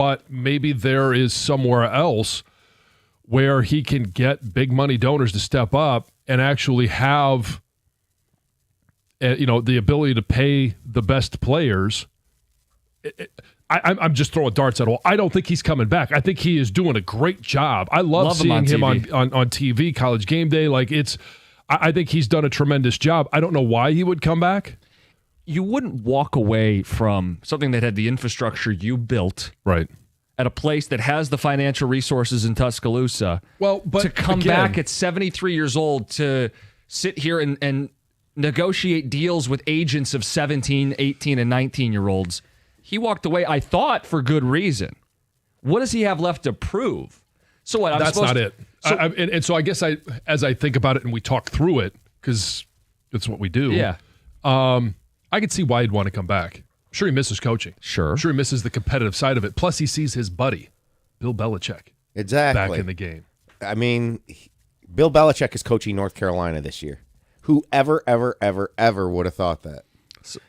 but maybe there is somewhere else where he can get big money donors to step up and actually have the ability to pay the best players. I'm just throwing darts at all. I don't think he's coming back. I think he is doing a great job. I love seeing him on TV, College Game Day. I think he's done a tremendous job. I don't know why he would come back. You wouldn't walk away from something that had the infrastructure you built, right, at a place that has the financial resources in Tuscaloosa. Well, but to come back at 73 years old to sit here and negotiate deals with agents of 17, 18, and 19-year-olds. He walked away, I thought, for good reason. What does he have left to prove? So what? That's not it. So I guess as I think about it and we talk through it, because that's what we do. Yeah. I could see why he'd want to come back. I'm sure he misses coaching. Sure. I'm sure he misses the competitive side of it. Plus, he sees his buddy, Bill Belichick, back in the game. I mean, Bill Belichick is coaching North Carolina this year. Whoever, ever would have thought that?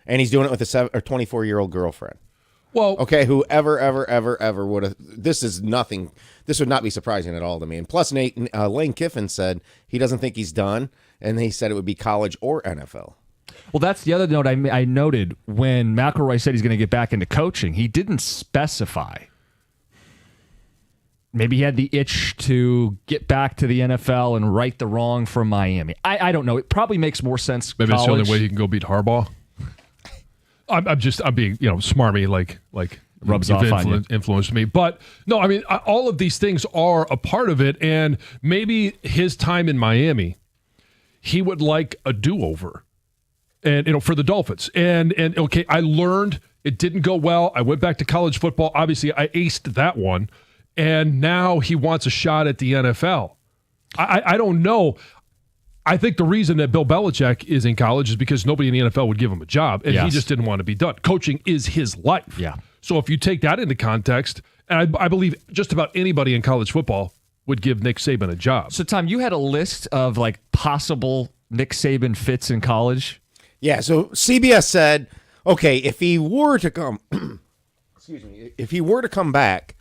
And he's doing it with a 24-year-old girlfriend. Well, okay, whoever, ever would have. This is nothing. This would not be surprising at all to me. And plus, Lane Kiffin said he doesn't think he's done, and he said it would be college or NFL. Well, that's the other note I noted when McElroy said he's going to get back into coaching. He didn't specify. Maybe he had the itch to get back to the NFL and right the wrong from Miami. I don't know. It probably makes more sense. Maybe college. It's the only way he can go beat Harbaugh. I'm being smarmy like rubs off on you. Influenced me. But no, I mean all of these things are a part of it, and maybe his time in Miami, he would like a do-over. And for the Dolphins. And okay, I learned it didn't go well. I went back to college football. Obviously, I aced that one. And now he wants a shot at the NFL. I don't know. I think the reason that Bill Belichick is in college is because nobody in the NFL would give him a job, and he just didn't want to be done. Coaching is his life. Yeah. So if you take that into context, and I believe just about anybody in college football would give Nick Saban a job. So, Tom, you had a list of possible Nick Saban fits in college? Yeah, so CBS said, okay, if he were to come, if he were to come back,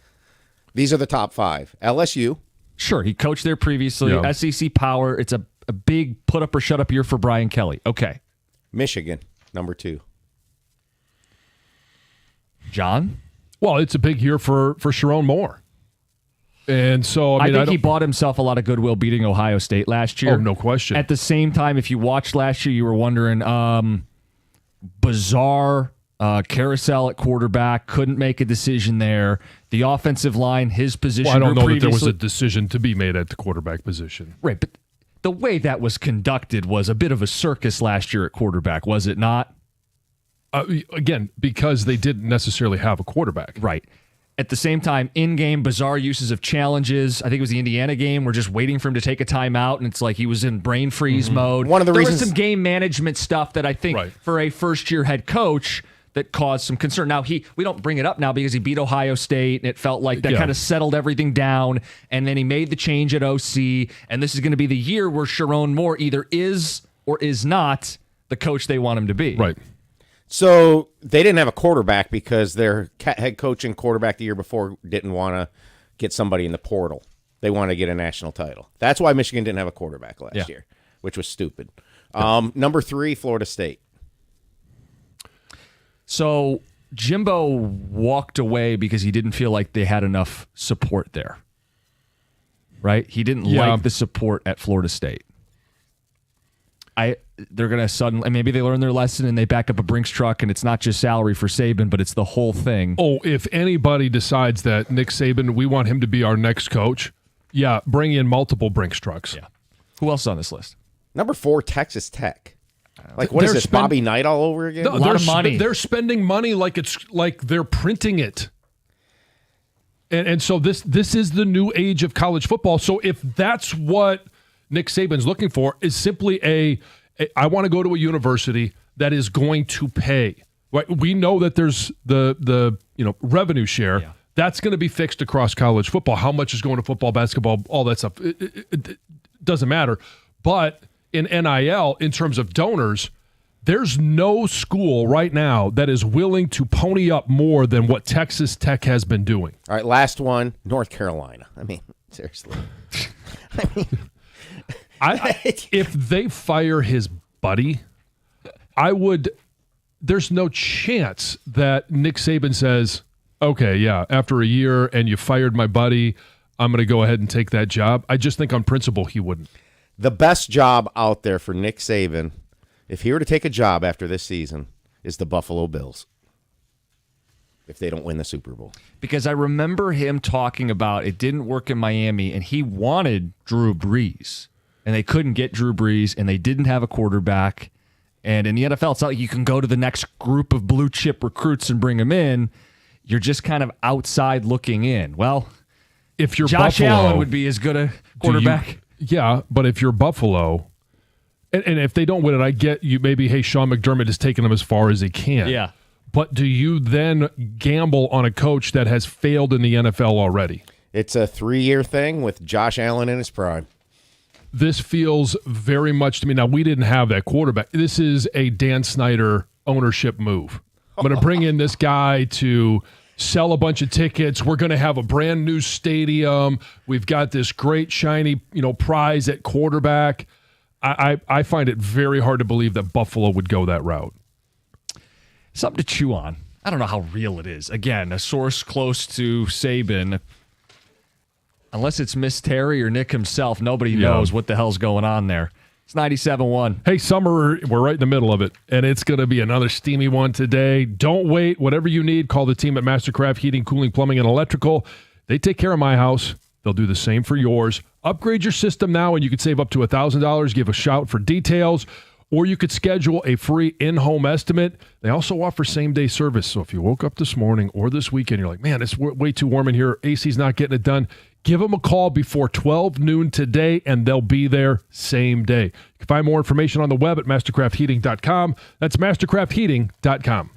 these are the top 5. LSU. Sure, he coached there previously. Yeah. SEC Power. It's a big put up or shut up year for Brian Kelly. Okay. Michigan, number 2. John? Well, it's a big year for Sharon Moore. And so, I think he bought himself a lot of goodwill beating Ohio State last year. Oh, no question. At the same time, if you watched last year, you were wondering, bizarre carousel at quarterback, couldn't make a decision there. The offensive line, his position. Well, I don't know that there was a decision to be made at the quarterback position. Right, but the way that was conducted was a bit of a circus last year at quarterback, was it not? Again, because they didn't necessarily have a quarterback. Right. At the same time, in-game bizarre uses of challenges. I think it was the Indiana game. We're just waiting for him to take a timeout, and it's like he was in brain freeze mode. One of the reasons there was some game management stuff that I think for a first-year head coach that caused some concern. Now, we don't bring it up now because he beat Ohio State, and it felt like that kind of settled everything down, and then he made the change at OC, and this is going to be the year where Sharon Moore either is or is not the coach they want him to be. Right. So they didn't have a quarterback because their head coach and quarterback the year before didn't want to get somebody in the portal. They wanted to get a national title. That's why Michigan didn't have a quarterback last year, which was stupid. Number 3, Florida State. So Jimbo walked away because he didn't feel like they had enough support there, right? He didn't like the support at Florida State. They're going to suddenly, maybe they learn their lesson and they back up a Brinks truck, and it's not just salary for Saban, but it's the whole thing. Oh, if anybody decides that Nick Saban, we want him to be our next coach, bring in multiple Brinks trucks. Yeah. Who else is on this list? Number 4, Texas Tech. What is this, Bobby Knight all over again? No, a lot of money. They're spending money like it's like they're printing it. And so this is the new age of college football. So if that's what Nick Saban's looking for, is simply I want to go to a university that is going to pay. Right? We know that there's the revenue share. Yeah. That's going to be fixed across college football. How much is going to football, basketball, all that stuff. It doesn't matter. But in NIL, in terms of donors, There's no school right now that is willing to pony up more than what Texas Tech has been doing. All right, last one, North Carolina. I mean, seriously. If they fire his buddy, there's no chance that Nick Saban says, okay, yeah, after a year and you fired my buddy, I'm going to go ahead and take that job. I just think on principle he wouldn't. The best job out there for Nick Saban, if he were to take a job after this season, is the Buffalo Bills. If they don't win the Super Bowl. Because I remember him talking about it didn't work in Miami, and he wanted Drew Brees. And they couldn't get Drew Brees, and they didn't have a quarterback. And in the NFL, it's not like you can go to the next group of blue-chip recruits and bring them in. You're just kind of outside looking in. Well, if you're Josh Buffalo, Allen would be as good a quarterback. Yeah, but if you're Buffalo, and if they don't win it, I get you. Maybe, hey, Sean McDermott is taking them as far as he can. Yeah. But do you then gamble on a coach that has failed in the NFL already? It's a 3-year thing with Josh Allen in his prime. This feels very much to me. Now, we didn't have that quarterback. This is a Dan Snyder ownership move. I'm going to bring in this guy to sell a bunch of tickets. We're going to have a brand new stadium. We've got this great shiny, prize at quarterback. I find it very hard to believe that Buffalo would go that route. Something to chew on. I don't know how real it is. Again, a source close to Sabin. Unless it's Miss Terry or Nick himself, nobody knows what the hell's going on there. It's 97.1. Hey, summer, we're right in the middle of it, and it's going to be another steamy one today. Don't wait. Whatever you need, call the team at Mastercraft Heating, Cooling, Plumbing, and Electrical. They take care of my house. They'll do the same for yours. Upgrade your system now, and you could save up to $1,000. Give a shout for details, or you could schedule a free in-home estimate. They also offer same-day service, so if you woke up this morning or this weekend, you're like, man, it's way too warm in here. AC's not getting it done. Give them a call before 12 noon today, and they'll be there same day. You can find more information on the web at mastercraftheating.com. That's mastercraftheating.com.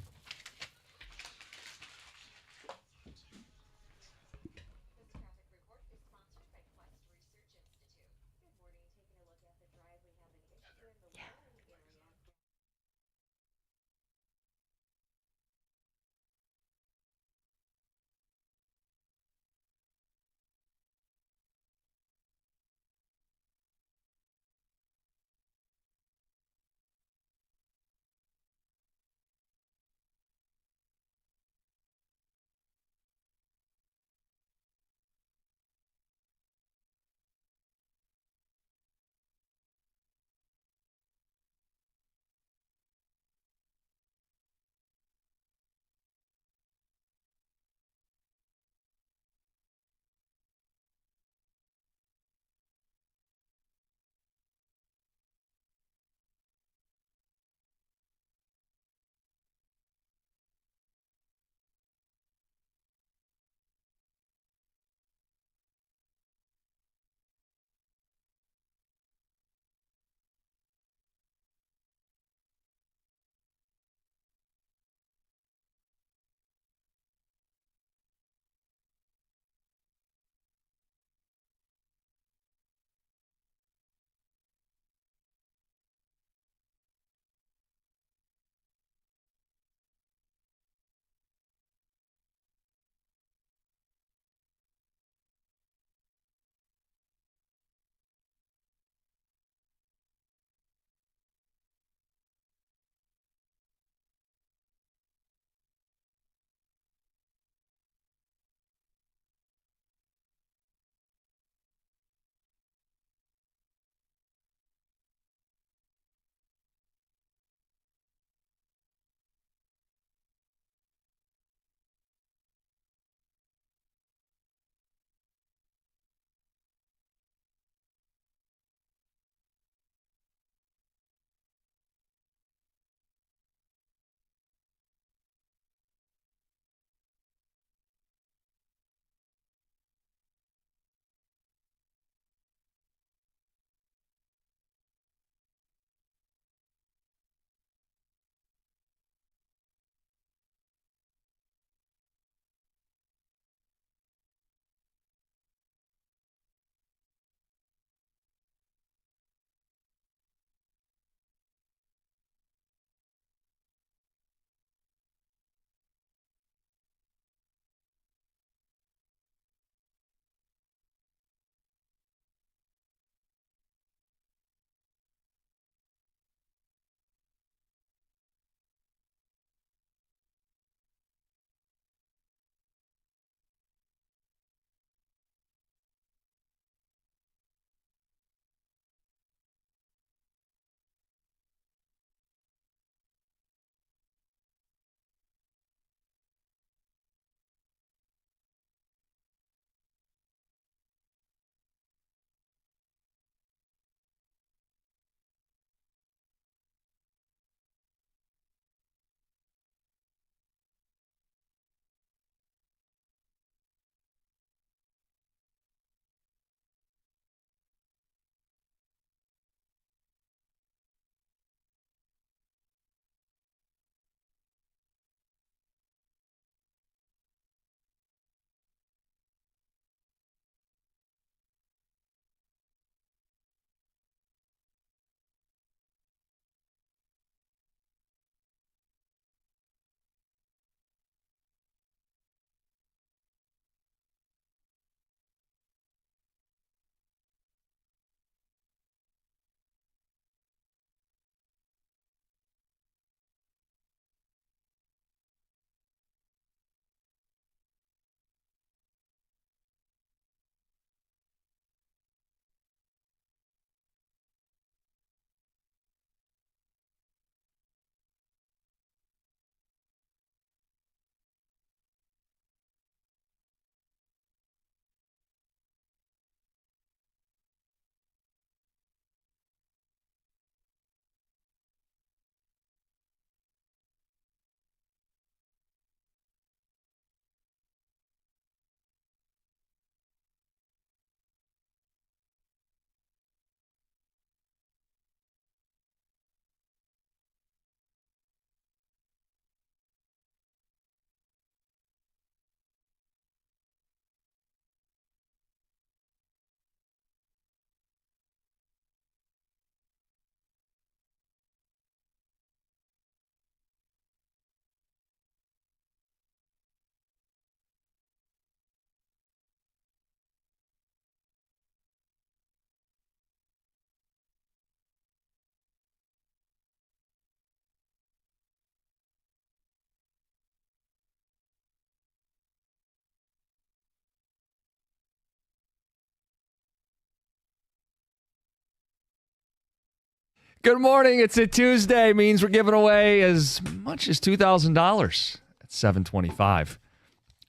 Good morning. It's a Tuesday. Means we're giving away as much as $2,000 at 7:25.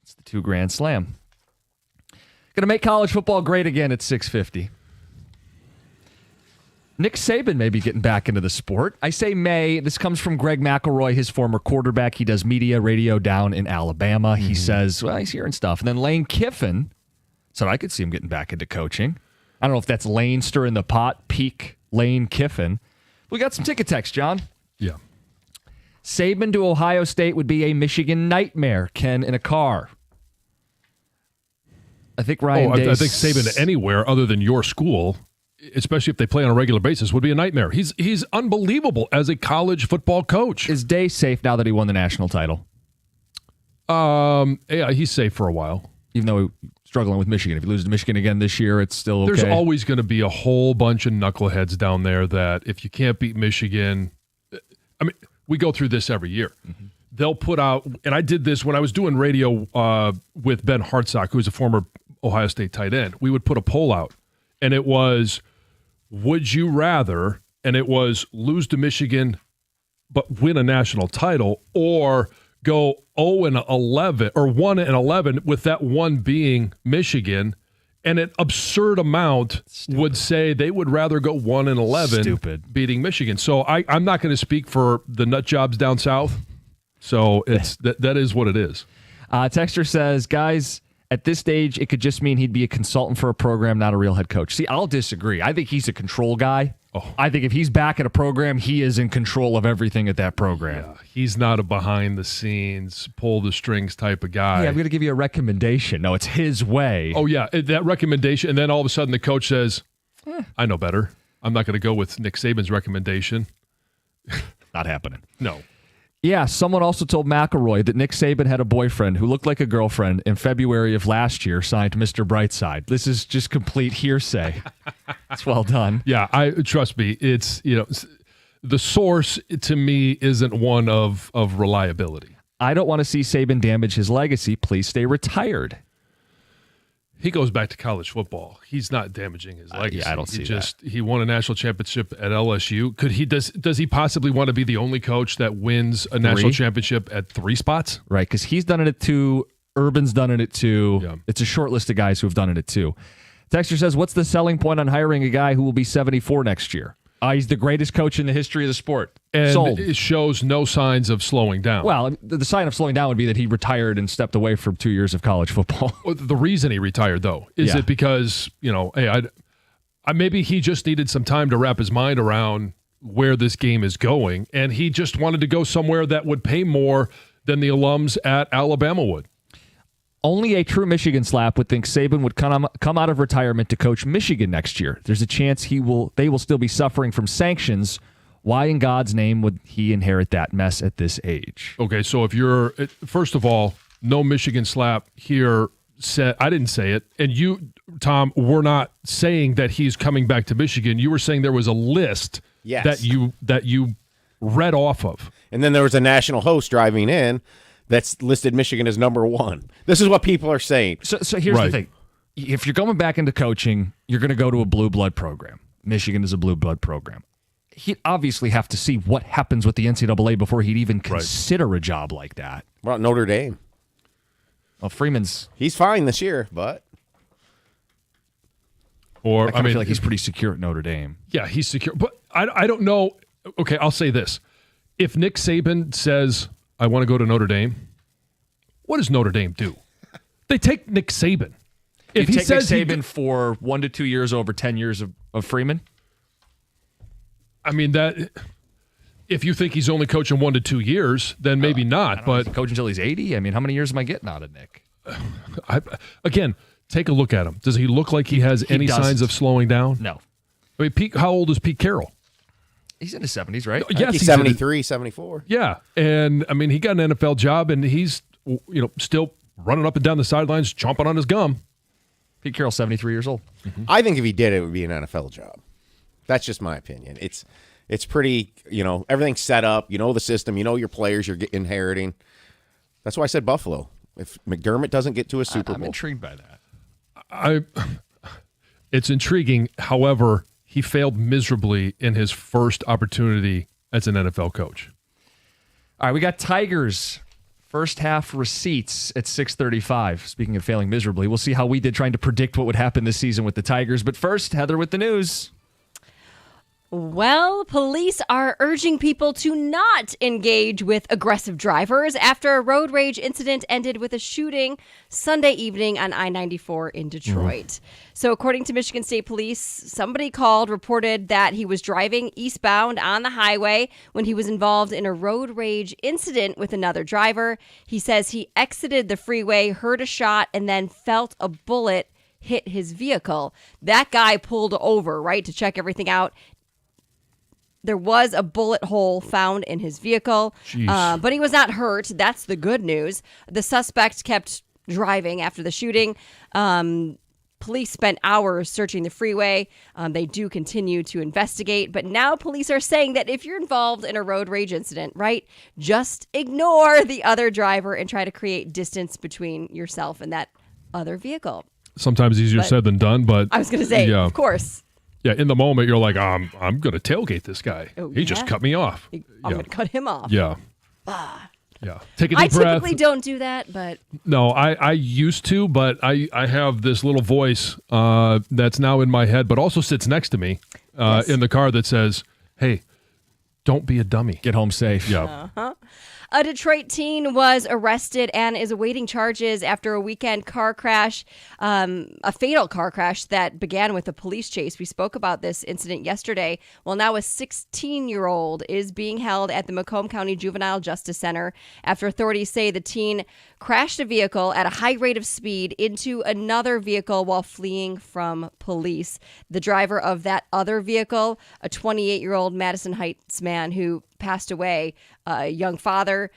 It's the $2,000 Slam. Going to make college football great again at 6:50. Nick Sabin may be getting back into the sport. I say may. This comes from Greg McElroy, his former quarterback. He does media radio down in Alabama. He says, well, he's hearing stuff. And then Lane Kiffin said, I could see him getting back into coaching. I don't know if that's Lane stirring the pot, peak Lane Kiffin. We got some ticket text, John. Yeah. Sabin to Ohio State would be a Michigan nightmare. Ken in a car. I think Ryan Day. I think Sabin anywhere other than your school, especially if they play on a regular basis, would be a nightmare. He's unbelievable as a college football coach. Is Day safe now that he won the national title? Yeah, he's safe for a while. Even though he's struggling with Michigan. If he loses to Michigan again this year, it's still okay. There's always going to be a whole bunch of knuckleheads down there that if you can't beat Michigan, I mean, we go through this every year. Mm-hmm. They'll put out, and I did this when I was doing radio with Ben Hartsock, who was a former Ohio State tight end. We would put a poll out, and it was, would you rather, and it was lose to Michigan but win a national title, or go 0-11 or 1-11 with that one being Michigan, and an absurd amount would say they would rather go 1-11 beating Michigan. So I'm not going to speak for the nut jobs down south. So it's that is what it is. Texter says, guys, at this stage, it could just mean he'd be a consultant for a program, not a real head coach. See, I'll disagree. I think he's a control guy. Oh. I think if he's back at a program, he is in control of everything at that program. Yeah, he's not a behind-the-scenes, pull-the-strings type of guy. Yeah, I'm going to give you a recommendation. No, it's his way. Oh, yeah, that recommendation, and then all of a sudden the coach says, I know better. I'm not going to go with Nick Saban's recommendation. Not happening. No. Yeah, someone also told McElroy that Nick Saban had a boyfriend who looked like a girlfriend in February of last year, signed Mr. Brightside. This is just complete hearsay. It's well done. Yeah, trust me. It's, the source to me isn't one of reliability. I don't want to see Saban damage his legacy. Please stay retired. He goes back to college football. He's not damaging his legacy. Yeah, I don't see that. He won a national championship at LSU. Does he possibly want to be the only coach that wins a national championship at 3 spots? Right, because he's done it at 2. Urban's done it at 2. Yeah. It's a short list of guys who have done it at 2. Texter says, what's the selling point on hiring a guy who will be 74 next year? He's the greatest coach in the history of the sport. And sold. It shows no signs of slowing down. Well, the sign of slowing down would be that he retired and stepped away from 2 years of college football. The reason he retired, though, is it because, hey, maybe he just needed some time to wrap his mind around where this game is going, and he just wanted to go somewhere that would pay more than the alums at Alabama would. Only a true Michigan slap would think Saban would come out of retirement to coach Michigan next year. There's a chance they will still be suffering from sanctions. Why in God's name would he inherit that mess at this age? Okay, so first of all, no Michigan slap here. I didn't say it. And you, Tom, were not saying that he's coming back to Michigan. You were saying there was a list that you read off of. And then there was a national host driving in that's listed Michigan as number 1. This is what people are saying. So here's the thing. If you're going back into coaching, you're going to go to a blue blood program. Michigan is a blue blood program. He'd obviously have to see what happens with the NCAA before he'd even consider a job like that. Well, Notre Dame. Well, he's fine this year, but I feel like he's pretty secure at Notre Dame. Yeah, he's secure. But I don't know. Okay, I'll say this. If Nick Saban says, I want to go to Notre Dame, what does Notre Dame do? They take Nick Saban. If he says Nick Saban for 1 to 2 years over 10 years of Freeman? I mean, that if you think he's only coaching 1 to 2 years, then maybe not. But coach until he's 80? I mean, how many years am I getting out of Nick? Again, take a look at him. Does he look like he has any signs of slowing down? No. I mean, how old is Pete Carroll? He's in his 70s, right? Yes, he's 73, 74. Yeah, and I mean, he got an NFL job, and he's still running up and down the sidelines, chomping on his gum. Pete Carroll's 73 years old. Mm-hmm. I think if he did, it would be an NFL job. That's just my opinion. It's pretty, everything's set up. You know the system. You know your players you're inheriting. That's why I said Buffalo. If McDermott doesn't get to a Super Bowl. I'm intrigued by that. It's intriguing. However, he failed miserably in his first opportunity as an NFL coach. All right, we got Tigers first half receipts at 6:35. Speaking of failing miserably, we'll see how we did trying to predict what would happen this season with the Tigers. But first, Heather with the news. Well, police are urging people to not engage with aggressive drivers after a road rage incident ended with a shooting Sunday evening on I-94 in Detroit. So according to Michigan State Police, somebody reported that he was driving eastbound on the highway when he was involved in a road rage incident with another driver. He says he exited the freeway, heard a shot, and then felt a bullet hit his vehicle. That guy pulled over, right, to check everything out. There was a bullet hole found in his vehicle, but he was not hurt. That's the good news. The suspect kept driving after the shooting. Police spent hours searching the freeway. They do continue to investigate, but now police are saying that if you're involved in a road rage incident, right, just ignore the other driver and try to create distance between yourself and that other vehicle. Sometimes easier said than done, but I was going to say, of course. Yeah, in the moment, you're like, I'm going to tailgate this guy. He just cut me off. I'm going to cut him off. Yeah. Yeah. Take a deep breath. I typically don't do that, but... No, I used to, but I have this little voice that's now in my head, but also sits next to me in the car that says, hey, don't be a dummy. Get home safe. Yeah. A Detroit teen was arrested and is awaiting charges after a weekend car crash, a fatal car crash that began with a police chase. We spoke about this incident yesterday. Well, now a 16-year-old is being held at the Macomb County Juvenile Justice Center after authorities say the teen crashed a vehicle at a high rate of speed into another vehicle while fleeing from police. The driver of that other vehicle, a 28-year-old Madison Heights man who passed away, a young father,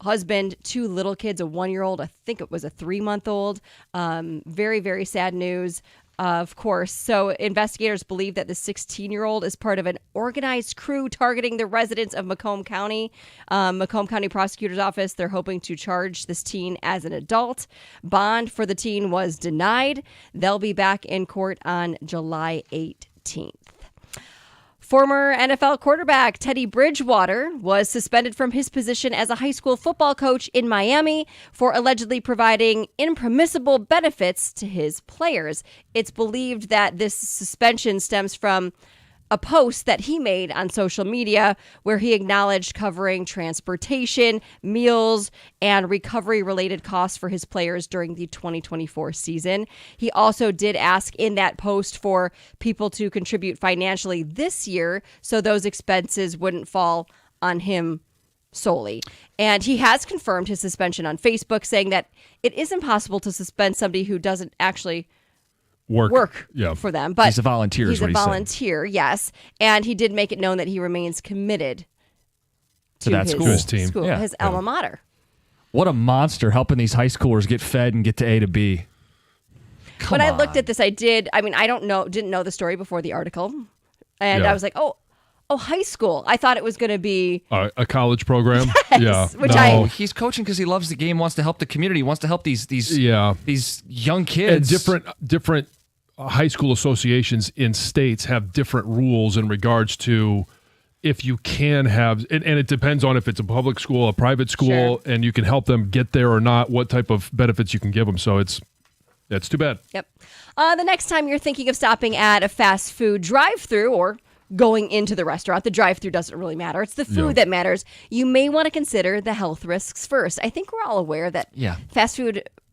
husband, two little kids, a 1-year-old, I think it was a 3-month-old. Very, very sad news, of course. So investigators believe that the 16-year-old is part of an organized crew targeting the residents of Macomb County. Macomb County Prosecutor's Office, they're hoping to charge this teen as an adult. Bond for the teen was denied. They'll be back in court on July 18th. Former NFL quarterback Teddy Bridgewater was suspended from his position as a high school football coach in Miami for allegedly providing impermissible benefits to his players. It's believed that this suspension stems from a post that he made on social media where he acknowledged covering transportation, meals, and recovery-related costs for his players during the 2024 season. He also did ask in that post for people to contribute financially this year so those expenses wouldn't fall on him solely. And he has confirmed his suspension on Facebook, saying that it is impossible to suspend somebody who doesn't actually work for them. But he's a volunteer. He's a volunteer, yes. And he did make it known that he remains committed to that his team. His alma mater. What a monster helping these high schoolers get fed and get to A to B. When I looked at this, I didn't know the story before the article. And I was like, oh, high school. I thought it was going to be a college program. Yes, he's coaching because he loves the game, wants to help the community, wants to help these young kids. And different high school associations in states have different rules in regards to if you can have, and it depends on if it's a public school, a private school, and you can help them get there or not, what type of benefits you can give them. So it's too bad. Yep. The next time you're thinking of stopping at a fast food drive-thru or going into the restaurant, the drive-thru doesn't really matter. It's the food that matters. You may want to consider the health risks first. I think we're all aware that fast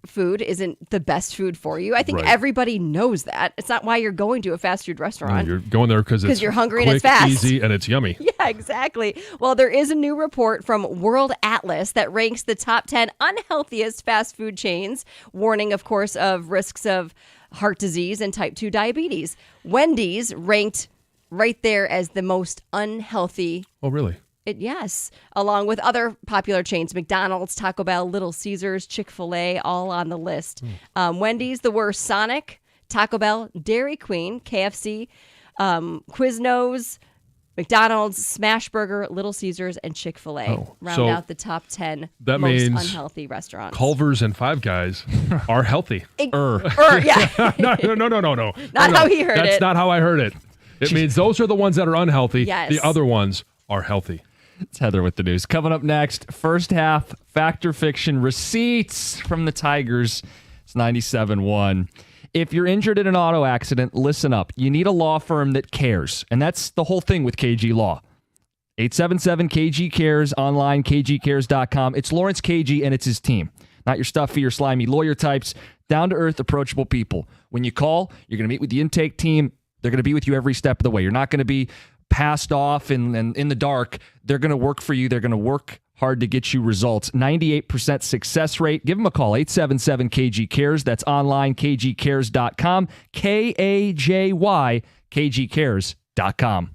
food isn't the best food for you. I think everybody knows that. It's not why you're going to a fast food restaurant. You're going there because you're hungry quick, and it's fast, easy, and it's yummy. Yeah, exactly. Well, there is a new report from World Atlas that ranks the top 10 unhealthiest fast food chains, warning, of course, of risks of heart disease and type 2 diabetes. Wendy's ranked right there as the most unhealthy. Oh, really? Yes, along with other popular chains, McDonald's, Taco Bell, Little Caesars, Chick-fil-A, all on the list. Wendy's, the worst, Sonic, Taco Bell, Dairy Queen, KFC, Quiznos, McDonald's, Smashburger, Little Caesars, and Chick-fil-A round out the top 10 that most means unhealthy restaurants. Culver's and Five Guys are healthy. Yeah. No. Not how he heard it. That's not how I heard it. It means those are the ones that are unhealthy. Yes. The other ones are healthy. It's Heather with the news. Coming up next, first half fact or fiction receipts from the Tigers. It's 97.1. If you're injured in an auto accident, listen up. You need a law firm that cares. And that's the whole thing with KG Law. 877-KG Cares, online, kgcares.com. It's Lawrence KG and it's his team. Not your stuffy or slimy lawyer types. Down-to-earth, approachable people. When you call, you're going to meet with the intake team. They're going to be with you every step of the way. You're not going to be passed off and in the dark. They're going to work for you. They're going to work hard to get you results. 98% success rate. Give them a call, 877-KG-CARES. That's online, kgcares.com, K-A-J-Y, kgcares.com.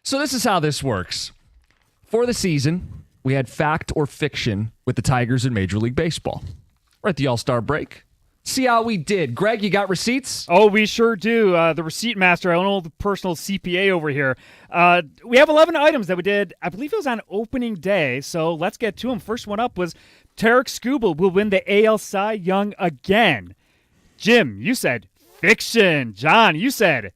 So this is how this works. For the season, we had fact or fiction with the Tigers in Major League Baseball. We're at the All-Star break. See how we did. Greg, you got receipts? Oh, we sure do. The receipt master, I don't know the personal CPA over here. We have 11 items that we did. I believe it was on opening day, so let's get to them. First one up was Tarek Skubal will win the AL Cy Young again. Jim, you said fiction. John, you said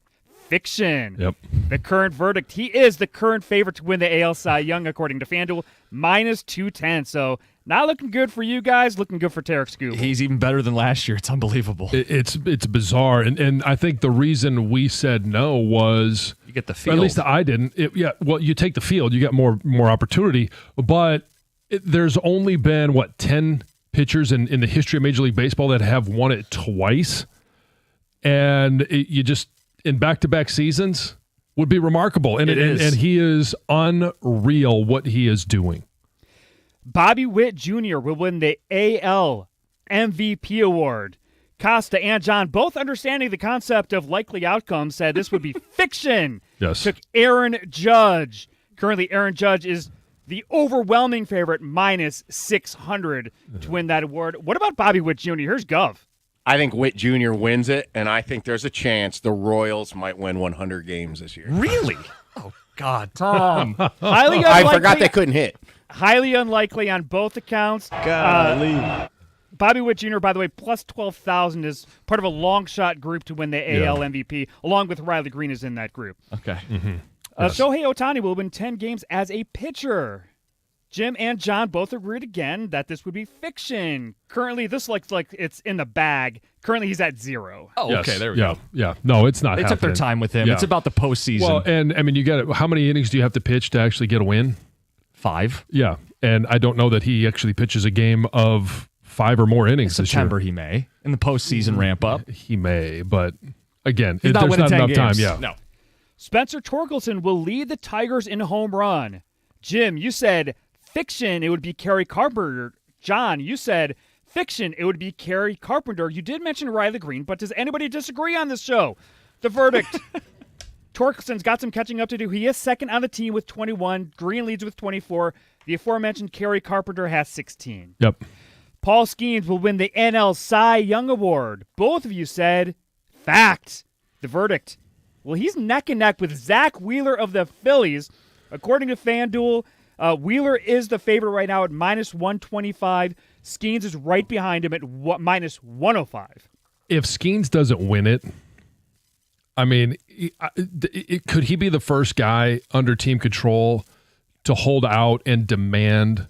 fiction. Yep. The current verdict, he is the current favorite to win the AL Cy Young, according to FanDuel, minus 210. So not looking good for you guys, looking good for Tarek Skubal. He's even better than last year. It's unbelievable. It's bizarre. And I think the reason we said no was get the field. At least I didn't. Well, you take the field, you get more opportunity. But there's only been 10 pitchers in the history of Major League Baseball that have won it twice, and you just in back-to-back seasons would be remarkable. And and he is unreal what he is doing. Bobby Witt Jr. will win the AL MVP award. Costa and John, both understanding the concept of likely outcomes, said this would be fiction. Yes. Took Aaron Judge. Currently, Aaron Judge is the overwhelming favorite, minus 600 to win that award. What about Bobby Witt Jr.? Here's Gov. I think Witt Jr. wins it, and I think there's a chance the Royals might win 100 games this year. Really? Oh, God, Tom. Highly unlikely. I forgot they couldn't hit. Highly unlikely on both accounts. Golly. Bobby Witt Jr., by the way, plus 12,000 is part of a long shot group to win the AL MVP, along with Riley Green is in that group. Okay. Mm-hmm. Yes. Shohei Ohtani will win 10 games as a pitcher. Jim and John both agreed again that this would be fiction. Currently, this looks like it's in the bag. Currently, he's at 0. Oh, Yes. okay. There we go. Yeah. No, it's not They took their happening. time with him. Yeah. It's about the postseason. Well, and I mean, you got it. How many innings do you have to pitch to actually get a win? 5. Yeah, and I don't know that he actually pitches a game of 5 or more innings September this he may. In the postseason ramp up. year. He may, but again, He's not there's winning not 10 enough games. time. Yeah, No. Spencer Torkelson will lead the Tigers in home run. Jim, you said fiction, it would be Kerry Carpenter. John, you said fiction, it would be Kerry Carpenter. You did mention Riley Green, but does anybody disagree on this show? The verdict. Torkelson's got some catching up to do. He is second on the team with 21. Green leads with 24. The aforementioned Kerry Carpenter has 16. Yep. Paul Skeens will win the NL Cy Young Award. Both of you said fact. The verdict. Well, he's neck and neck with Zach Wheeler of the Phillies. According to FanDuel, Wheeler is the favorite right now at minus 125. Skeens is right behind him at minus 105. If Skeens doesn't win it, I mean, could he be the first guy under team control to hold out and demand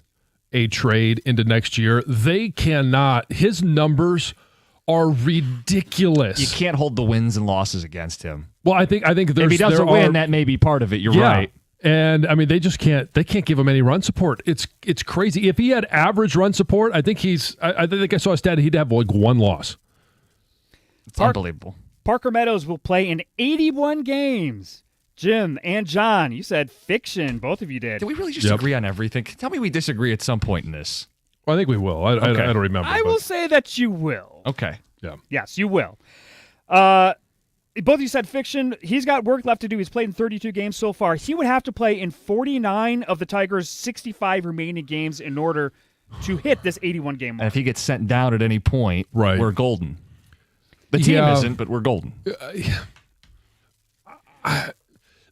a trade into next year? They cannot. His numbers are ridiculous. You can't hold the wins and losses against him. Well, I think there's, if he doesn't win, that may be part of it. You're right. And I mean, they just can't. They can't give him any run support. It's crazy. If he had average run support, I think I think I saw a stat. He'd have like 1 loss. It's unbelievable. Parker Meadows will play in 81 games. Jim and John, you said fiction. Both of you did. Did we really just agree on everything? Tell me we disagree at some point in this. Well, I think we will. I don't remember. I will say that you will. Okay. Yeah. Yes, you will. Both of you said fiction. He's got work left to do. He's played in 32 games so far. He would have to play in 49 of the Tigers' 65 remaining games in order to hit this 81-game mark. And if he gets sent down at any point, Right. we're golden. The team isn't, but we're golden.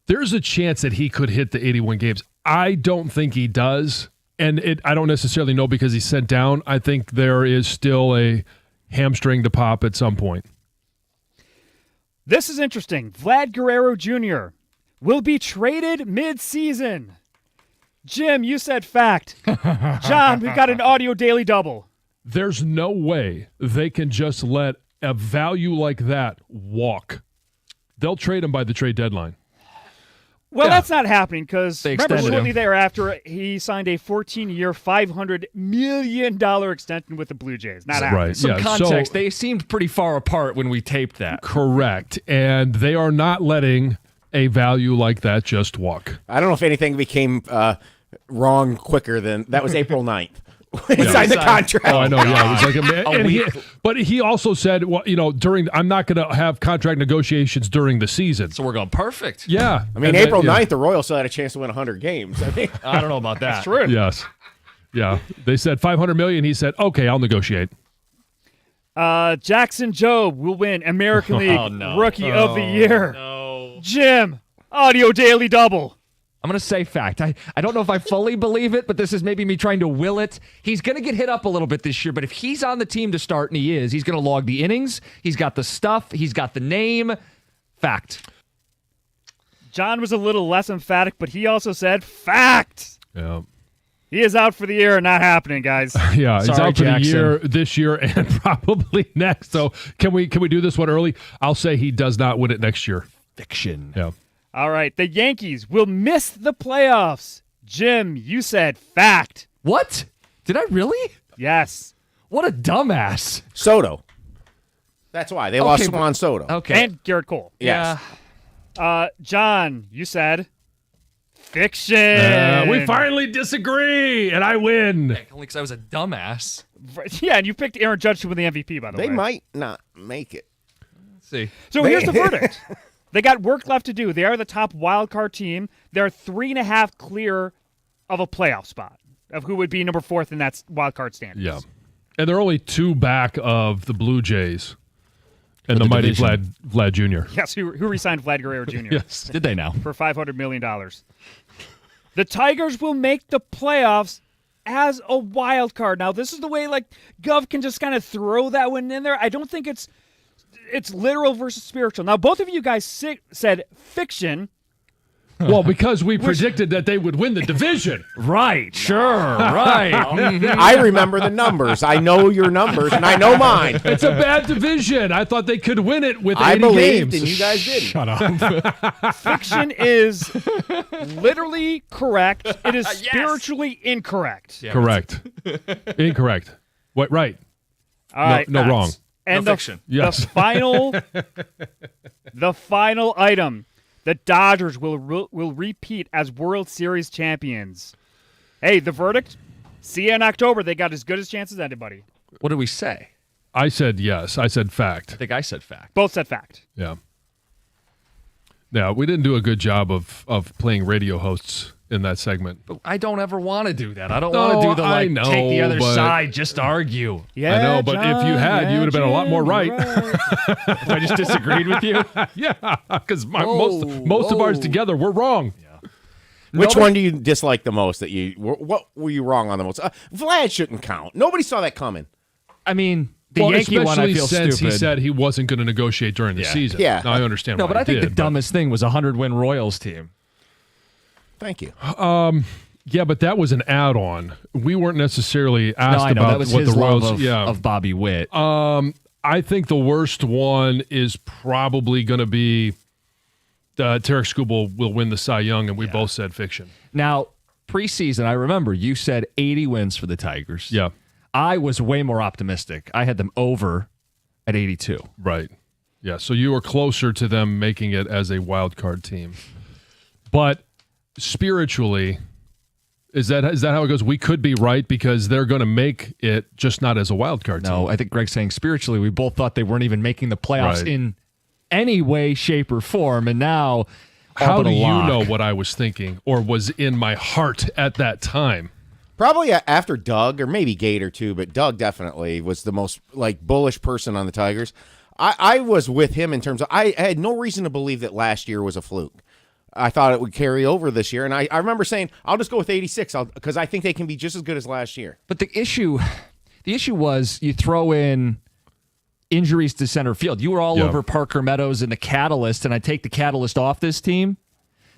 There's a chance that he could hit the 81 games. I don't think he does. And I don't necessarily know because he's sent down. I think there is still a hamstring to pop at some point. This is interesting. Vlad Guerrero Jr. will be traded mid-season. Jim, you said fact. John, we've got an audio daily double. There's no way they can just let a value like that walk. They'll trade him by the trade deadline. Well, that's not happening because They remember extended shortly him. thereafter, he signed a 14-year, $500 million extension with the Blue Jays. Not happening. Right. Some Yeah, context. so- They seemed pretty far apart when we taped that. Correct. And they are not letting a value like that just walk. I don't know if anything became wrong quicker than that was April 9th. When he signed the contract. Oh, I know. Yeah, it was like A week. but he also said, well, I'm not going to have contract negotiations during the season. So we're going perfect. Yeah. I mean, And April then, 9th, the Royals still had a chance to win 100 games. I mean, I don't know about that. That's true. Yes. Yeah. They said $500 million. He said, okay, I'll negotiate. Jackson Jobe will win American League no. Rookie of the Year. No. Jim, audio daily double. I'm going to say fact. I don't know if I fully believe it, but this is maybe me trying to will it. He's going to get hit up a little bit this year, but if he's on the team to start, and he is, he's going to log the innings. He's got the stuff. He's got the name. Fact. John was a little less emphatic, but he also said fact. Yeah. He is out for the year. Not happening, guys. Yeah, he's Sorry, out for the Jackson. year, this year, and probably next. So can we do this one early? I'll say he does not win it next year. Fiction. Yeah. All right. The Yankees will miss the playoffs. Jim, you said fact. What? Did I really? Yes. What a dumbass. Soto. That's why. They lost Juan Soto. Okay. And Garrett Cole. Yes. John, you said fiction. We finally disagree, and I win. Only because I was a dumbass. Yeah, and you picked Aaron Judge to win the MVP, by the way. They might not make it. Let's see. So here's the verdict. They got work left to do. They are the top wild card team. They're 3.5 clear of a playoff spot of who would be number 4th in that wild card standings. Yeah. And they're only 2 back of the Blue Jays and the mighty Vlad Jr. Yes, who re-signed Vlad Guerrero Jr. Yes. Did they now? For $500 million. The Tigers will make the playoffs as a wild card. Now, this is the way Gov can just kind of throw that one in there. I don't think it's literal versus spiritual. Now, both of you guys said fiction. Well, because we predicted that they would win the division. Right, sure, right. I remember the numbers. I know your numbers, and I know mine. It's a bad division. I thought they could win it with 80 I believed, games. and you guys didn't. Shut up. Fiction is literally correct. It is spiritually incorrect. Yeah, Correct. Incorrect. What? Right. All right. No, wrong. And No fiction. Yes. The final item. The Dodgers will repeat as World Series champions. Hey, the verdict? See you in October. They got as good a chance as anybody. What did we say? I said yes. I said I fact. think I said fact. Both said fact. Yeah. Yeah, we didn't do a good job of playing radio hosts in that segment. But I don't ever want to do that. I don't want to do the I know, take the other but- side, just argue. Yeah, I know, but if you had, you would have been a lot more right. If I just disagreed with you. Yeah, because most of ours together were wrong. Which one do you dislike the most? What were you wrong on the most? Vlad shouldn't count. Nobody saw that coming. I mean, the Yankee one I feel since stupid. he said he wasn't going to negotiate during the season. Yeah. Now I understand No, why but I think he the dumbest thing was a 100-win Royals team. Thank you. Yeah, but that was an add-on. We weren't necessarily asked I know. about That was what his the Royals. love of Bobby Witt. I think the worst one is probably going to be Tarek Skubal will win the Cy Young, and we both said fiction. Now, preseason, I remember you said 80 wins for the Tigers. Yeah, I was way more optimistic. I had them over at 82. right. Yeah, so you were closer to them making it as a wild card team. But spiritually, is that how it goes? We could be right because they're going to make it, just not as a wild card team. No, I think Greg's saying spiritually, we both thought they weren't even making the playoffs Right. in any way, shape, or form, and now How do you lock. know what I was thinking or was in my heart at that time? Probably after Doug, or maybe Gator too, but Doug definitely was the most bullish person on the Tigers. I was with him in terms of I had no reason to believe that last year was a fluke. I thought it would carry over this year, and I remember saying I'll just go with 86 because I think they can be just as good as last year. But the issue was you throw in injuries to center field. You were all over Parker Meadows and the Catalyst, and I take the Catalyst off this team.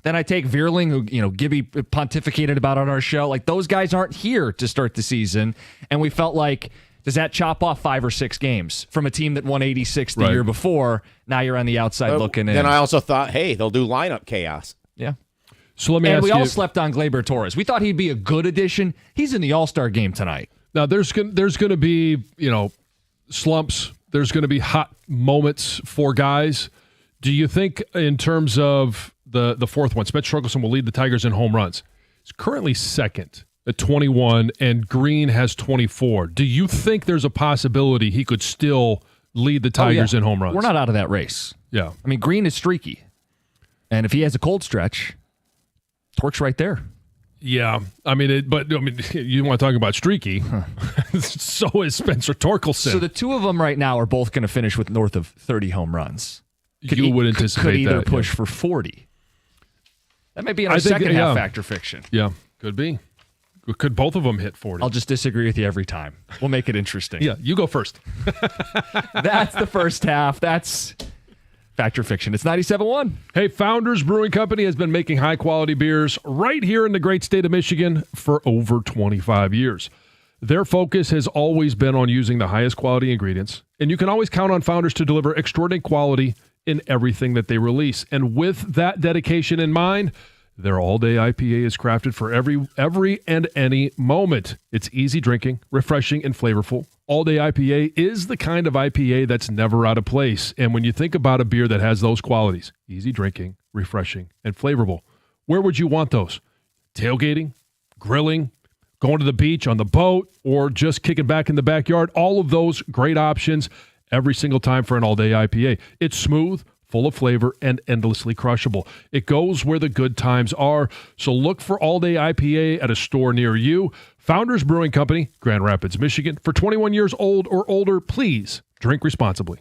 Then I take Veerling, who Gibby pontificated about on our show. Like, those guys aren't here to start the season, and we felt like, does that chop off 5 or 6 games from a team that won 86 the year before? Now you're on the outside looking in. Then I also thought, hey, they'll do lineup chaos. Yeah. So let me And ask we you. all slept on Gleyber Torres. We thought he'd be a good addition. He's in the All-Star game tonight. Now there's going to be slumps. There's going to be hot moments for guys. Do you think in terms of the fourth one, Spencer Torkelson will lead the Tigers in home runs? He's currently second at 21, and Green has 24. Do you think there's a possibility he could still lead the Tigers in home runs? We're not out of that race. Yeah. I mean, Green is streaky. And if he has a cold stretch, Torque's right there. Yeah. I mean, you want to talk about streaky. So is Spencer Torkelson. So the two of them right now are both going to finish with north of 30 home runs. You would anticipate could either that, push yeah. for 40. That may be in I our think, second yeah. half factor fiction. Yeah, could be. Could both of them hit 40? I'll just disagree with you every time. We'll make it interesting. Yeah, you go first. That's the first half. That's Factor Fiction. It's 97.1. Hey, Founders Brewing Company has been making high-quality beers right here in the great state of Michigan for over 25 years. Their focus has always been on using the highest quality ingredients, and you can always count on Founders to deliver extraordinary quality in everything that they release. And with that dedication in mind, their all-day IPA is crafted for every and any moment. It's easy drinking, refreshing, and flavorful. All-day IPA is the kind of IPA that's never out of place. And when you think about a beer that has those qualities, easy drinking, refreshing, and flavorful, where would you want those? Tailgating, grilling, going to the beach, on the boat, or just kicking back in the backyard? All of those great options every single time for an all-day IPA. It's smooth, full of flavor, and endlessly crushable. It goes where the good times are. So look for all-day IPA at a store near you. Founders Brewing Company, Grand Rapids, Michigan. For 21 years old or older, please drink responsibly.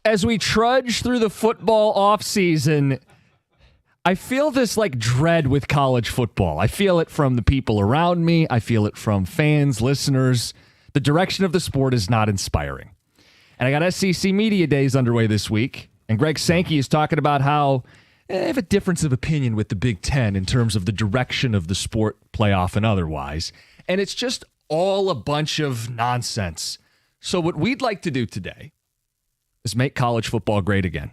as we trudge through the football offseason, I feel this like dread with college football. I feel it from the people around me. I feel it from fans, listeners. The direction of the sport is not inspiring. And I got SEC Media Days underway this week, and Greg Sankey is talking about how I have a difference of opinion with the Big Ten in terms of the direction of the sport, playoff and otherwise. And it's just all a bunch of nonsense. So what we'd like to do today is make college football great again.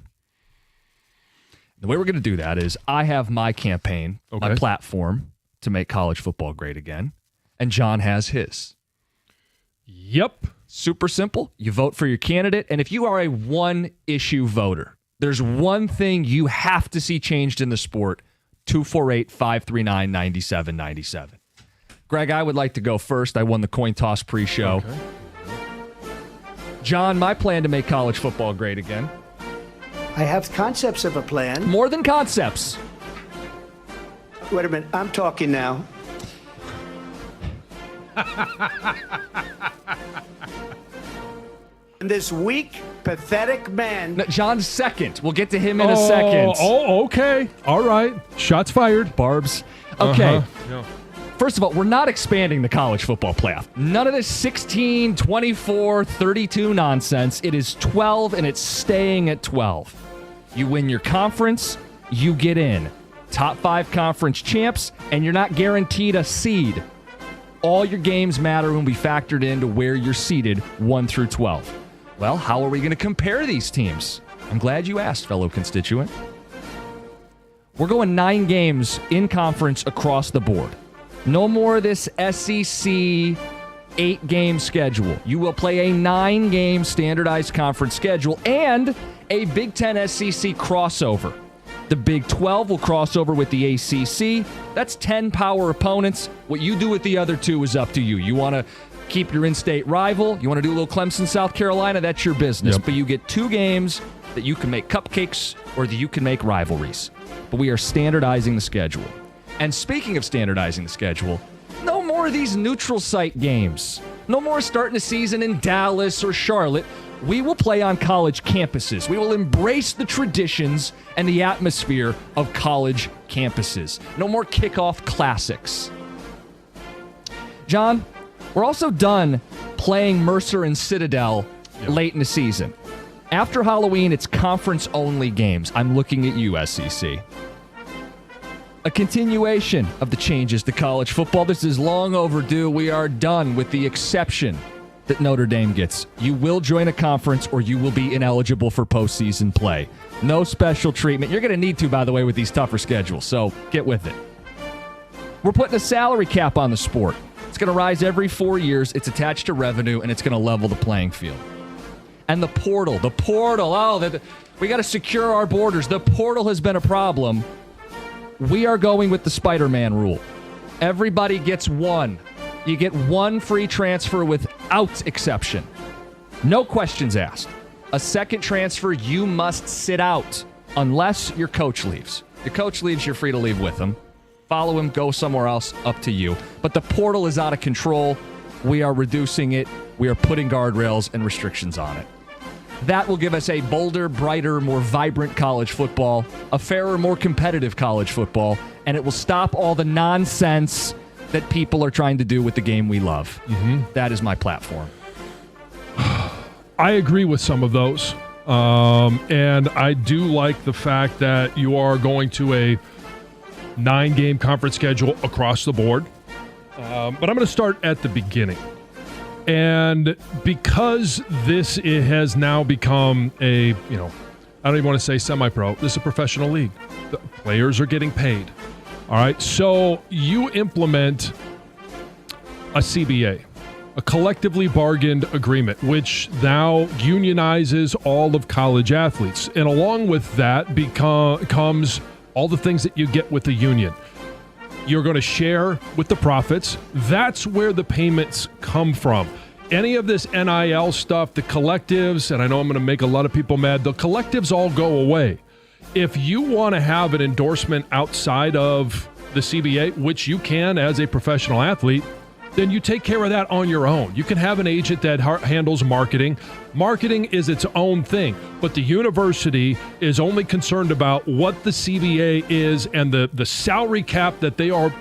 The way we're going to do that is I have my campaign, my platform to make college football great again, and John has his. Yep. Super simple. You vote for your candidate, and if you are a one-issue voter, there's one thing you have to see changed in the sport, 248-539-9797. Greg, I would like to go first. I won the coin toss pre-show. Okay. John, my plan to make college football great again. I have concepts of a plan. More than concepts. Wait a minute, I'm talking now. And this weak, pathetic man. No, John's second. We'll get to him in a second. Oh, okay. All right. Shots fired. Barbs. Okay. Yeah. First of all, we're not expanding the college football playoff. None of this 16, 24, 32 nonsense. It is 12, and it's staying at 12. You win your conference, you get in. Top 5 conference champs, and you're not guaranteed a seed. All your games matter when we factored into where you're seated 1 through 12. Well, how are we going to compare these teams? I'm glad you asked, fellow constituent. We're going 9 games in conference across the board. No more of this SEC 8-game schedule. You will play a 9-game standardized conference schedule and a Big Ten SEC crossover. The Big 12 will cross over with the ACC. That's 10 power opponents. What you do with the other 2 is up to you. You want to keep your in-state rival? You want to do a little Clemson, South Carolina? That's your business. Yep. But you get 2 games that you can make cupcakes or that you can make rivalries. But we are standardizing the schedule. And speaking of standardizing the schedule, no more of these neutral site games. No more starting the season in Dallas or Charlotte. We will play on college campuses. We will embrace the traditions and the atmosphere of college campuses. No more kickoff classics. John, we're also done playing Mercer and Citadel late in the season. After Halloween, it's conference-only games. I'm looking at you, SEC. A continuation of the changes to college football. This is long overdue. We are done with the exception that Notre Dame gets. You will join a conference or you will be ineligible for postseason play. No special treatment. You're going to need to, by the way, with these tougher schedules, so get with it. We're putting a salary cap on the sport. It's going to rise every 4 years. It's attached to revenue, and it's going to level the playing field. And the portal. We got to secure our borders. The portal has been a problem. We are going with the Spider-Man rule. Everybody gets 1. You get 1 free transfer without exception. No questions asked. A second transfer, you must sit out unless your coach leaves. Your coach leaves, you're free to leave with him. Follow him, go somewhere else, up to you. But the portal is out of control. We are reducing it. We are putting guardrails and restrictions on it. That will give us a bolder, brighter, more vibrant college football, a fairer, more competitive college football, and it will stop all the nonsense that people are trying to do with the game we love. Mm-hmm. That is my platform. I agree with some of those. And I do like the fact that you are going to a 9-game conference schedule across the board. But I'm going to start at the beginning. And because it has now become I don't even want to say semi-pro. This is a professional league. The players are getting paid. All right. So you implement a CBA, a collectively bargained agreement, which now unionizes all of college athletes. And along with that comes all the things that you get with the union. You're going to share with the profits. That's where the payments come from. Any of this NIL stuff, the collectives, and I know I'm going to make a lot of people mad, the collectives all go away. If you want to have an endorsement outside of the CBA, which you can as a professional athlete, then you take care of that on your own. You can have an agent that handles marketing. Marketing is its own thing, but the university is only concerned about what the CBA is and the salary cap that they are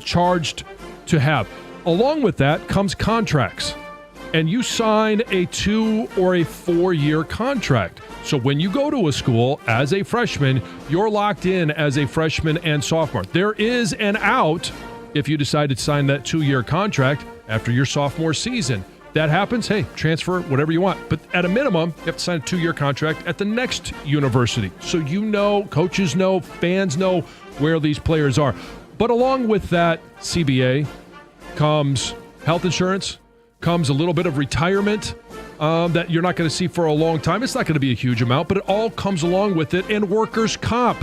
charged to have. Along with that comes contracts, and you sign a 2 or a 4-year contract. So when you go to a school as a freshman, you're locked in as a freshman and sophomore. There is an out if you decide to sign that 2-year contract after your sophomore season. That happens, hey, transfer whatever you want. But at a minimum, you have to sign a 2-year contract at the next university. So you know, coaches know, fans know where these players are. But along with that CBA comes health insurance, comes a little bit of retirement that you're not going to see for a long time. It's not going to be a huge amount, but it all comes along with it. And workers' comp.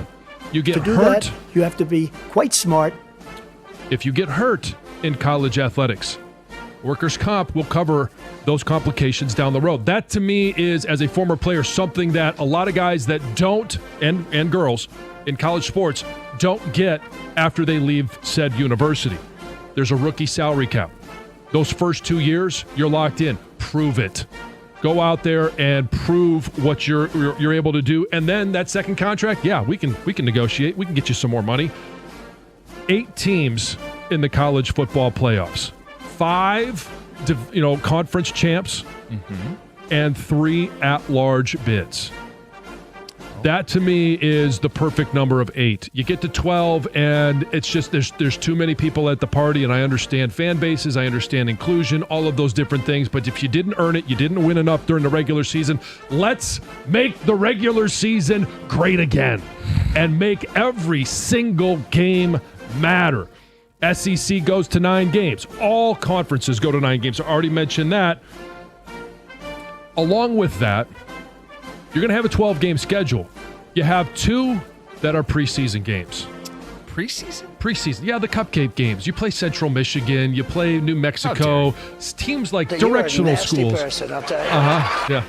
You get hurt. That, you have to be quite smart. If you get hurt in college athletics, workers' comp will cover those complications down the road. That, to me, is, as a former player, something that a lot of guys that don't, and girls in college sports, don't get after they leave said university. There's a rookie salary cap. Those first 2 years, you're locked in. Prove it. Go out there and prove what you're able to do. And then that second contract, yeah, we can negotiate. We can get you some more money. 8 teams in the college football playoffs. 5 conference champs, and 3 at-large bids. That, to me, is the perfect number of 8. You get to 12, and it's just there's too many people at the party, and I understand fan bases, I understand inclusion, all of those different things, but if you didn't earn it, you didn't win enough during the regular season, let's make the regular season great again and make every single game matter. SEC goes to 9 games. All conferences go to 9 games. I already mentioned that. Along with that, you're going to have a 12-game schedule. You have 2 that are preseason games. Preseason? Preseason. Yeah, the cupcake games. You play Central Michigan. You play New Mexico. Teams like directional schools. Person, I'll tell you. Yeah.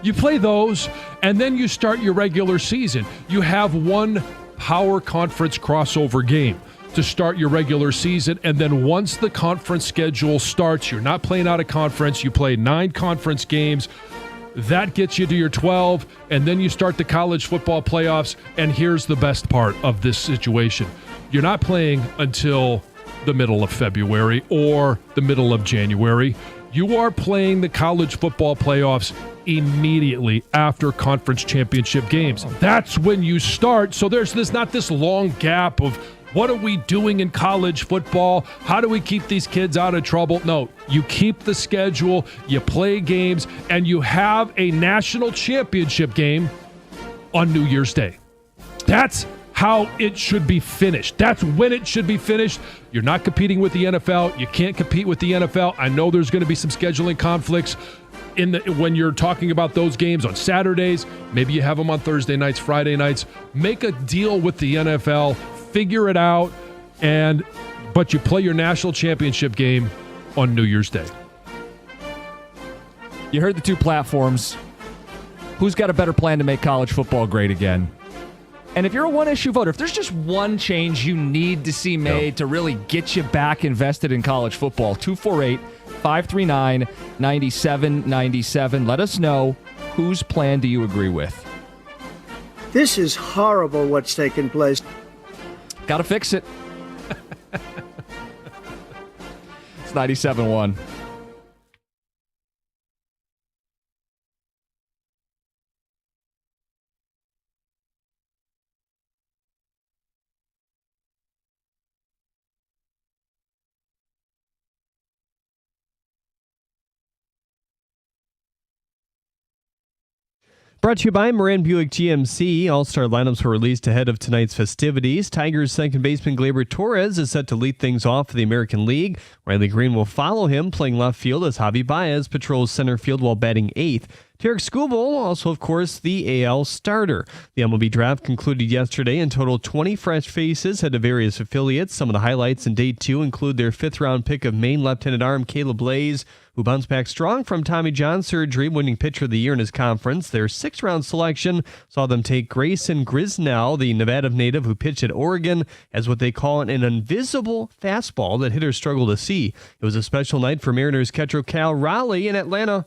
You play those, and then you start your regular season. You have 1 power conference crossover game to start your regular season, and then once the conference schedule starts, you're not playing out of conference. You play 9 conference games. That gets you to your 12, and then you start the college football playoffs, and here's the best part of this situation. You're not playing until the middle of February or the middle of January. You are playing the college football playoffs immediately after conference championship games. That's when you start, so there's not this long gap of what are we doing in college football? How do we keep these kids out of trouble? No, you keep the schedule, you play games, and you have a national championship game on New Year's Day. That's how it should be finished. That's when it should be finished. You're not competing with the NFL. You can't compete with the NFL. I know there's going to be some scheduling conflicts when you're talking about those games on Saturdays. Maybe you have them on Thursday nights, Friday nights. Make a deal with the NFL. Figure it out, but you play your national championship game on New Year's Day. You heard the 2 platforms. Who's got a better plan to make college football great again? And if you're a one-issue voter, if there's just one change you need to see made to really get you back invested in college football, 248-539-9797. Let us know, whose plan do you agree with? This is horrible what's taken place. Got to fix it. It's 97.1. Brought to you by Moran Buick GMC. All-star lineups were released ahead of tonight's festivities. Tigers second baseman Gleyber Torres is set to lead things off for the American League. Riley Green will follow him, playing left field as Javi Baez patrols center field while batting 8th. Tarek Skubal, also, of course, the AL starter. The MLB draft concluded yesterday. In total, 20 fresh faces head to various affiliates. Some of the highlights in day 2 include their 5th-round pick of Maine left-handed arm Caleb Blaze, who bounced back strong from Tommy John surgery, winning pitcher of the year in his conference. Their 6th-round selection saw them take Grayson Grisnell, the Nevada native who pitched at Oregon, as what they call an invisible fastball that hitters struggle to see. It was a special night for Mariners catcher Cal Raleigh in Atlanta.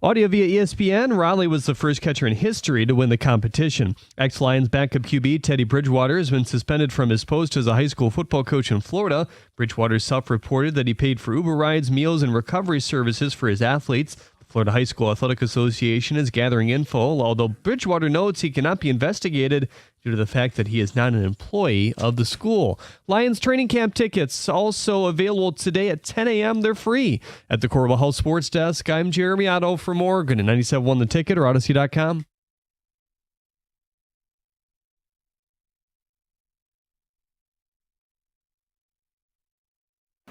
Audio via ESPN, Raleigh was the first catcher in history to win the competition. Ex-Lions backup QB Teddy Bridgewater has been suspended from his post as a high school football coach in Florida. Bridgewater self-reported that he paid for Uber rides, meals, and recovery services for his athletes. The Florida High School Athletic Association is gathering info, although Bridgewater notes he cannot be investigated due to the fact that he is not an employee of the school. Lions training camp tickets also available today at 10 a.m. They're free. At the Corval House Sports Desk, I'm Jeremy Otto for more. Go to 97.1 The Ticket or Odyssey.com.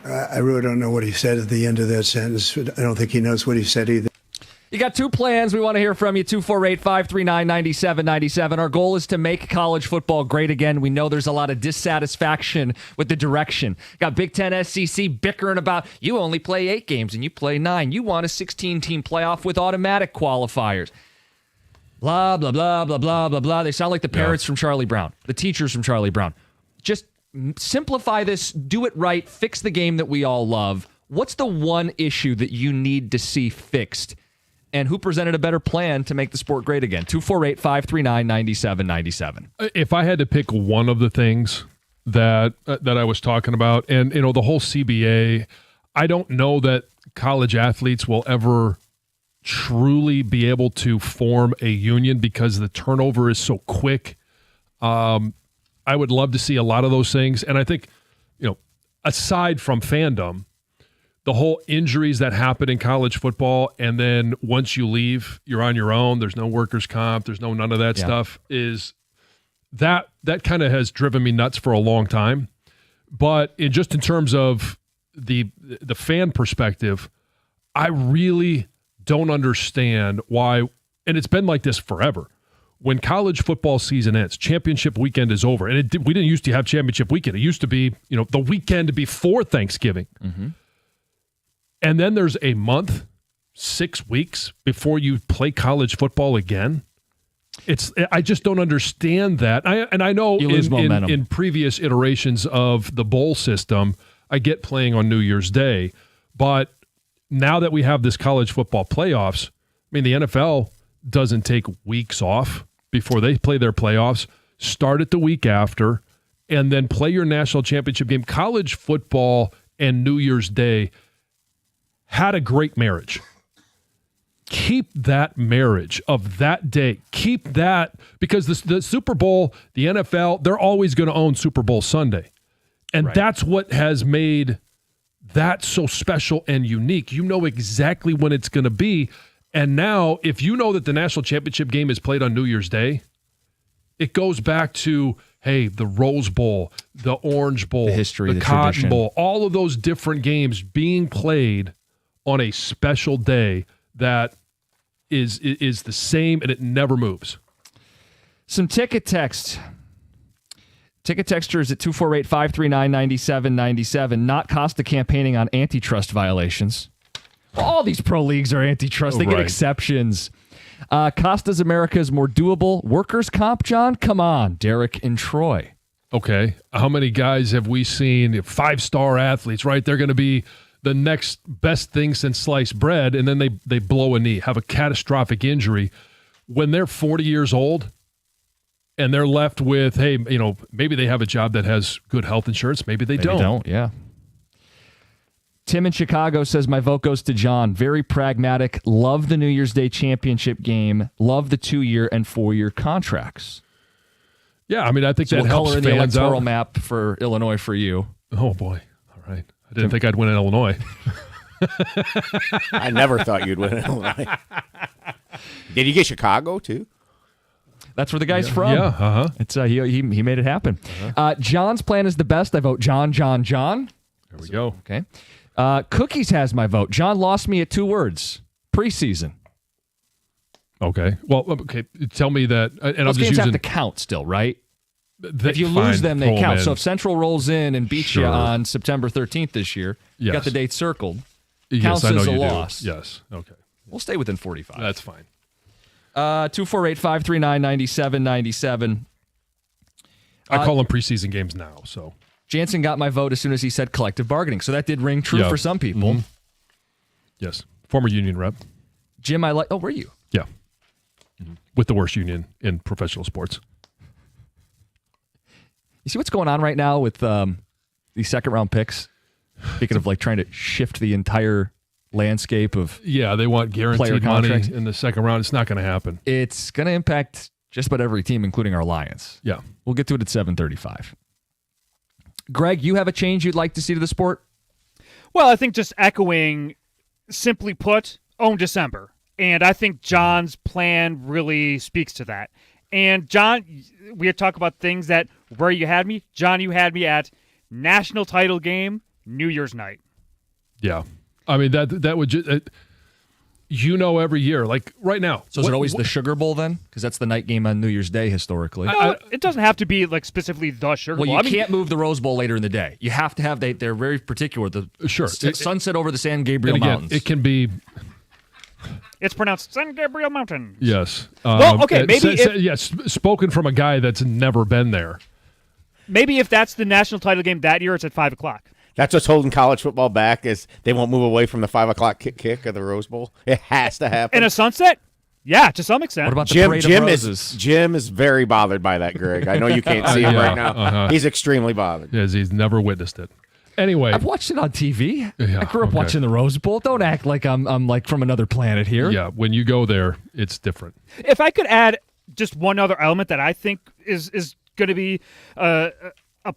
I really don't know what he said at the end of that sentence. I don't think he knows what he said either. You got 2 plans. We want to hear from you. 248-539-9797. Our goal is to make college football great again. We know there's a lot of dissatisfaction with the direction. Got Big Ten SEC bickering about, you only play 8 games and you play 9. You want a 16-team playoff with automatic qualifiers. Blah, blah, blah, blah, blah, blah, blah. They sound like the parents from Charlie Brown, the teachers from Charlie Brown. Just simplify this, do it right, fix the game that we all love. What's the one issue that you need to see fixed? And who presented a better plan to make the sport great again? 248-539-9797. If I had to pick one of the things that I was talking about, and the whole CBA, I don't know that college athletes will ever truly be able to form a union because the turnover is so quick. I would love to see a lot of those things. And I think, aside from fandom, the whole injuries that happen in college football, and then once you leave, you're on your own. There's no workers' comp. There's none of that stuff. Is that kind of has driven me nuts for a long time. But in terms of the fan perspective, I really don't understand why, and it's been like this forever. When college football season ends, championship weekend is over, and we didn't used to have championship weekend. It used to be, the weekend before Thanksgiving. Mm-hmm. And then there's a month, 6 weeks before you play college football again. I just don't understand that. I know in previous iterations of the bowl system, I get playing on New Year's Day. But now that we have this college football playoffs, the NFL doesn't take weeks off before they play their playoffs. Start it the week after, and then play your national championship game. College football and New Year's Day had a great marriage. Keep that marriage of that day. Keep that, because the Super Bowl, the NFL, they're always going to own Super Bowl Sunday. And that's what has made that so special and unique. You know exactly when it's going to be. And now, if you know that the national championship game is played on New Year's Day, it goes back to, hey, the Rose Bowl, the Orange Bowl, the history, the Cotton tradition. Bowl, all of those different games being played on a special day that is the same, and it never moves. Some ticket text. Ticket texters at 248-539-9797. Not Costa campaigning on antitrust violations. All these pro leagues are antitrust. They get exceptions. Costa's America is more doable. Workers' comp, John? Come on, Derek and Troy. Okay. How many guys have we seen, 5-star athletes, right? They're going to be the next best thing since sliced bread, and then they blow a knee, have a catastrophic injury. When they're 40 years old and they're left with, hey, maybe they have a job that has good health insurance. Maybe they don't. Yeah. Tim in Chicago says, my vote goes to John. Very pragmatic. Love the New Year's Day championship game. Love the 2-year and 4-year contracts. Yeah, I mean, I think so that we'll helps color in the fans electoral out. map for Illinois for you. Oh, boy. All right. I didn't think I'd win in Illinois. I never thought you'd win in Illinois. Did you get Chicago, too? That's where the guy's from. Yeah, It's he made it happen. John's plan is the best. I vote John. There we go. Okay. Cookies has my vote. John lost me at 2 words. Preseason. Okay. Well, okay. Tell me that. And Those I'm just games using. have to count still, right? If you lose them, they count. So if Central rolls in and beats you on September 13th this year, you got the date circled. Counts yes, I know as a you loss. do. Yes. Okay. We'll stay within 45. That's fine. 248-539-9797. I call them preseason games now. So Jansen got my vote as soon as he said collective bargaining. So that did ring true for some people. Mm-hmm. Yes. Former union rep. Jim, I like. Oh, were you? Yeah. Mm-hmm. With the worst union in professional sports. You see what's going on right now with these second round picks? Speaking of like trying to shift the entire landscape of they want guaranteed money in the second round. It's not going to happen. It's going to impact just about every team, including our Lions. Yeah. We'll get to it at 7:35. Greg, you have a change you'd like to see to the sport? Well, I think just echoing, simply put, own December. And I think John's plan really speaks to that. And John, we had talked about things that where you had me. John, you had me at national title game, New Year's night. Yeah. I mean, that would just, every year, like right now. So is it always the Sugar Bowl then? Because that's the night game on New Year's Day historically. No, it doesn't have to be like specifically the Sugar Bowl. Well, you can't move the Rose Bowl later in the day. You have to have, they're very particular. Sunset over the San Gabriel Mountains. It can be. It's pronounced San Gabriel Mountain. Yes. Well, okay, maybe yes, spoken from a guy that's never been there. Maybe if that's the national title game that year, it's at 5:00. That's what's holding college football back is they won't move away from the 5:00 kick of the Rose Bowl. It has to happen. In a sunset? Yeah, to some extent. What about the parade of roses? Jim is very bothered by that, Greg. I know you can't see him right now. He's extremely bothered. Yes, he's never witnessed it. Anyway, I've watched it on TV. Yeah, I grew up watching the Rose Bowl. Don't act like I'm like from another planet here. Yeah, when you go there, it's different. If I could add just one other element that I think is going to be a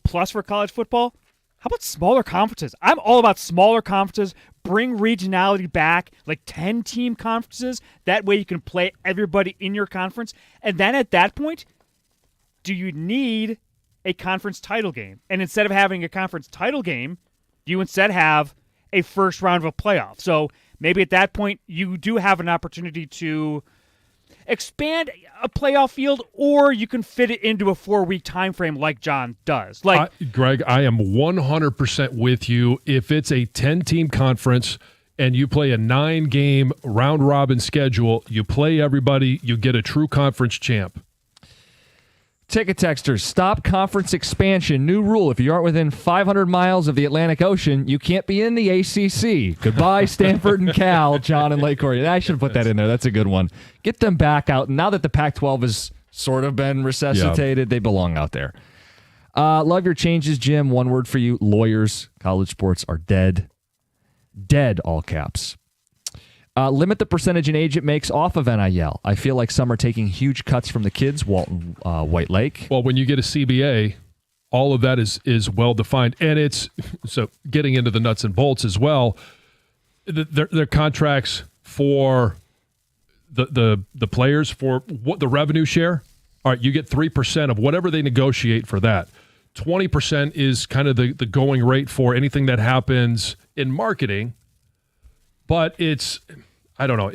plus for college football, how about smaller conferences? I'm all about smaller conferences. Bring regionality back, like 10-team conferences. That way you can play everybody in your conference. And then at that point, do you need a conference title game? And instead of having a conference title game, you instead have a first round of a playoff. So maybe at that point, you do have an opportunity to expand a playoff field, or you can fit it into a 4-week time frame like John does. Like Greg, I am 100% with you. If it's a 10-team conference and you play a 9-game round-robin schedule, you play everybody, you get a true conference champ. Ticket texters, stop conference expansion. New rule, if you aren't within 500 miles of the Atlantic Ocean, you can't be in the ACC. Goodbye, Stanford and Cal, John and Lake Corey. I should put that in there. That's a good one. Get them back out. Now that the Pac-12 has sort of been resuscitated, they belong out there. Love your changes, Jim. One word for you, lawyers. College sports are dead. Dead, all caps. Limit the percentage in age it makes off of NIL. I feel like some are taking huge cuts from the kids, Walton White Lake. Well, when you get a CBA, all of that is well defined. And it's so getting into the nuts and bolts as well. Their contracts for the players for what the revenue share. All right, you get 3% of whatever they negotiate for that. 20% is kind of the going rate for anything that happens in marketing. But it's, I don't know.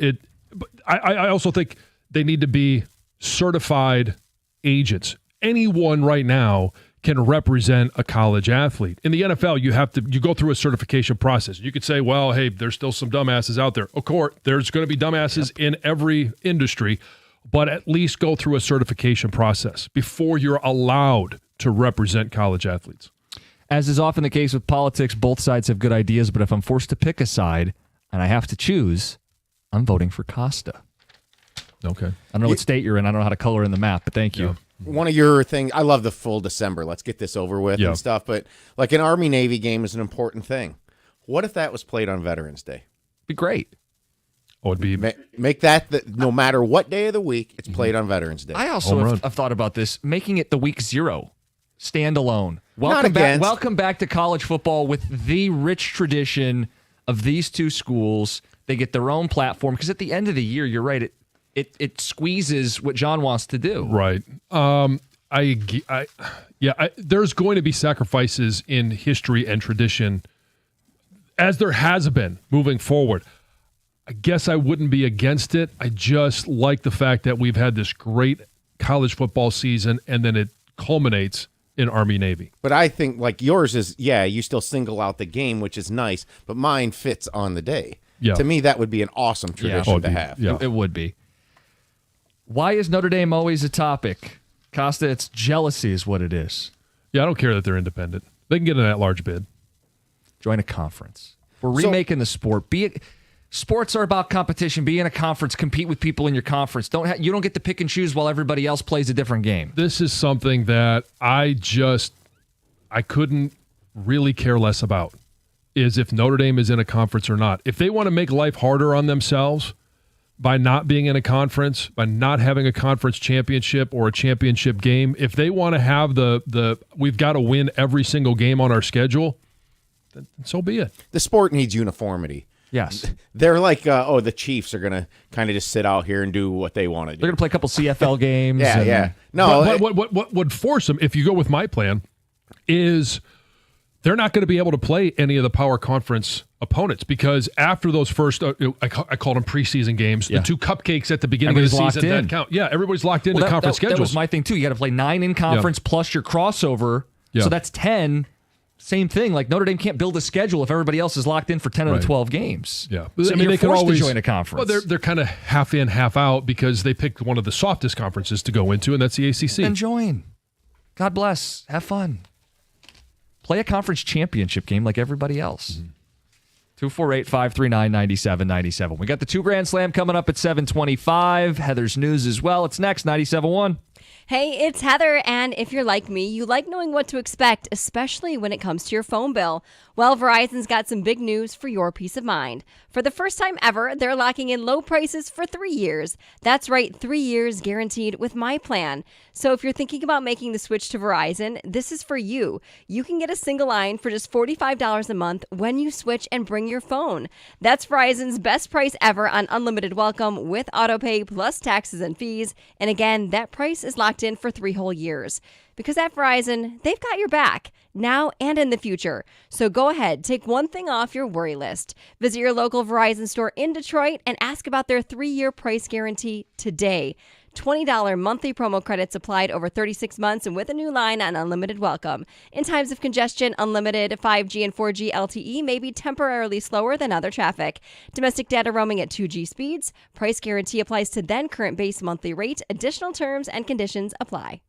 I also think they need to be certified agents. Anyone right now can represent a college athlete. In the NFL, you go through a certification process. You could say, well, hey, there's still some dumbasses out there. Of course, there's going to be dumbasses in every industry, but at least go through a certification process before you're allowed to represent college athletes. As is often the case with politics, both sides have good ideas, but if I'm forced to pick a side, and I have to choose, I'm voting for Costa. Okay. I don't know what state you're in. I don't know how to color in the map, but thank you. Yeah. One of your things, I love the full December. Let's get this over with and stuff. But like an Army-Navy game is an important thing. What if that was played on Veterans Day? Be great. Oh, it'd be make that no matter what day of the week, it's played on Veterans Day. I also have thought about this, making it the week 0, standalone. Welcome back to college football with the rich tradition of these two schools. They get their own platform because at the end of the year, you're right, it squeezes what John wants to do. Right. There's going to be sacrifices in history and tradition, as there has been moving forward. I guess I wouldn't be against it. I just like the fact that we've had this great college football season, and then it culminates in Army-Navy. But I think, like yours is, you still single out the game, which is nice, but mine fits on the day. Yeah. To me, that would be an awesome tradition to have. Yeah. It would be. Why is Notre Dame always a topic? Costa, it's jealousy is what it is. Yeah, I don't care that they're independent. They can get an at-large bid. Join a conference. We're remaking the sport. Sports are about competition. Be in a conference. Compete with people in your conference. You don't get to pick and choose while everybody else plays a different game. This is something that I couldn't really care less about, is if Notre Dame is in a conference or not. If they want to make life harder on themselves by not being in a conference, by not having a conference championship or a championship game, if they want to have we've got to win every single game on our schedule, then so be it. The sport needs uniformity. Yes. They're like, the Chiefs are going to kind of just sit out here and do what they want to do. They're going to play a couple CFL games. Yeah. No, what would force them, if you go with my plan, is they're not going to be able to play any of the power conference opponents, because after those first, I call them preseason games, the 2 cupcakes at the beginning of the season, that count. Yeah, everybody's locked into conference schedules. That was my thing, too. You got to play 9 in conference plus your crossover. Yeah. So that's 10. Same thing. Like Notre Dame can't build a schedule if everybody else is locked in for 10 of the 12 games. Yeah. So you're forced to join a conference. Well, they're kind of half in, half out, because they picked one of the softest conferences to go into, and that's the ACC. Then join. God bless. Have fun. Play a conference championship game like everybody else. 248-539-9797. We got the 2 Grand Slam coming up at 7:25. Heather's news as well. It's next, 97.1. Hey, it's Heather, and if you're like me, you like knowing what to expect, especially when it comes to your phone bill. Well, Verizon's got some big news for your peace of mind. For the first time ever, they're locking in low prices for 3 years. That's right, 3 years guaranteed with my plan. So if you're thinking about making the switch to Verizon, this is for you. You can get a single line for just $45 a month when you switch and bring your phone. That's Verizon's best price ever on unlimited welcome with autopay plus taxes and fees. And again, that price is locked in for 3 whole years. Because at Verizon, they've got your back, now and in the future. So go ahead, take one thing off your worry list. Visit your local Verizon store in Detroit and ask about their 3-year price guarantee today. $20 monthly promo credits applied over 36 months and with a new line on unlimited welcome. In times of congestion, unlimited 5G and 4G LTE may be temporarily slower than other traffic. Domestic data roaming at 2G speeds. Price guarantee applies to then current base monthly rate. Additional terms and conditions apply.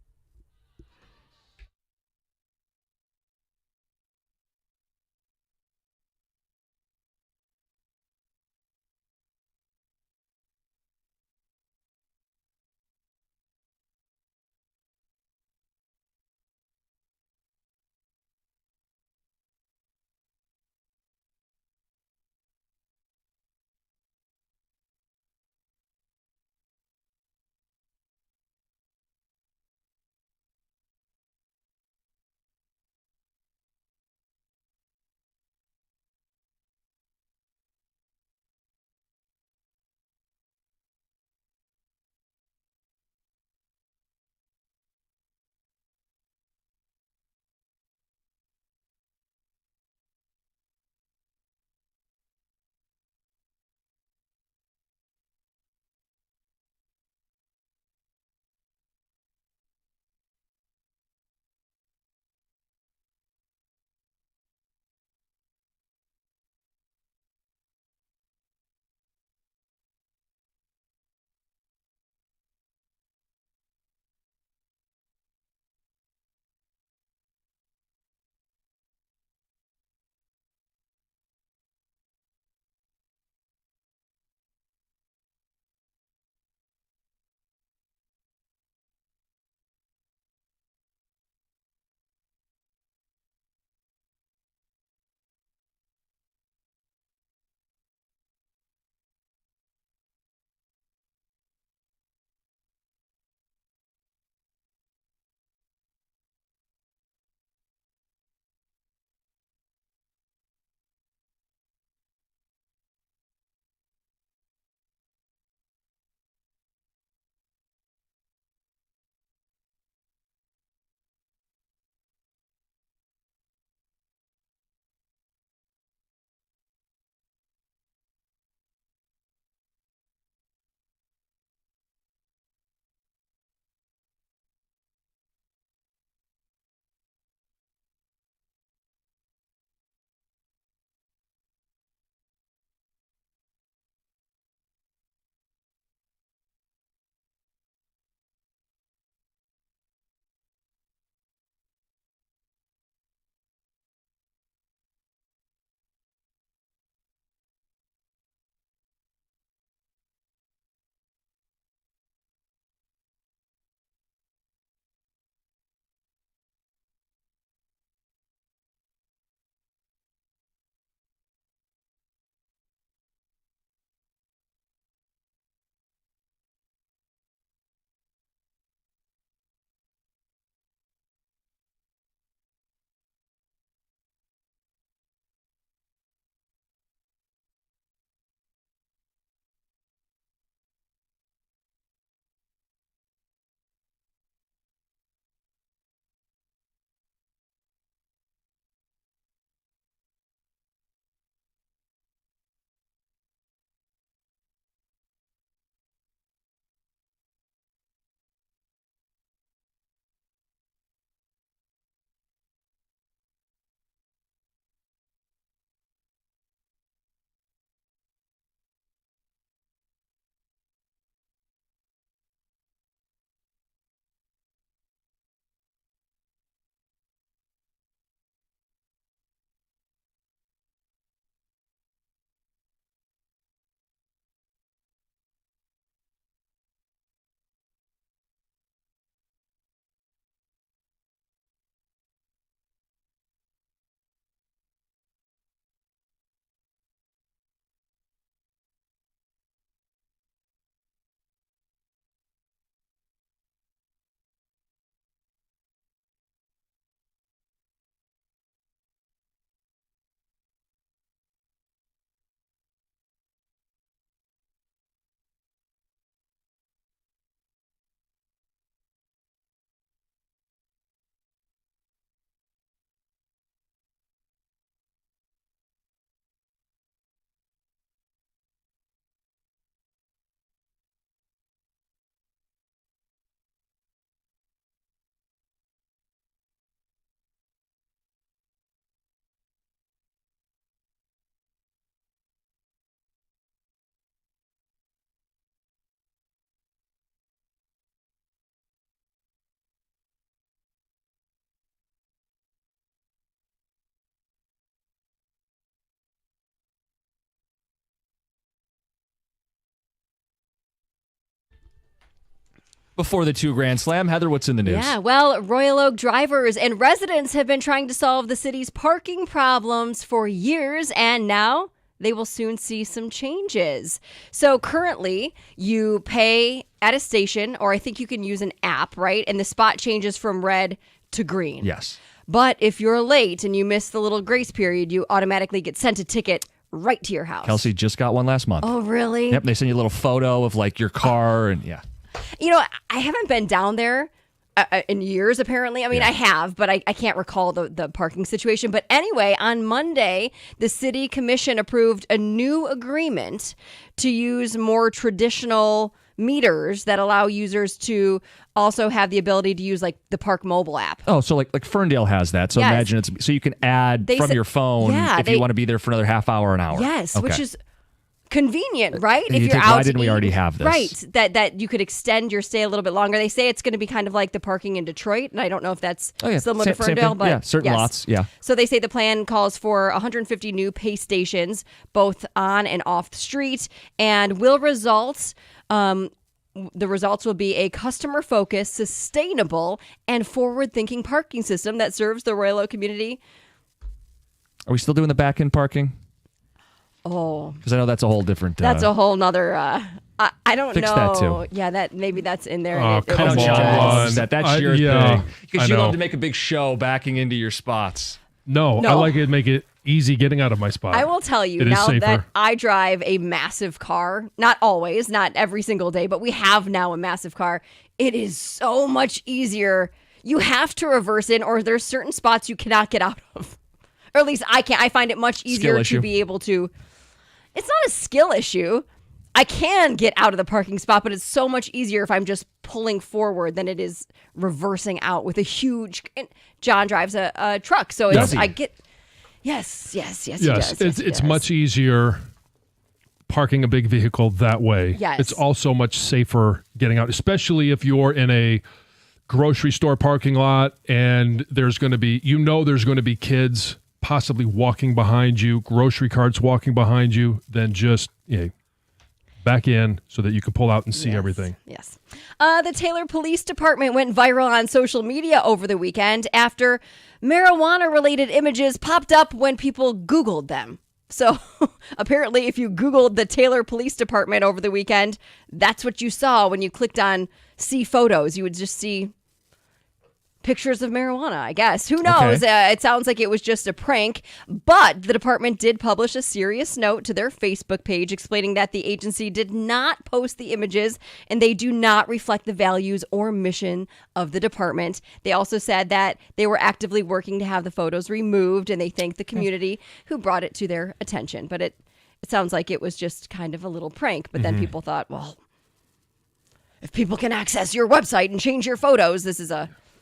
Before the 2 Grand Slam, Heather, what's in the news? Yeah, well, Royal Oak drivers and residents have been trying to solve the city's parking problems for years, and now they will soon see some changes. So currently, you pay at a station, or I think you can use an app, right? And the spot changes from red to green. Yes. But if you're late and you miss the little grace period, you automatically get sent a ticket right to your house. Kelsey just got one last month. Oh, really? Yep, they send you a little photo of like your car and yeah. You know, I haven't been down there in years, apparently. I mean, I have, but I can't recall the parking situation. But anyway, on Monday, the city commission approved a new agreement to use more traditional meters that allow users to also have the ability to use like the Park mobile app. Oh, so like Ferndale has that. So Yes. imagine it's so you can add from your phone if you want to be there for another half hour, an hour. Yes, Okay. which is convenient, right? You think, why didn't we already have this? Right, that you could extend your stay a little bit longer. They say it's going to be kind of like the parking in Detroit, and I don't know if that's similar to Same Ferndale, thing. but yeah, certain yes. lots, yeah. So they say the plan calls for 150 new pay stations, both on and off the street, and will result. The results will be a customer-focused, sustainable, and forward-thinking parking system that serves the Royal Oak community. Are we still doing the back-end parking? Oh, because I know that's a whole different. That's a whole nother. I don't fix know. that too. Yeah, maybe that's in there. Oh, come on. That's your thing. Because you know. love to make a big show backing into your spots. No, I like it. Make it easy getting out of my spot. I will tell you now that I drive a massive car. Not always, not every single day, but we have now a massive car. It is so much easier. You have to reverse in, or there's certain spots you cannot get out of. Or at least I can't. I find it much easier to be able to. It's not a skill issue. I can get out of the parking spot, but it's so much easier if I'm just pulling forward than it is reversing out with a huge. John drives a truck, so it's I get. Yes, he does. It's much easier parking a big vehicle that way. Yes. It's also much safer getting out, especially if you're in a grocery store parking lot and there's going to be kids possibly walking behind you, grocery carts walking behind you, then just back in so that you can pull out and see everything. Yes. The Taylor Police Department went viral on social media over the weekend after marijuana-related images popped up when people Googled them. So apparently if you Googled the Taylor Police Department over the weekend, that's what you saw when you clicked on see photos. You would just see pictures of marijuana, I guess. Who knows? Okay. It sounds like it was just a prank, but the department did publish a serious note to their Facebook page explaining that the agency did not post the images and they do not reflect the values or mission of the department. They also said that they were actively working to have the photos removed, and they thanked the community who brought it to their attention. But it sounds like it was just kind of a little prank, but then people thought, well, if people can access your website and change your photos, this is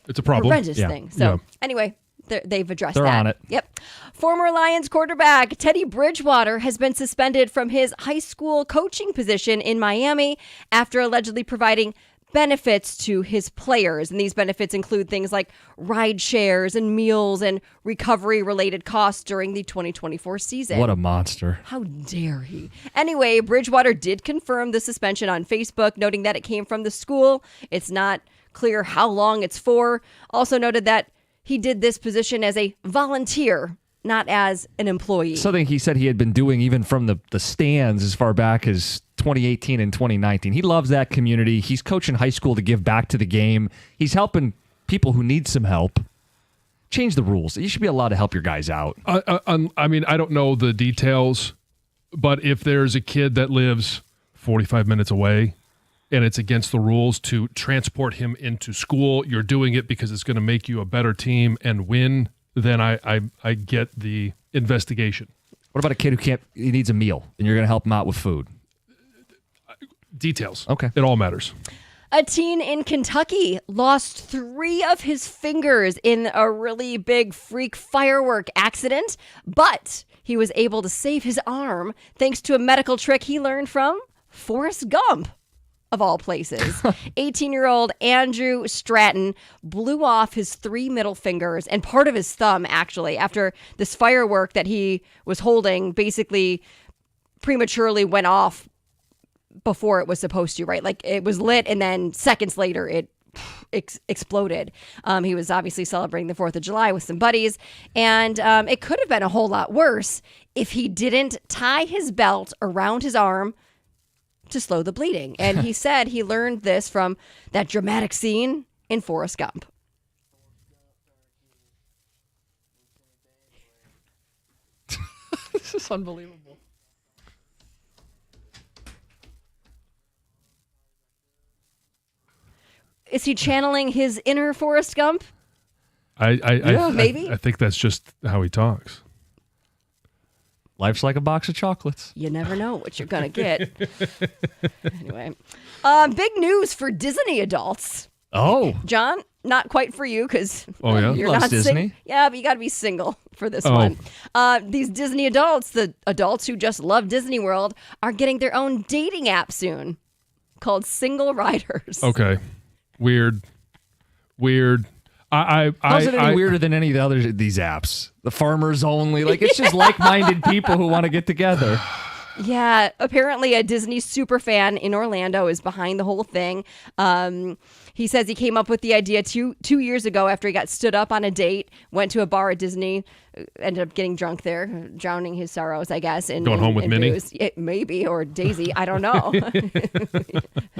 it's a problem. Horrendous thing. So anyway, they've addressed that. They're on it. Yep. Former Lions quarterback Teddy Bridgewater has been suspended from his high school coaching position in Miami after allegedly providing benefits to his players. And these benefits include things like ride shares and meals and recovery-related costs during the 2024 season. What a monster. How dare he? Anyway, Bridgewater did confirm the suspension on Facebook, noting that it came from the school. It's not clear how long it's for. Also noted that he did this position as a volunteer, not as an employee. Something he said he had been doing even from the stands as far back as 2018 and 2019. He loves that community. He's coaching high school to give back to the game. He's helping people who need some help. Change the rules. You should be allowed to help your guys out. I mean, I don't know the details, but if there's a kid that lives 45 minutes away and it's against the rules to transport him into school, you're doing it because it's going to make you a better team and win, then I get the investigation. What about a kid he needs a meal and you're going to help him out with food? Details. Okay. It all matters. A teen in Kentucky lost 3 of his fingers in a really big freak firework accident, but he was able to save his arm thanks to a medical trick he learned from Forrest Gump, of all places. 18-year-old Andrew Stratton blew off his 3 middle fingers and part of his thumb, actually, after this firework that he was holding basically prematurely went off before it was supposed to, right? Like it was lit and then seconds later it exploded. He was obviously celebrating the 4th of July with some buddies, and it could have been a whole lot worse if he didn't tie his belt around his arm to slow the bleeding. And he said he learned this from that dramatic scene in Forrest Gump. This is unbelievable. Is he channeling his inner Forrest Gump? Maybe. I think that's just how he talks. Life's like a box of chocolates. You never know what you're going to get. Anyway, big news for Disney adults. Oh. John, not quite for you because you're Loves not Disney. Yeah, but you got to be single for this one. These Disney adults, the adults who just love Disney World, are getting their own dating app soon called Single Riders. Okay. Weird. How's it any weirder than any of the other these apps? The Farmers Only, like it's just like-minded people who want to get together. Yeah, apparently a Disney super fan in Orlando is behind the whole thing. He says he came up with the idea two years ago after he got stood up on a date, went to a bar at Disney, ended up getting drunk there, drowning his sorrows, I guess. Going home with Minnie? Maybe, or Daisy, I don't know.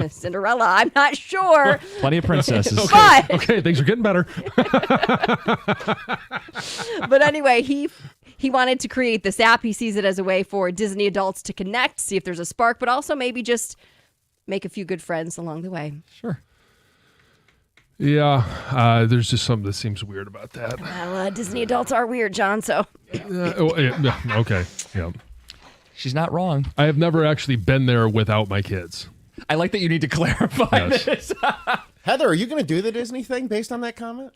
Cinderella, I'm not sure. Plenty of princesses. Okay, things are getting better. But anyway, he wanted to create this app. He sees it as a way for Disney adults to connect, see if there's a spark, but also maybe just make a few good friends along the way. Sure. Yeah, there's just something that seems weird about that. Well, Disney adults are weird, John, so. Okay, yeah. She's not wrong. I have never actually been there without my kids. I like that you need to clarify this. Heather, are you going to do the Disney thing based on that comment?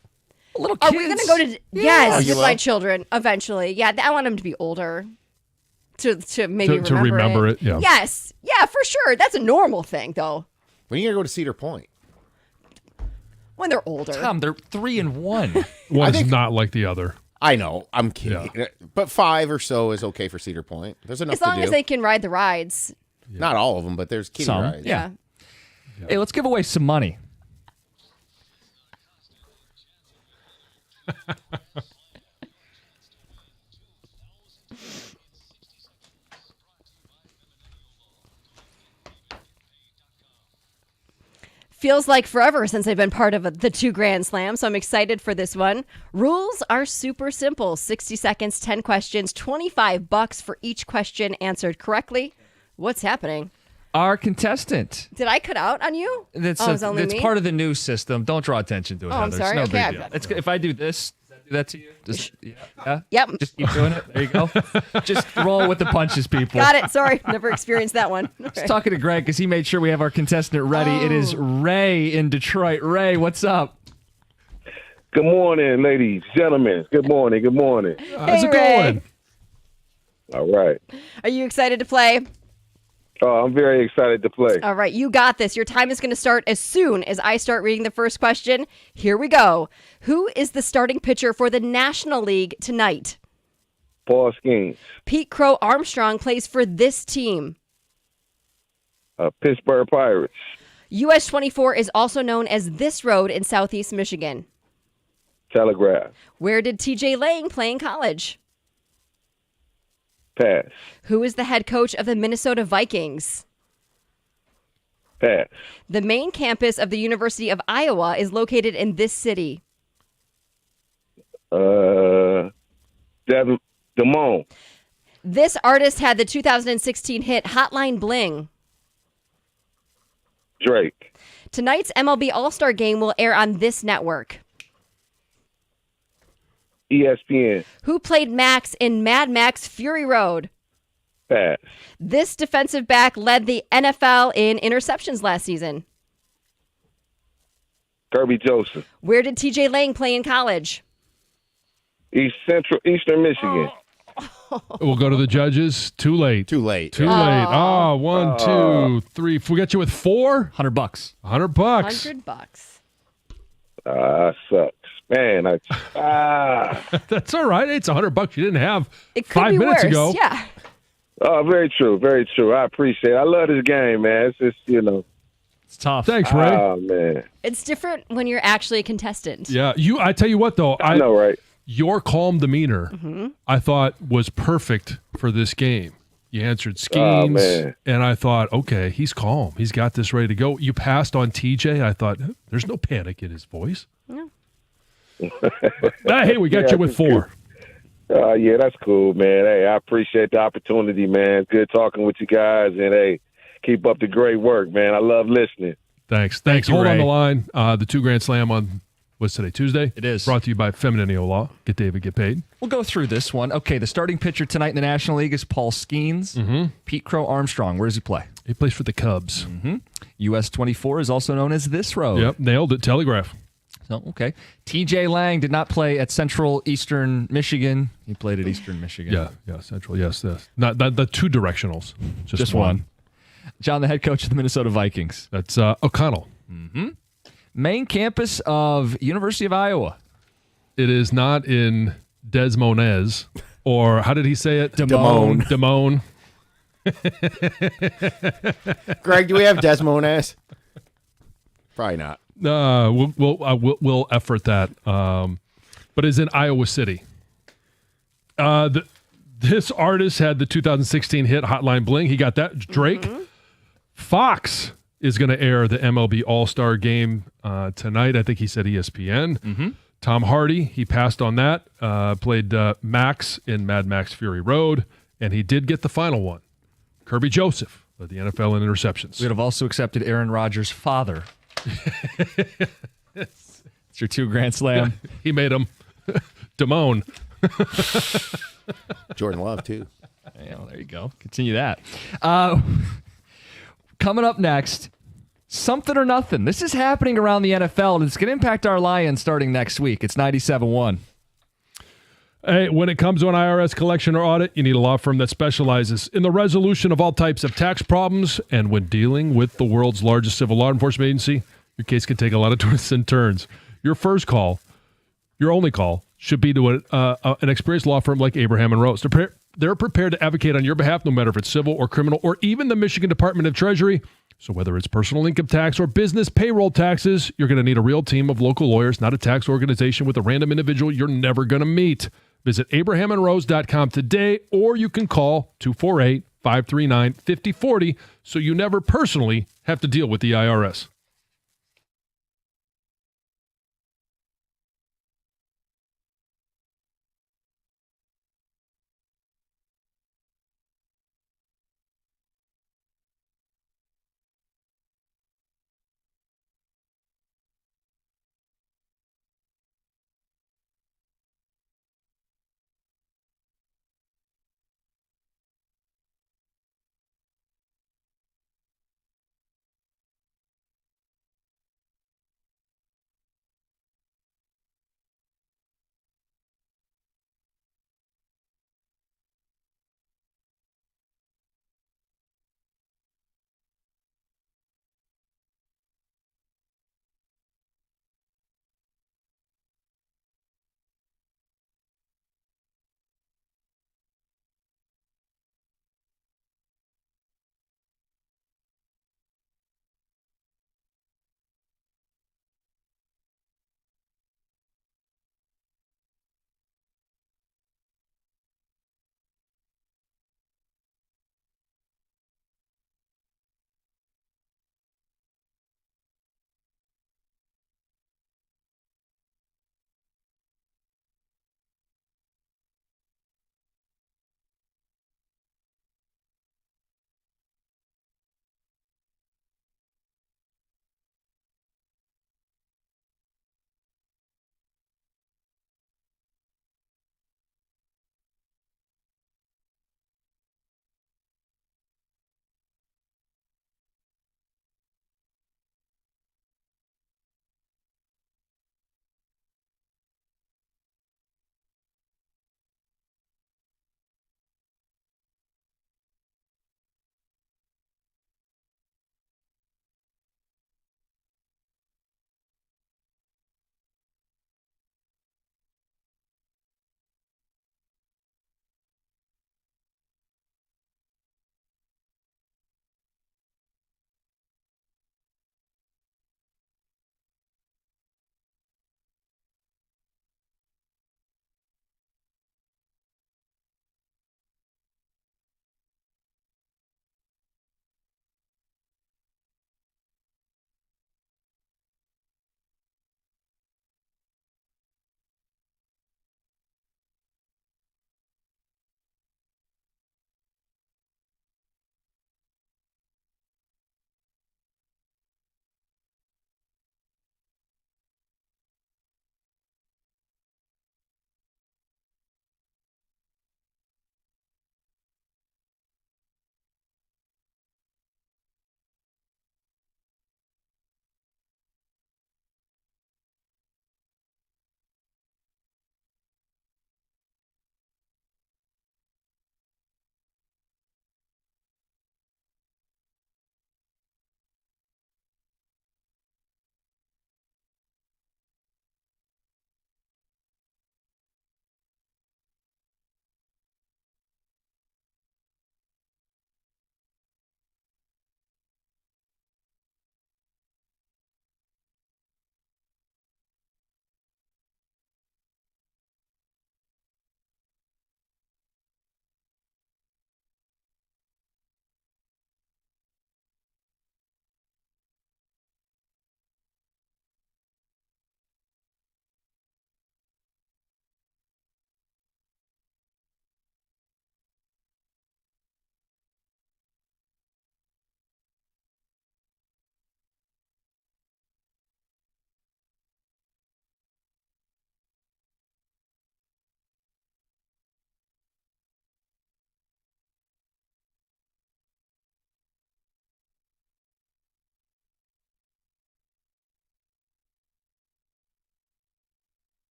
Little kids. Are we going to go to... Yes, with my children, eventually. Yeah, I want them to be older. To maybe remember it. Yeah. Yes. Yeah, for sure. That's a normal thing, though. When are you going to go to Cedar Point? When they're older. Tom, they're 3 and 1. One's not like the other. I know. I'm kidding. Yeah. But 5 or so is okay for Cedar Point. There's enough to do. As long as they can ride the rides. Yeah. Not all of them, but there's kiddie rides. Yeah. Hey, let's give away some money. Feels like forever since I've been part of the 2 Grand Slams, so I'm excited for this one. Rules are super simple. 60 seconds, 10 questions, $25 for each question answered correctly. What's happening? Our contestant. Did I cut out on you? It's only me? part of the new system. Don't draw attention to it, I'm Heather. sorry. It's no Okay, big deal. If I do this, does that do that to you? Yeah? Yep. Just keep doing it. There you go. Just roll with the punches, people. Got it. Sorry. Never experienced that one. I was talking to Greg because he made sure we have our contestant ready. It is Ray in Detroit. Ray, what's up? Good morning, ladies, gentlemen. Good morning. Good morning. How's it going? All right. Are you excited to play? Oh, I'm very excited to play. All right, you got this. Your time is going to start as soon as I start reading the first question. Here we go. Who is the starting pitcher for the National League tonight? Paul Skeens. Pete Crow Armstrong plays for this team. Pittsburgh Pirates. US 24 is also known as this road in Southeast Michigan. Telegraph. Where did TJ Lang play in college? Pass. Who is the head coach of the Minnesota Vikings? Pass. The main campus of the University of Iowa is located in this city. Des Moines. This artist had the 2016 hit Hotline Bling. Drake. Tonight's MLB All-Star Game will air on this network. ESPN. Who played Max in Mad Max Fury Road? Pass. This defensive back led the NFL in interceptions last season. Kirby Joseph. Where did TJ Lang play in college? Eastern Michigan. We'll go to the judges. Too late. Too late. Oh, 1, 2, 3. We got you with 4? $100. $100. $100. Sucks. Man, That's all right. It's $100 you didn't have It could 5 be minutes worse. ago. Yeah. Oh, very true, very true. I appreciate it. I love this game, man. It's just, It's tough. Thanks, Ray. Oh, man. It's different when you're actually a contestant. Yeah, I tell you what, though. I know, right? Your calm demeanor, I thought, was perfect for this game. You answered Skeens, and I thought, okay, he's calm. He's got this ready to go. You passed on TJ. I thought, there's no panic in his voice. No. Hey, we got you with 4. Yeah, that's cool, man. Hey, I appreciate the opportunity, man. Good talking with you guys, and hey, keep up the great work, man. I love listening. Thanks. Thank you, Hold on Ray. the line. The 2 Grand Slam on, what's today, Tuesday? It is. Brought to you by Femininio Law. Get David, get paid. We'll go through this one. Okay, the starting pitcher tonight in the National League is Paul Skeens. Pete Crow Armstrong, where does he play? He plays for the Cubs. US 24 is also known as this road. Yep, nailed it. Telegraph. So, okay. TJ Lang did not play at Central Eastern Michigan. He played at Eastern Michigan. Yeah, Central. Yes. Not the 2 directionals. Just one. John, the head coach of the Minnesota Vikings. That's O'Connell. Main campus of University of Iowa. It is not in Des Moines, or how did he say it? Damone. Greg, do we have Des Moines? Probably not. We'll effort that. But it's in Iowa City. This artist had the 2016 hit Hotline Bling. He got that. Drake. Fox is going to air the MLB All-Star Game tonight. I think he said ESPN. Tom Hardy, he passed on that. Played Max in Mad Max Fury Road, and he did get the final one. Kirby Joseph led the NFL in interceptions. We would have also accepted Aaron Rodgers' father. It's your 2 Grand Slam. He made him. Damone. Jordan Love, too. Yeah, well, there you go. Continue that. Coming up next, something or nothing. This is happening around the NFL, and it's going to impact our Lions starting next week. It's 97.1. Hey, when it comes to an IRS collection or audit, you need a law firm that specializes in the resolution of all types of tax problems. And when dealing with the world's largest civil law enforcement agency, your case can take a lot of twists and turns. Your first call, your only call, should be to an experienced law firm like Abraham & Rose. They're prepared to advocate on your behalf, no matter if it's civil or criminal or even the Michigan Department of Treasury. So whether it's personal income tax or business payroll taxes, you're going to need a real team of local lawyers, not a tax organization with a random individual you're never going to meet. Visit abrahamandrose.com today, or you can call 248-539-5040 so you never personally have to deal with the IRS.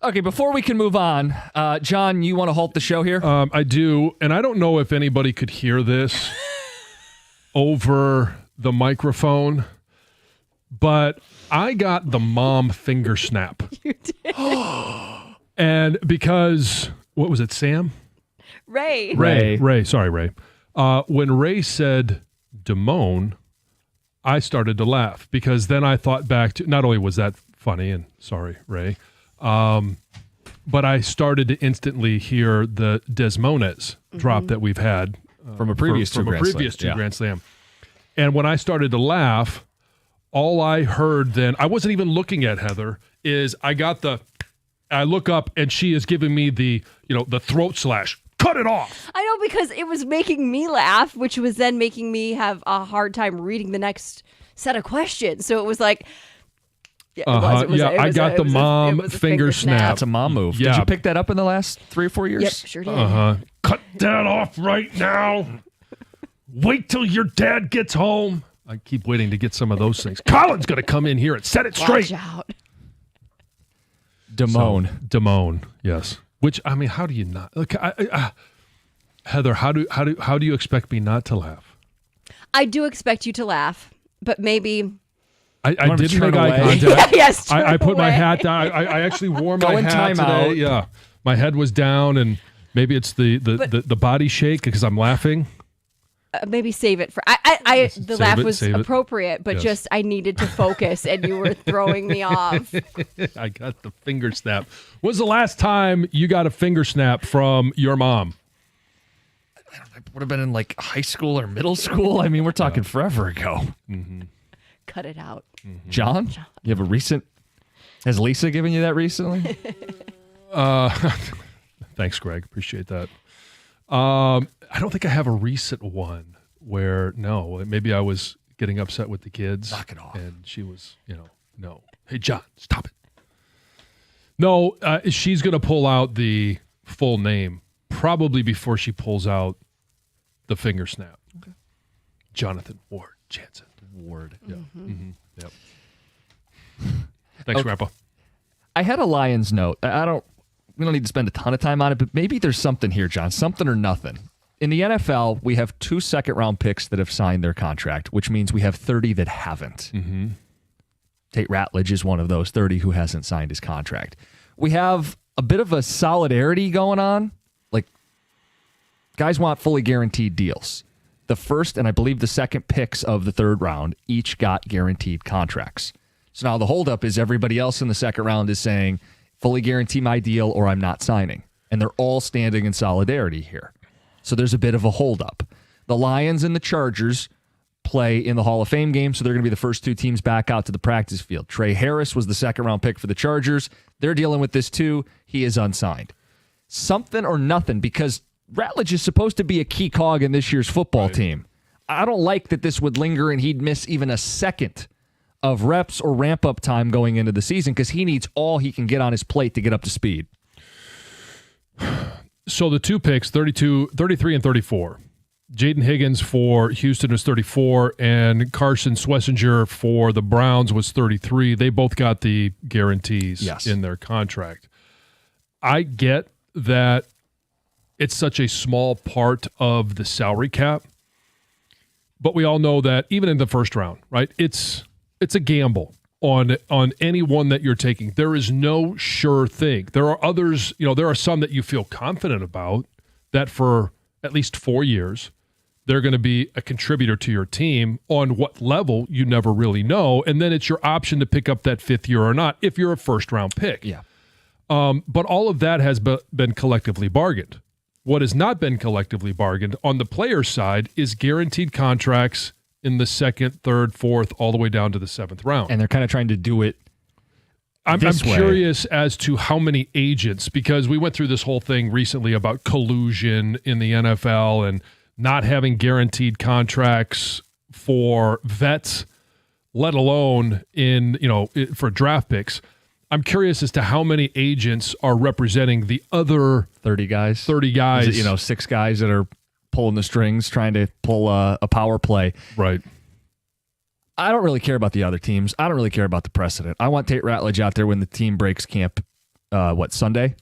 Okay, before we can move on, John, you want to halt the show here? I do, and I don't know if anybody could hear this over the microphone, but I got the mom finger snap. You did. And because, what was it, Sam? Ray. Sorry, Ray. When Ray said Damone, I started to laugh because then I thought back to, not only was that funny, and sorry, Ray, but I started to instantly hear the Desmones drop that we've had from a previous two Grand Slam. And when I started to laugh, all I heard then, I wasn't even looking at Heather, is I look up and she is giving me the throat slash. Cut it off. I know, because it was making me laugh, which was then making me have a hard time reading the next set of questions. So it was like, I got the mom finger snap. That's a mom move. Yeah. Did you pick that up in the last 3 or 4 years? Yep, sure did. Cut that off right now. Wait till your dad gets home. I keep waiting to get some of those things. Colin's going to come in here and set it straight. Watch out. Damone, yes. Which, I mean, how do you not? Look, Heather, how do you expect me not to laugh? I do expect you to laugh, but maybe... I didn't make eye contact. Yes, I put my hat down. I actually wore my hat today. Yeah, my head was down, and maybe it's the body shake because I'm laughing. Maybe save it for... the laugh was appropriate, but just I needed to focus, and you were throwing me off. I got the finger snap. When was the last time you got a finger snap from your mom? It would have been in like high school or middle school. I mean, we're talking forever ago. Mm-hmm. Cut it out. Mm-hmm. John, you have a recent... Has Lisa given you that recently? Thanks, Greg. Appreciate that. I don't think I have a recent one where, maybe I was getting upset with the kids. Knock it off. And she was, no. Hey, John, stop it. No, she's going to pull out the full name probably before she pulls out the finger snap. Okay. Jonathan Ward Jansen. Ward. Yeah. Mm-hmm. Yep. Thanks, Grandpa. I had a Lions note. We don't need to spend a ton of time on it, but maybe there's something here, John. Something or nothing. In the NFL, we have 2 second-round picks that have signed their contract, which means we have 30 that haven't. Mm-hmm. Tate Ratledge is one of those 30 who hasn't signed his contract. We have a bit of a solidarity going on. Like, guys want fully guaranteed deals. The first and I believe the second picks of the third round each got guaranteed contracts. So now the holdup is everybody else in the second round is saying, fully guarantee my deal or I'm not signing. And they're all standing in solidarity here. So there's a bit of a holdup. The Lions and the Chargers play in the Hall of Fame game, so they're going to be the first 2 teams back out to the practice field. Trey Harris was the second-round pick for the Chargers. They're dealing with this too. He is unsigned. Something or nothing, because Ratledge is supposed to be a key cog in this year's football team. I don't like that this would linger and he'd miss even a second of reps or ramp-up time going into the season because he needs all he can get on his plate to get up to speed. So the 2 picks, 33 and 34. Jaden Higgins for Houston was 34, and Carson Schlesinger for the Browns was 33. They both got the guarantees in their contract. I get that it's such a small part of the salary cap, but we all know that even in the first round, right? It's a gamble on any one that you're taking. There is no sure thing. There are others, there are some that you feel confident about that for at least 4 years, they're going to be a contributor to your team. On what level, you never really know. And then it's your option to pick up that 5th year or not if you're a first-round pick. Yeah. But all of that has been collectively bargained. What has not been collectively bargained on the player's side is guaranteed contracts in the 2nd, 3rd, 4th, all the way down to the 7th round. And they're kind of trying to do it I'm curious as to how many agents, because we went through this whole thing recently about collusion in the NFL and not having guaranteed contracts for vets, let alone for draft picks. I'm curious as to how many agents are representing the other 30 guys. 30 guys. Is it, 6 guys that are pulling the strings, trying to pull a power play. Right. I don't really care about the other teams. I don't really care about the precedent. I want Tate Ratledge out there when the team breaks camp Sunday?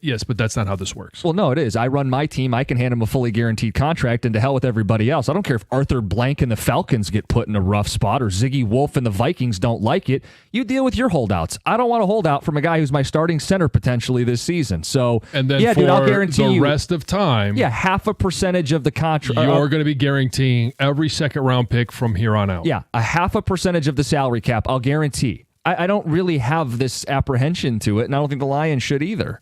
Yes, but that's not how this works. Well, no, it is. I run my team. I can hand him a fully guaranteed contract, and to hell with everybody else. I don't care if Arthur Blank and the Falcons get put in a rough spot or Ziggy Wolf and the Vikings don't like it. You deal with your holdouts. I don't want to hold out from a guy who's my starting center potentially this season. So, and then dude, I'll guarantee the rest of time, 0.5% of the contract. You're going to be guaranteeing every second-round pick from here on out. Yeah, 0.5% of the salary cap, I'll guarantee. I don't really have this apprehension to it, and I don't think the Lions should either.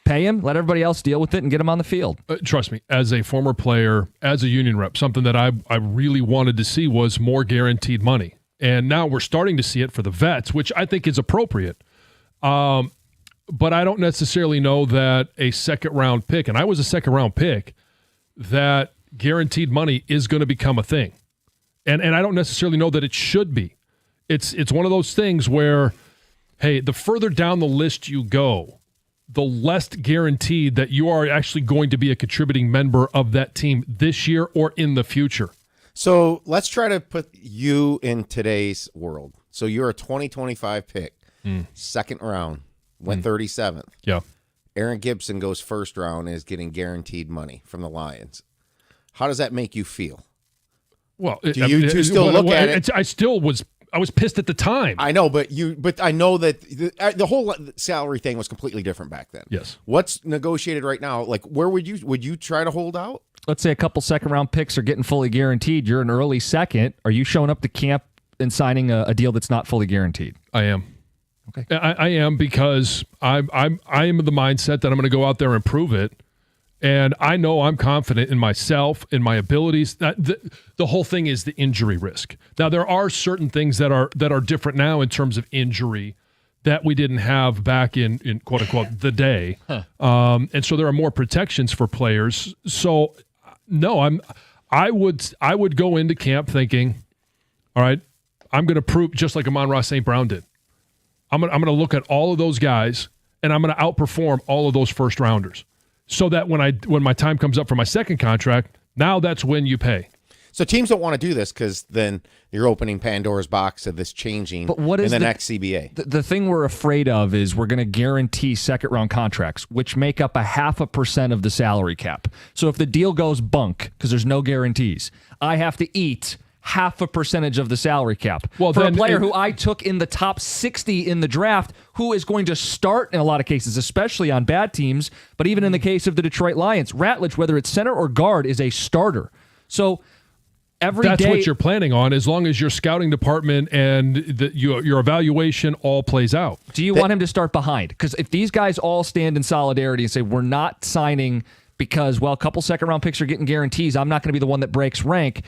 Pay him, let everybody else deal with it, and get him on the field. Trust me, as a former player, as a union rep, something that I really wanted to see was more guaranteed money. And now we're starting to see it for the vets, which I think is appropriate. But I don't necessarily know that a second-round pick, and I was a second-round pick, that guaranteed money is going to become a thing. And I don't necessarily know that it should be. It's one of those things where, hey, the further down the list you go, the less guaranteed that you are actually going to be a contributing member of that team this year or in the future. So let's try to put you in today's world. So you're a 2025 pick, second round, went 37th. Yeah. Aaron Gibson goes first round and is getting guaranteed money from the Lions. How does that make you feel? Well, do you still look at it? I was pissed at the time. I know, but I know that the whole salary thing was completely different back then. Yes. What's negotiated right now? Like, where would you try to hold out? Let's say a couple second-round picks are getting fully guaranteed. You're an early second. Are you showing up to camp and signing a deal that's not fully guaranteed? I am. Okay. I am, because I am in the mindset that I'm going to go out there and prove it. And I know I'm confident in myself, in my abilities. The whole thing is the injury risk. Now, there are certain things that are different now in terms of injury that we didn't have back in quote unquote the day. And so there are more protections for players. So no, I would go into camp thinking, all right, I'm going to prove, just like Amon-Ra St. Brown did. I'm going to look at all of those guys, and I'm going to outperform all of those first rounders. So that when my time comes up for my second contract, now that's when you pay. So teams don't want to do this because then you're opening Pandora's box of this changing in the next CBA. The thing we're afraid of is we're going to guarantee second-round contracts, which make up 0.5% of the salary cap. So if the deal goes bunk, because there's no guarantees, I have to eat 0.5% of the salary cap. Well, for a player who I took in the top 60 in the draft, who is going to start in a lot of cases, especially on bad teams, but even in the case of the Detroit Lions, Ratledge, whether it's center or guard, is a starter. So that's what you're planning on, as long as your scouting department and your evaluation all plays out. Do you want him to start behind? Because if these guys all stand in solidarity and say, we're not signing because, well, a couple second-round picks are getting guarantees, I'm not going to be the one that breaks rank,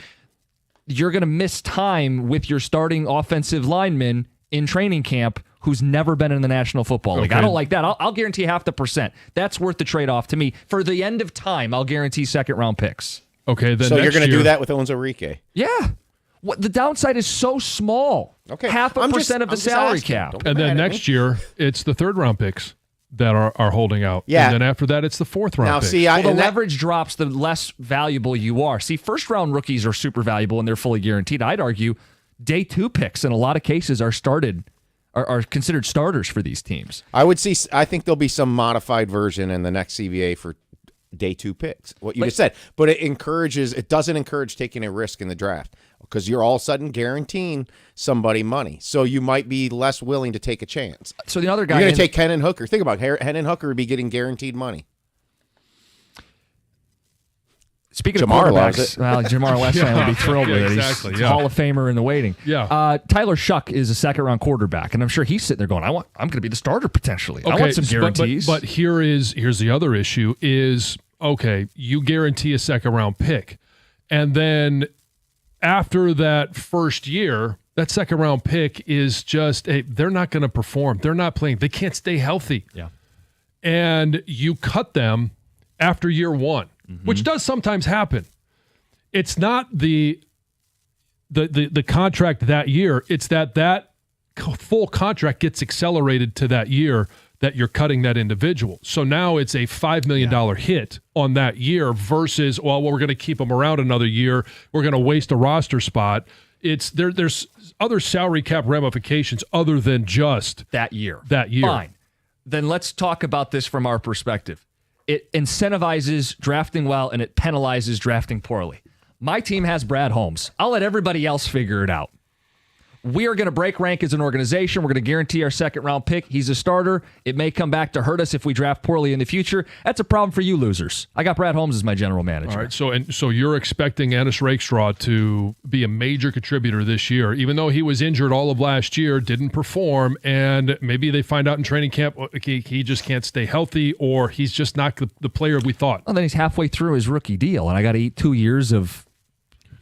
you're going to miss time with your starting offensive lineman in training camp who's never been in the National Football League. Okay. I don't like that. I'll guarantee 0.5%. That's worth the trade-off to me. For the end of time, I'll guarantee second-round picks. Okay, then so you're going to do that with Owens Enrique? Yeah. The downside is so small. Okay, 0.5% of the salary cap. And then next year, it's the third-round picks that are holding out. Yeah. And then after that, it's the fourth-round now, pick. See, the leverage drops the less valuable you are. See, first-round rookies are super valuable and they're fully guaranteed. I'd argue day two picks in a lot of cases are considered starters for these teams. I think there'll be some modified version in the next CBA for day two picks, what you just said. But it doesn't encourage taking a risk in the draft because you're all of a sudden guaranteeing somebody money. So you might be less willing to take a chance. So the other guy... You're going to take Hendon Hooker. Think about it. Hendon Hooker would be getting guaranteed money. Speaking Jamar of quarterbacks, Jamar Westland would be thrilled with it. Exactly, He's Hall of Famer in the waiting. Yeah. Tyler Shuck is a second-round quarterback, and I'm sure he's sitting there going, I'm going to be the starter potentially. Okay, I want some guarantees. But here's the other issue is, okay, you guarantee a second-round pick, and then after that first year, that second-round pick is just, they're not going to perform. They're not playing. They can't stay healthy. Yeah. And you cut them after year one. Which does sometimes happen. It's not the contract that year. It's that full contract gets accelerated to that year that you're cutting that individual. So now it's a $5 million hit on that year versus, we're going to keep them around another year. We're going to waste a roster spot. There's other salary cap ramifications other than just that year. Fine. then let's talk about this from our perspective. It incentivizes drafting well and it penalizes drafting poorly. My team has Brad Holmes. I'll let everybody else figure it out. We are going to break rank as an organization. We're going to guarantee our second-round pick. He's a starter. It may come back to hurt us if we draft poorly in the future. That's a problem for you losers. I got Brad Holmes as my general manager. All right, so you're expecting Ennis Rakestraw to be a major contributor this year, even though he was injured all of last year, didn't perform, and maybe they find out in training camp he just can't stay healthy, or he's just not the player we thought. Well, then he's halfway through his rookie deal, and I got to eat 2 years of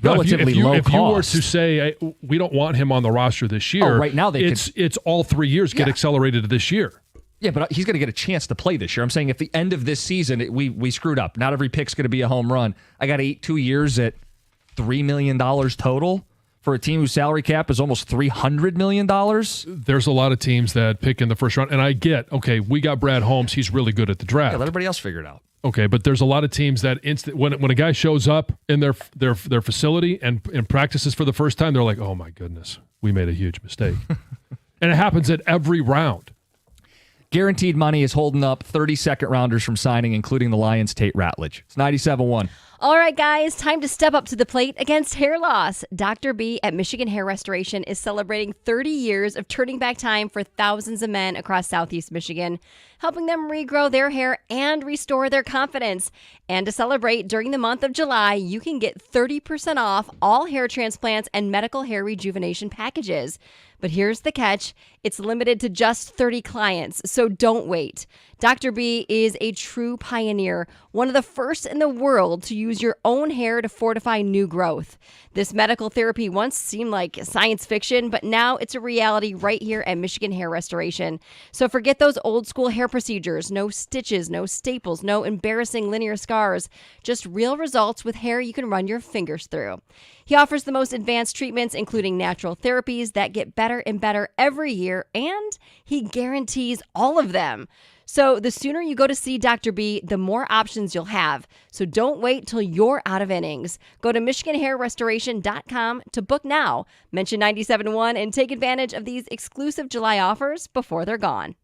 relatively low cost. If you were to say we don't want him on the roster this year, right now it's all 3 years get accelerated to this year. Yeah, but he's going to get a chance to play this year. I'm saying at the end of this season, we screwed up. Not every pick's going to be a home run. I got to eat 2 years at $3 million total for a team whose salary cap is almost $300 million. There's a lot of teams that pick in the first round, and I get, okay, we got Brad Holmes. He's really good at the draft. Yeah, let everybody else figure it out. Okay, but there's a lot of teams that when a guy shows up in their facility and practices for the first time, they're like, oh my goodness, we made a huge mistake. And it happens at every round. Guaranteed Money is holding up 30 second-rounders from signing, including the Lions' Tate Ratledge. It's 97-1. All right, guys, time to step up to the plate against hair loss. Dr. B at Michigan Hair Restoration is celebrating 30 years of turning back time for thousands of men across Southeast Michigan, helping them regrow their hair and restore their confidence. And to celebrate, during the month of July, you can get 30% off all hair transplants and medical hair rejuvenation packages. But here's the catch. It's limited to just 30 clients, so don't wait. Dr. B is a true pioneer, one of the first in the world to use your own hair to fortify new growth. This medical therapy once seemed like science fiction, but now it's a reality right here at Michigan Hair Restoration. So forget those old school hair procedures. No stitches, no staples, no embarrassing linear scars. Just real results with hair you can run your fingers through. He offers the most advanced treatments, including natural therapies that get better and better every year, and he guarantees all of them. So the sooner you go to see Dr. B, the more options you'll have. So don't wait till you're out of innings. Go to MichiganHairRestoration.com to book now. Mention 97.1 and take advantage of these exclusive July offers before they're gone.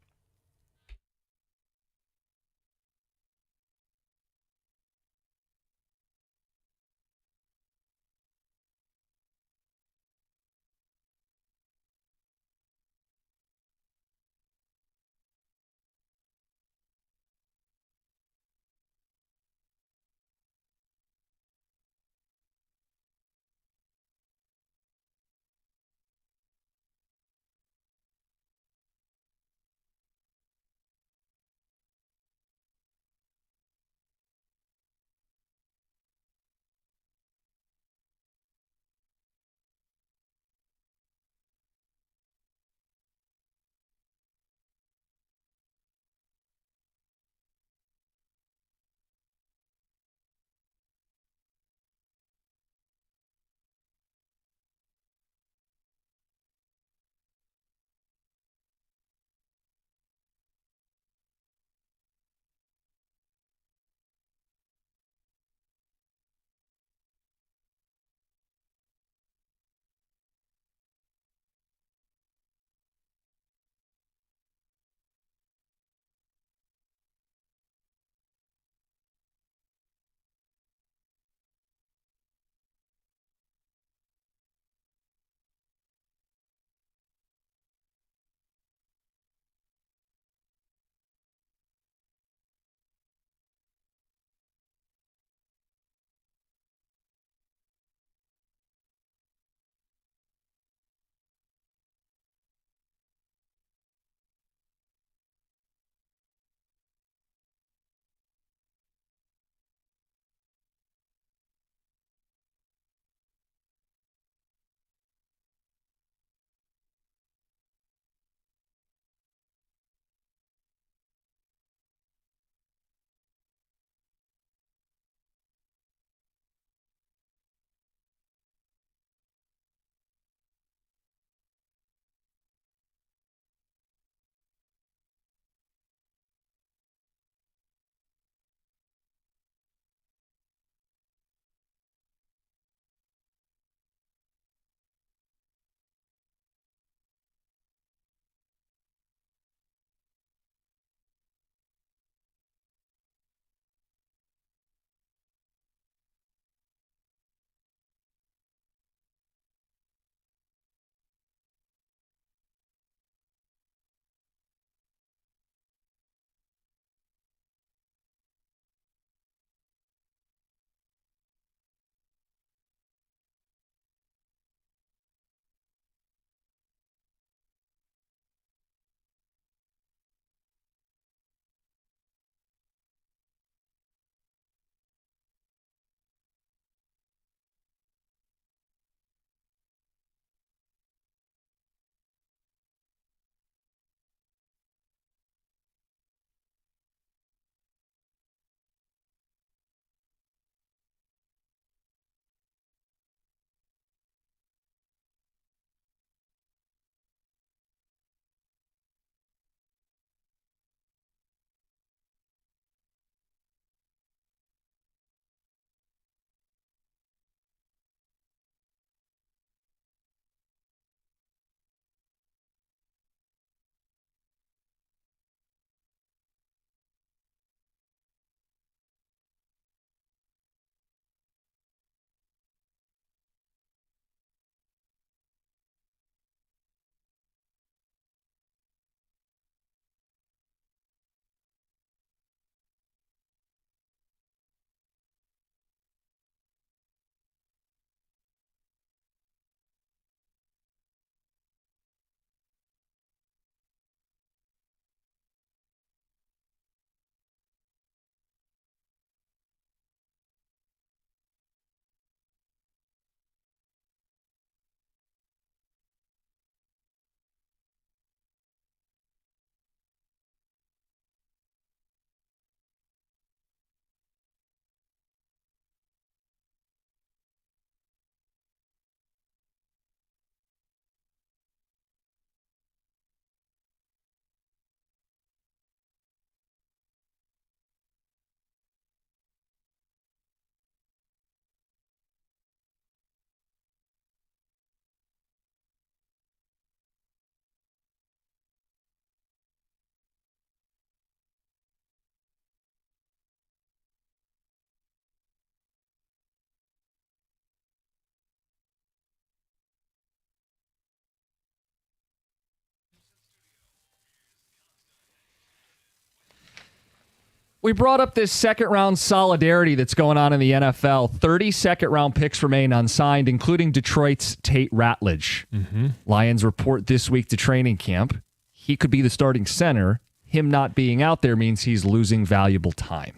We brought up this second-round solidarity that's going on in the NFL. 30 second-round picks remain unsigned, including Detroit's Tate Ratledge. Mm-hmm. Lions report this week to training camp. He could be the starting center. Him not being out there means he's losing valuable time.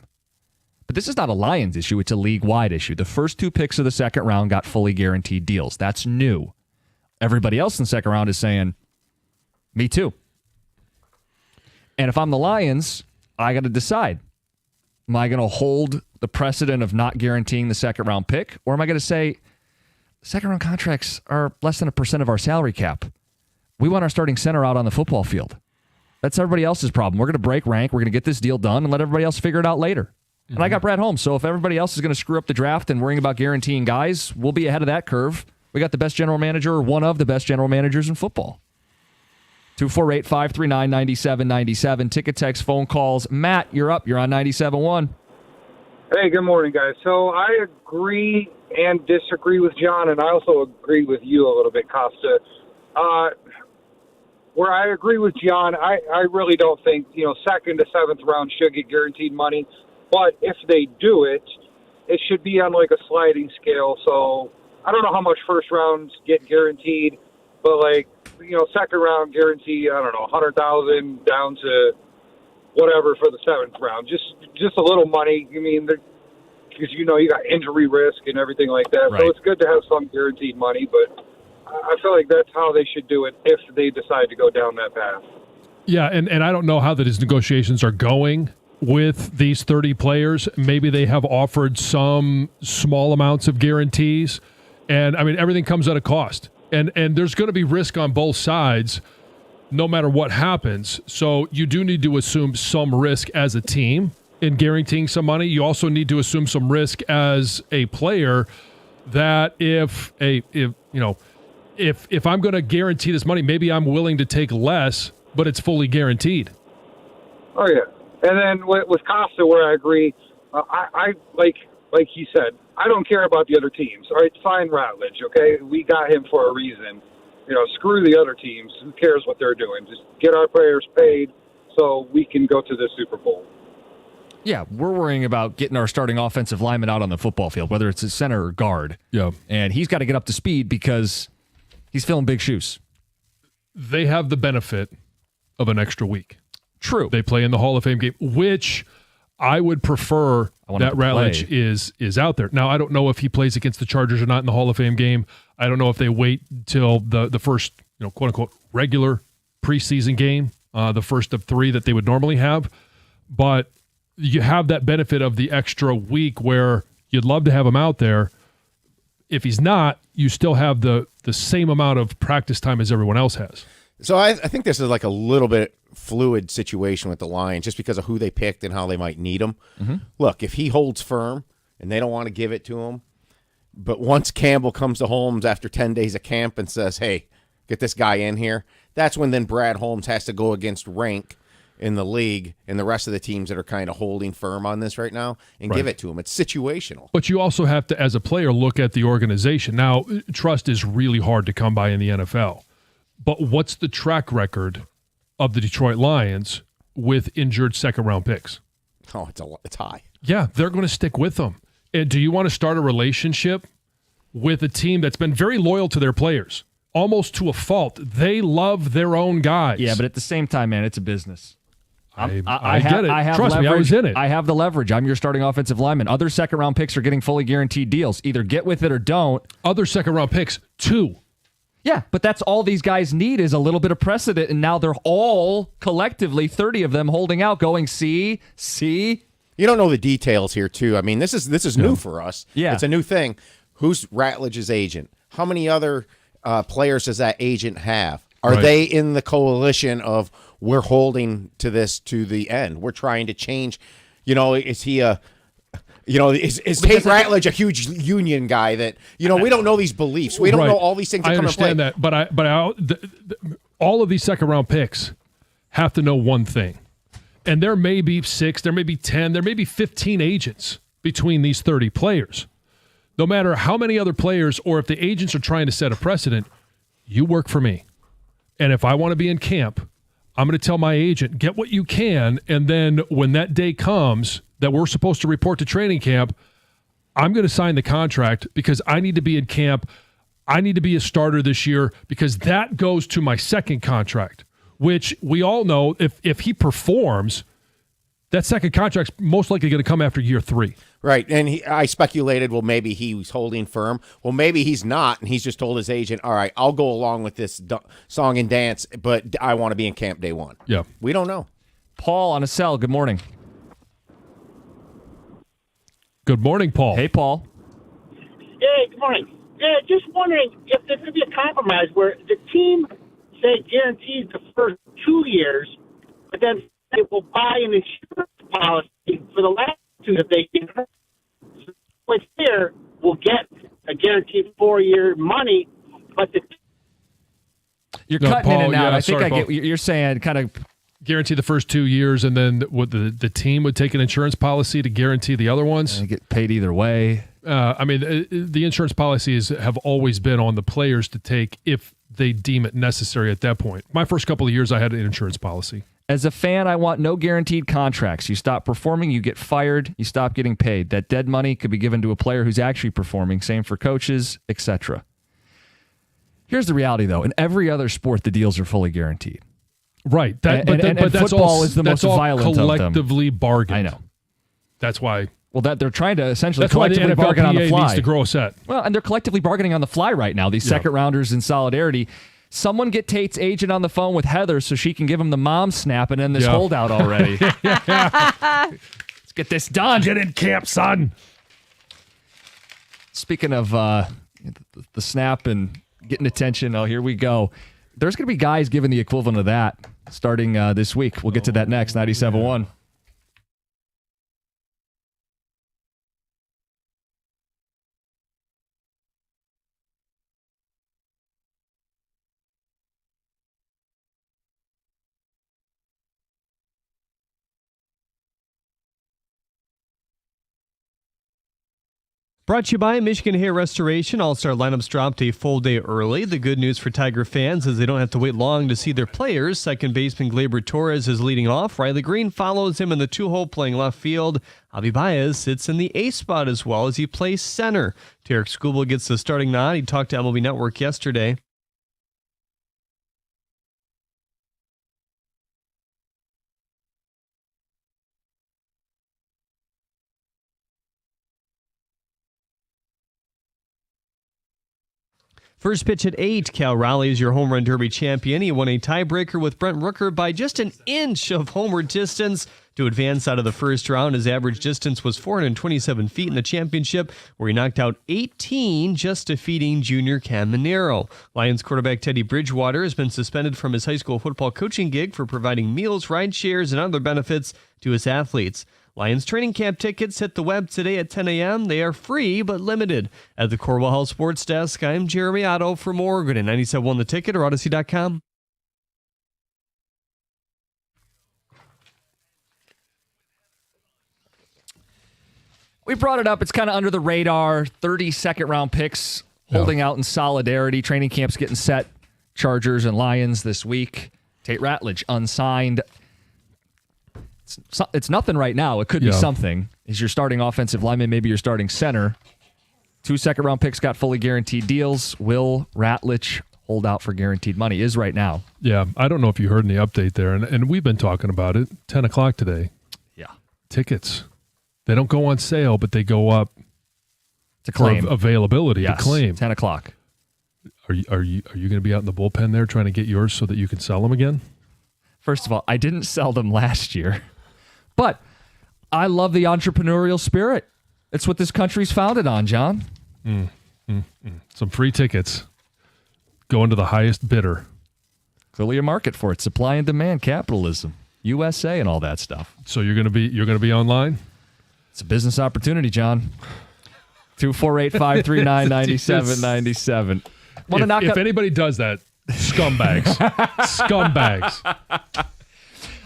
But this is not a Lions issue. It's a league-wide issue. The first 2 picks of the second round got fully guaranteed deals. That's new. Everybody else in the second round is saying, me too. And if I'm the Lions, I got to decide. Am I going to hold the precedent of not guaranteeing the second-round pick? Or am I going to say, second-round contracts are less than 1% of our salary cap. We want our starting center out on the football field. That's everybody else's problem. We're going to break rank. We're going to get this deal done and let everybody else figure it out later. Mm-hmm. And I got Brad Holmes. So if everybody else is going to screw up the draft and worrying about guaranteeing guys, we'll be ahead of that curve. We got the best general manager, or one of the best general managers in football. 248-539-9797. Ticket, text, phone calls. Matt, you're up. You're on 97.1. Hey, good morning, guys. So I agree and disagree with John, and I also agree with you a little bit, Costa. Where I agree with John, I really don't think, second to seventh round should get guaranteed money. But if they do it, it should be on like a sliding scale. So I don't know how much first rounds get guaranteed, but second round guarantee, I don't know, 100,000 down to whatever for the seventh round. Just a little money. I mean, because you got injury risk and everything like that. Right. So it's good to have some guaranteed money, but I feel like that's how they should do it if they decide to go down that path. Yeah, and I don't know how that his negotiations are going with these 30 players. Maybe they have offered some small amounts of guarantees, and I mean everything comes at a cost. And there's going to be risk on both sides no matter what happens. So you do need to assume some risk as a team in guaranteeing some money. You also need to assume some risk as a player that if I'm going to guarantee this money, maybe I'm willing to take less, but it's fully guaranteed. Oh, yeah. And then with Costa, where I agree, I like he said, I don't care about the other teams. All right, sign Ratledge, okay? We got him for a reason. Screw the other teams. Who cares what they're doing? Just get our players paid so we can go to the Super Bowl. Yeah, we're worrying about getting our starting offensive lineman out on the football field, whether it's a center or guard. Yeah. And he's got to get up to speed because he's filling big shoes. They have the benefit of an extra week. True. They play in the Hall of Fame game, which I would prefer that Ratledge is out there. Now, I don't know if he plays against the Chargers or not in the Hall of Fame game. I don't know if they wait till the first, quote-unquote, regular preseason game, the first of 3 that they would normally have. But you have that benefit of the extra week where you'd love to have him out there. If he's not, you still have the same amount of practice time as everyone else has. So I think this is like a little bit fluid situation with the Lions just because of who they picked and how they might need him. Mm-hmm. Look, if he holds firm and they don't want to give it to him, but once Campbell comes to Holmes after 10 days of camp and says, hey, get this guy in here, that's when then Brad Holmes has to go against rank in the league and the rest of the teams that are kind of holding firm on this right now and give it to him. It's situational. But you also have to, as a player, look at the organization. Now, trust is really hard to come by in the NFL. But what's the track record of the Detroit Lions with injured second-round picks? Oh, it's high. Yeah, they're going to stick with them. And do you want to start a relationship with a team that's been very loyal to their players, almost to a fault? They love their own guys. Yeah, but at the same time, man, it's a business. I get it. I have Trust leverage. me, I was in it. I have the leverage. I'm your starting offensive lineman. Other second-round picks are getting fully guaranteed deals. Either get with it or don't. Other second-round picks, 2. Yeah, but that's all these guys need is a little bit of precedent, and now they're all collectively, 30 of them, holding out, going, see. You don't know the details here, too. I mean, this is new for us. Yeah. It's a new thing. Who's Ratledge's agent? How many other players does that agent have? Are they in the coalition of we're holding to this to the end? We're trying to change. Is he a... is Tate Ratledge a huge union guy that, we don't know these beliefs. We don't know all these things that come into play. I understand that, but all of these second-round picks have to know one thing. And there may be 6, there may be 10, there may be 15 agents between these 30 players. No matter how many other players or if the agents are trying to set a precedent, you work for me. And if I want to be in camp, I'm going to tell my agent, get what you can, and then when that day comes that we're supposed to report to training camp, I'm going to sign the contract because I need to be in camp. I need to be a starter this year because that goes to my second contract, which we all know if he performs, that second contract's most likely going to come after year 3. Right, and I speculated, well, maybe he was holding firm. Well, maybe he's not, and he's just told his agent, all right, I'll go along with this song and dance, but I want to be in camp day 1. Yeah. We don't know. Paul on a cell, good morning. Good morning, Paul. Hey, Paul. Hey, good morning. Yeah, just wondering if there could be a compromise where the team, say, guarantees the first 2 years, but then it will buy an insurance policy for the last 2 that they get hurt. So what's here will get a guaranteed 4-year money, but you're cutting Paul, in and out. yeah, I think sorry, I get Paul. what you're saying. Kind of Guarantee the first 2 years, and then what the team would take an insurance policy to guarantee the other ones. and get paid either way. I mean, the insurance policies have always been on the players to take if they deem it necessary at that point. My first couple of years, I had an insurance policy. As a fan, I want no guaranteed contracts. You stop performing, you get fired, you stop getting paid. That dead money could be given to a player who's actually performing. Same for coaches, etc. Here's the reality, though. In every other sport, the deals are fully guaranteed. Right. But that's football all, is the that's most all violent of them. collectively bargained. I know. That's why. Well, that they're trying to essentially That's why the collectively bargain on the NFLPA fly. needs to grow a set. Well, and they're collectively bargaining on the fly right now, these second rounders in solidarity. Someone get Tate's agent on the phone with Heather so she can give him the mom snap and end this holdout already. Let's get this done. Get in camp, son. Speaking of the snap and getting attention, here we go. There's going to be guys giving the equivalent of that starting this week. We'll get to that next, 97.1. Brought to you by Michigan Hair Restoration. All-Star lineups dropped a full day early. The good news for Tiger fans is they don't have to wait long to see their players. Second baseman Gleyber Torres is leading off. Riley Green follows him in the 2-hole playing left field. Javi Baez sits in the A spot as well as he plays center. Tarek Skubal gets the starting nod. He talked to MLB Network yesterday. First pitch at 8, Cal Raleigh is your home run derby champion. He won a tiebreaker with Brent Rooker by just an inch of homeward distance to advance out of the first round. His average distance was 427 feet in the championship, where he knocked out 18, just defeating junior Cam Minero. Lions quarterback Teddy Bridgewater has been suspended from his high school football coaching gig for providing meals, ride shares, and other benefits to his athletes. Lions training camp tickets hit the web today at 10 a.m. They are free but limited. At the Corwell House Sports Desk, I'm Jeremy Otto. For more, go to 97.1 The Ticket or Odyssey.com. We brought it up. It's kind of under the radar. 32nd round picks holding out in solidarity. Training camps getting set. Chargers and Lions this week. Tate Ratledge unsigned. It's nothing right now. It could be something. Is your starting offensive lineman, maybe your starting center. 2 second-round picks got fully guaranteed deals. Will Ratledge hold out for guaranteed money? Is right now. Yeah, I don't know if you heard any update there, and we've been talking about it. 10 o'clock today. Yeah. Tickets. They don't go on sale, but they go up to claim. For availability to claim. 10 o'clock. Are you going to be out in the bullpen there trying to get yours so that you can sell them again? First of all, I didn't sell them last year. But I love the entrepreneurial spirit. It's what this country's founded on, John. Some free tickets going to the highest bidder. Clearly a market for it. Supply and demand, capitalism, USA, and all that stuff. So you're going to be online? It's a business opportunity, John. 248-539-9797. If anybody does that, scumbags. Scumbags.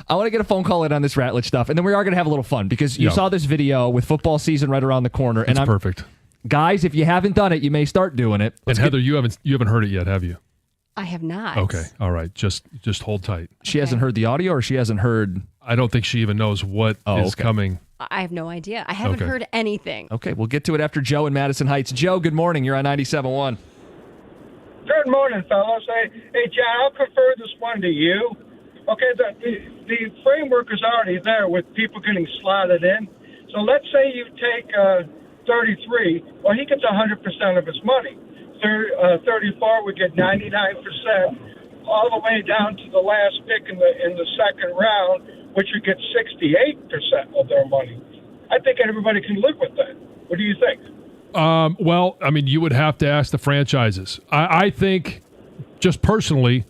I want to get a phone call in on this Ratledge stuff, and then we are going to have a little fun because you saw this video with football season right around the corner. It's perfect. Guys, if you haven't done it, you may start doing it. And Heather, you haven't heard it yet, have you? I have not. Okay. All right. Just hold tight. She hasn't heard the audio, or she hasn't heard. I don't think she even knows what is coming. I have no idea. I haven't heard anything. Okay, we'll get to it after Joe in Madison Heights. Joe, good morning. You're on 97.1. Good morning, fellas. Hey, John, I'll confer this one to you. Okay, the framework is already there with people getting slotted in. So let's say you take 33. Well, he gets 100% of his money. 34 would get 99%, all the way down to the last pick in the second round, which would get 68% of their money. I think everybody can live with that. What do you think? Well, I mean, you would have to ask the franchises. I think, just personally,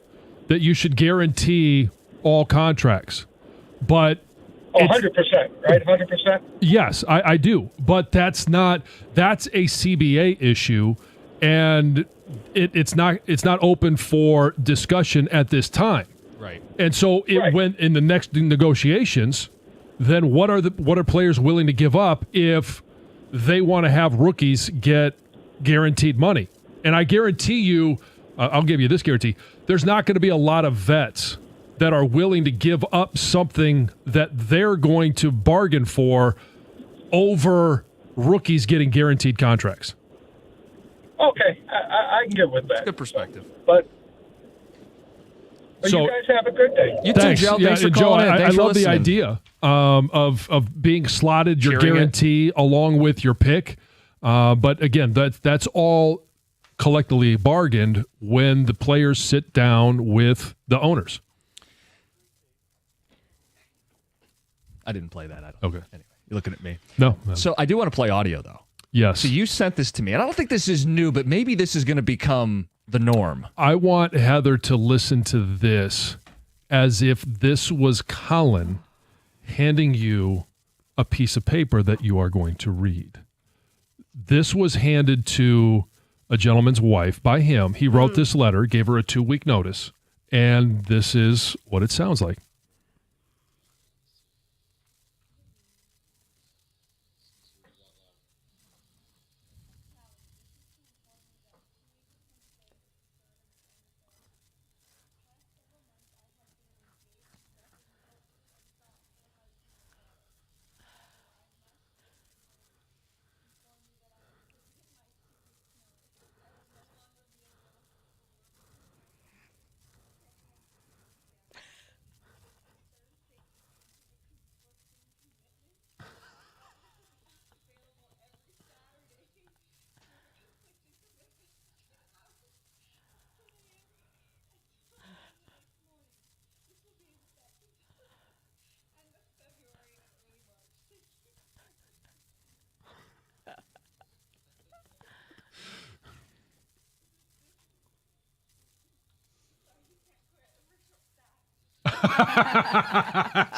that you should guarantee all contracts. But 100%, right? 100%? Yes, I do. But that's a CBA issue, and it's not open for discussion at this time. Right. And so when in the next negotiations, then what are players willing to give up if they want to have rookies get guaranteed money? And I guarantee you, I'll give you this guarantee, there's not going to be a lot of vets that are willing to give up something that they're going to bargain for over rookies getting guaranteed contracts. Okay, I can get with that. Good perspective. But you guys have a good day. You too, Joe. Thanks for calling in. I love the idea of being slotted, your guarantee, along with your pick. But again, that's all collectively bargained when the players sit down with the owners. I didn't play that. Okay. Anyway, you're looking at me. No. So I do want to play audio, though. Yes. So you sent this to me, and I don't think this is new, but maybe this is going to become the norm. I want Heather to listen to this as if this was Colin handing you a piece of paper that you are going to read. This was handed to a gentleman's wife by him. He wrote this letter, gave her a 2-week notice, and this is what it sounds like.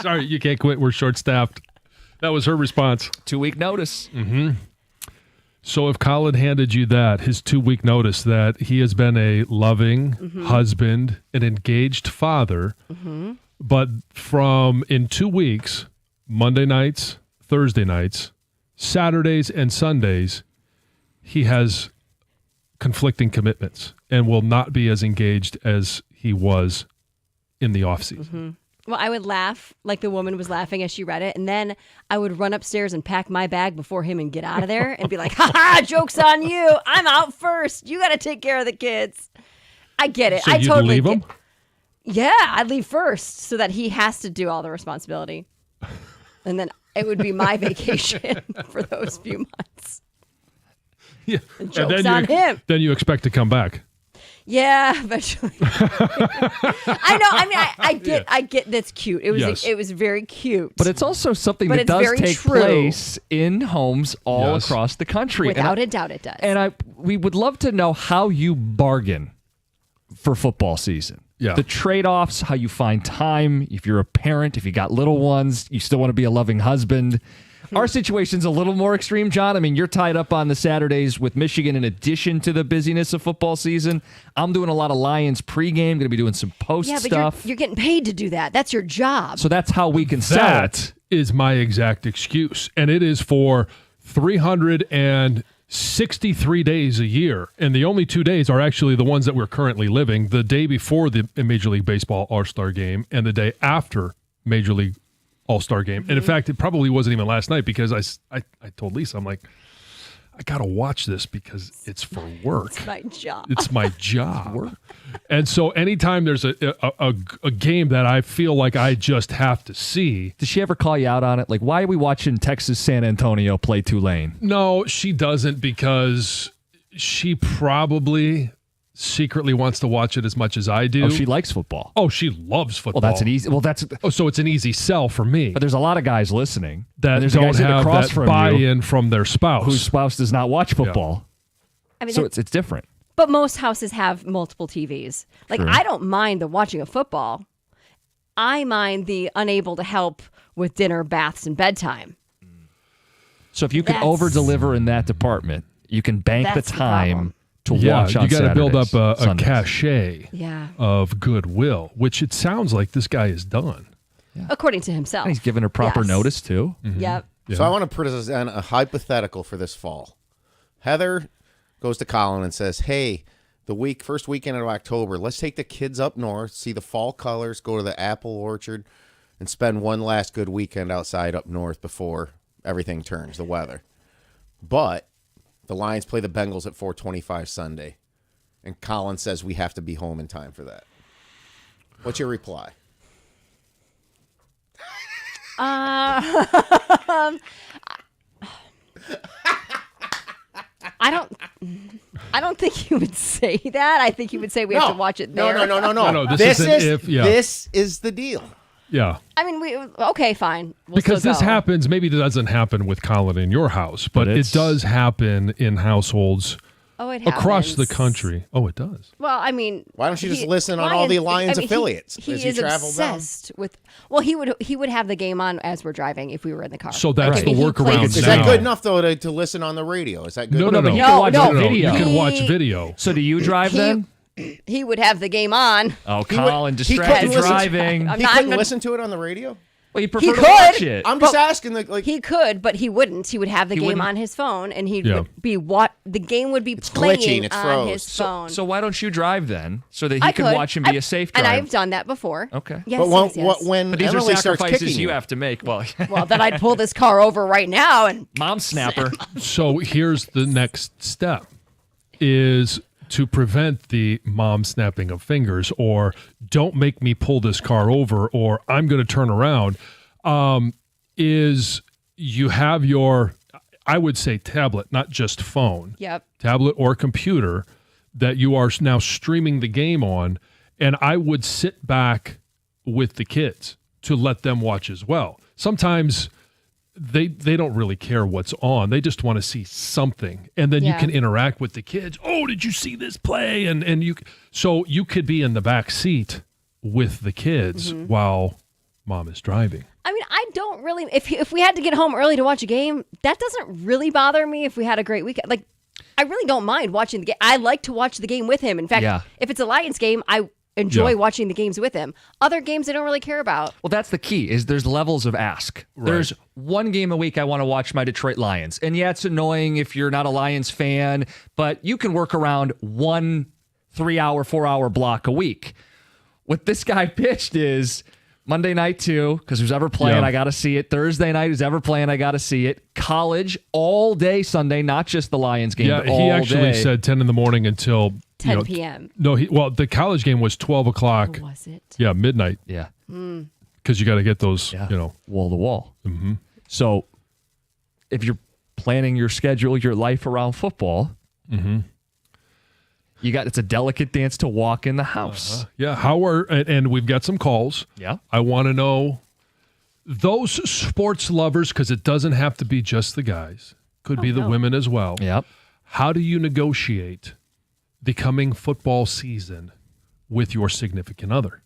Sorry, you can't quit. We're short-staffed. That was her response. 2-week notice. Mm-hmm. So if Colin handed you that, his 2-week notice, that he has been a loving husband, an engaged father, but in 2 weeks, Monday nights, Thursday nights, Saturdays, and Sundays, he has conflicting commitments and will not be as engaged as he was in the offseason. Well, I would laugh like the woman was laughing as she read it, and then I would run upstairs and pack my bag before him and get out of there and be like, ha-ha, joke's on you. I'm out first. You got to take care of the kids. I get it. So I you'd totally leave him? Yeah, I'd leave first so that he has to do all the responsibility. And then it would be my vacation for those few months. Yeah. And joke's on him. Then you expect to come back. Yeah, eventually. I know. I mean, I get that's cute. It was very cute. But it's also something that does take place in homes all across the country. Without a doubt, it does. And we would love to know how you bargain for football season. Yeah. The trade-offs, how you find time. If you're a parent, if you got little ones, you still want to be a loving husband. Our situation's a little more extreme, John. I mean, you're tied up on the Saturdays with Michigan in addition to the busyness of football season. I'm doing a lot of Lions pregame, going to be doing some post stuff. You're getting paid to do that. That's your job. So that's how we can sell it. That is my exact excuse. And it is for 300 and 63 days a year, and the only 2 days are actually the ones that we're currently living, the day before the Major League Baseball All-Star Game and the day after Major League All-Star Game. And in fact, it probably wasn't even last night because I told Lisa, I'm like, I got to watch this because it's for work. It's my job. It's my job. And so anytime there's a game that I feel like I just have to see. Does she ever call you out on it? Like, why are we watching Texas San Antonio play Tulane? No, she doesn't, because she probably secretly wants to watch it as much as I do. Oh, she likes football. Oh, she loves football. Well, that's an easy. So it's an easy sell for me. But there's a lot of guys listening that there's don't guys have across that from buy-in from their spouse, whose spouse does not watch football. I mean, so it's different. But most houses have multiple TVs. Like, True. I don't mind the watching of football. I mind the unable to help with dinner, baths, and bedtime. So if you can over-deliver in that department, you can bank the That's the time problem. to watch on you got to build up a Sundays. cachet Yeah. of goodwill, which it sounds like this guy has done. According to himself. And he's given her proper Yes. notice, too. Yep. So I want to present a hypothetical for this fall. Heather goes to Colin and says, hey, first weekend of October, let's take the kids up north, see the fall colors, go to the apple orchard, and spend one last good weekend outside up north before everything turns, the weather. But the Lions play the Bengals at 4:25 Sunday, and Colin says we have to be home in time for that. What's your reply? I don't think he would say that. I think he would say we have to watch it there. No. This is an if, yeah. This is the deal. Yeah. I mean, okay, fine. We'll Because still this go. happens, maybe it doesn't happen with Colin in your house, but it does happen in households Oh, it across the happens. country. Oh, it does. Well, I mean, Why don't you just listen on all the Lions affiliates He as you is travel down? obsessed with. Well, he would have the game on as we're driving if we were in the car. So that's Like, the he workaround plays- Is that good enough, though, to listen on the radio? Is that good? No, but you No, can watch no, video. You can watch He- video. So do you drive then? He would have the game on. Oh, He would- Colin, he distracted couldn't listen- driving. I'm He not couldn't gonna- listen to it on the radio? Well, you He prefer to watch could. it. I'm just asking. Like He could, but he wouldn't. He would have the He game wouldn't? on his phone, and he Yeah. would be the game would be It's playing glitching, it's on froze. his phone. So why don't you drive then, so that he I could watch and be a safe and driver? I've done that before. Okay. Yes, but yes. when But these Emily are starts sacrifices kicking you have to make. Well, Well, then I'd pull this car over right now and mom snapper. So here's the next step is to prevent the mom snapping of fingers, or don't make me pull this car over, or I'm going to turn around, is you have your, I would say tablet, not just phone. Yep. Tablet or computer that you are now streaming the game on, and I would sit back with the kids to let them watch as well. Sometimes they don't really care what's on. They just want to see something. And then you Yeah. can interact with the kids. Oh, did you see this play? And you could be in the back seat with the kids while mom is driving. I mean, I don't really. If we had to get home early to watch a game, that doesn't really bother me. If we had a great weekend, like I really don't mind watching the game. I like to watch the game with him. In fact, Yeah. if it's a Lions game, I enjoy Yeah. watching the games with him. Other games, I don't really care about. Well, that's the key. Is there's levels of ask. Right. There's one game a week I want to watch my Detroit Lions, and yeah, it's annoying if you're not a Lions fan, but you can work around 1 3-hour, 4-hour block a week. What this guy pitched is Monday night too, because who's ever playing, Yeah. I got to see it. Thursday night, who's ever playing, I got to see it. College all day Sunday, not just the Lions game. Yeah, but he all actually day. said 10 in the morning until 10 p.m. No, the college game was 12 o'clock. Oh, was it? Yeah, midnight. Yeah, Because you got to get those, wall to wall. Mm-hmm. So if you're planning your schedule, your life around football, it's a delicate dance to walk in the house. Yeah, and we've got some calls. Yeah. I want to know those sports lovers, because it doesn't have to be just the guys. Could be the women as well. Yep. How do you negotiate the coming football season with your significant other?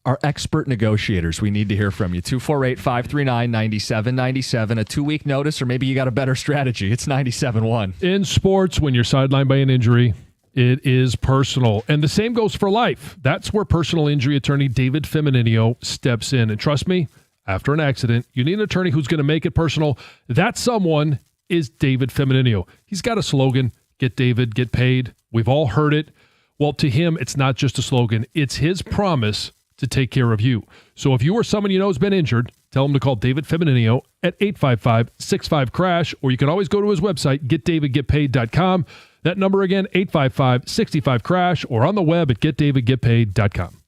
Our expert negotiators, we need to hear from you. 248-539-9797. A 2-week notice, or maybe you got a better strategy. It's 97.1. In sports, when you're sidelined by an injury, it is personal. And the same goes for life. That's where personal injury attorney David Femininio steps in. And trust me, after an accident, you need an attorney who's going to make it personal. That someone is David Femininio. He's got a slogan, get David, get paid. We've all heard it. Well, to him, it's not just a slogan. It's his promise to take care of you. So if you or someone you know has been injured, tell him to call David Femininio at 855-65-CRASH, or you can always go to his website, getdavidgetpaid.com. That number again, 855-65-CRASH, or on the web at getdavidgetpaid.com.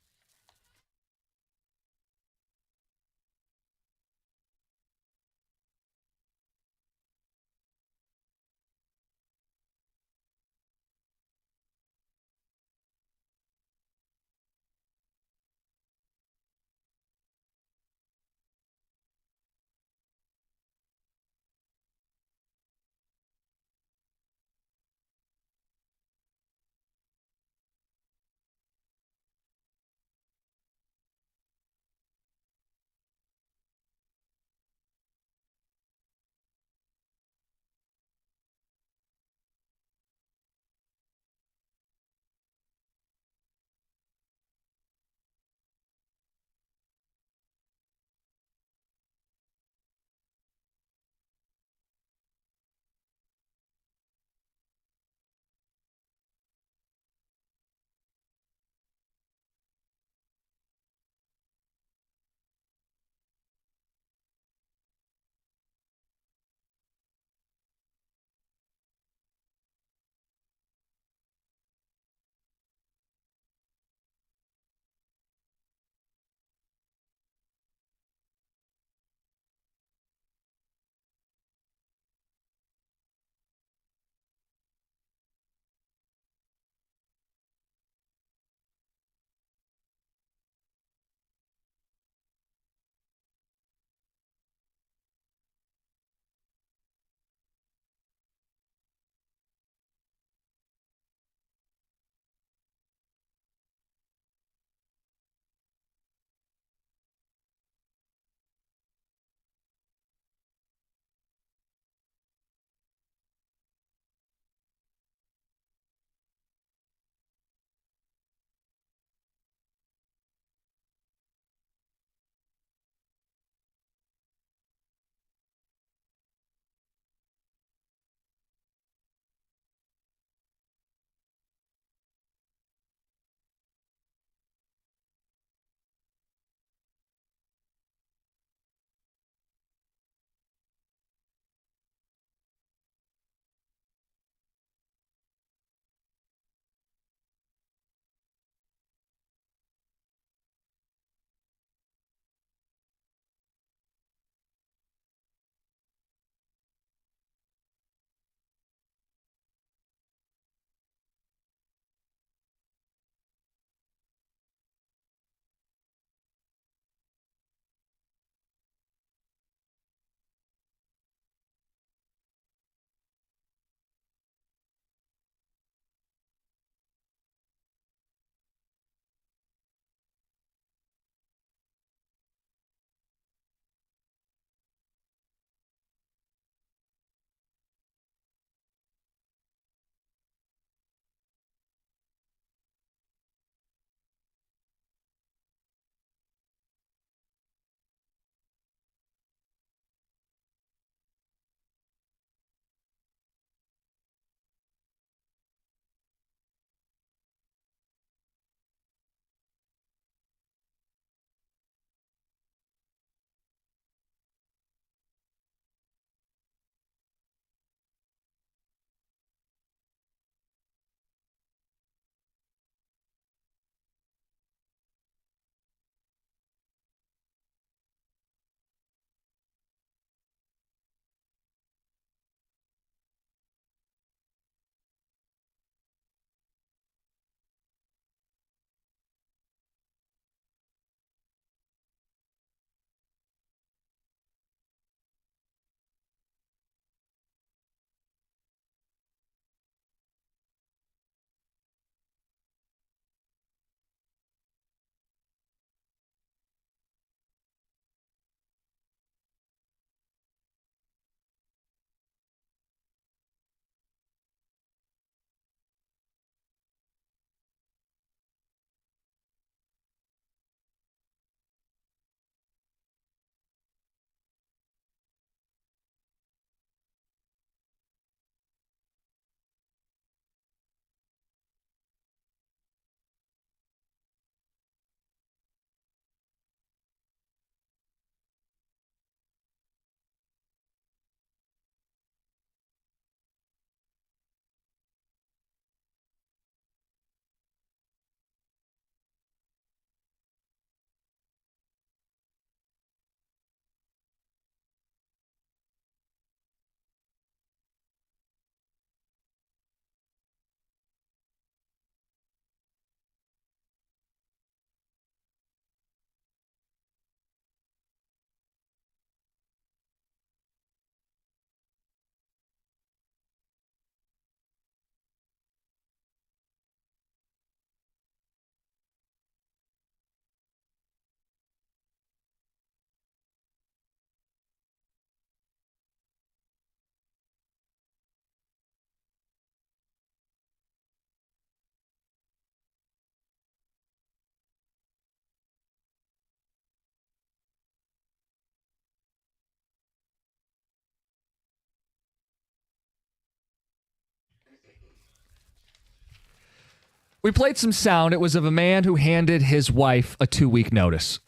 We played some sound. It was of a man who handed his wife a 2-week notice.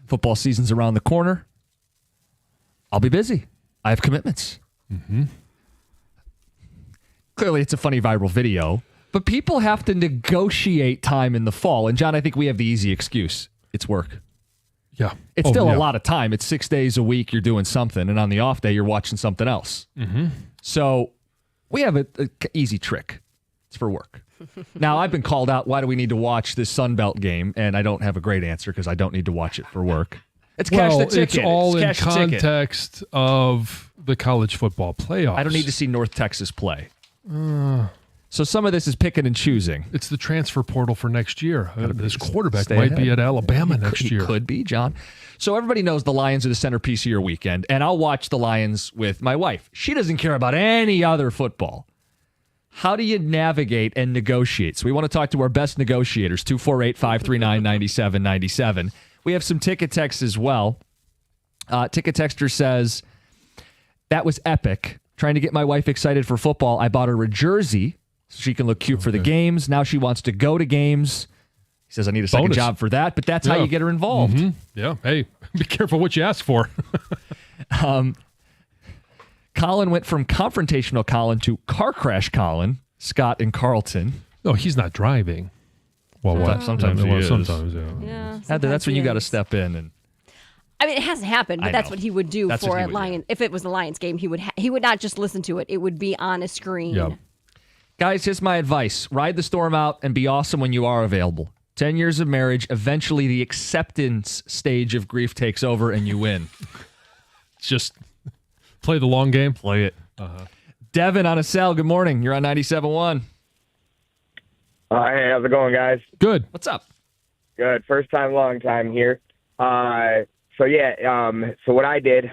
Football season's around the corner. I'll be busy. I have commitments. Mm-hmm. Clearly, it's a funny viral video, but people have to negotiate time in the fall. And, John, I think we have the easy excuse. It's work. Yeah. It's still a lot of time. It's 6 days a week you're doing something, and on the off day you're watching something else. Mm-hmm. So we have an easy trick. It's for work. Now, I've been called out, why do we need to watch this Sun Belt game? And I don't have a great answer because I don't need to watch it for work. It's cash the ticket. It's all in cash the ticket. context of the college football playoffs. I don't need to see North Texas play. So some of this is picking and choosing. It's the transfer portal for next year. This quarterback Stay might ahead. be at Alabama next year. He could be, John. So everybody knows the Lions are the centerpiece of your weekend, and I'll watch the Lions with my wife. She doesn't care about any other football. How do you navigate and negotiate? So we want to talk to our best negotiators, 248-539-9797. We have some ticket texts as well. Ticket texter says, that was epic. Trying to get my wife excited for football. I bought her a jersey so she can look cute for the games. Now she wants to go to games. He says, I need a second job for that, but that's how you get her involved. Mm-hmm. Yeah. Hey, be careful what you ask for. Colin went from confrontational Colin to car crash Colin, Scott and Carlton. No, he's not driving. Well, sometimes he is. Sometimes, yeah. Heather, that's when you got to step in. And I mean, it hasn't happened, but that's what he would do for a Lion. If it was a Lions game, he would not just listen to it. It would be on a screen. Yep. Guys, here's my advice. Ride the storm out and be awesome when you are available. 10 years of marriage, eventually the acceptance stage of grief takes over and you win. Just play the long game. Play it. Devin on a cell. Good morning. You're on 97.1. Hey, how's it going, guys? Good. What's up? Good. First time, long time here. So what I did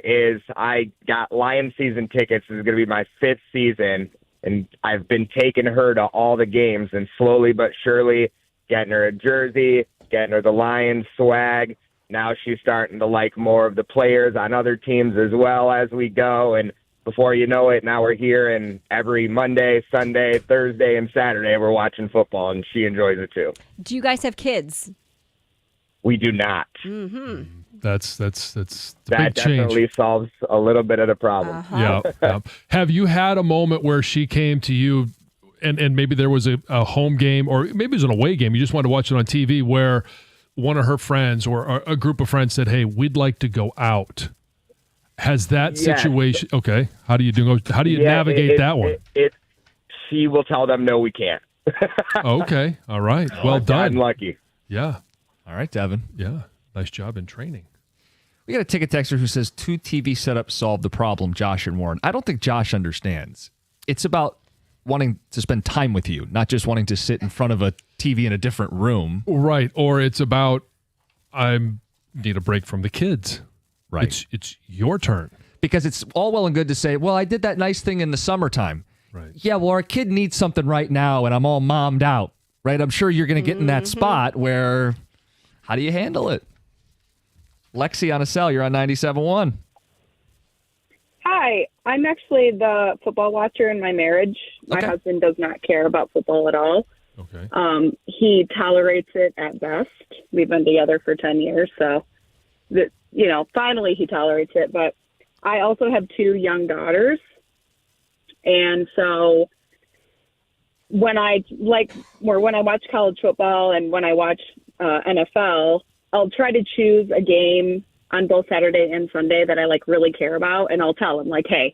is I got Lions season tickets. This is going to be my 5th season, and I've been taking her to all the games, and slowly but surely getting her a jersey, getting her the Lions swag. Now she's starting to like more of the players on other teams as well as we go, and before you know it, now we're here, and every Monday, Sunday, Thursday, and Saturday we're watching football, and she enjoys it too. Do you guys have kids? We do not. Mm-hmm. That's the that big change. definitely solves a little bit of the problem. Yeah. Have you had a moment where she came to you and maybe there was a home game or maybe it was an away game, you just wanted to watch it on TV, where one of her friends or a group of friends said, hey, we'd like to go out? Has that situation... Okay. How do you navigate that one? She will tell them, no, we can't. Okay. All right. Well done. I'm lucky. Yeah. All right, Devin. Yeah. Nice job in training. We got a ticket texter who says 2 TV setups solve the problem, Josh and Warren. I don't think Josh understands. It's about wanting to spend time with you, not just wanting to sit in front of a TV in a different room. Right. Or it's about I need a break from the kids. Right. It's your turn. Because it's all well and good to say, well, I did that nice thing in the summertime. Right. Yeah, well, our kid needs something right now, and I'm all mommed out. Right? I'm sure you're going to get in that spot where, how do you handle it? Lexi on a cell, you're on 97.1. Hi, I'm actually the football watcher in my marriage. My husband does not care about football at all. Okay. He tolerates it at best. We've been together for 10 years, so, finally he tolerates it. But I also have 2 young daughters, and so when I watch college football and when I watch NFL, I'll try to choose a game on both Saturday and Sunday that I really care about, and I'll tell him hey,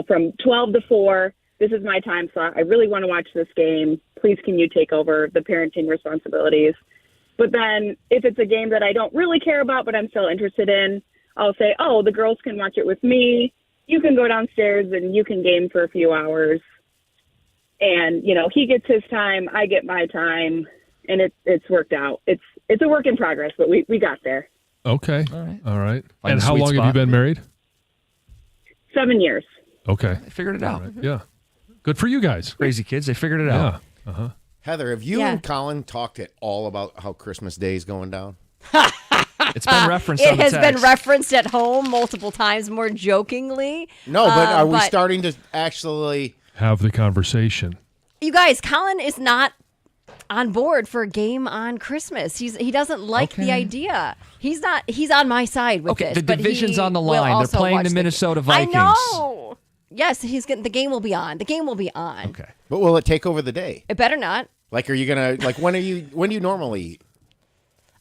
from 12 to 4, this is my time slot. I really want to watch this game. Please, can you take over the parenting responsibilities? But then if it's a game that I don't really care about but I'm still interested in, I'll say, oh, the girls can watch it with me. You can go downstairs and you can game for a few hours. And, he gets his time, I get my time, and it's worked out. It's a work in progress, but we got there. Okay. All right. Find And the how sweet long have spot. you been married? 7 years. Okay. They figured it out. Right. Yeah. Good for you guys. Crazy kids, they figured it out. Yeah. Uh-huh. Heather, have you and Colin talked at all about how Christmas Day is going down? It's been referenced It on the has text. been referenced at home multiple times, more jokingly. No, but are we starting to actually have the conversation? You guys, Colin is not on board for a game on Christmas. He doesn't like the idea. He's on my side with this. The division's on the line. They're playing the Minnesota Vikings. I know. Yes, the game will be on. The game will be on. Okay. But will it take over the day? It better not. Like, are you gonna when do you normally eat?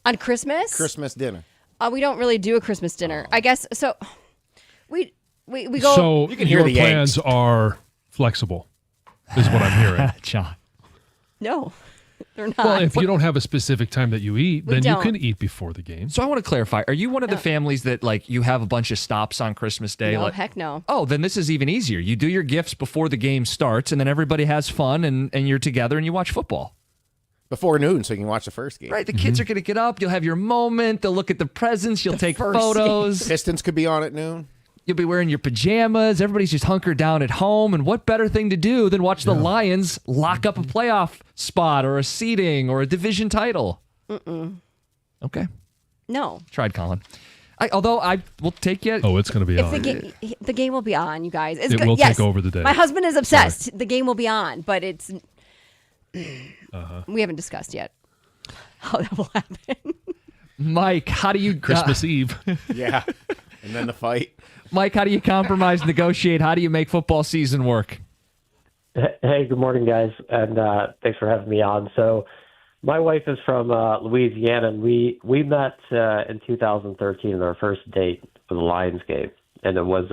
On Christmas? Christmas dinner. We don't really do a Christmas dinner. I guess so. We go. So you can hear your the plans are flexible, is what I'm hearing. John. No, they're not. Well, if you don't have a specific time that you eat, then you don't. can eat before the game. So I want to clarify. Are you one of the families that, like, you have a bunch of stops on Christmas Day? No, heck no. Oh, then this is even easier. You do your gifts before the game starts, and then everybody has fun, and you're together, and you watch football. Before noon, so you can watch the first game. Right, the kids are going to get up. You'll have your moment. They'll look at the presents. You'll take photos. Pistons could be on at noon. You'll be wearing your pajamas. Everybody's just hunkered down at home. And what better thing to do than watch the Lions lock up a playoff spot or a seeding or a division title? Okay. No. Tried, Colin. Although I will take you. Oh, it's going to be on. The game will be on, you guys. It's It will take over the day. My husband is obsessed. Sorry. The game will be on, but it's. We haven't discussed yet how that will happen. Mike, how do you Christmas Eve? Yeah, and then the fight. Mike, how do you compromise, negotiate? How do you make football season work? Hey, good morning, guys, and thanks for having me on. So, my wife is from Louisiana, and we met in 2013. Our first date was a Lions game, and it was,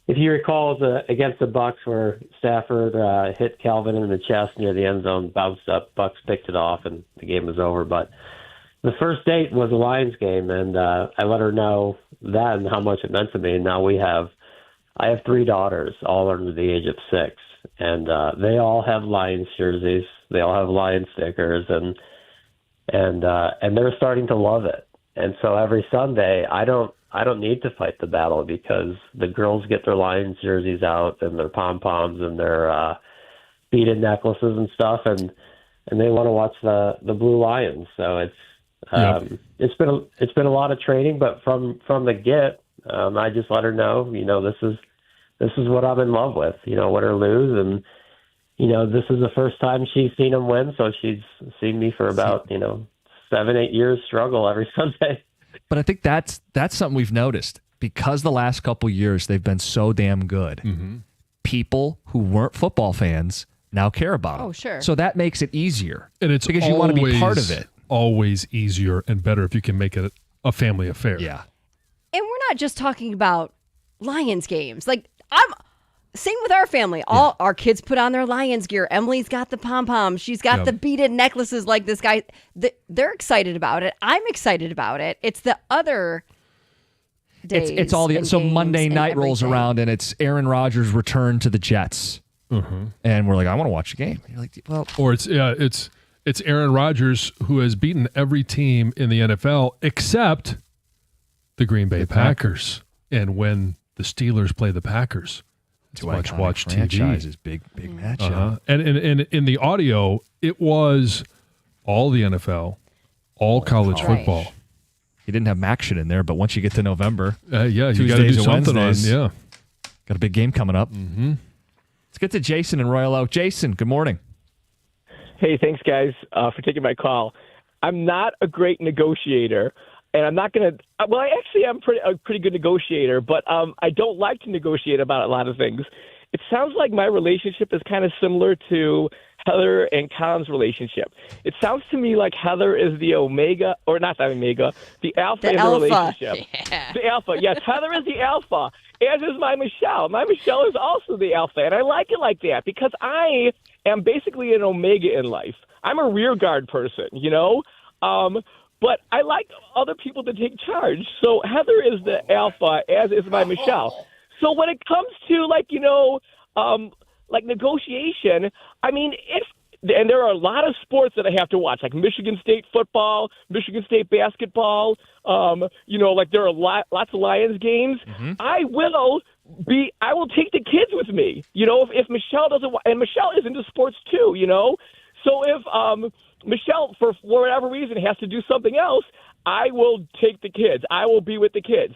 if you recall, against the Bucks, where Stafford hit Calvin in the chest near the end zone, bounced up, Bucks picked it off, and the game was over. But the first date was a Lions game, and I let her know that and how much it meant to me. And now I have 3 daughters, all under the age of 6, and they all have Lions jerseys. They all have Lions stickers, and they're starting to love it. And so every Sunday, I don't need to fight the battle because the girls get their Lions jerseys out and their pom-poms and their beaded necklaces and stuff, and they want to watch the Blue Lions. So it's been a lot of training, but from the get, I just let her know, this is what I'm in love with, win or lose, and this is the first time she's seen them win, so she's seen me for about 7-8 years struggle every Sunday. But I think that's something we've noticed because the last couple years they've been so damn good. Mm-hmm. People who weren't football fans now care about them. Oh, sure. So that makes it easier, and it's because you want to be part of it. Always easier and better if you can make it a family affair. Yeah. And we're not just talking about Lions games. Like, same with our family. All our kids put on their Lions gear. Emily's got the pom-poms. She's got the beaded necklaces like this guy. They're excited about it. I'm excited about it. It's the other days. It's all the so Monday night rolls around and it's Aaron Rodgers' return to the Jets, and we're like, I want to watch the game. You're like, well, or it's Aaron Rodgers who has beaten every team in the NFL except the Green Bay Packers, and when the Steelers play the Packers. To watch TV. Big matchup. And in the audio, it was all the NFL, all college football. He didn't have action in there, but once you get to November, you got to do something on. Yeah, got a big game coming up. Mm-hmm. Let's get to Jason in Royal Oak. Jason, good morning. Hey, thanks, guys, for taking my call. I'm not a great negotiator. And I'm not going to – well, I actually am a pretty good negotiator, but I don't like to negotiate about a lot of things. It sounds like my relationship is kind of similar to Heather and Colin's relationship. It sounds to me like Heather is the omega – or not the omega, the alpha in the relationship. Yeah. The alpha. Yes, Heather is the alpha, as is my Michelle. My Michelle is also the alpha, and I like it like that because I am basically an omega in life. I'm a rear guard person, but I like other people to take charge. So Heather is the alpha, as is my Michelle. So when it comes to negotiation, I mean, and there are a lot of sports that I have to watch, like Michigan State football, Michigan State basketball. There are lots of Lions games. Mm-hmm. I will take the kids with me. If Michelle doesn't, and Michelle is into sports too. So if Michelle, for whatever reason, has to do something else, I will take the kids. I will be with the kids.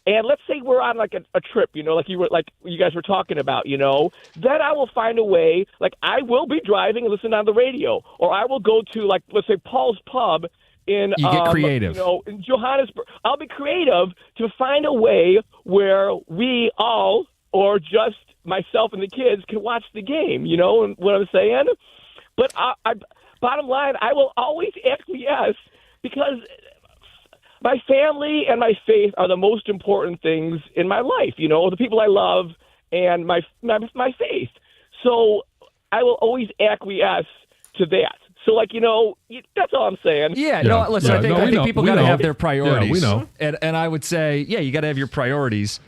and let's say we're on like a trip, like you guys were talking about, then I will find a way, like I will be driving and listen on the radio, or I will go to like, let's say Paul's Pub in, you get creative. In Johannesburg. I'll be creative to find a way where we all, or just myself and the kids, can watch the game, and what I'm saying? But bottom line, I will always acquiesce because my family and my faith are the most important things in my life, the people I love and my faith. So I will always acquiesce to that. So, that's all I'm saying. Yeah, no, listen, I think people got to have their priorities. Yeah, we know. And I would say, you got to have your priorities.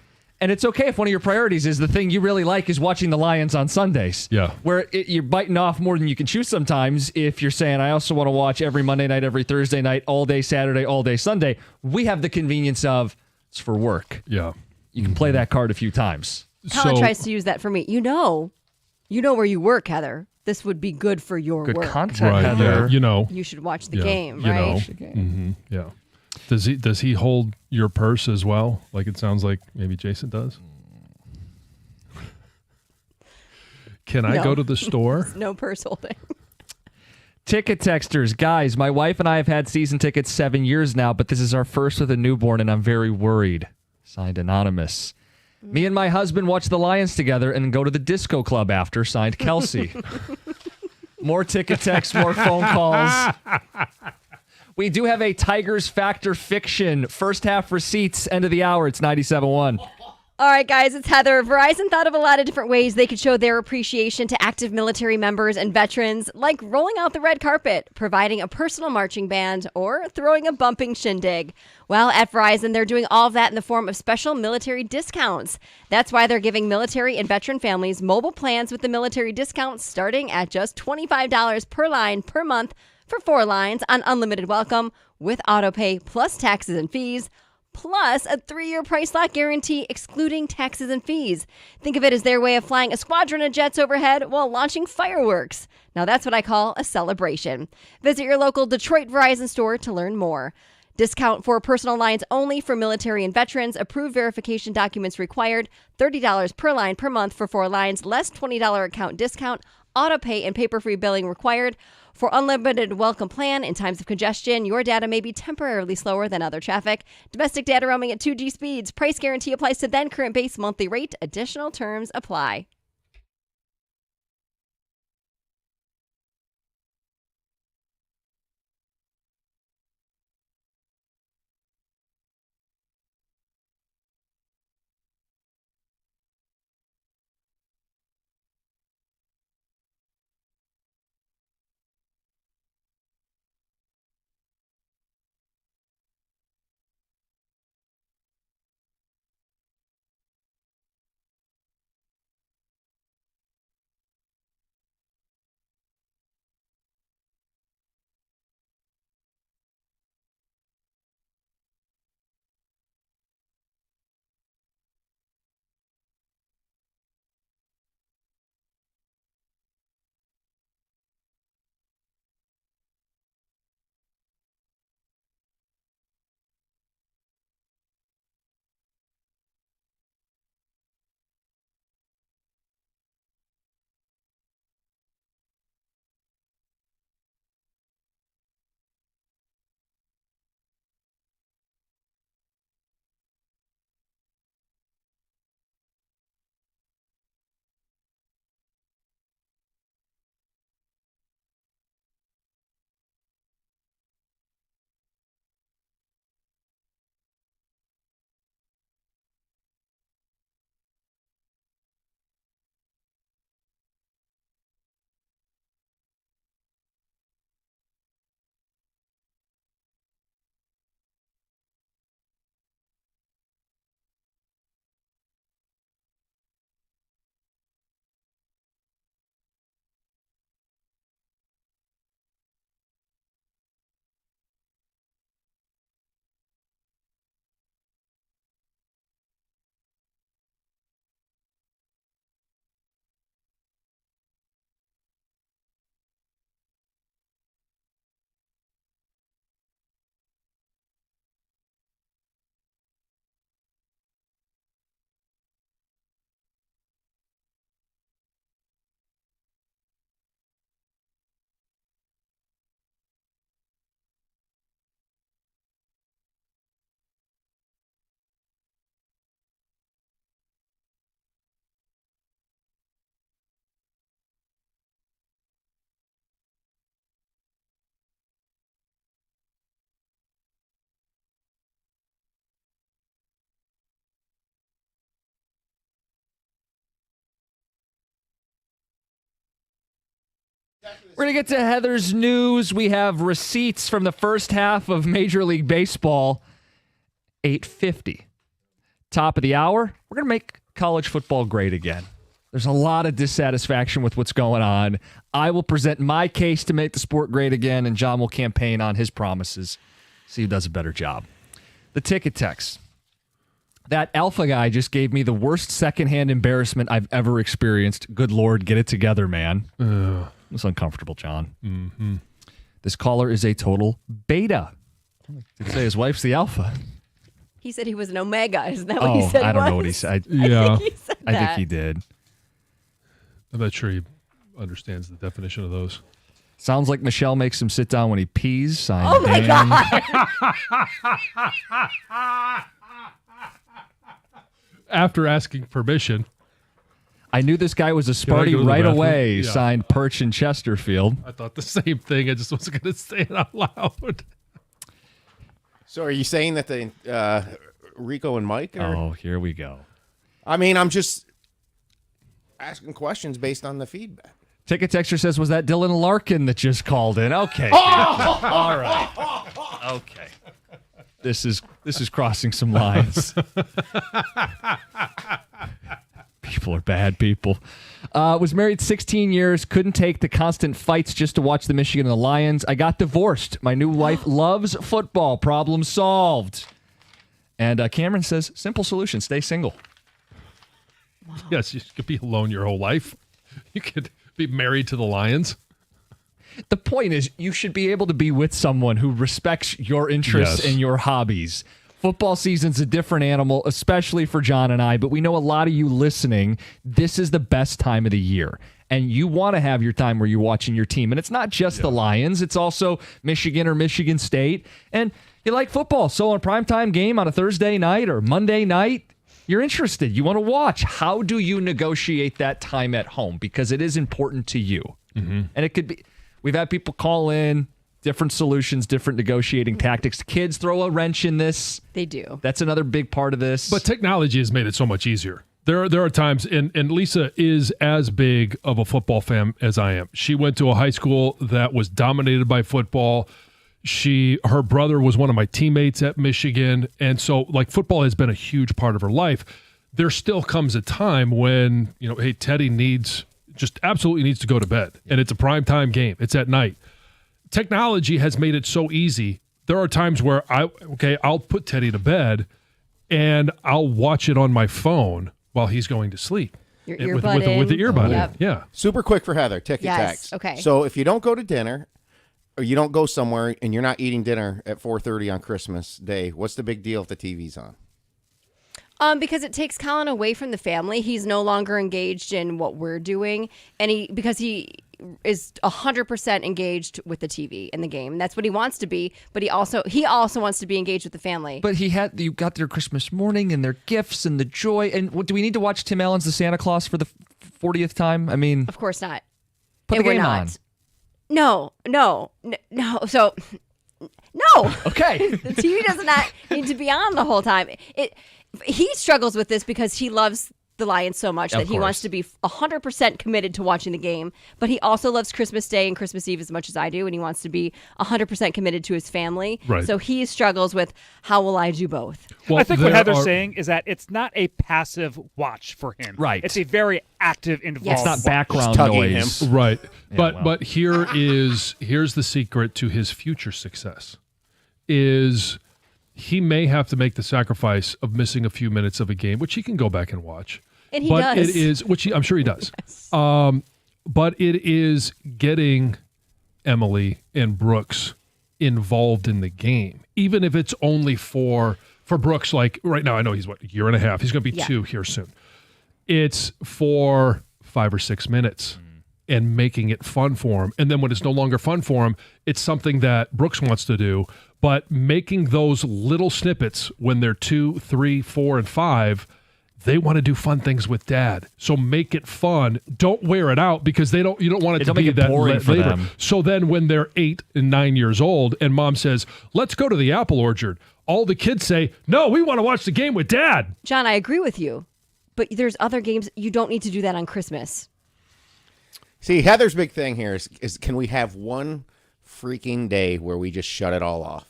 And it's okay if one of your priorities is the thing you really like is watching the Lions on Sundays. Yeah. Where you're biting off more than you can chew sometimes if you're saying, I also want to watch every Monday night, every Thursday night, all day Saturday, all day Sunday. We have the convenience of it's for work. Yeah. You can play that card a few times. Colin tries to use that for me. You know where you work, Heather. This would be good for your good work. content, right, Heather. Yeah, you should watch the game, right? Watch the game. Yeah. Does he hold your purse as well? Like it sounds like maybe Jason does. Can I go to the store? No purse holding. Ticket texters, guys, my wife and I have had season tickets 7 years now, but this is our first with a newborn, and I'm very worried. Signed Anonymous. Me and my husband watch the Lions together and go to the disco club after. Signed Kelsey. More ticket texts, more phone calls. We do have a Tigers Factor Fiction. First half receipts, end of the hour. It's 97.1. All right, guys, it's Heather. Verizon thought of a lot of different ways they could show their appreciation to active military members and veterans, like rolling out the red carpet, providing a personal marching band, or throwing a bumping shindig. Well, at Verizon, they're doing all of that in the form of special military discounts. That's why they're giving military and veteran families mobile plans with the military discounts starting at just $25 per line per month for 4 lines on unlimited welcome with autopay plus taxes and fees, plus a 3-year price lock guarantee excluding taxes and fees. Think of it as their way of flying a squadron of jets overhead while launching fireworks. Now that's what I call a celebration. Visit your local Detroit Verizon store to learn more. Discount for personal lines only for military and veterans. Approved verification documents required. $30 per line per month for 4 lines, less $20 account discount. Autopay and paper-free billing required. For unlimited welcome plan in times of congestion, your data may be temporarily slower than other traffic. Domestic data roaming at 2G speeds. Price guarantee applies to then current base monthly rate. Additional terms apply. We're going to get to Heather's news. We have receipts from the first half of Major League Baseball. 8:50. Top of the hour, we're going to make college football great again. There's a lot of dissatisfaction with what's going on. I will present my case to make the sport great again, and John will campaign on his promises. See who does a better job. The ticket text. That alpha guy just gave me the worst secondhand embarrassment I've ever experienced. Good Lord, get it together, man. It's uncomfortable, John. Mm-hmm. This caller is a total beta. Did say his wife's the alpha. He said he was an omega. Isn't that what he said? I don't know what he said. Yeah. I think he did. I'm not sure he understands the definition of those. Sounds like Michelle makes him sit down when he pees. Signed Oh, my Dan. God. After asking permission. I knew this guy was a Sparty right away. Yeah. Signed Perch in Chesterfield. I thought the same thing. I just wasn't going to say it out loud. So are you saying that the Rico and Mike are... Oh, here we go. I mean, I'm just asking questions based on the feedback. Ticket Texture says, was that Dylan Larkin that just called in? Okay. All right. Okay. This is crossing some lines. People are bad people. Was married 16 years. Couldn't take the constant fights just to watch the Michigan and the Lions. I got divorced. My new wife loves football. Problem solved. And Cameron says, simple solution. Stay single. Wow. Yes, you could be alone your whole life. You could be married to the Lions. The point is, you should be able to be with someone who respects your interests and your hobbies. Football season's a different animal, especially for John and I, but we know a lot of you listening, this is the best time of the year. And you want to have your time where you're watching your team. And it's not just the Lions, it's also Michigan or Michigan State. And you like football, so on a primetime game on a Thursday night or Monday night, you're interested. You want to watch. How do you negotiate that time at home? Because it is important to you. Mm-hmm. And it could be, we've had people call in, different solutions, different negotiating tactics. Kids throw a wrench in this. They do. That's another big part of this. But technology has made it so much easier. There are times, and Lisa is as big of a football fan as I am. She went to a high school that was dominated by football. Her brother was one of my teammates at Michigan, and so like football has been a huge part of her life. There still comes a time when, hey, Teddy absolutely needs to go to bed, and it's a primetime game. It's at night. Technology has made it so easy. There are times where I'll put Teddy to bed, and I'll watch it on my phone while he's going to sleep. Your earbud with the earbud in. Yeah. Super quick for Heather. Ticket text. Okay. So if you don't go to dinner, or you don't go somewhere and you're not eating dinner at 4:30 on Christmas Day, what's the big deal if the TV's on? Because it takes Colin away from the family. He's no longer engaged in what we're doing, and because he is 100% engaged with the TV and the game. That's what he wants to be, but he also wants to be engaged with the family. But you got their Christmas morning and their gifts and the joy. And do we need to watch Tim Allen's The Santa Claus for the 40th time? I mean, of course not. Put the game on. No. So, no. Okay. The TV does not need to be on the whole time. He struggles with this because he loves the Lions so much that he wants to be 100% committed to watching the game, but he also loves Christmas Day and Christmas Eve as much as I do, and he wants to be 100% committed to his family. Right. So he struggles with, how will I do both? Well, I think what Heather's saying is that it's not a passive watch for him. Right. It's a very active, involved It's not background noise. Right. Yeah, but here's the secret to his future success is he may have to make the sacrifice of missing a few minutes of a game, which he can go back and watch. And he does. It is, I'm sure he does. Yes. But it is getting Emily and Brooks involved in the game, even if it's only for Brooks. Like right now, I know he's a year and a half. He's going to be 2 here soon. It's for 5 or 6 minutes and making it fun for him. And then when it's no longer fun for him, it's something that Brooks wants to do. But making those little snippets when they're 2, 3, 4, and 5, they want to do fun things with dad. So make it fun. Don't wear it out because you don't want it to be that boring for labor. them. So then when they're 8 and 9 years old and mom says, let's go to the apple orchard, all the kids say, no, we want to watch the game with dad. John, I agree with you, but there's other games. You don't need to do that on Christmas. See, Heather's big thing here is can we have one freaking day where we just shut it all off?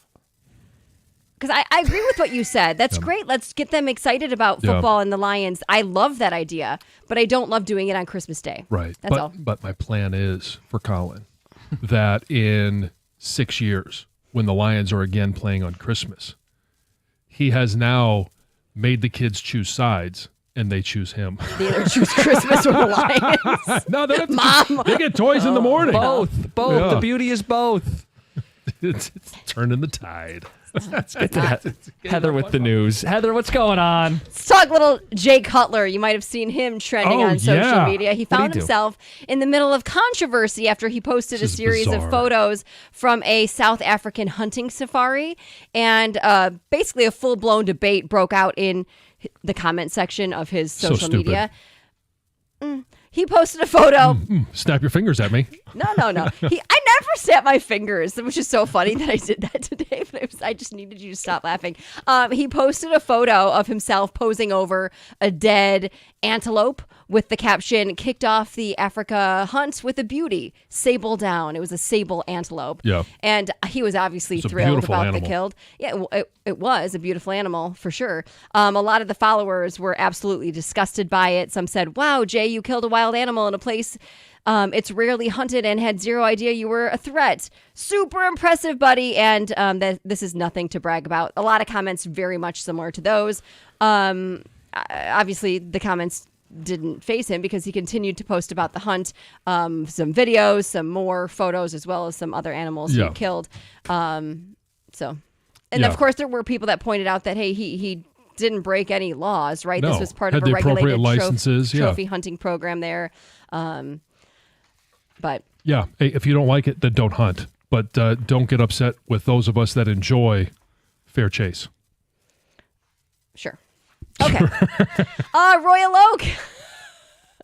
Because I agree with what you said. That's great. Let's get them excited about football and the Lions. I love that idea, but I don't love doing it on Christmas Day. Right. That's all. But my plan is for Colin that in 6 years, when the Lions are again playing on Christmas, he has now made the kids choose sides, and they choose him. They either choose Christmas or the Lions. No, they Mom. They get toys in the morning. Both. Yeah. The beauty is both. It's turning the tide. Let's get to Heather with the news. Heather, what's going on? Let's talk little Jay Cutler. You might have seen him trending on social media. He found himself in the middle of controversy after he posted a series of photos from a South African hunting safari. And basically a full-blown debate broke out in the comment section of his social media. He posted a photo. Snap your fingers at me. No. I never snap my fingers, which is so funny that I did that today. But I just needed you to stop laughing. He posted a photo of himself posing over a dead antelope with the caption, "Kicked off the Africa hunt with a beauty, sable down." It was a sable antelope. Yeah. And he was obviously It's a thrilled beautiful about animal. the killed. Yeah, it was a beautiful animal for sure. A lot of the followers were absolutely disgusted by it. Some said, "Wow, Jay, you killed a wild animal in a place it's rarely hunted and had zero idea you were a threat. Super impressive, buddy." And that this is nothing to brag about. A lot of comments very much similar to those. Obviously, the comments didn't faze him because he continued to post about the hunt, some videos, some more photos, as well as some other animals he killed. Of course, there were people that pointed out that, hey, he didn't break any laws, right? No. This was part Had of a the appropriate regulated licenses, trophy hunting program there. But yeah, hey, if you don't like it, then don't hunt. But don't get upset with those of us that enjoy fair chase. Sure. Okay. Royal Oak.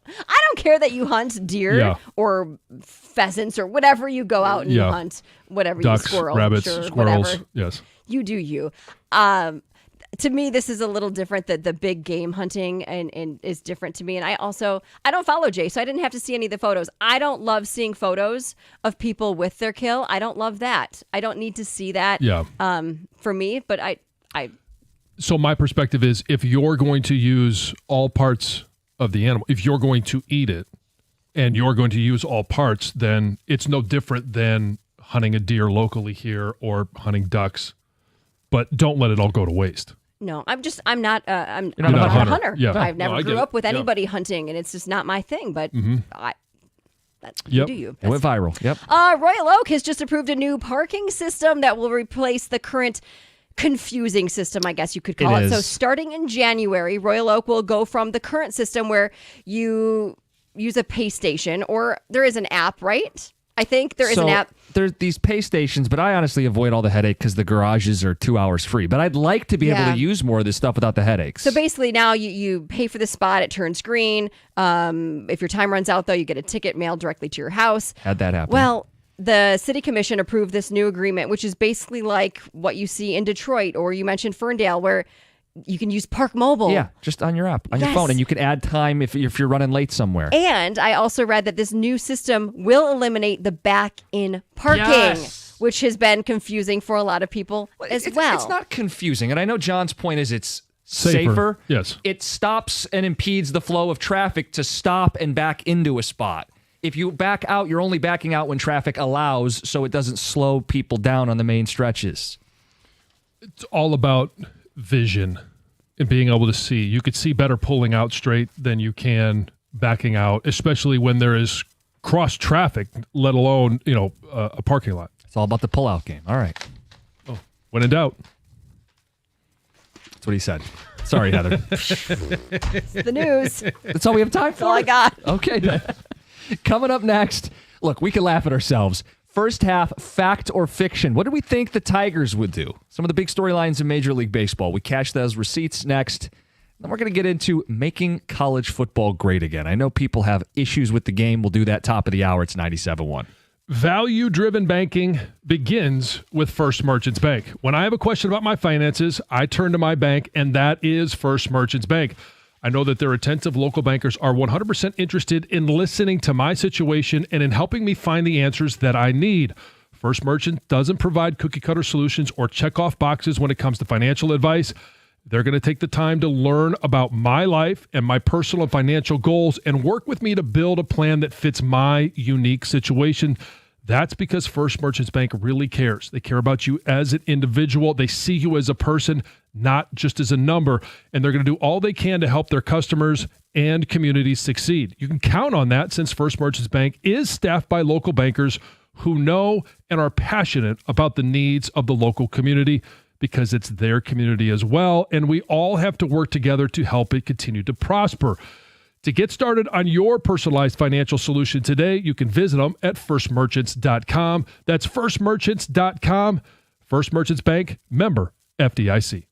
I don't care that you hunt deer or pheasants or whatever you go out and hunt, whatever Ducks, you squirrel, rabbits, sure, squirrels. whatever. Yes. You do you. To me, this is a little different. That the big game hunting and is different to me. And I don't follow Jay, so I didn't have to see any of the photos. I don't love seeing photos of people with their kill. I don't love that. I don't need to see that. Yeah. For me, but I. So my perspective is, if you're going to use all parts of the animal, if you're going to eat it, and you're going to use all parts, then it's no different than hunting a deer locally here or hunting ducks. But don't let it all go to waste. No, I'm not a hunter. Yeah. I've never I grew get up it. with anybody hunting, and it's just not my thing. But that's Yep. do you? It went viral. Yep. Royal Oak has just approved a new parking system that will replace the current confusing system, I guess you could call it. So starting in January, Royal Oak will go from the current system where you use a pay station, or there is an app, right? I think there is an app. There's these pay stations, but I honestly avoid all the headache because the garages are 2 hours free. But I'd like to be able to use more of this stuff without the headaches. So basically now you pay for the spot, it turns green. If your time runs out, though, you get a ticket mailed directly to your house. Had that happen. Well, the city commission approved this new agreement, which is basically like what you see in Detroit, or you mentioned Ferndale, where you can use Park Mobile. Yeah, just on your app, on your phone, and you can add time if you're running late somewhere. And I also read that this new system will eliminate the back-in parking, which has been confusing for a lot of people as well. It's not confusing, and I know John's point is it's Safer. safer. Yes. It stops and impedes the flow of traffic to stop and back into a spot. If you back out, you're only backing out when traffic allows, so it doesn't slow people down on the main stretches. It's all about vision and being able to see. You could see better pulling out straight than you can backing out, especially when there is cross traffic, let alone, a parking lot. It's all about the pullout game. All right. Oh, when in doubt. That's what he said. Sorry, Heather. It's the news. That's all we have time for? That's all I got. Okay, then. Coming up next, look, we can laugh at ourselves. First half, fact or fiction. What do we think the Tigers would do? Some of the big storylines in Major League Baseball. We cash those receipts next. Then we're going to get into making college football great again. I know people have issues with the game. We'll do that top of the hour. It's 97.1. Value-driven banking begins with First Merchants Bank. When I have a question about my finances, I turn to my bank, and that is First Merchants Bank. I know that their attentive local bankers are 100% interested in listening to my situation and in helping me find the answers that I need. First Merchant doesn't provide cookie-cutter solutions or check-off boxes when it comes to financial advice. They're going to take the time to learn about my life and my personal and financial goals and work with me to build a plan that fits my unique situation. That's because First Merchants Bank really cares. They care about you as an individual. They see you as a person, not just as a number. And they're going to do all they can to help their customers and communities succeed. You can count on that since First Merchants Bank is staffed by local bankers who know and are passionate about the needs of the local community, because it's their community as well. And we all have to work together to help it continue to prosper. To get started on your personalized financial solution today, you can visit them at firstmerchants.com. That's firstmerchants.com. First Merchants Bank, member FDIC.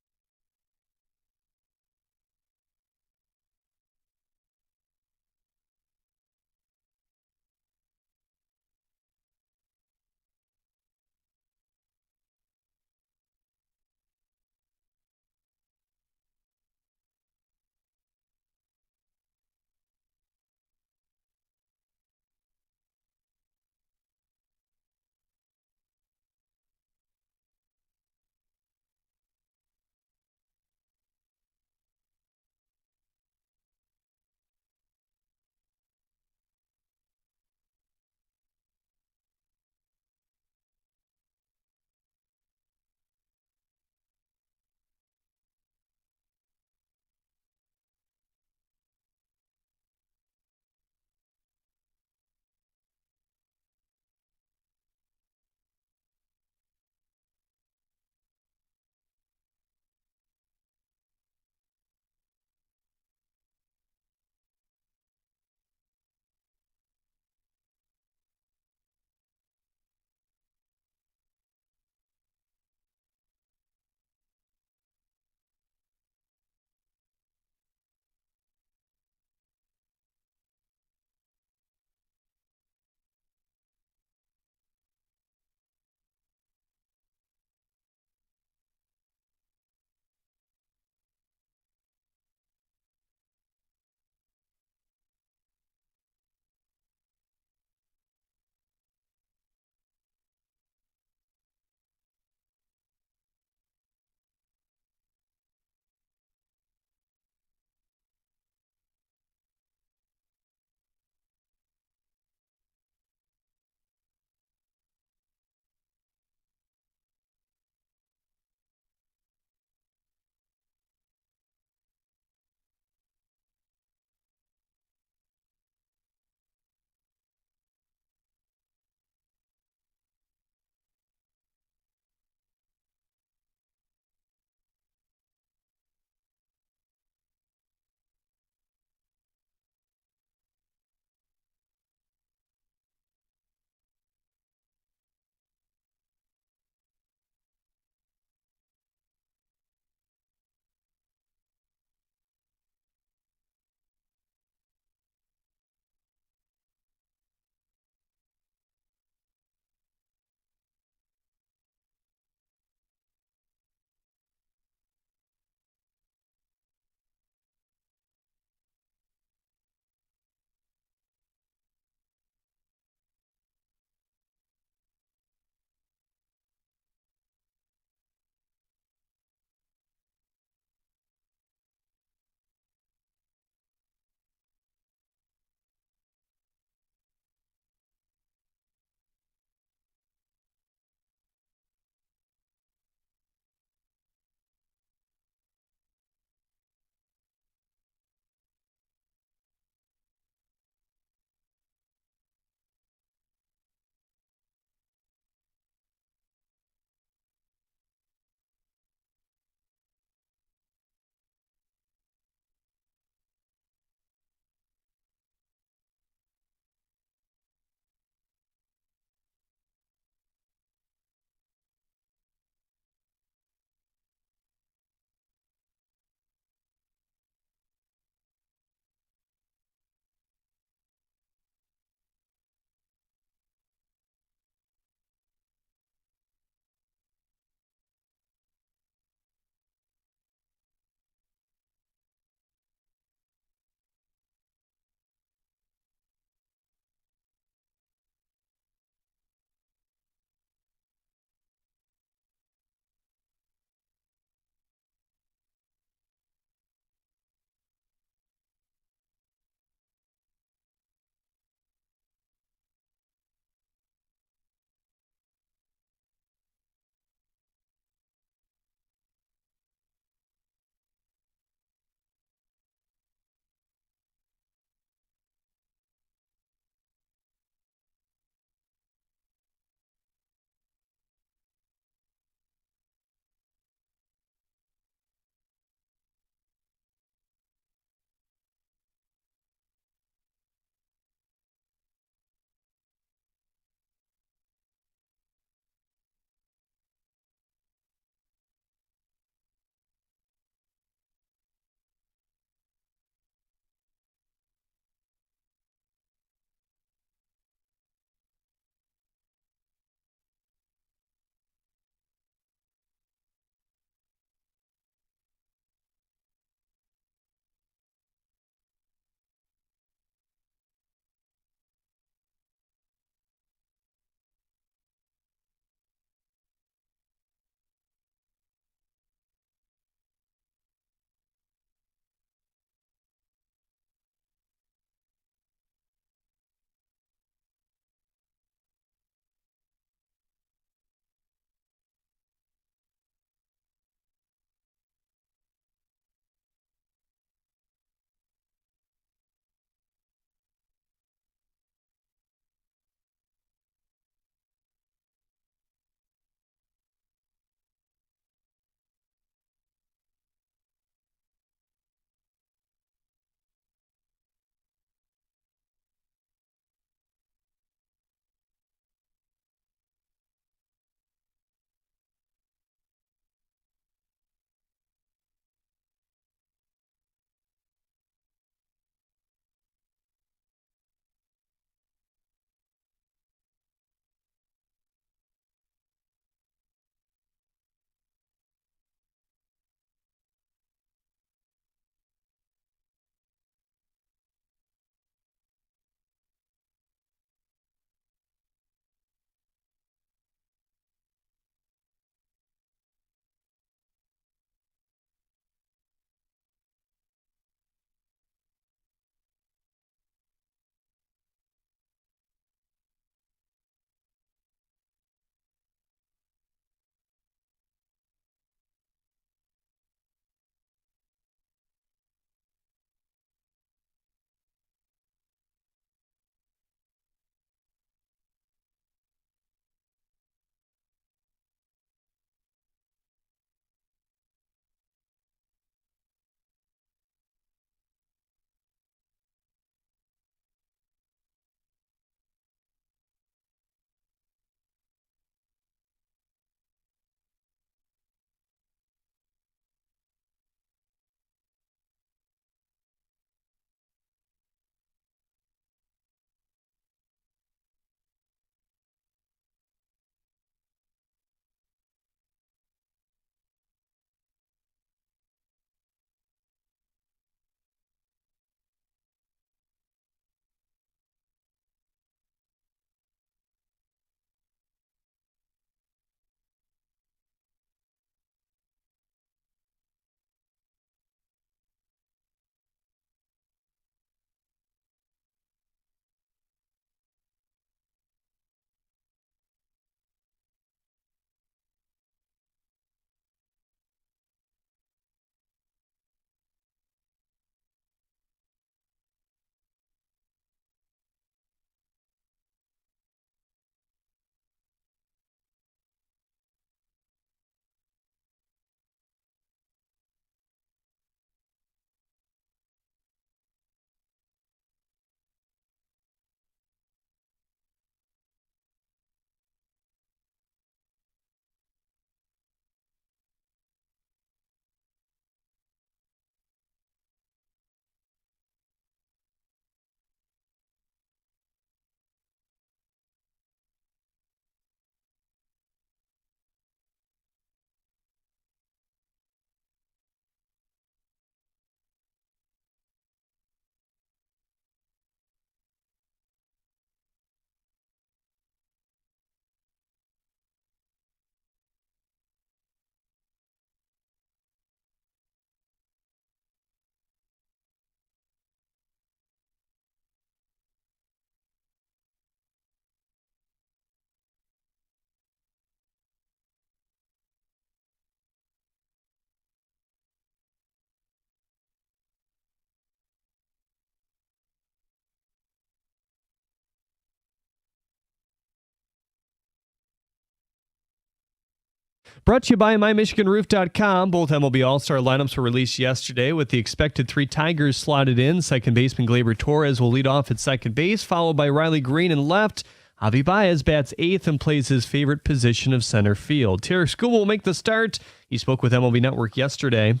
Brought to you by MyMichiganRoof.com. Both MLB All-Star lineups were released yesterday with the expected 3 Tigers slotted in. Second baseman Gleyber Torres will lead off at second base, followed by Riley Green in left. Javi Baez bats 8th and plays his favorite position of center field. Tarek Skubal will make the start. He spoke with MLB Network yesterday.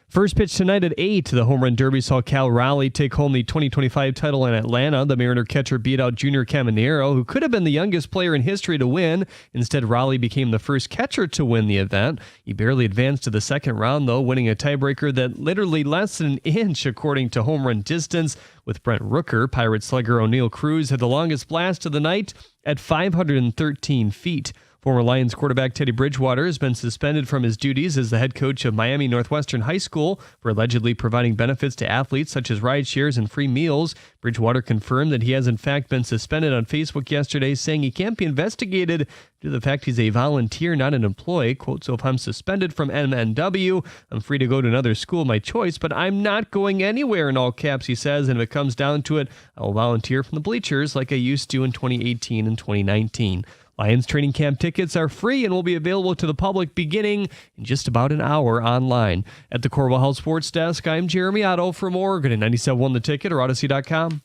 First pitch tonight at 8. The Home Run Derby saw Cal Raleigh take home the 2025 title in Atlanta. The Mariner catcher beat out Junior Caminero, who could have been the youngest player in history to win. Instead, Raleigh became the first catcher to win the event. He barely advanced to the second round, though, winning a tiebreaker that literally less than an inch, according to home run distance. With Brent Rooker, Pirate slugger O'Neill Cruz had the longest blast of the night at 513 feet. Former Lions quarterback Teddy Bridgewater has been suspended from his duties as the head coach of Miami Northwestern High School for allegedly providing benefits to athletes such as ride shares and free meals. Bridgewater confirmed that he has in fact been suspended on Facebook yesterday, saying he can't be investigated due to the fact he's a volunteer, not an employee. Quote, "So if I'm suspended from MNW, I'm free to go to another school of my choice, but I'm not going anywhere," in all caps, he says. And if it comes down to it, I'll volunteer from the bleachers like I used to in 2018 and 2019. Lions training camp tickets are free and will be available to the public beginning in just about an hour online. At the Corval Health Sports Desk, I'm Jeremy Otto. For more, go to 97.1 The Ticket or Odyssey.com.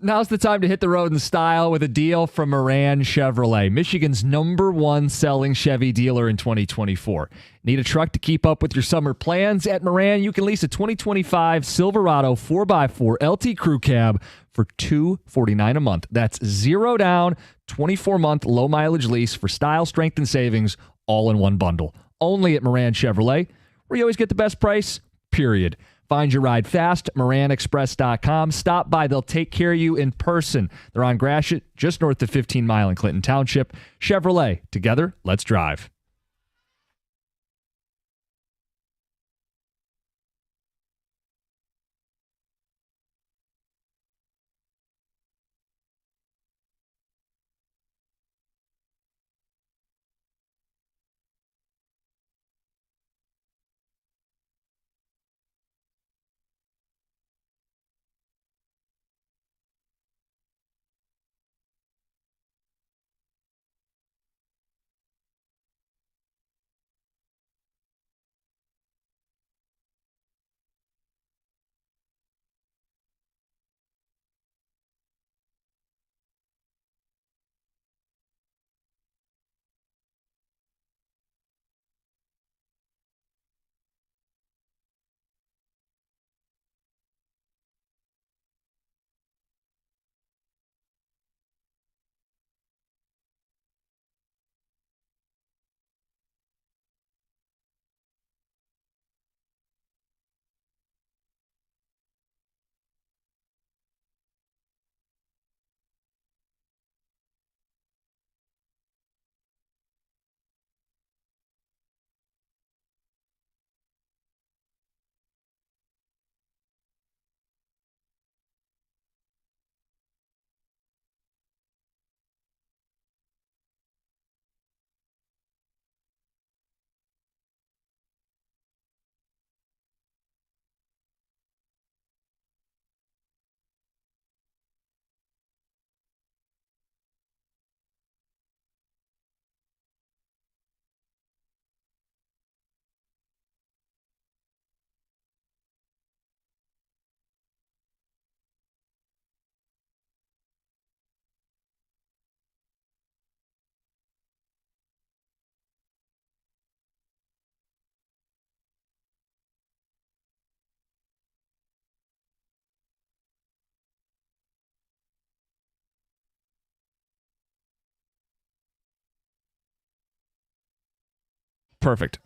Now's the time to hit the road in style with a deal from Moran Chevrolet, Michigan's #1 selling Chevy dealer in 2024. Need a truck to keep up with your summer plans? At Moran, you can lease a 2025 Silverado 4x4 LT Crew Cab for $249 a month. That's 0 down, 24-month low mileage lease for style, strength, and savings all in one bundle. Only at Moran Chevrolet, where you always get the best price, period. Find your ride fast, MoranExpress.com. Stop by. They'll take care of you in person. They're on Gratiot, just north of 15 Mile in Clinton Township. Chevrolet. Together, let's drive. Perfect.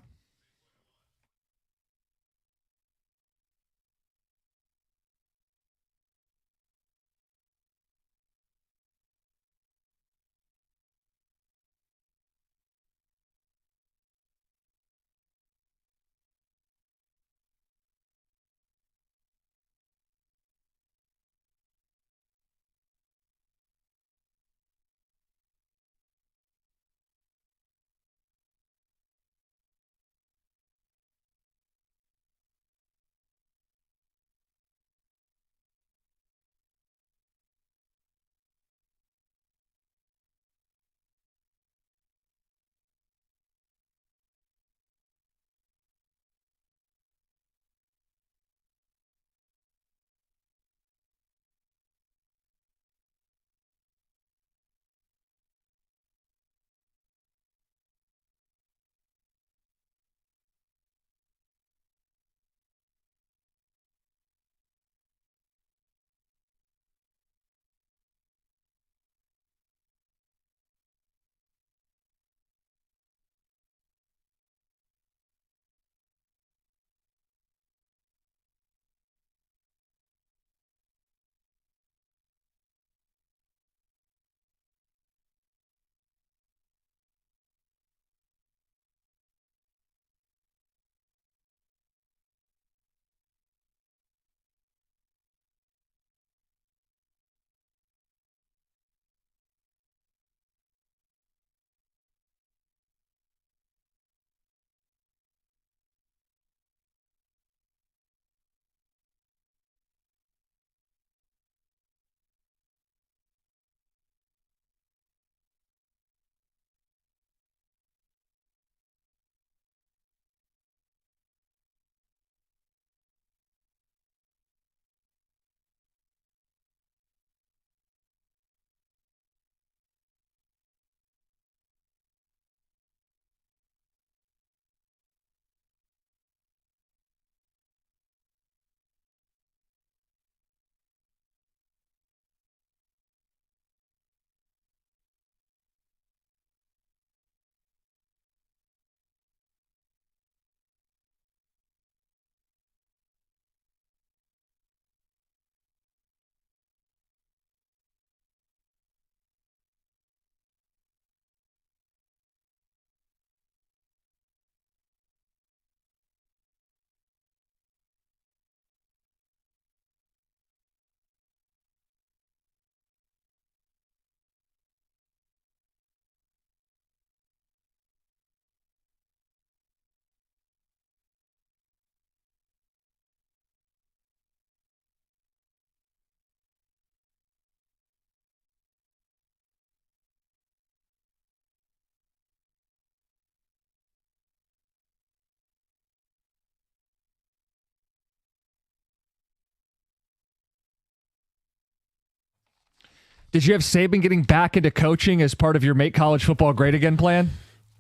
Did you have Sabin getting back into coaching as part of your Make College Football Great Again plan?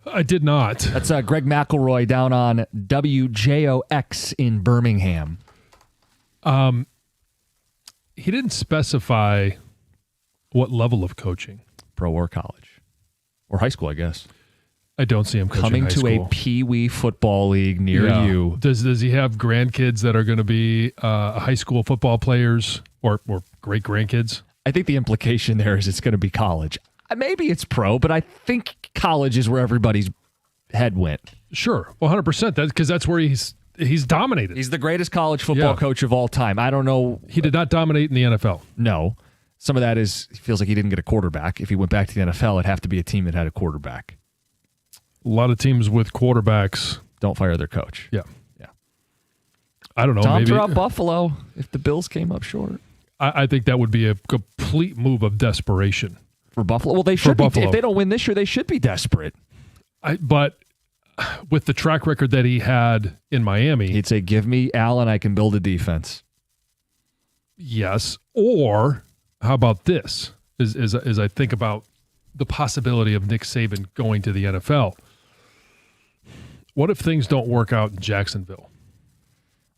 I did not. That's Greg McElroy down on WJOX in Birmingham. He didn't specify what level of coaching. Pro or college. Or high school, I guess. I don't see him coaching coming high to school. a Pee-wee football league near you. Does he have grandkids that are going to be high school football players or great grandkids? I think the implication there is it's going to be college. Maybe it's pro, but I think college is where everybody's head went. Sure, 100%. Because that's where he's dominated. He's the greatest college football coach of all time. I don't know. He did not dominate in the NFL. No. Some of that is, he feels like he didn't get a quarterback. If he went back to the NFL, it'd have to be a team that had a quarterback. A lot of teams with quarterbacks don't fire their coach. Yeah. I don't know. Tom maybe threw out Buffalo if the Bills came up short. I think that would be a complete move of desperation for Buffalo. Well, they should be. If they don't win this year, they should be desperate. But with the track record that he had in Miami, he'd say, "Give me Allen, I can build a defense." Yes. Or how about this? As I think about the possibility of Nick Saban going to the NFL, what if things don't work out in Jacksonville?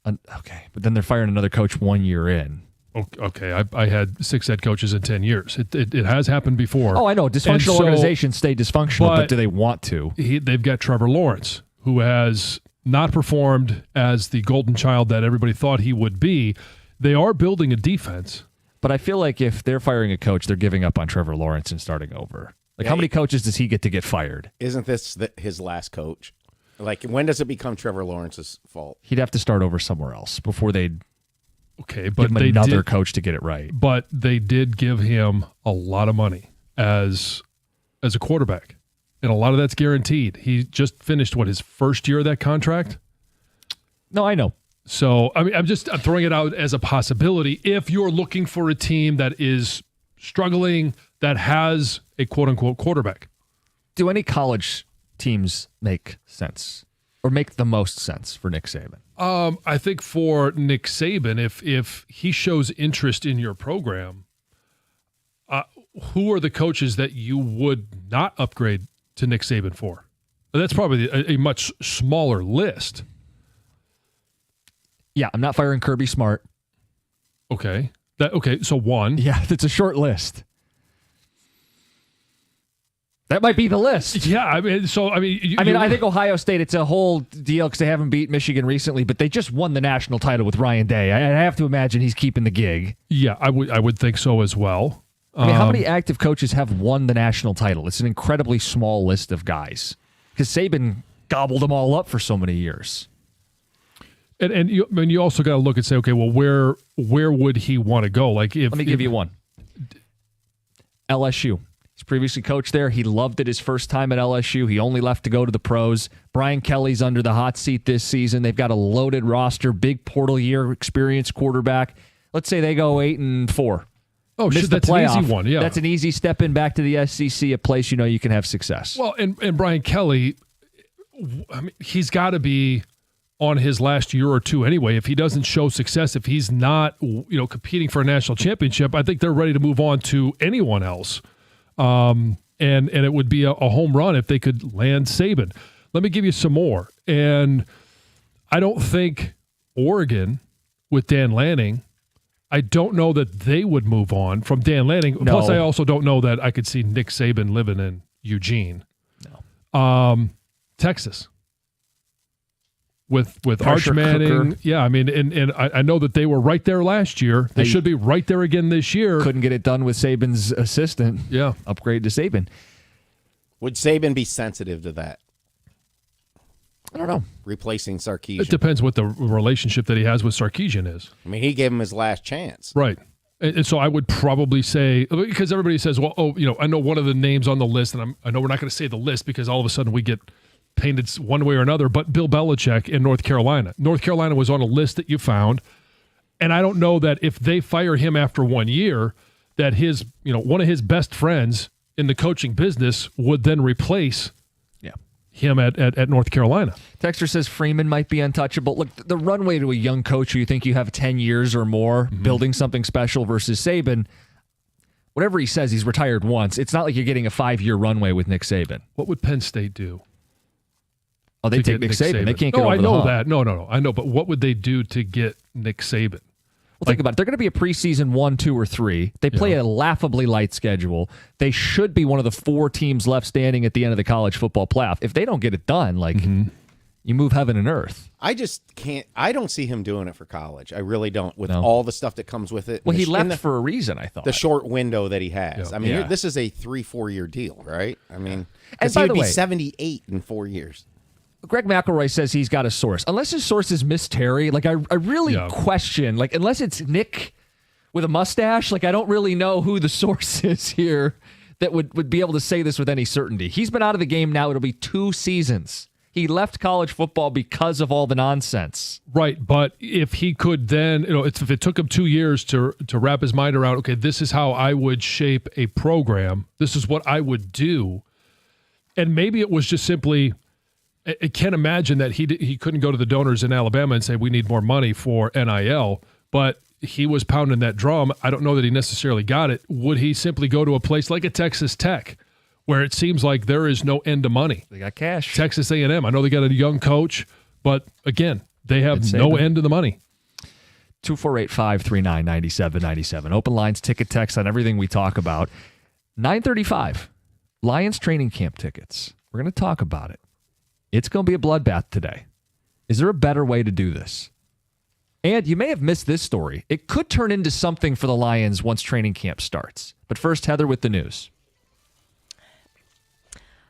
Okay, but then they're firing another coach 1 year in. Okay, I had 6 head coaches in 10 years. It has happened before. Oh, I know. Dysfunctional organizations stay dysfunctional, but do they want to? They've got Trevor Lawrence, who has not performed as the golden child that everybody thought he would be. They are building a defense. But I feel like if they're firing a coach, they're giving up on Trevor Lawrence and starting over. How many coaches does he get to get fired? Isn't this his last coach? When does it become Trevor Lawrence's fault? He'd have to start over somewhere else before they'd but give him another coach to get it right. But they did give him a lot of money as a quarterback, and a lot of that's guaranteed. He just finished his first year of that contract. No, I know. So I'm throwing it out as a possibility if you're looking for a team that is struggling, that has a quote unquote quarterback. Do any college teams make sense or make the most sense for Nick Saban? I think for Nick Saban, if he shows interest in your program, who are the coaches that you would not upgrade to Nick Saban for? That's probably a much smaller list. Yeah, I'm not firing Kirby Smart. Okay. So one. Yeah, that's a short list. That might be the list. Yeah, I think Ohio State, it's a whole deal because they haven't beat Michigan recently, but they just won the national title with Ryan Day. I have to imagine he's keeping the gig. Yeah, I would think so as well. How many active coaches have won the national title? It's an incredibly small list of guys because Saban gobbled them all up for so many years. And you also got to look and say, okay, well, where would he want to go? Let me give you one. LSU. He's previously coached there. He loved it his first time at LSU. He only left to go to the pros. Brian Kelly's under the hot seat this season. They've got a loaded roster, big portal year, experienced quarterback. Let's say they go 8-4. Oh, shit, that's an easy one. Yeah, that's an easy step in back to the SEC, a place you can have success. Well, and Brian Kelly, he's got to be on his last year or two anyway. If he doesn't show success, if he's not competing for a national championship, I think they're ready to move on to anyone else. And it would be a home run if they could land Saban. Let me give you some more. And I don't think Oregon with Dan Lanning, I don't know that they would move on from Dan Lanning. No. Plus, I also don't know that I could see Nick Saban living in Eugene. No. Texas. With Arch Manning. Cooker. Yeah, and I know that they were right there last year. They should be right there again this year. Couldn't get it done with Saban's assistant. Yeah. Upgrade to Saban. Would Saban be sensitive to that? I don't know. Replacing Sarkisian. It depends what the relationship that he has with Sarkisian is. He gave him his last chance. Right. And so I would probably say, because everybody says, well, I know one of the names on the list, and I know we're not going to say the list because all of a sudden we get painted one way or another, but Bill Belichick in North Carolina. North Carolina was on a list that you found, and I don't know that if they fire him after 1 year, that his, one of his best friends in the coaching business would then replace him at North Carolina. Texter says Freeman might be untouchable. Look, the runway to a young coach who you think you have 10 years or more building something special versus Saban, whatever he says, he's retired once. It's not like you're getting a 5-year runway with Nick Saban. What would Penn State do? Oh, they take Nick Saban. They can't get over I the know hump. that. No. I know, but what would they do to get Nick Saban? Well, think about it. They're going to be a preseason 1, 2, or 3. They play a laughably light schedule. They should be one of the 4 teams left standing at the end of the college football playoff. If they don't get it done, you move heaven and earth. I just can't. I don't see him doing it for college. I really don't, with all the stuff that comes with it. Well, he left for a reason, I thought. The short window that he has. Yeah. I mean, this is a 3-4 year deal, right? I mean, And because by he would the be way, 78 in 4 years. Greg McElroy says he's got a source. Unless his source is Miss Terry, I really question, unless it's Nick with a mustache, I don't really know who the source is here that would be able to say this with any certainty. He's been out of the game now. It'll be 2 seasons. He left college football because of all the nonsense. Right, but if he could then, if it took him 2 years to wrap his mind around, okay, this is how I would shape a program. This is what I would do. And maybe it was just simply, I can't imagine that he couldn't go to the donors in Alabama and say, we need more money for NIL, but he was pounding that drum. I don't know that he necessarily got it. Would he simply go to a place like a Texas Tech, where it seems like there is no end to money? They got cash. Texas A&M. I know they got a young coach, but again, they have no end to the money. 248-539-9797. Open lines, ticket text on everything we talk about. 9:35, Lions training camp tickets. We're going to talk about it. It's going to be a bloodbath today. Is there a better way to do this? And you may have missed this story. It could turn into something for the Lions once training camp starts. But first, Heather with the news.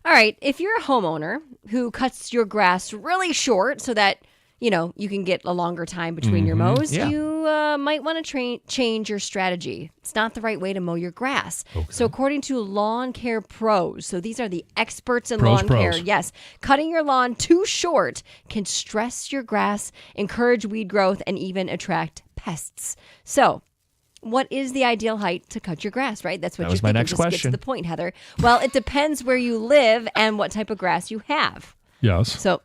All right. If you're a homeowner who cuts your grass really short so that, you can get a longer time between your mows, you might want to change your strategy. It's not the right way to mow your grass. Okay. So according to Lawn Care Pros, so these are the experts in lawn care. Yes. Cutting your lawn too short can stress your grass, encourage weed growth, and even attract pests. So what is the ideal height to cut your grass, right? That's what you're thinking. Just get to the point, Heather. Well, it depends where you live and what type of grass you have. Yes. So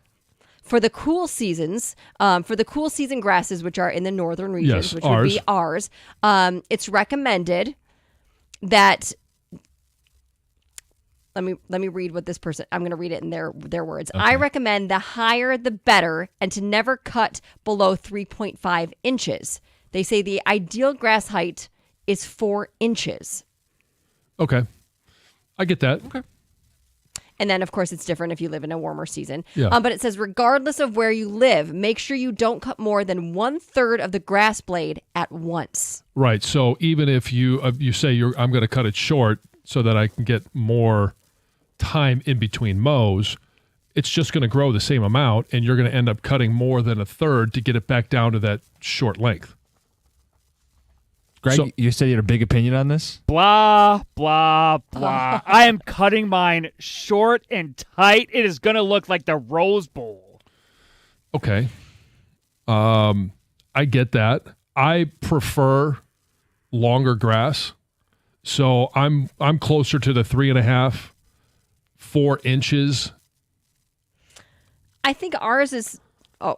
for the cool seasons, grasses, which are in the northern regions, which would be ours, it's recommended that. Let me read what this person. I'm going to read it in their words. Okay. I recommend the higher the better, and to never cut below 3.5 inches. They say the ideal grass height is 4 inches. Okay, I get that. Okay. And then, of course, it's different if you live in a warmer season. Yeah. But it says, regardless of where you live, make sure you don't cut more than 1/3 of the grass blade at once. Right. So even if you say I'm going to cut it short so that I can get more time in between mows, it's just going to grow the same amount, and you're going to end up cutting more than 1/3 to get it back down to that short length. Greg, you said you had a big opinion on this? Blah, blah, blah. I am cutting mine short and tight. It is going to look like the Rose Bowl. Okay. I get that. I prefer longer grass. So I'm closer to the 3.5, 4 inches. I think ours is. Oh,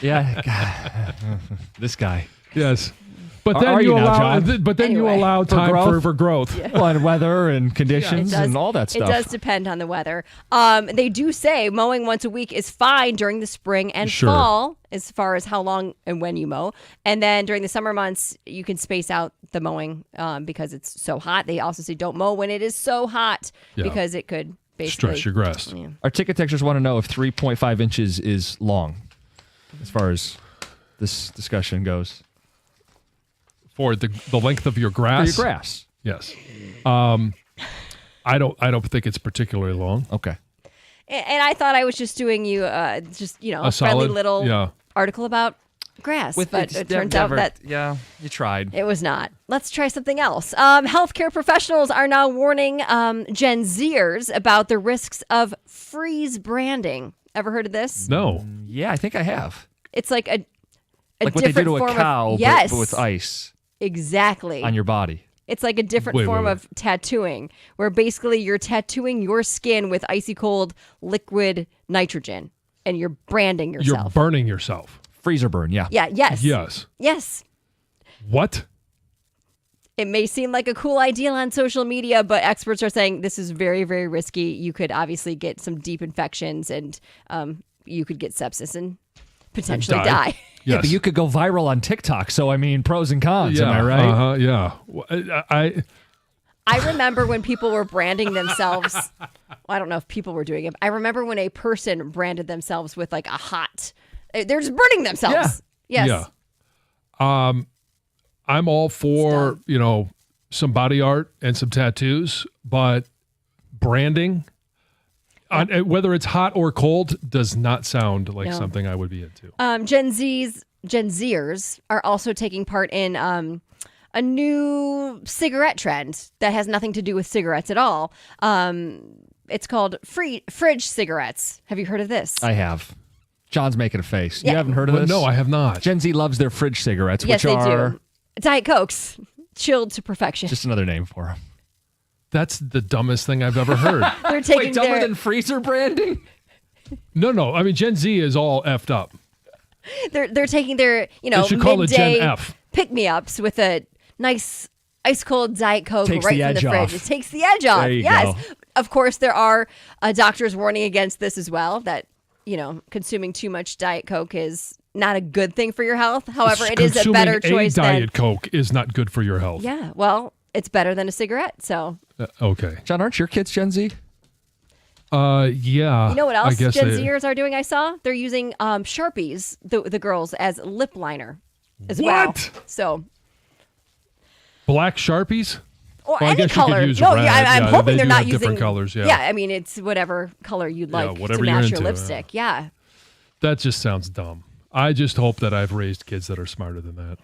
yeah. This guy. Yes. But then you allow. You allow time for growth. Yeah. Well, and weather and conditions and all that stuff. It does depend on the weather. They do say mowing once a week is fine during the spring and fall, as far as how long and when you mow. And then during the summer months, you can space out the mowing because it's so hot. They also say don't mow when it is so hot because it could basically stress your grass. Yeah. Our ticket texters want to know if 3.5 inches is long, as far as this discussion goes. For the length of your grass? For your grass. Yes. I don't think it's particularly long. Okay. And I thought I was just doing you a friendly little article about grass, but it turns out that you tried. It was not. Let's try something else. Healthcare professionals are now warning Gen Zers about the risks of freeze branding. Ever heard of this? No. Yeah, I think I have. It's like a like what they do to a cow, but with ice. Exactly. On your body. It's like a different form of tattooing, where basically you're tattooing your skin with icy cold liquid nitrogen, and you're branding yourself. You're burning yourself. Freezer burn, yeah. Yeah, yes. Yes. Yes. What? It may seem like a cool idea on social media, but experts are saying this is very, very risky. You could obviously get some deep infections and you could get sepsis and potentially die. Yes. Yeah, but you could go viral on TikTok. So, I mean, pros and cons. Am I right? Yeah. I remember when people were branding themselves. Well, I don't know if people were doing it. I remember when a person branded themselves with like a hot. They're just burning themselves. Yeah. Yes. Yeah. I'm all for, some body art and some tattoos, but branding, whether it's hot or cold, does not sound like something I would be into. Gen Zers are also taking part in a new cigarette trend that has nothing to do with cigarettes at all. It's called fridge cigarettes. Have you heard of this? I have. John's making a face. Yeah. You haven't heard of this? No, I have not. Gen Z loves their fridge cigarettes, Yes, which they are do. Diet Cokes, chilled to perfection. just another name for them. That's the dumbest thing I've ever heard. They're taking Wait, dumber than freezer branding? No. I mean, Gen Z is all effed up. They're taking their They should call it midday Gen F. pick-me-ups with a nice ice cold Diet Coke Takes right the from edge the fridge. off. It takes the edge off. There you Yes. go. Of course, there are doctors warning against this as well, that consuming too much Diet Coke is not a good thing for your health. However, it is a better choice Consuming a than Diet Coke is not good for your health. Yeah, well, it's better than a cigarette. So, Okay. John, aren't your kids Gen Z? Yeah. you know what else I guess Gen Zers are doing? I saw they're using Sharpies, the girls, as lip liner as well. What? So, Black Sharpies? or Well, I any guess you could color. use No, red. yeah, I'm Yeah, hoping they they're do not have using different colors, yeah. Yeah, I mean it's whatever color you'd like whatever to you're match your into, lipstick. Yeah. That just sounds dumb. I just hope that I've raised kids that are smarter than that.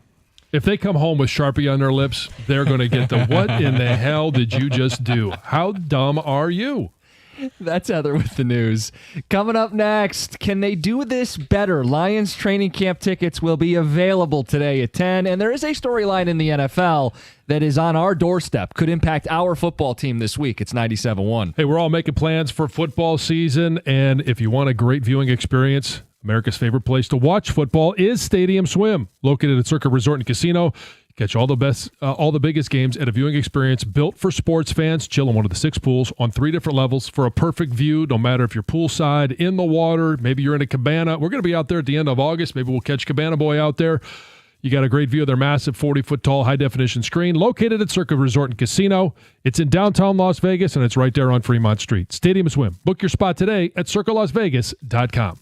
If they come home with Sharpie on their lips, they're going to get the what in the hell did you just do? How dumb are you? That's Heather with the news. Coming up next, can they do this better? Lions training camp tickets will be available today at 10, and there is a storyline in the NFL that is on our doorstep. Could impact our football team this week. It's 97.1. Hey, we're all making plans for football season, and if you want a great viewing experience, America's favorite place to watch football is Stadium Swim, located at Circa Resort and Casino. Catch all the biggest games at a viewing experience built for sports fans. Chill in one of the 6 pools on 3 different levels for a perfect view, no matter if you're poolside, in the water, maybe you're in a cabana. We're going to be out there at the end of August. Maybe we'll catch Cabana Boy out there. You got a great view of their massive 40-foot tall high-definition screen located at Circa Resort and Casino. It's in downtown Las Vegas, and it's right there on Fremont Street. Stadium Swim. Book your spot today at circalasvegas.com.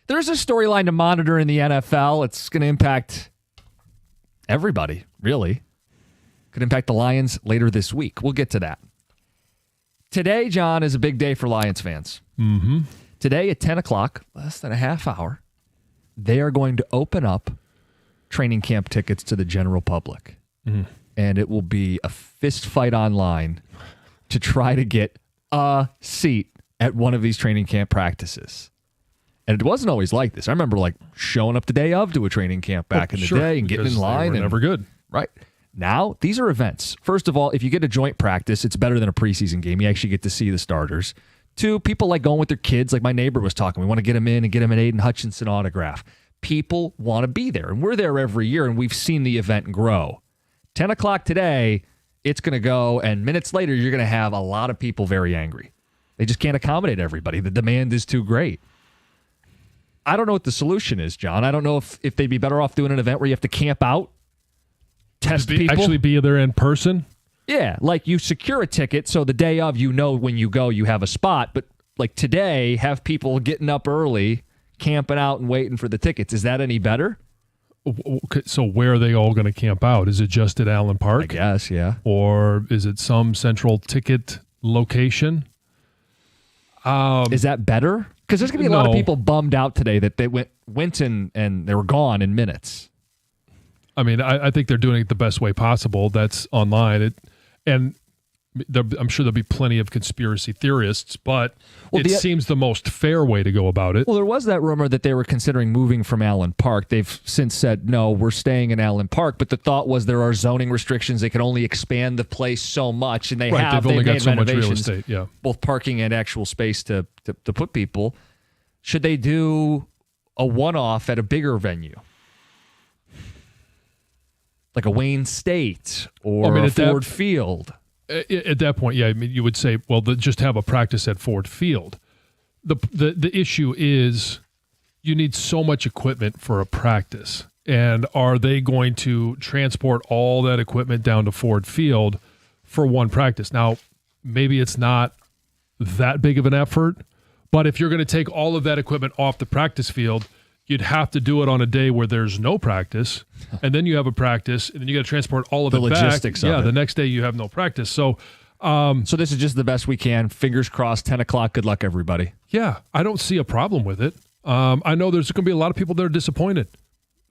There's a storyline to monitor in the NFL. It's going to impact everybody, really. Could impact the Lions later this week. We'll get to that. Today, John, is a big day for Lions fans. Mm-hmm. Today at 10 o'clock, less than a half hour, they are going to open up training camp tickets to the general public. Mm-hmm. And it will be a fist fight online to try to get a seat at one of these training camp practices. And it wasn't always like this. I remember showing up the day of to a training camp back in the day and getting in line. They were never good. Right. Now, these are events. First of all, if you get a joint practice, it's better than a preseason game. You actually get to see the starters. Two, people like going with their kids, like my neighbor was talking. We want to get them in and get them an Aiden Hutchinson autograph. People want to be there, and we're there every year, and we've seen the event grow. 10 o'clock today, it's going to go, and minutes later, you're going to have a lot of people very angry. They just can't accommodate everybody. The demand is too great. I don't know what the solution is, John. I don't know if they'd be better off doing an event where you have to camp out, test people. Actually be there in person? Yeah, you secure a ticket so the day of, when you go, you have a spot. But today, have people getting up early, camping out and waiting for the tickets. Is that any better? So where are they all going to camp out? Is it just at Allen Park? I guess, yeah. Or is it some central ticket location? Is that better? Because there's going to be a lot of people bummed out today that they went and they were gone in minutes. I mean, I think they're doing it the best way possible. That's online. I'm sure there'll be plenty of conspiracy theorists, but it seems the most fair way to go about it. Well, there was that rumor that they were considering moving from Allen Park. They've since said, no, we're staying in Allen Park. But the thought was there are zoning restrictions. They can only expand the place so much. And they've only got so much real estate, both parking and actual space to put people. Should they do a one-off at a bigger venue? Like a Wayne State or a Ford Field? At that point, yeah, I mean, you would say, well, just have a practice at Ford Field. The issue is you need so much equipment for a practice. And are they going to transport all that equipment down to Ford Field for one practice? Now, maybe it's not that big of an effort, but if you're going to take all of that equipment off the practice field, you'd have to do it on a day where there's no practice, and then you have a practice, and then you got to transport all of it back. The logistics of it. The next day you have no practice. So this is just the best we can. Fingers crossed, 10 o'clock. Good luck, everybody. Yeah, I don't see a problem with it. I know there's going to be a lot of people that are disappointed.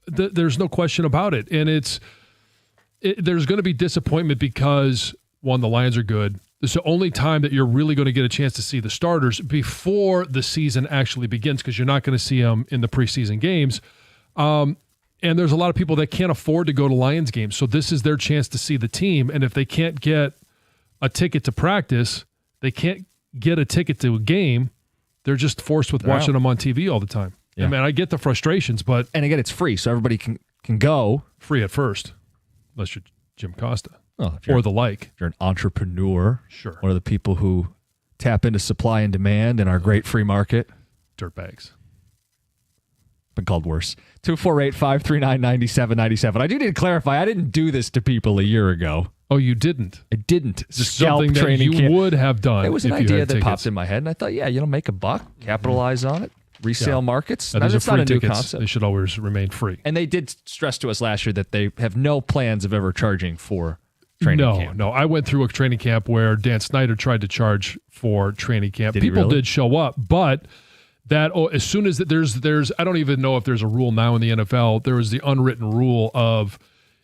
There's no question about it. And there's going to be disappointment because, one, the Lions are good. This is the only time that you're really going to get a chance to see the starters before the season actually begins, because you're not going to see them in the preseason games. And there's a lot of people that can't afford to go to Lions games. So this is their chance to see the team. And if they can't get a ticket to practice, they can't get a ticket to a game, they're just forced with watching them on TV all the time. Yeah. I mean, I get the frustrations, but... And again, it's free, so everybody can go. Free at first, unless you're Jim Costa. Or the like. If you're an entrepreneur. Sure. One of the people who tap into supply and demand in our great free market. Dirtbags. Been called worse. 248-539-9797. I do need to clarify, I didn't do this to people a year ago. Oh, you didn't? I didn't. Just something that you would have done. It was an idea that popped in my head, and I thought, make a buck, capitalize on it. Resale markets. That's not a new tickets. concept. They should always remain free. And they did stress to us last year that they have no plans of ever charging for training camp. No. I went through a training camp where Dan Snyder tried to charge for training camp. People did show up, but as soon as there's I don't even know if there's a rule now in the NFL. There was the unwritten rule of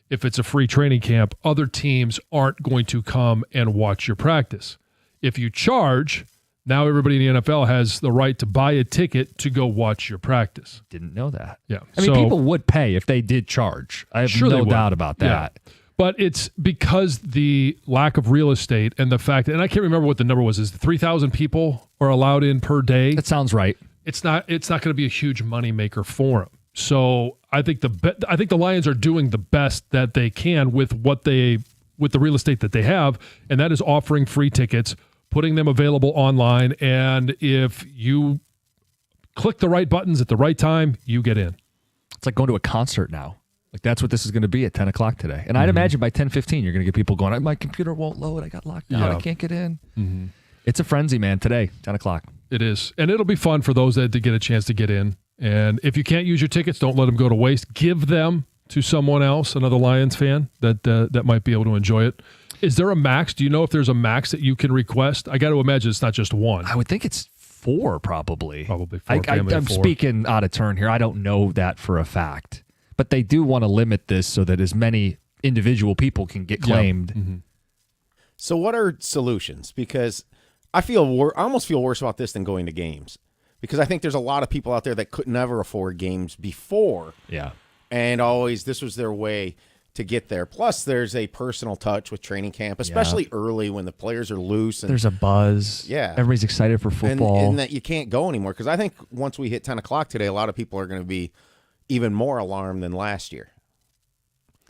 if it's a free training camp, other teams aren't going to come and watch your practice. If you charge, now everybody in the NFL has the right to buy a ticket to go watch your practice. Didn't know that. Yeah. I mean, people would pay if they did charge. I have no doubt about that. Yeah. But it's because the lack of real estate and the fact, and I can't remember what the number was, is 3,000 people are allowed in per day. That sounds right. It's not going to be a huge moneymaker for them. So I think the Lions are doing the best that they can with the real estate that they have, and that is offering free tickets, putting them available online, and if you click the right buttons at the right time, you get in. It's like going to a concert now. Like, that's what this is going to be at 10 o'clock today. And I'd imagine by 10:15, you're going to get people going, my computer won't load, I got locked out, I can't get in. Mm-hmm. It's a frenzy, man, today, 10 o'clock. It is. And it'll be fun for those that get a chance to get in And if you can't use your tickets, don't let them go to waste. Give them to someone else, another Lions fan that might be able to enjoy it. Is there a max? Do you know if there's a max that you can request? I got to imagine it's not just one. I would think it's 4, probably. Probably 4. I'm speaking out of turn here. I don't know that for a fact. But they do want to limit this so that as many individual people can get claimed. Mm-hmm. So what are solutions? Because I almost feel worse about this than going to games. Because I think there's a lot of people out there that could never afford games before. Yeah. And always this was their way to get there. Plus, there's a personal touch with training camp, especially early when the players are loose. And, there's a buzz. Yeah. Everybody's excited for football. And that you can't go anymore. Because I think once we hit 10 o'clock today, a lot of people are going to be even more alarmed than last year.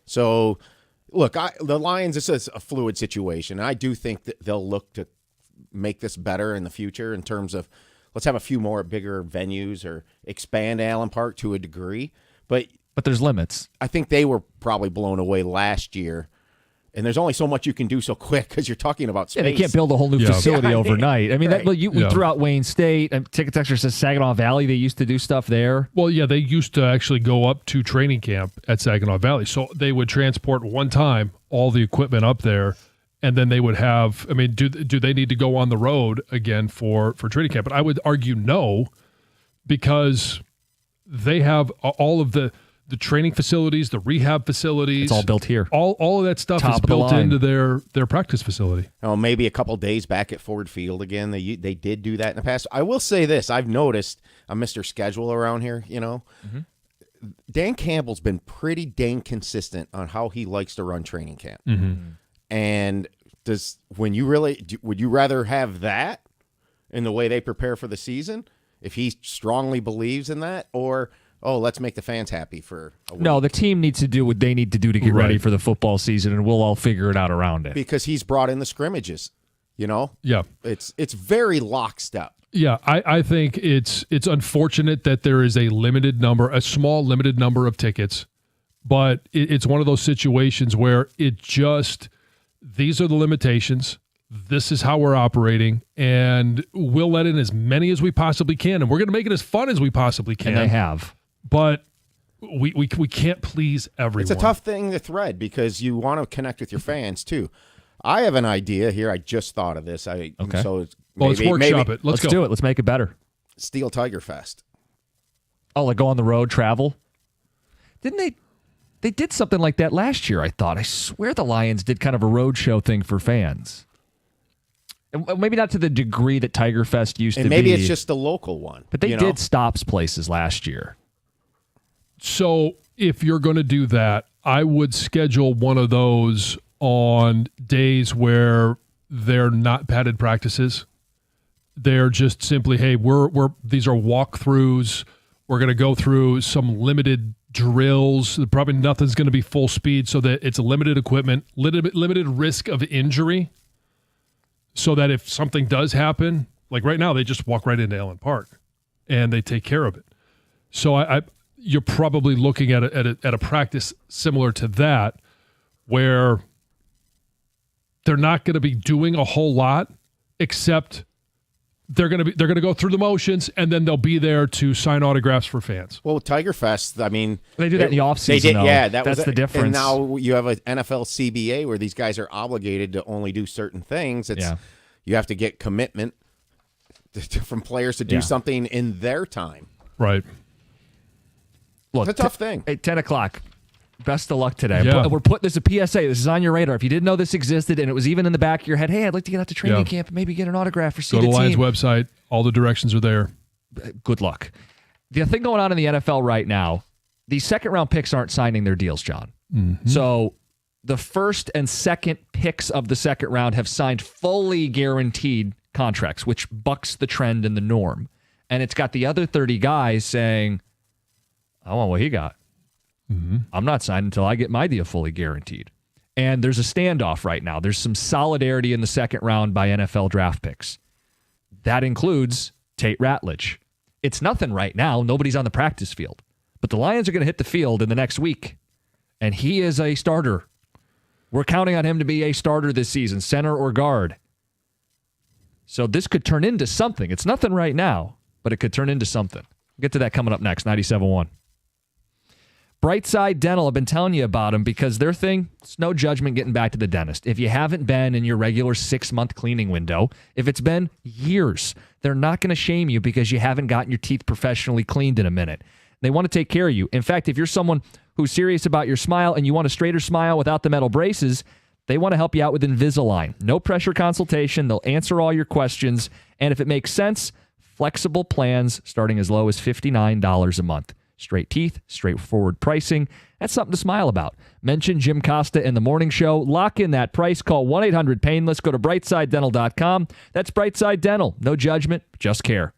So, look, the Lions, this is a fluid situation. And I do think that they'll look to make this better in the future in terms of let's have a few more bigger venues or expand Allen Park to a degree. But there's limits. I think they were probably blown away last year. And there's only so much you can do so quick because you're talking about space. Yeah, they can't build a whole new facility overnight. I mean, we threw out Wayne State. Ticket Texture says Saginaw Valley. They used to do stuff there. Well, yeah, they used to actually go up to training camp at Saginaw Valley. So they would transport one time all the equipment up there, and then they would have, I mean, do they need to go on the road again for training camp? But I would argue no, because they have all of the training facilities, the rehab facilities. It's all built here. All of that stuff is built into their practice facility. Oh, maybe a couple days back at Ford Field again. They did do that in the past. I will say this. I've noticed I'm Mr. Schedule around here, Dan Campbell's been pretty dang consistent on how he likes to run training camp. Mm-hmm. And would you rather have that in the way they prepare for the season if he strongly believes in that, or let's make the fans happy for a week? No, the team needs to do what they need to do to get ready for the football season, and we'll all figure it out around it. Because he's brought in the scrimmages, Yeah. It's very lockstep. Yeah, I think it's unfortunate that there is a small limited number of tickets, but it's one of those situations where these are the limitations. This is how we're operating, and we'll let in as many as we possibly can, and we're going to make it as fun as we possibly can. And they have. But we can't please everyone. It's a tough thing to thread because you want to connect with your fans too. I have an idea here. I just thought of this. Okay. So let's workshop it. Let's do it. Let's make it better. Steel Tiger Fest. Oh, like go on the road, travel? Didn't they? They did something like that last year, I thought. I swear the Lions did kind of a roadshow thing for fans. Maybe not to the degree that Tiger Fest used to be. And maybe it's just the local one. But they did stops places last year. So if you're going to do that, I would schedule one of those on days where they're not padded practices. They're just simply, hey, these are walkthroughs. We're going to go through some limited drills. Probably nothing's going to be full speed, so that it's limited equipment, limited risk of injury, so that if something does happen, like right now, they just walk right into Allen Park and they take care of it. So you're probably looking at a practice similar to that, where they're not going to be doing a whole lot, except they're going to go through the motions, and then they'll be there to sign autographs for fans. Well, Tiger Fest, I mean, they do that in the offseason. They did, though. yeah. That's the difference. And now you have an NFL CBA where these guys are obligated to only do certain things. You have to get commitment from players to do something in their time. Right. Look, it's a tough thing. At 10 o'clock. Best of luck today. Yeah. We're putting this a PSA. This is on your radar. If you didn't know this existed and it was even in the back of your head, hey, I'd like to get out to training camp and maybe get an autograph or see the team. Go to the Lions website. All the directions are there. Good luck. The thing going on in the NFL right now, these second-round picks aren't signing their deals, John. Mm-hmm. So the first and second picks of the second round have signed fully guaranteed contracts, which bucks the trend and the norm. And it's got the other 30 guys saying, I want what he got. Mm-hmm. I'm not signing until I get my deal fully guaranteed. And there's a standoff right now. There's some solidarity in the second round by NFL draft picks. That includes Tate Ratledge. It's nothing right now. Nobody's on the practice field. But the Lions are going to hit the field in the next week. And he is a starter. We're counting on him to be a starter this season, center or guard. So this could turn into something. It's nothing right now, but it could turn into something. We'll get to that coming up next, 97.1. Brightside Dental, I've been telling you about them because their thing, it's no judgment getting back to the dentist. If you haven't been in your regular 6-month cleaning window, if it's been years, they're not going to shame you because you haven't gotten your teeth professionally cleaned in a minute. They want to take care of you. In fact, if you're someone who's serious about your smile and you want a straighter smile without the metal braces, they want to help you out with Invisalign. No pressure consultation. They'll answer all your questions. And if it makes sense, flexible plans starting as low as $59 a month. Straight teeth, straightforward pricing. That's something to smile about. Mention Jim Costa in the morning show. Lock in that price. Call 1-800-PAINLESS. Go to BrightsideDental.com. That's Brightside Dental. No judgment, just care.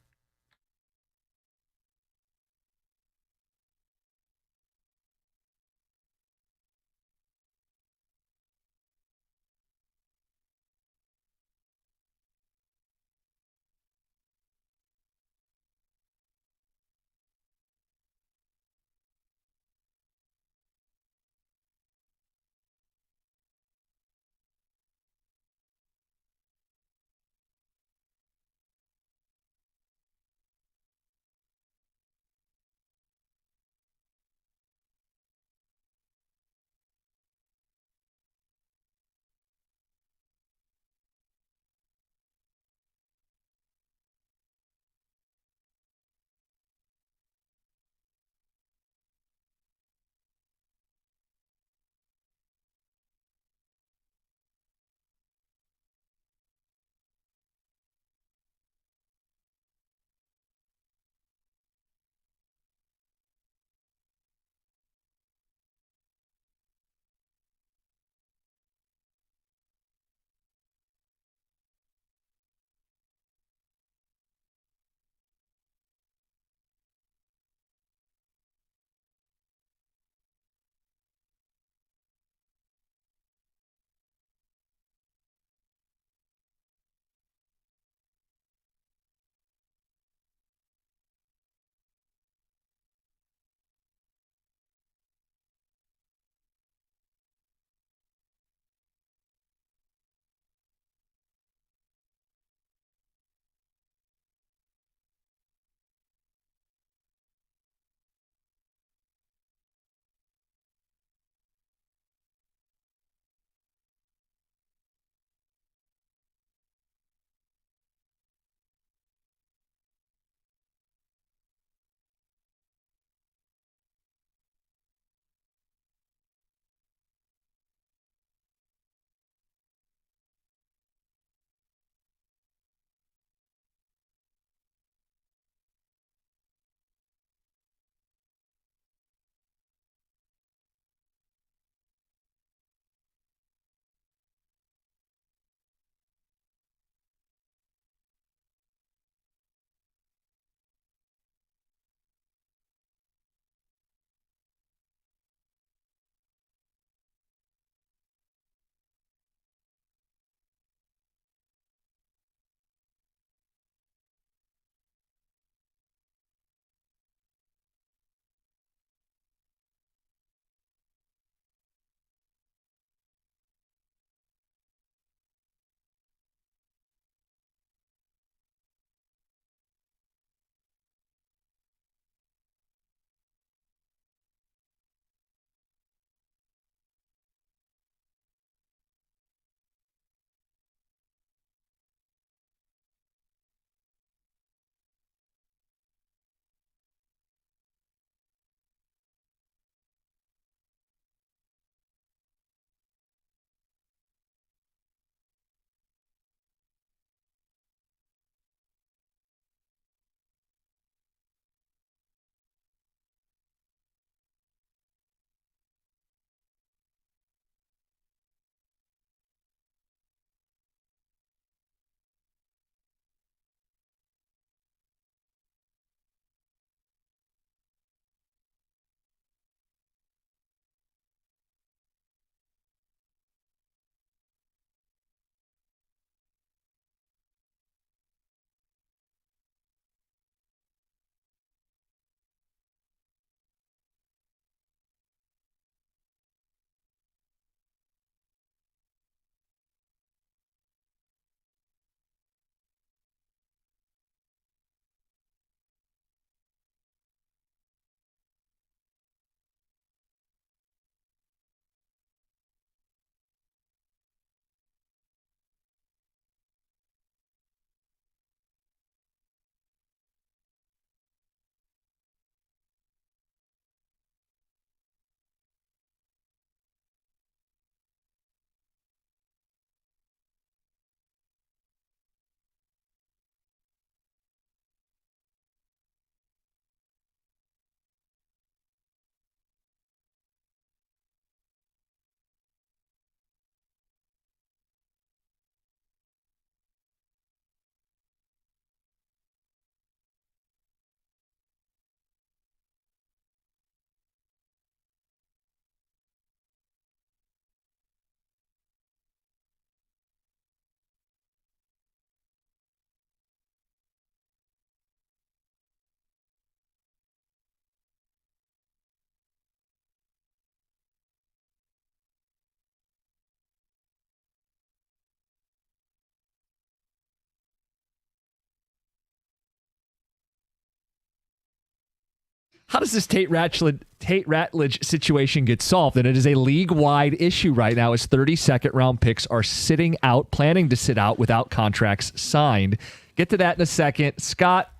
How does this Tate Ratledge situation get solved? And it is a league-wide issue right now as 32nd-round picks are sitting out, planning to sit out without contracts signed. Get to that in a second. Scott,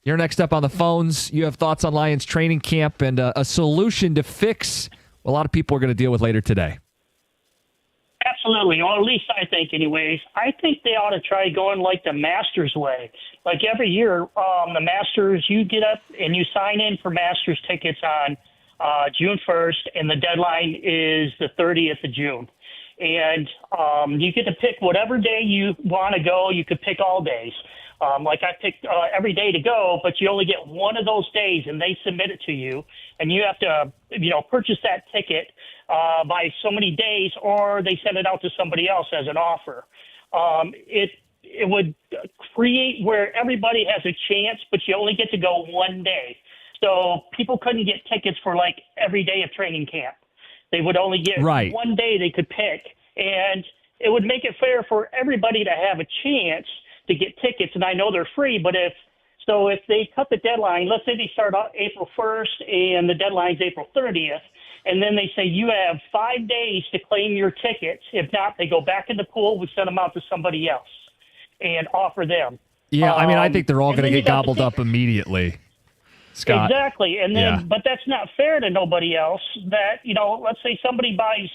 you're next up on the phones. You have thoughts on Lions training camp and a solution to fix what a lot of people are going to deal with later today. Absolutely, or at least I think anyways. I think they ought to try going like the Masters way. Like every year, the Masters, you get up and you sign in for Masters tickets on June 1st, and the deadline is the 30th of June. And you get to pick whatever day you want to go. You could pick all days. Like I picked every day to go, but you only get one of those days, and they submit it to you, and you have to, purchase that ticket by so many days, or they send it out to somebody else as an offer. It would create where everybody has a chance, but you only get to go one day. So people couldn't get tickets for like every day of training camp. They would only get one day they could pick, and it would make it fair for everybody to have a chance to get tickets. And I know they're free, but if they cut the deadline, let's say they start out April 1st and the deadline's April 30th, and then they say you have 5 days to claim your tickets. If not, they go back in the pool. We send them out to somebody else and offer them. Yeah, I think they're all going to get gobbled up immediately, Scott. Exactly. And then, but that's not fair to nobody else that, let's say somebody buys,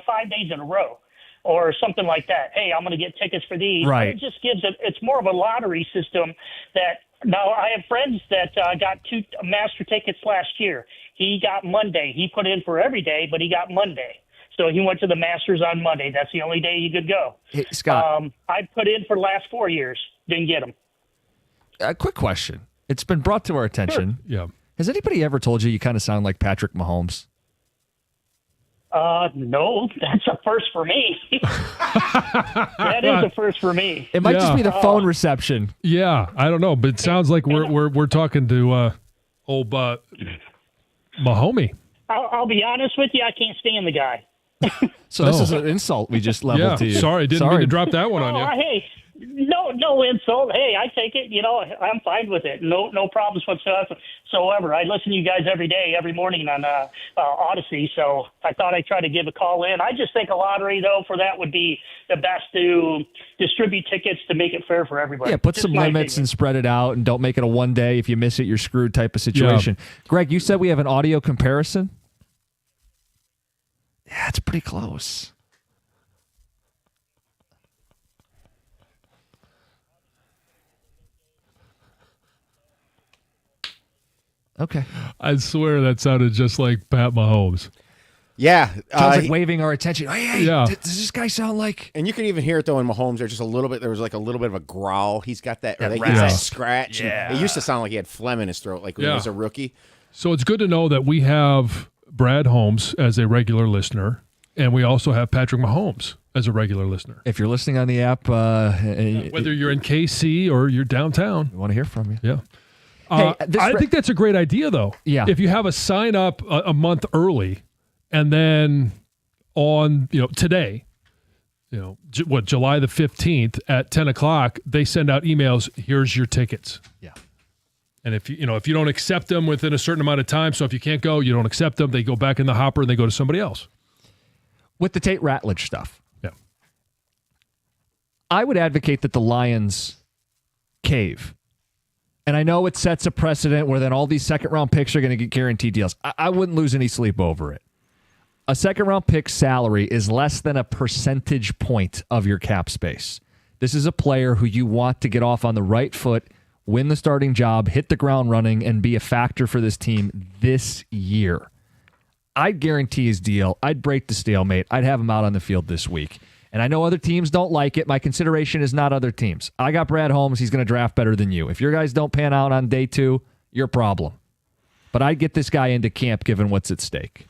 5 days in a row or something like that. Hey, I'm going to get tickets for these. Right. It just it's more of a lottery system that now I have friends that got 2 master tickets last year. He got Monday. He put in for every day, but he got Monday. So he went to the Masters on Monday. That's the only day he could go. Hey, Scott. I put in for the last 4 years. Didn't get them. A quick question. It's been brought to our attention. Sure. Yeah. Has anybody ever told you kind of sound like Patrick Mahomes? No, that's a first for me. That is a first for me. It might just be the phone reception. Yeah, I don't know, but it sounds like we're talking to old Mahomie. I'll be honest with you, I can't stand the guy. So this is an insult we just leveled to you. Sorry, didn't mean to drop that one on you. Hey, no insult. Hey, I take it. I'm fine with it. No problems whatsoever. I listen to you guys every day, every morning on Odyssey. So I thought I'd try to give a call in. I just think a lottery, though, for that would be the best to distribute tickets to make it fair for everybody. Yeah, put some limits and spread it out, and don't make it a one day. If you miss it, you're screwed type of situation. Yeah. Greg, you said we have an audio comparison? Yeah, it's pretty close. Okay. I swear that sounded just like Pat Mahomes. Yeah. Sounds like waving our attention. Hey, does this guy sound like... And you can even hear it, though, in Mahomes. There was like a little bit of a growl. He's got that scratch. Yeah. It used to sound like he had phlegm in his throat, like when he was a rookie. So it's good to know that we have Brad Holmes as a regular listener, and we also have Patrick Mahomes as a regular listener. If you're listening on the app... whether you're in KC or you're downtown. We want to hear from you. Yeah. I think that's a great idea, though. Yeah. If you have a sign up a month early, and then on today, July the 15th at 10 o'clock, they send out emails. Here's your tickets. Yeah. And if you don't accept them within a certain amount of time, so if you can't go, you don't accept them. They go back in the hopper and they go to somebody else. With the Tate Ratledge stuff, yeah, I would advocate that the Lions cave. And I know it sets a precedent where then all these second-round picks are going to get guaranteed deals. I wouldn't lose any sleep over it. A second-round pick salary is less than a percentage point of your cap space. This is a player who you want to get off on the right foot, win the starting job, hit the ground running, and be a factor for this team this year. I'd guarantee his deal. I'd break the stalemate. I'd have him out on the field this week. And I know other teams don't like it. My consideration is not other teams. I got Brad Holmes. He's going to draft better than you. If your guys don't pan out on day 2, your problem. But I'd get this guy into camp given what's at stake.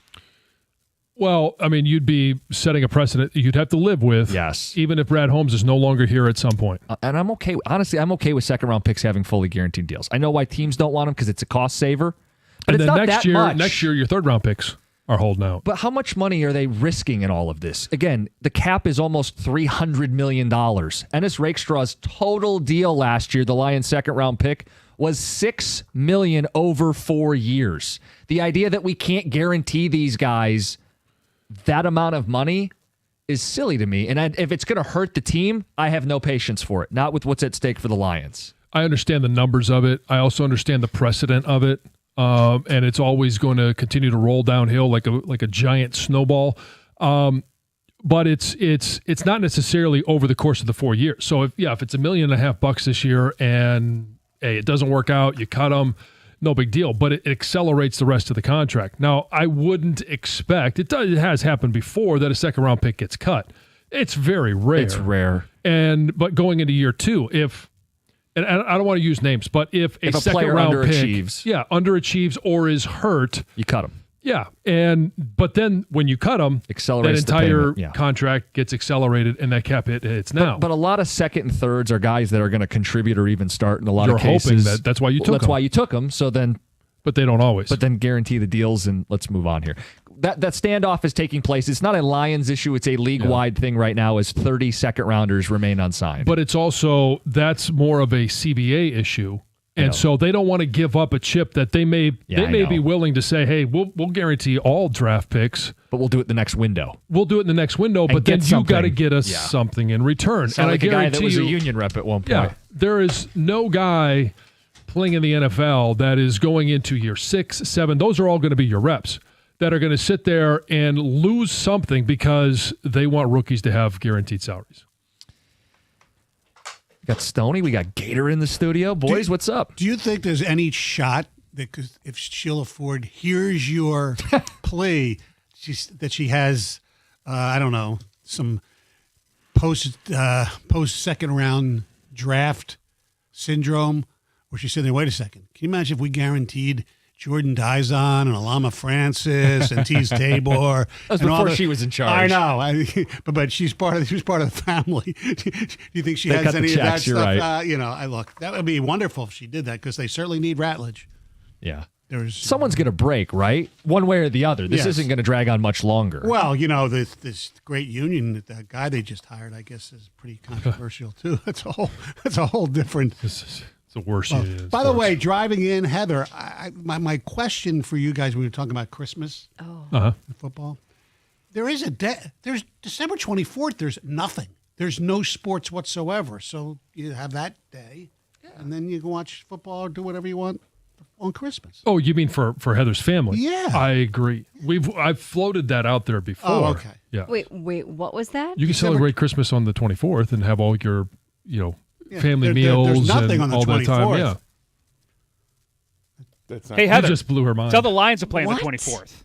Well, I mean, you'd be setting a precedent you'd have to live with. Yes. Even if Brad Holmes is no longer here at some point. And I'm okay. Honestly, I'm okay with second-round picks having fully guaranteed deals. I know why teams don't want them because it's a cost saver. But and it's then not that much. Next year, your third-round picks are holding out. But how much money are they risking in all of this? Again, the cap is almost $300 million. Ennis Rakestraw's total deal last year, the Lions' second-round pick, was $6 million over 4 years. The idea that we can't guarantee these guys that amount of money is silly to me. And if it's going to hurt the team, I have no patience for it. Not with what's at stake for the Lions. I understand the numbers of it. I also understand the precedent of it. And it's always going to continue to roll downhill like a giant snowball. But it's not necessarily over the course of the 4 years. So if it's $1.5 million this year and hey, it doesn't work out, you cut them, no big deal. But it accelerates the rest of the contract. Now, I wouldn't expect it has happened before that a second round pick gets cut. It's very rare. It's rare. But going into year two, and I don't want to use names, but if a second round pick underachieves or is hurt, you cut him. Yeah, but then when you cut them, accelerates that entire the payment, contract gets accelerated, and that cap hit hits now. But a lot of second and thirds are guys that are going to contribute or even start in a lot of cases. Hoping that's why you took them. That's why you took them. So then, but they don't always. But then guarantee the deals, and let's move on here. That standoff is taking place. It's not a Lions issue. It's a league-wide thing right now as 30 second-rounders remain unsigned. But it's also, that's more of a CBA issue. And so they don't want to give up a chip that they may be willing to say, hey, we'll guarantee all draft picks. But we'll do it in the next window. We'll do it in the next window, but then you got to get us something in return. Sound like a guy that was a union rep at one point. Yeah, there is no guy playing in the NFL that is going into year 6, 7. Those are all going to be your reps that are going to sit there and lose something because they want rookies to have guaranteed salaries. We got Stoney. We got Gator in the studio. Boys, what's up? Do you think there's any shot that if Sheila Ford hears your plea, that she has, I don't know, some post second round draft syndrome, where she's sitting there, wait a second, can you imagine if we guaranteed Jordan Dizon and Alama Francis and Tease Tabor? That was before she was in charge. I know, but she was part of the family. Do you think she has any of that stuff? Right. Look, that would be wonderful if she did that, because they certainly need Ratledge. Yeah. Someone's going to break, right? One way or the other. This isn't going to drag on much longer. Well, this great union, that guy they just hired, I guess, is pretty controversial too. That's a whole different. It's the worst. By the way, driving in, Heather, my question for you guys when we were talking about Christmas, football, there's December 24th. There's nothing. There's no sports whatsoever. So you have that day, and then you can watch football or do whatever you want on Christmas. Oh, you mean for Heather's family? Yeah, I agree. I've floated that out there before. Oh, okay. Yeah. Wait, what was that? You can celebrate Christmas on the 24th and have all your, family meals. There's nothing and on the all 24th. that time. Yeah. Hey, Heather, you just blew her mind. Tell the Lions to play on the 24th.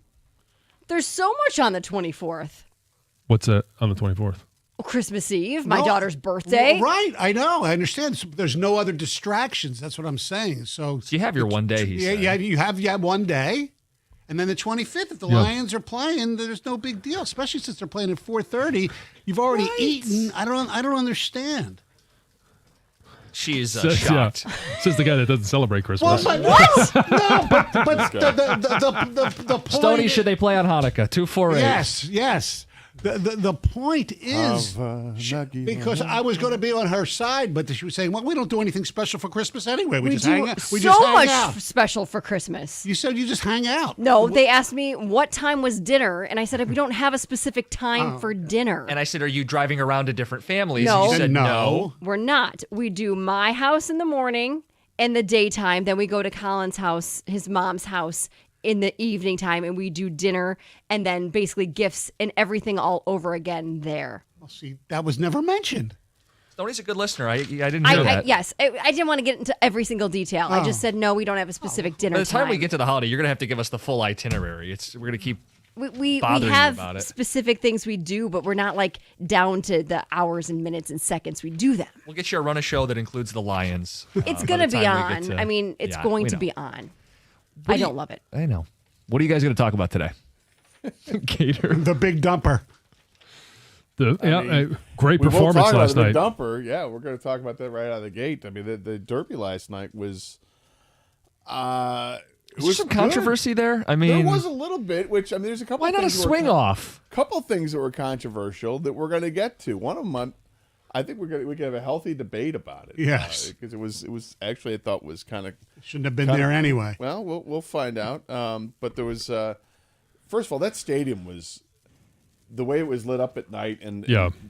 There's so much on the 24th. What's that on the 24th? Christmas Eve, my daughter's birthday. Right, I know, I understand. So there's no other distractions. That's what I'm saying. So you have your one day. You have one day, and then the 25th. If the Lions are playing, there's no big deal. Especially since they're playing at 4:30. You've already eaten. I don't understand. She is shocked. Says the guy that doesn't celebrate Christmas. Well, what? No, but the point. Stoney, should they play on Hanukkah? 248. Yes. The point is, because I was going to be on her side, but she was saying, well, we don't do anything special for Christmas anyway. We just hang out. We do so much special for Christmas. You said you just hang out. No, they asked me what time was dinner, and I said, we don't have a specific time for dinner. And I said, are you driving around to different families? No. And you said no. We're not. We do my house in the morning and the daytime. Then we go to Colin's house, his mom's house, in the evening time, and we do dinner and then basically gifts and everything all over again there. Well, see, that was never mentioned. Stoney's a good listener. I didn't know that. Yes, I didn't want to get into every single detail. I just said, no, we don't have a specific dinner By the time time. we get to the holiday, you're going to have to give us the full itinerary. We're going to keep we bothering have you about it. specific things we do, but we're not like down to the hours and minutes and seconds we do them. We'll get you a run a show that includes the Lions. It's going to be on. I mean, it's going to be on. I don't love it. I know. What are you guys going to talk about today? Gator. The big dumper. Great performance last night. The dumper. Yeah, we're going to talk about that right out of the gate. I mean, the Derby last night was... Was there some controversy there? I mean... There was a little bit, which, I mean, there's a couple Why not a swing off? Couple things that were controversial that we're going to get to. One of them I think we could have a healthy debate about it. Yes, because it was actually I thought was kind of shouldn't have been there anyway. Well, we'll find out. But there was first of all, that stadium was the way it was lit up at night and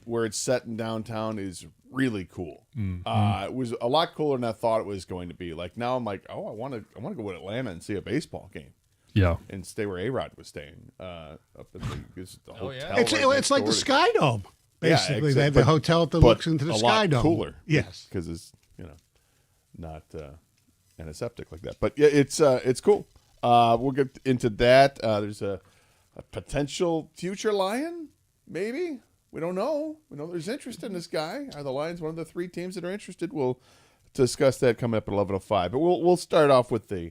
where it's set in downtown is really cool. It was a lot cooler than I thought it was going to be. Like now I'm like, oh, I want to go to Atlanta and see a baseball game. Yeah, and stay where A-Rod was staying up in the hotel. It's like the Sky Dome, basically. They have the hotel that looks into the Sky Dome. Cooler, yes, because it's not antiseptic like that. But yeah, it's cool. We'll get into that. There's a potential future Lion, maybe. We don't know. We know there's interest in this guy. Are the Lions one of the 3 teams that are interested? We'll discuss that coming up at 11:05. But we'll start off with the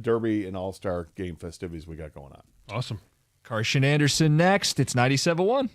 Derby and All-Star Game festivities we got going on. Awesome. Carson Anderson next. It's 97.1.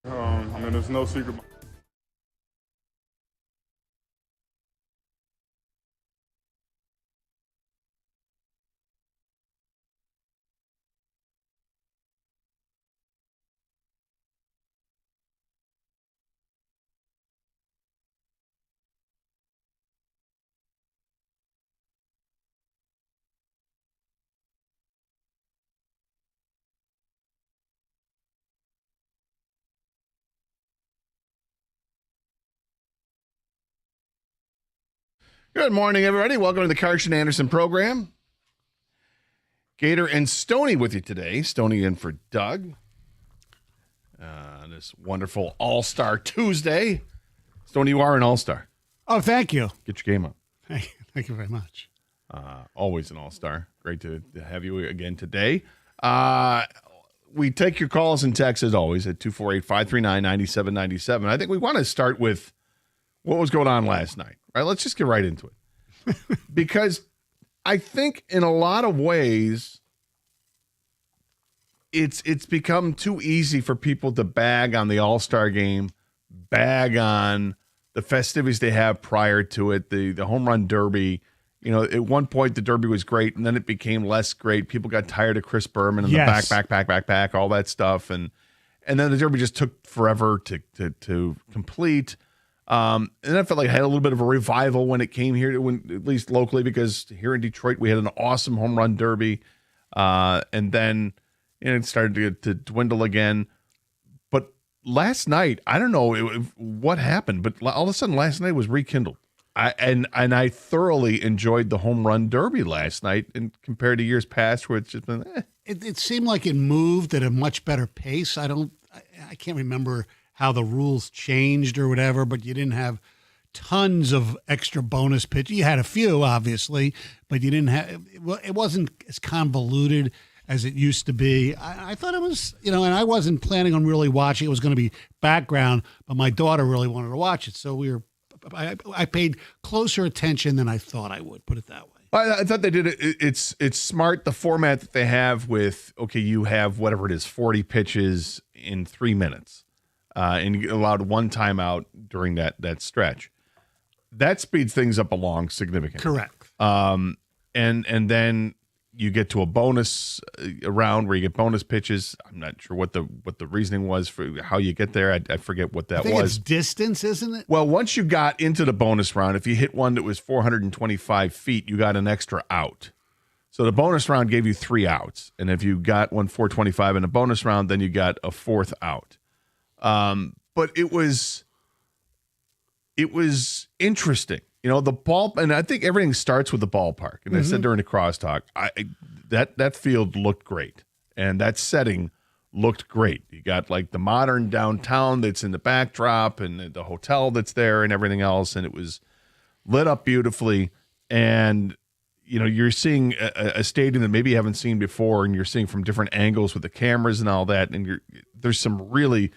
And there's no secret. Good morning, everybody. Welcome to the Carson Anderson program. Gator and Stoney with you today. Stoney in for Doug. This wonderful All-Star Tuesday. Stoney, you are an All-Star. Oh, thank you. Get your game up. Thank you very much. Always an All-Star. Great to have you again today. We take your calls and texts as always at 248-539-9797. I think we want to start with what was going on last night. All right, let's just get right into it. Because I think in a lot of ways, it's become too easy for people to bag on the All-Star game, bag on the festivities they have prior to it, the home run derby. You know, at one point the derby was great, and then it became less great. People got tired of Chris Berman and the back, all that stuff, and then the derby just took forever to complete. And I felt like I had a little bit of a revival when it came here, at least locally, because here in Detroit we had an awesome home run derby, and then it started to dwindle again. But last night, I don't know what happened, but all of a sudden last night was rekindled. I thoroughly enjoyed the home run derby last night, and compared to years past where it's just been. It seemed like it moved at a much better pace. I can't remember how the rules changed or whatever, but you didn't have tons of extra bonus pitches. You had a few, obviously, but you didn't have. Well, it wasn't as convoluted as it used to be. I thought it was, and I wasn't planning on really watching. It was going to be background, but my daughter really wanted to watch it, so I paid closer attention than I thought I would. Put it that way. I thought they did it. It's smart, the format that they have with, okay, you have whatever it is, 40 pitches in 3 minutes, and you allowed one timeout during that stretch. That speeds things up along significantly. Correct. And then you get to a bonus round where you get bonus pitches. I'm not sure what the reasoning was for how you get there. I forget what that I think was. It's distance, isn't it? Well, once you got into the bonus round, if you hit one that was 425 feet, you got an extra out. So the bonus round gave you 3 outs. And if you got one 425 in a bonus round, then you got a 4th out. But it was interesting. The ball, and I think everything starts with the ballpark. And I said during the crosstalk, that field looked great, and that setting looked great. You got like the modern downtown that's in the backdrop, and the hotel that's there, and everything else, and it was lit up beautifully. And you're seeing a stadium that maybe you haven't seen before, and you're seeing from different angles with the cameras and all that. And there's some really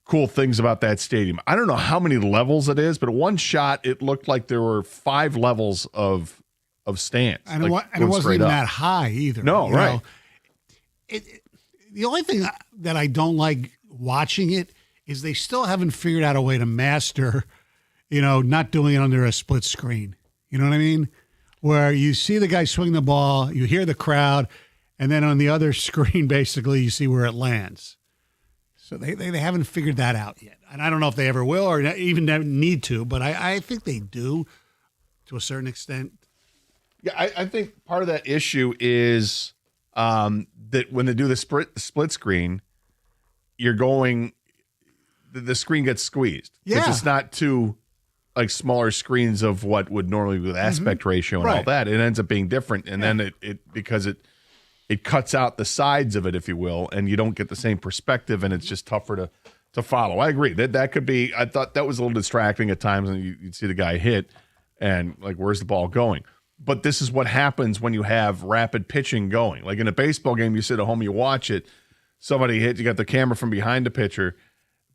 cool things about that stadium. I don't know how many levels it is, but at one shot, it looked like there were 5 levels of stands. And, it wasn't even that high either. No, right. The only thing that I don't like watching it is they still haven't figured out a way to master, not doing it under a split screen. You know what I mean? Where you see the guy swing the ball, you hear the crowd, and then on the other screen, basically, you see where it lands. So they haven't figured that out yet. And I don't know if they ever will or even need to, but I think they do to a certain extent. Yeah, I think part of that issue is that when they do the split screen, the screen gets squeezed. Yeah. Because it's not two smaller screens of what would normally be with aspect ratio and all that. It ends up being different. And then because it cuts out the sides of it, if you will, and you don't get the same perspective, and it's just tougher to follow. I agree. That could be, I thought that was a little distracting at times, and you'd see the guy hit, and where's the ball going? But this is what happens when you have rapid pitching going. Like in a baseball game, you sit at home, you watch it, somebody hit, you got the camera from behind the pitcher,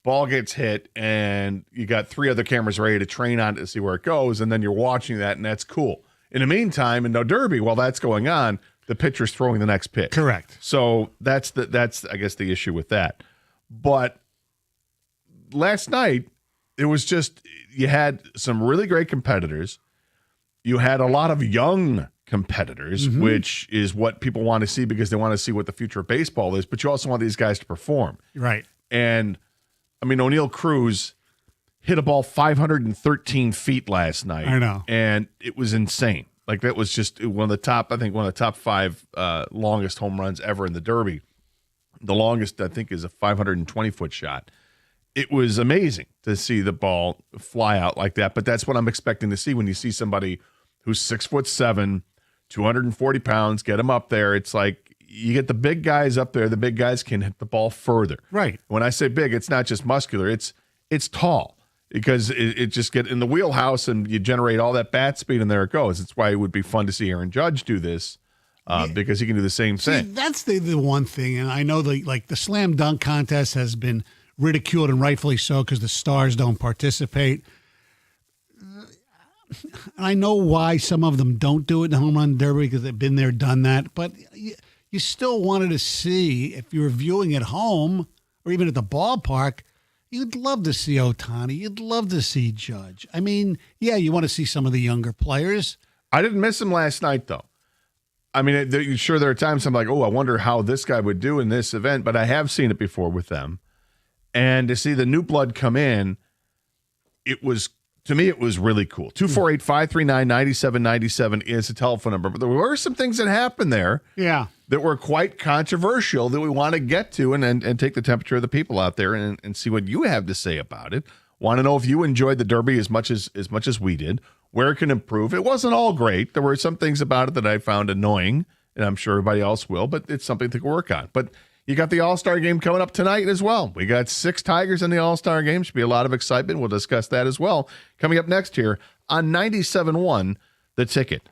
ball gets hit, and you got 3 other cameras ready to train on it to see where it goes, and then you're watching that, and that's cool. In the meantime, in no derby, while that's going on, the pitcher's throwing the next pitch. Correct. So that's I guess the issue with that. But last night, it was just, you had some really great competitors. You had a lot of young competitors, which is what people want to see because they want to see what the future of baseball is. But you also want these guys to perform. Right. And O'Neal Cruz hit a ball 513 feet last night. I know. And it was insane. That was just one of the top 5 longest home runs ever in the Derby. The longest, I think, is a 520-foot shot. It was amazing to see the ball fly out like that, but that's what I'm expecting to see when you see somebody who's 6'7", 240 pounds, get him up there. It's like you get the big guys up there. The big guys can hit the ball further. Right. When I say big, it's not just muscular. It's tall. Because it just get in the wheelhouse and you generate all that bat speed and there it goes. It's why it would be fun to see Aaron Judge do this because he can do the same thing. That's the one thing, and I know the slam dunk contest has been ridiculed and rightfully so because the stars don't participate. I know why some of them don't do it in the home run derby because they've been there, done that. But you still wanted to see, if you were viewing at home or even at the ballpark, you'd love to see Ohtani. You'd love to see Judge. You want to see some of the younger players. I didn't miss him last night, though. Sure, there are times I'm like, oh, I wonder how this guy would do in this event, but I have seen it before with them. And to see the new blood come in, to me, it was really cool. 248-539-9797 is the telephone number. But there were some things that happened there. Yeah. That were quite controversial that we want to get to and take the temperature of the people out there and see what you have to say about it. Want to know if you enjoyed the Derby as much as we did, where it can improve. It wasn't all great. There were some things about it that I found annoying, and I'm sure everybody else will, but it's something to work on. But You got the All-Star game coming up tonight as well. We got 6 Tigers in the All-Star game. Should be a lot of excitement. We'll discuss that as well. Coming up next here on 97.1 The Ticket.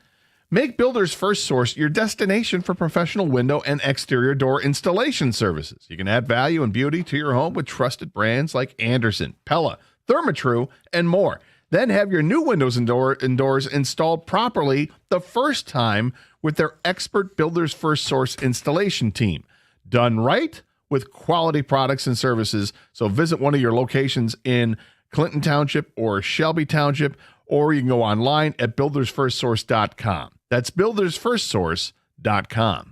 Make Builders First Source your destination for professional window and exterior door installation services. You can add value and beauty to your home with trusted brands like Andersen, Pella, Therma-Tru, and more. Then have your new windows and doors installed properly the first time with their expert Builders First Source installation team. Done right with quality products and services. So visit one of your locations in Clinton Township or Shelby Township, or you can go online at buildersfirstsource.com. That's buildersfirstsource.com.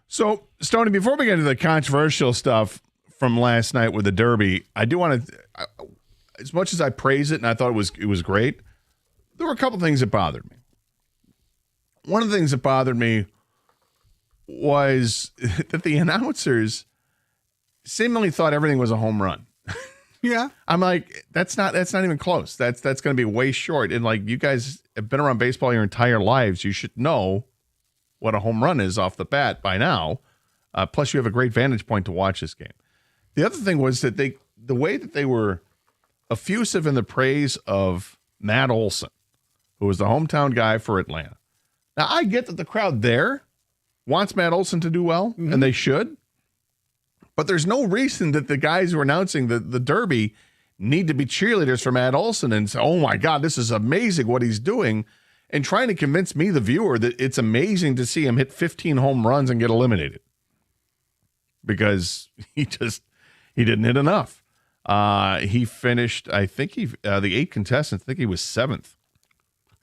So, Stoney, before we get into the controversial stuff from last night with the Derby, I do want to, as much as I praise it and I thought it was great, there were a couple things that bothered me. One of the things that bothered me was that the announcers seemingly thought everything was a home run. Yeah. I'm like, that's not even close. That's going to be way short. And like, you guys have been around baseball your entire lives. You should know what a home run is off the bat by now. Plus, you have a great vantage point to watch this game. The other thing was that the way that they were effusive in the praise of Matt Olson, who was the hometown guy for Atlanta. Now, I get that the crowd there wants Matt Olson to do well, and they should. But there's no reason that the guys who are announcing the Derby need to be cheerleaders for Matt Olson and say, oh, my God, this is amazing what he's doing, and trying to convince me, the viewer, that it's amazing to see him hit 15 home runs and get eliminated because he didn't hit enough. He finished, I think the 8 contestants, I think he was 7th.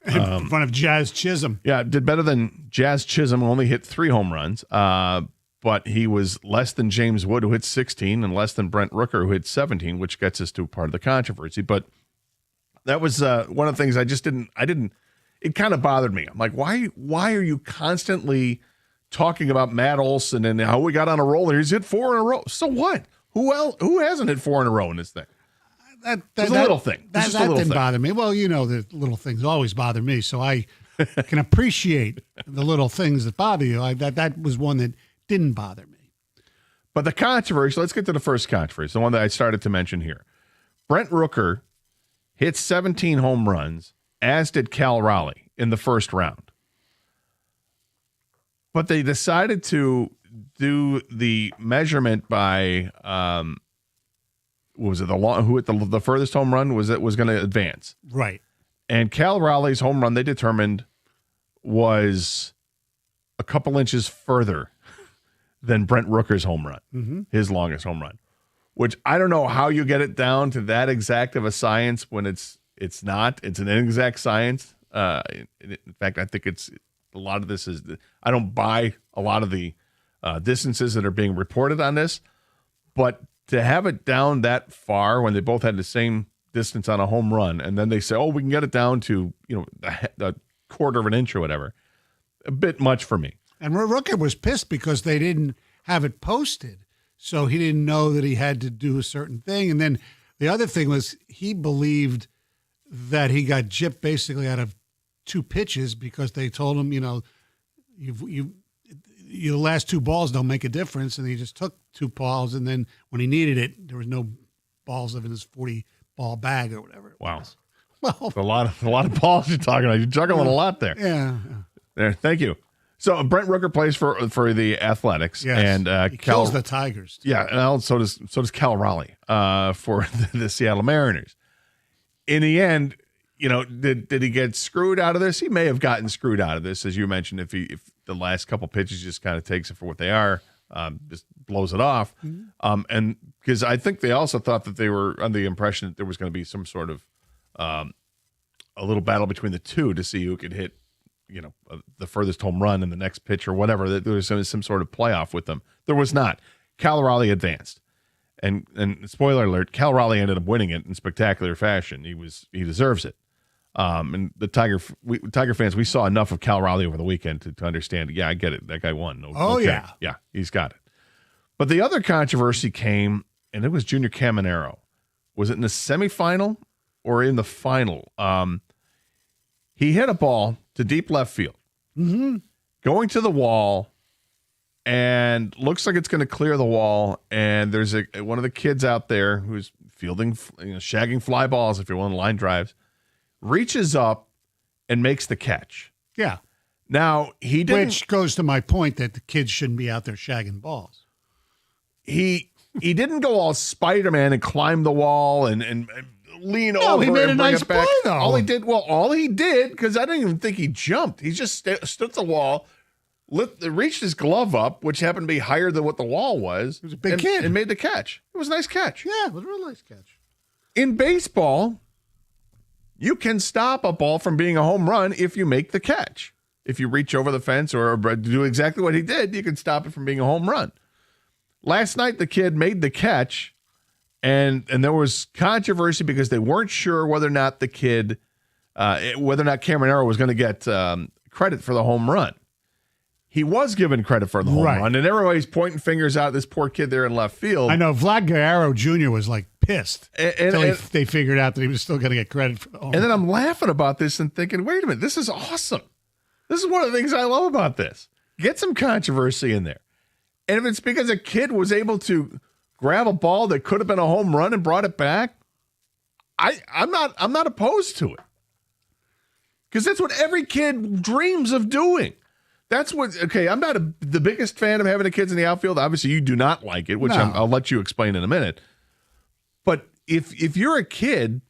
In front of Jazz Chisholm. Yeah, did better than Jazz Chisholm, who only hit 3 home runs. But he was less than James Wood, who hit 16, and less than Brent Rooker, who hit 17, which gets us to part of the controversy. But that was one of the things I didn't. It kind of bothered me. I'm like, why are you constantly talking about Matt Olson and how we got on a roll there? He's hit 4 in a row. So what? Who hasn't hit 4 in a row in this thing? It's a little thing. That didn't bother me. Well, the little things always bother me, so I can appreciate the little things that bother you. That was one that didn't bother me. But the controversy, let's get to the first controversy, the one that I started to mention here. Brent Rooker hit 17 home runs, as did Cal Raleigh in the first round. But they decided to do the measurement by what was it? Who hit the furthest home run was going to advance. Right. And Cal Raleigh's home run, they determined, was a couple inches further than Brent Rooker's home run, his longest home run. Which I don't know how you get it down to that exact of a science when it's not. It's an inexact science. In fact, I think a lot of this is, I don't buy a lot of the distances that are being reported on this, but to have it down that far when they both had the same distance on a home run, and then they say, oh, we can get it down to, a quarter of an inch or whatever, a bit much for me. And Rooker was pissed because they didn't have it posted, so he didn't know that he had to do a certain thing. And then the other thing was he believed that he got gypped basically out of 2 pitches because they told him, your last 2 balls don't make a difference, and he just took 2 balls, and then when he needed it, there was no balls in his 40-ball bag or whatever. Wow. Well, a lot of balls you're talking about. You're juggling a lot there. Yeah. There. Thank you. So Brent Rooker plays for the Athletics, yes. And he kills the Tigers. Too. Yeah, and so does Cal Raleigh for the Seattle Mariners. In the end, did he get screwed out of this? He may have gotten screwed out of this, as you mentioned. If the last couple pitches just kind of takes it for what they are, just blows it off, and because I think they also thought that they were under the impression that there was going to be some sort of a little battle between the two to see who could hit. The furthest home run in the next pitch or whatever, that there was some sort of playoff with them. There was not. Cal Raleigh advanced. And spoiler alert, Cal Raleigh ended up winning it in spectacular fashion. He deserves it. And the Tiger fans, we saw enough of Cal Raleigh over the weekend to understand, yeah, I get it. That guy won. Yeah. Yeah, he's got it. But the other controversy came, and it was Junior Caminero. Was it in the semifinal or in the final? He hit a ball to deep left field, going to the wall, and looks like it's going to clear the wall. And there's one of the kids out there who's fielding, shagging fly balls, if you're one of the line drives, reaches up and makes the catch. Yeah. Now, he didn't. Which goes to my point that the kids shouldn't be out there shagging balls. He didn't go all Spider-Man and climb the wall and lean over he made and a bring nice it back. play, though. All he did, because I didn't even think he jumped. He just stood at the wall, reached his glove up, which happened to be higher than what the wall was. It was a big kid. And made the catch. It was a nice catch. Yeah, it was a real nice catch. In baseball, you can stop a ball from being a home run if you make the catch. If you reach over the fence or do exactly what he did, you can stop it from being a home run. Last night, the kid made the catch, and there was controversy because they weren't sure whether or not the kid, whether or not Caminero was going to get credit for the home run. He was given credit for the home run, and everybody's pointing fingers out at this poor kid there in left field. I know Vlad Guerrero Jr. was like pissed until they figured out that he was still going to get credit for the home run. And then I'm laughing about this and thinking, wait a minute, this is awesome. This is one of the things I love about this. Get some controversy in there. And if it's because a kid was able to grab a ball that could have been a home run and brought it back, I'm not opposed to it. Because that's what every kid dreams of doing. That's what. Okay, I'm not the biggest fan of having the kids in the outfield. Obviously, you do not like it, which No. I'll let you explain in a minute. But if you're a kid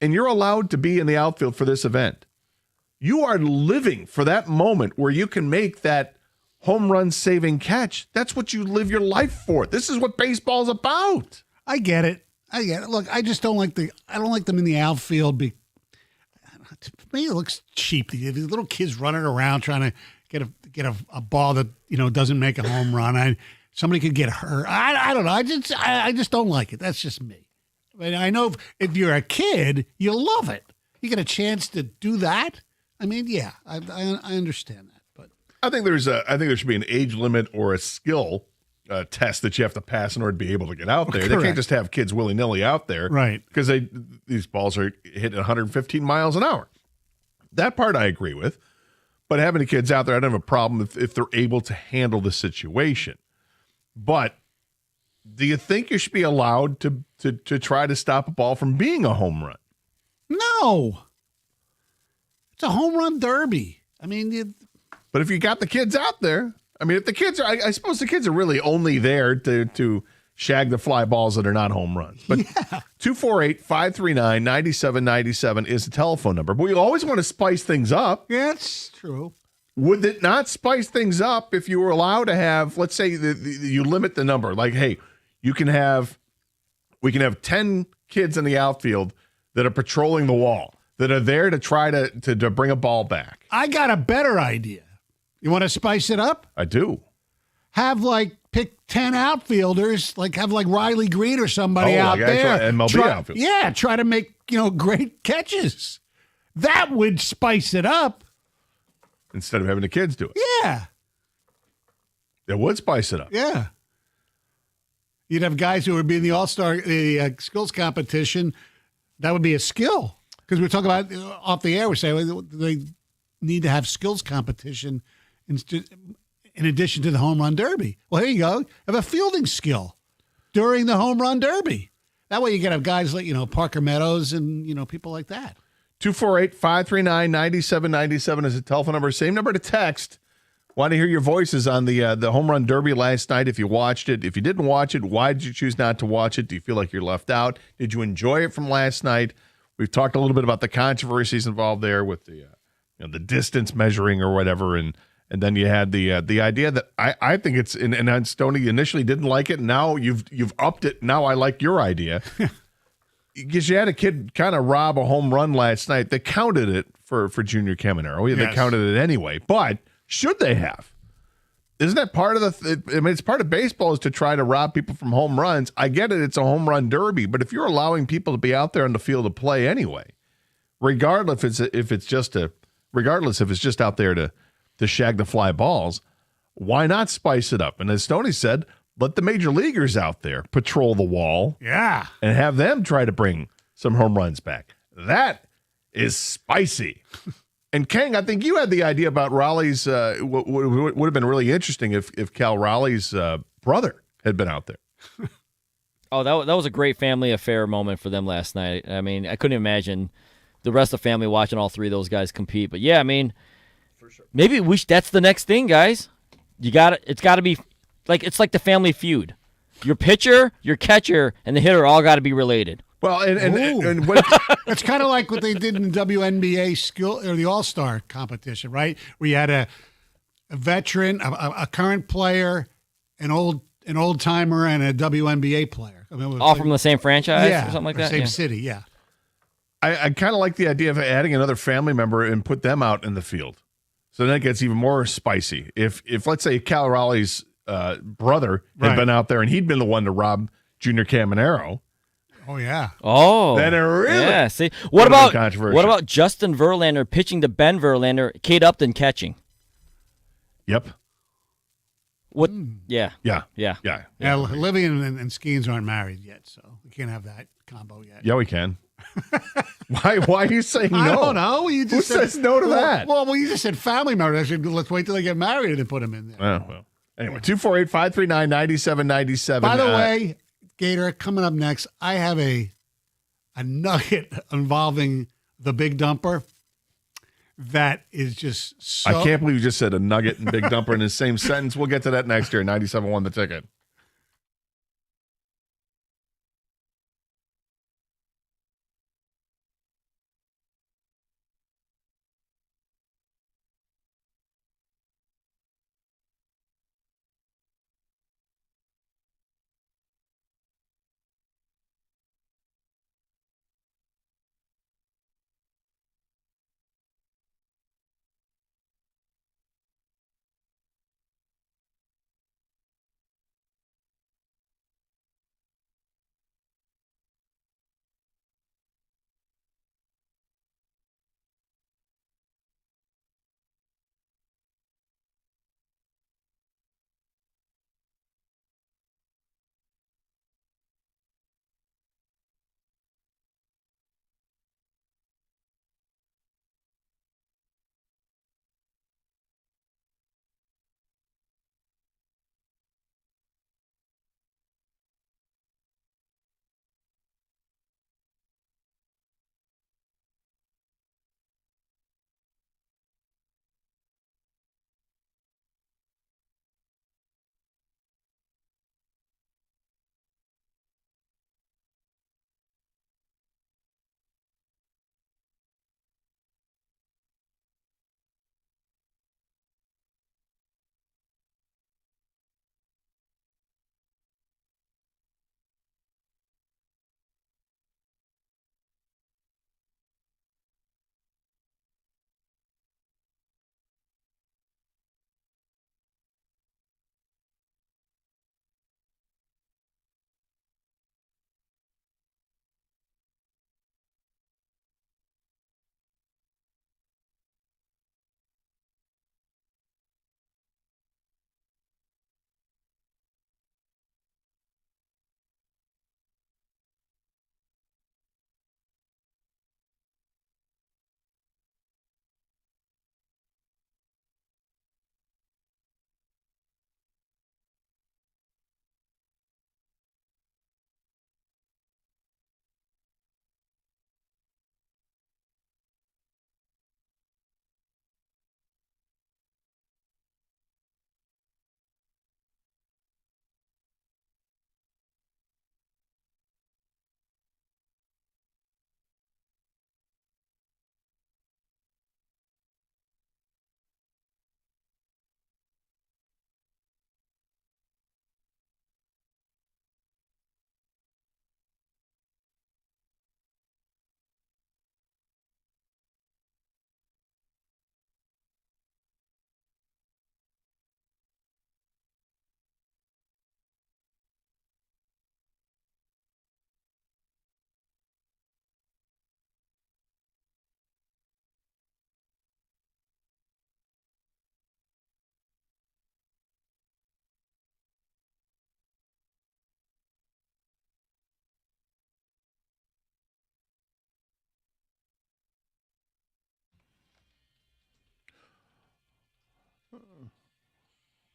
and you're allowed to be in the outfield for this event, you are living for that moment where you can make that home run saving catch. That's what you live your life for. This is what baseball's about. I get it. Look, I just don't like them in the outfield. To me, it looks cheap. These little kids running around trying to get a ball that doesn't make a home run. Somebody could get hurt. I don't know. I just don't like it. That's just me. I mean, I know if you're a kid, you love it. You get a chance to do that. I mean, yeah, I understand that, but I think there should be an age limit or a skill test that you have to pass in order to be able to get out there. Correct. They can't just have kids willy-nilly out there. Right. Because these balls are hitting 115 miles an hour. That part I agree with. But having the kids out there, I don't have a problem if they're able to handle the situation. But do you think you should be allowed to try to stop a ball from being a home run? no. It's a home run derby. I mean, But if you got the kids out there, I mean, if the kids are, I suppose the kids are really only there to shag the fly balls that are not home runs. But 248-539-9797 is the telephone number. But we always want to spice things up. Yeah, that's true. Would it not spice things up if you were allowed to have, let's say you limit the number, like, hey, we can have 10 kids in the outfield that are patrolling the wall, that are there to try to bring a ball back. I got a better idea. You want to spice it up? I do. Pick 10 outfielders, have Riley Green or somebody out there. MLB outfield. Yeah, try to make, great catches. That would spice it up. Instead of having the kids do it. Yeah. It would spice it up. Yeah. You'd have guys who would be in the All-Star skills competition. That would be a skill. Because we're talking about off the air, we say they need to have skills competition in addition to the home run derby. Well, here you go. Have a fielding skill during the home run derby. That way you can have guys like, Parker Meadows and, people like that. 248-539-9797 is the telephone number. Same number to text. Want to hear your voices on the home run derby last night if you watched it. If you didn't watch it, why did you choose not to watch it? Do you feel like you're left out? Did you enjoy it from last night? We've talked a little bit about the controversies involved there with the distance measuring or whatever, and then you had the idea that I think it's and Stoney initially didn't like it. And now you've upped it. Now I like your idea. Because you had a kid kind of rob a home run last night. They counted it for Junior Caminero. Yeah, yes. They counted it anyway. But should they have? Isn't that part of it's part of baseball is to try to rob people from home runs. I get it. It's a home run derby. But if you're allowing people to be out there on the field to play anyway, regardless if it's just out there to shag the fly balls, why not spice it up? And as Stoney said, let the major leaguers out there patrol the wall. Yeah. And have them try to bring some home runs back. That is spicy. And Kang, I think you had the idea about Raleigh's, would have been really interesting if Cal Raleigh's brother had been out there. Oh, that was a great family affair moment for them last night. I mean, I couldn't imagine the rest of the family watching all three of those guys compete. But yeah, I mean, for sure. Maybe that's the next thing, guys. It's got to be it's like the Family Feud. Your pitcher, your catcher, and the hitter all got to be related. Well, and what it's kind of like what they did in the WNBA skill or the All-Star competition, right? Where you had a veteran, a current player, an old timer, and a WNBA player. I mean, all from the same franchise, yeah, or something like that. Same city, yeah. I kind of like the idea of adding another family member and put them out in the field, so then it gets even more spicy. If let's say Cal Raleigh's brother had been out there and he'd been the one to rob Junior Caminero. Oh yeah. Oh. Then it really. Yeah. See, what about Justin Verlander pitching to Ben Verlander, Kate Upton catching? Yep. What? Yeah. Yeah. Livy and Skeens aren't married yet, so we can't have that combo yet. Yeah, we can. Why are you saying no? I don't know. You just Who says no to that? Well, you just said family member. I said, let's wait till they get married and then put them in there. Oh, well. Anyway, 248-539-9797. By the way, Gator, coming up next, I have a nugget involving the big dumper. that is just so. I can't believe you just said a nugget and Big Dumper in the same sentence. We'll get to that next year. 97 won the ticket.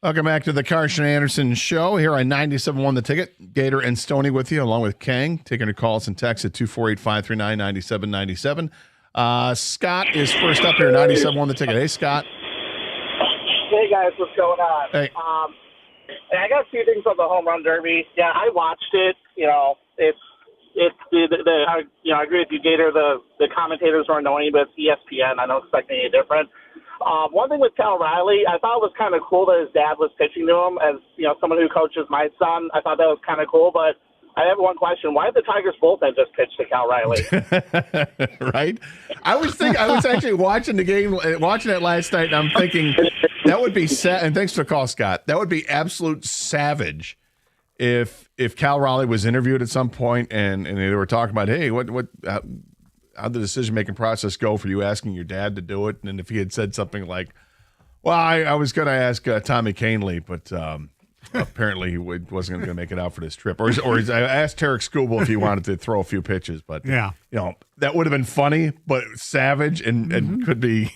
Welcome back to the Carson Anderson Show here on 97.1 The Ticket. Gator and Stoney with you, along with Kang, taking your calls and texts at 248-539-9797. Scott is first up here, 97.1 The Ticket. Hey, Scott. Hey, guys, what's going on? Hey. I got a few things on the home run derby. Yeah, I watched it. You know, I agree with you, Gator. The commentators were annoying, but it's ESPN. I don't expect anything different. One thing with Cal Riley, I thought it was kind of cool that his dad was pitching to him. As you know, someone who coaches my son, I thought that was kind of cool. But I have one question: why did the Tigers bullpen just pitch to Cal Riley? Right? I was actually watching the game, watching it last night, and I'm thinking that would be and thanks for the call, Scott. That would be absolute savage if Cal Riley was interviewed at some point and they were talking about, hey, how'd the decision-making process go for you asking your dad to do it? And then if he had said something like, well, I was going to ask Tommy Canely, but apparently he wasn't going to make it out for this trip. Or I asked Tarek Skubal if he wanted to throw a few pitches. But, yeah, that would have been funny, but savage and could be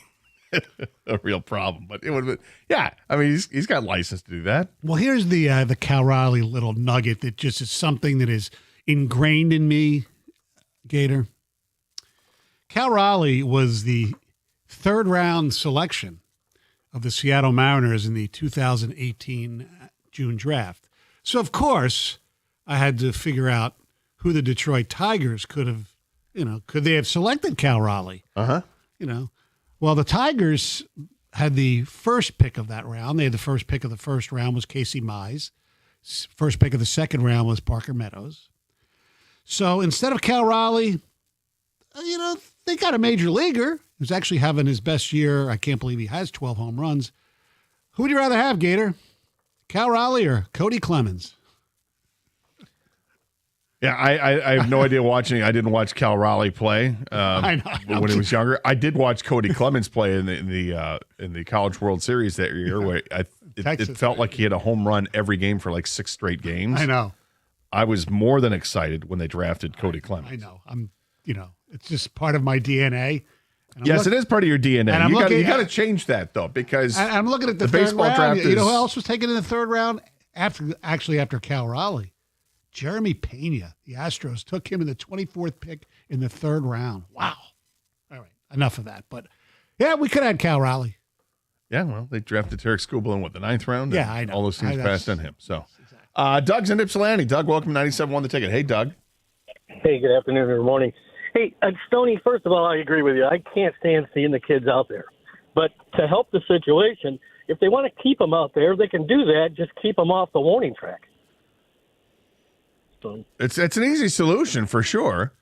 a real problem. But it would have been, yeah, I mean, he's got license to do that. Well, here's the Cal Riley little nugget that just is something that is ingrained in me, Gator. Cal Riley was the third-round selection of the Seattle Mariners in the 2018 June draft. So, of course, I had to figure out who the Detroit Tigers could have, could they have selected Cal Raleigh? Well, the Tigers had the first pick of that round. They had the first pick of the first round was Casey Mize. First pick of the second round was Parker Meadows. So instead of Cal Raleigh, they got a major leaguer who's actually having his best year. I can't believe he has 12 home runs. Who would you rather have, Gator? Cal Raleigh or Cody Clemens? Yeah, I have no idea watching. I didn't watch Cal Raleigh play I know. when he was younger. I did watch Cody Clemens play in the College World Series that year. Where it felt like he had a home run every game for like 6 straight games. I know. I was more than excited when they drafted Cody Clemens. I know. It's just part of my DNA. Yes, it is part of your DNA. You got to change that though, because I'm looking at the third baseball round. draft. You know who else was taken in the third round after Cal Raleigh? Jeremy Pena. The Astros took him in the 24th pick in the third round. Wow. All right, enough of that. But yeah, we could have had Cal Raleigh. Yeah, well, they drafted Tarek Skubal in the 9th round. Yeah, I know. All those teams passed on him. So, Doug's in Ypsilanti. Doug, welcome to 97.1 The Ticket. Hey, Doug. Hey, good afternoon or morning. Hey, Stoney, first of all, I agree with you. I can't stand seeing the kids out there. But to help the situation, if they want to keep them out there, they can do that. Just keep them off the warning track. So, it's an easy solution for sure.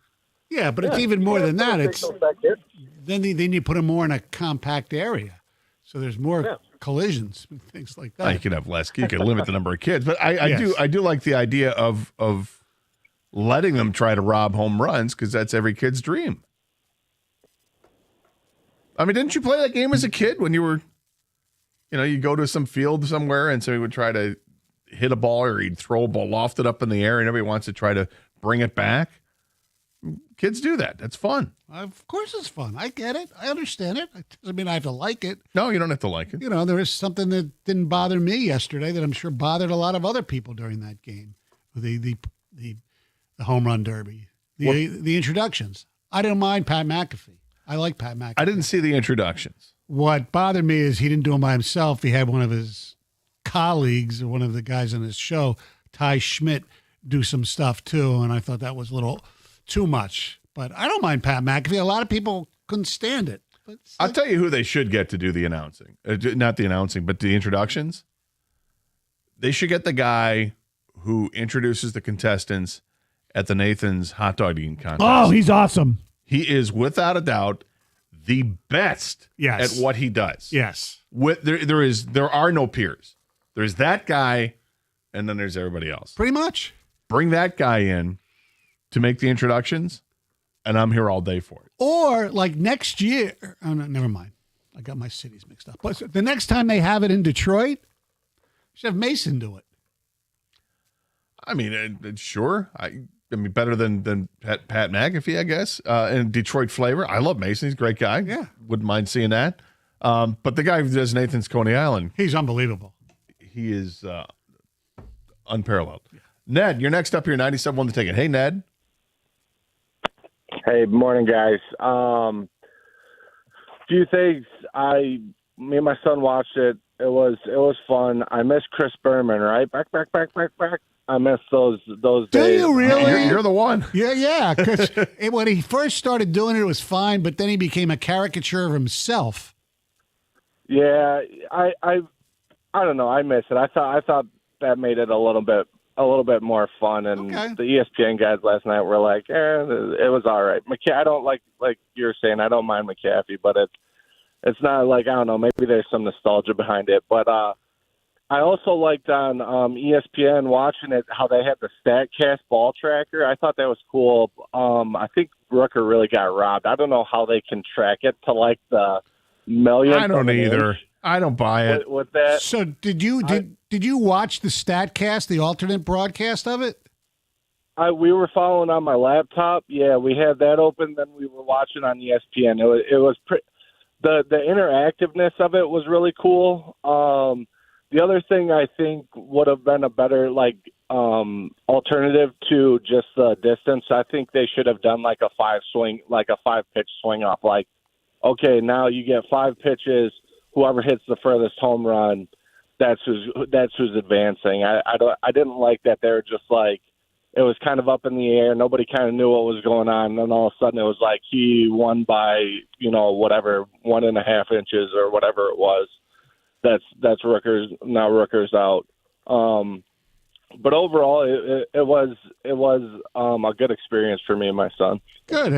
Yeah, but it's even more than that. It's then you put them more in a compact area, so there's more collisions and things like that. You could have less. You could limit the number of kids, but I do like the idea of letting them try to rob home runs because that's every kid's dream. I mean, didn't you play that game as a kid when you were, you go to some field somewhere and somebody would try to hit a ball or he'd throw a ball, loft it up in the air, and everybody wants to try to bring it back? Kids do that. That's fun. Of course it's fun. I get it. I understand it. It doesn't mean I have to like it. No, you don't have to like it. There is something that didn't bother me yesterday that I'm sure bothered a lot of other people during that game. The home run derby, the introductions. I didn't mind Pat McAfee. I like Pat McAfee. I didn't see the introductions. What bothered me is he didn't do them by himself. He had one of his colleagues or one of the guys on his show, Ty Schmidt, do some stuff too, and I thought that was a little too much. But I don't mind Pat McAfee. A lot of people couldn't stand it. But I'll tell you who they should get to do the announcing. Not the announcing, but the introductions. They should get the guy who introduces the contestants at the Nathan's hot dog eating contest. Oh, he's awesome. He is, without a doubt, the best at what he does. Yes. There are no peers. There's that guy, and then there's everybody else. Pretty much. Bring that guy in to make the introductions, and I'm here all day for it. Or like next year. Oh, no, never mind. I got my cities mixed up. But the next time they have it in Detroit, should have Mason do it. I mean, sure. I mean, better than Pat McAfee, I guess. And Detroit flavor. I love Mason. He's a great guy. Yeah. Wouldn't mind seeing that. But the guy who does Nathan's Coney Island. He's unbelievable. He is unparalleled. Yeah. Ned, you're next up here, 97.1 The Ticket. Hey, Ned. Hey, morning, guys. Few things. Me and my son watched it. It was fun. I miss Chris Berman, right? Back. I miss those days. Do you really? You're the one. Yeah. Because when he first started doing it was fine, but then he became a caricature of himself. Yeah, I don't know. I miss it. I thought that made it a little bit more fun. And the ESPN guys last night were like, it was all right. I don't like you were saying. I don't mind McAfee, but it's not like, I don't know. Maybe there's some nostalgia behind it, but I also liked on ESPN watching it how they had the StatCast ball tracker. I thought that was cool. I think Rooker really got robbed. I don't know how they can track it to like the millionth. I don't either. I don't buy it. With that. So did you watch the StatCast, the alternate broadcast of it? We were following on my laptop. Yeah, we had that open. Then we were watching on ESPN. It was the interactiveness of it was really cool. The other thing I think would have been a better alternative to just the distance. I think they should have done like a 5 pitch swing off, like okay, now you get 5 pitches. Whoever hits the furthest home run, that's who's advancing. I didn't like that. They're just like, it was kind of up in the air. Nobody kind of knew what was going on. And then all of a sudden it was like he won by, whatever, 1.5 inches or whatever it was. That's Rooker's, now Rooker's out. But overall, it was a good experience for me and my son. Good.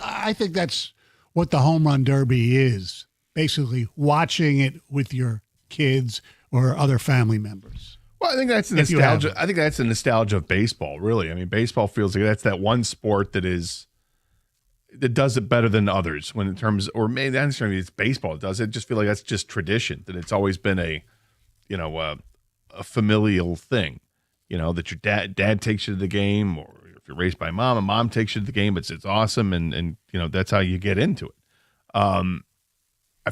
I think that's what the home run derby is. Basically, watching it with your kids or other family members. Well, I think that's the nostalgia. I think that's the nostalgia of baseball. Really, I mean, baseball feels like that's that one sport that does it better than others. When in terms, or maybe not necessarily it's baseball. It does. It just feel like that's just tradition. That it's always been a familial thing. That your dad takes you to the game, or if you're raised by mom, and mom takes you to the game. It's awesome, and that's how you get into it. I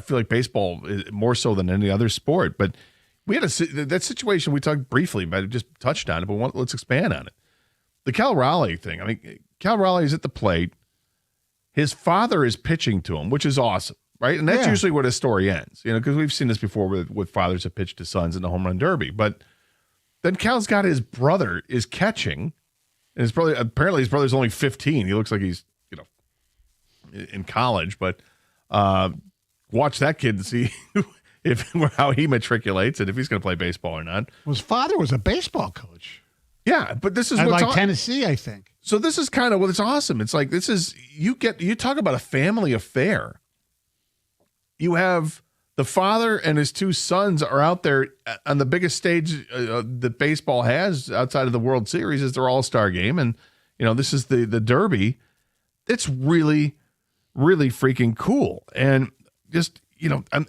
feel like baseball is more so than any other sport. But we had that situation we talked briefly about, just touched on it, but let's expand on it. The Cal Raleigh thing. I mean, Cal Raleigh is at the plate. His father is pitching to him, which is awesome, right? And that's usually where the story ends, because we've seen this before with fathers that pitch to sons in the home run derby. But then Cal's got his brother is catching, and his brother's only 15. He looks like he's, in college, but watch that kid and see how he matriculates and if he's going to play baseball or not. His father was a baseball coach. Yeah, but this is what's Tennessee, I think. So this is kind of what's awesome. It's like you talk about a family affair. You have the father and his 2 sons are out there on the biggest stage that baseball has outside of the World Series is their All-Star game, and this is the Derby. It's really, really freaking cool, and just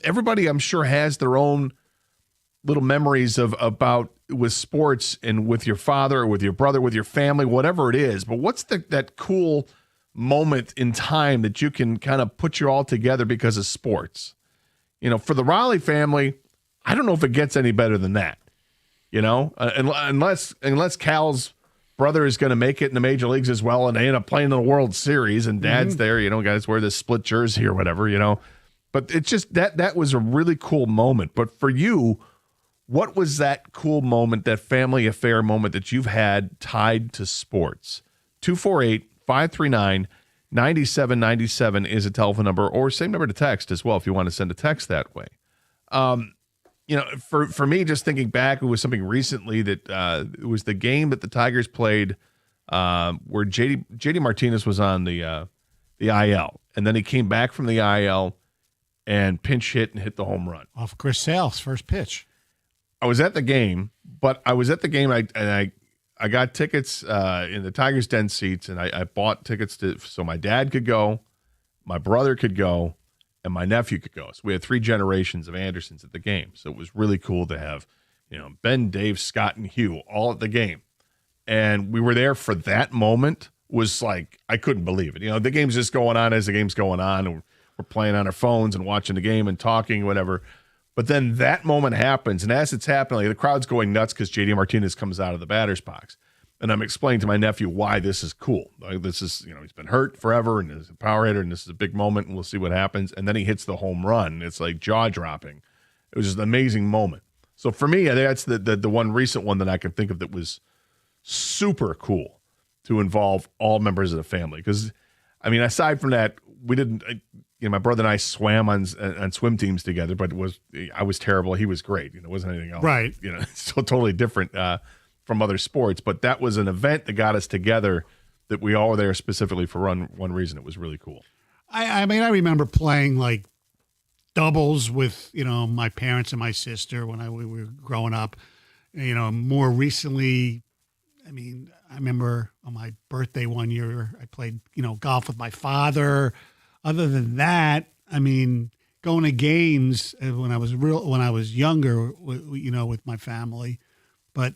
everybody I'm sure has their own little memories about with sports and with your father, or with your brother, with your family, whatever it is. But what's that cool moment in time that you can kind of put you all together because of sports? For the Raleigh family, I don't know if it gets any better than that. Unless Cal's brother is going to make it in the major leagues as well, and they end up playing in the World Series, and Dad's there. Guys wear this split jersey or whatever. But it's just that was a really cool moment. But for you, what was that cool moment, that family affair moment that you've had tied to sports? 248-539-9797 is a telephone number, or same number to text as well if you want to send a text that way. For me, just thinking back, it was something recently that it was the game that the Tigers played where JD Martinez was on the IL, and then he came back from the IL and pinch hit and hit the home run off Chris Sale's first pitch. I was at the game, I got tickets in the Tigers Den seats, and I bought tickets so my dad could go, my brother could go, and my nephew could go. So we had 3 generations of Andersons at the game. So it was really cool to have, Ben, Dave, Scott, and Hugh all at the game. And we were there for that moment. Was like, I couldn't believe it. The game's just going on as the game's going on, and we're playing on our phones and watching the game and talking, whatever. But then that moment happens, and as it's happening, the crowd's going nuts because JD Martinez comes out of the batter's box. And I'm explaining to my nephew why this is cool. Like, this is, he's been hurt forever, and he's a power hitter, and this is a big moment, and we'll see what happens. And then he hits the home run. It's like jaw-dropping. It was just an amazing moment. So for me, I think that's the one recent one that I can think of that was super cool to involve all members of the family. Because, aside from that, we didn't my brother and I swam on swim teams together, but I was terrible. He was great. It wasn't anything else. Right. It's so totally different from other sports. But that was an event that got us together that we all were there specifically for one reason. It was really cool. I remember playing like doubles with, my parents and my sister when we were growing up. More recently, I remember on my birthday one year, I played, golf with my father. Other than that, going to games when I was younger, with my family, but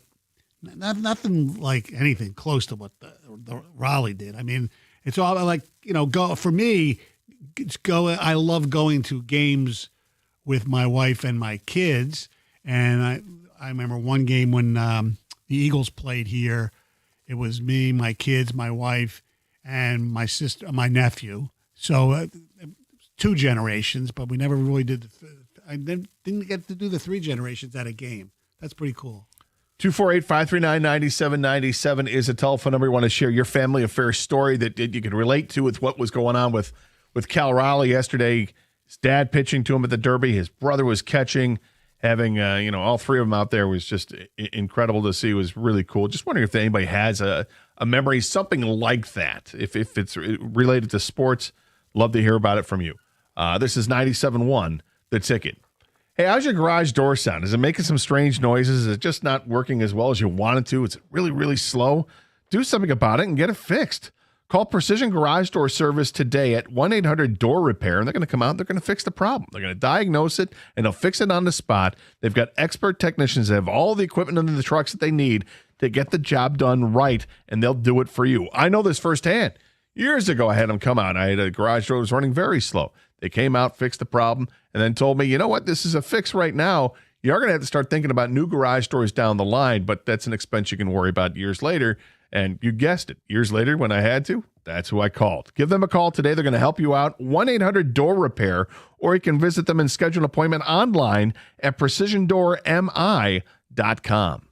nothing like anything close to what the Raleigh did. It's all like, go for me. I love going to games with my wife and my kids. And I remember one game when the Eagles played here. It was me, my kids, my wife, and my sister, my nephew. So 2 generations, but we never really did. I didn't get to do the 3 generations at a game. That's pretty cool. 248-539-9797 is a telephone number. You want to share your family affair story that you can relate to with what was going on with Cal Raleigh yesterday. His dad pitching to him at the Derby. His brother was catching. Having all 3 of them out there was just incredible to see. It was really cool. Just wondering if anybody has a memory, something like that. If it's related to sports, love to hear about it from you. This is 97.1, The Ticket. Hey, how's your garage door sound? Is it making some strange noises? Is it just not working as well as you want it to? Is it really, really slow? Do something about it and get it fixed. Call Precision Garage Door Service today at 1-800-DOOR-REPAIR, and they're going to come out and they're going to fix the problem. They're going to diagnose it, and they'll fix it on the spot. They've got expert technicians that have all the equipment in the trucks that they need to get the job done right, and they'll do it for you. I know this firsthand. Years ago, I had them come out. I had a garage door that was running very slow. They came out, fixed the problem, and then told me, you know what, this is a fix right now. You are going to have to start thinking about new garage doors down the line, but that's an expense you can worry about years later. And you guessed it. Years later, when I had to, that's who I called. Give them a call today. They're going to help you out. 1-800-DOOR-REPAIR, or you can visit them and schedule an appointment online at precisiondoormi.com.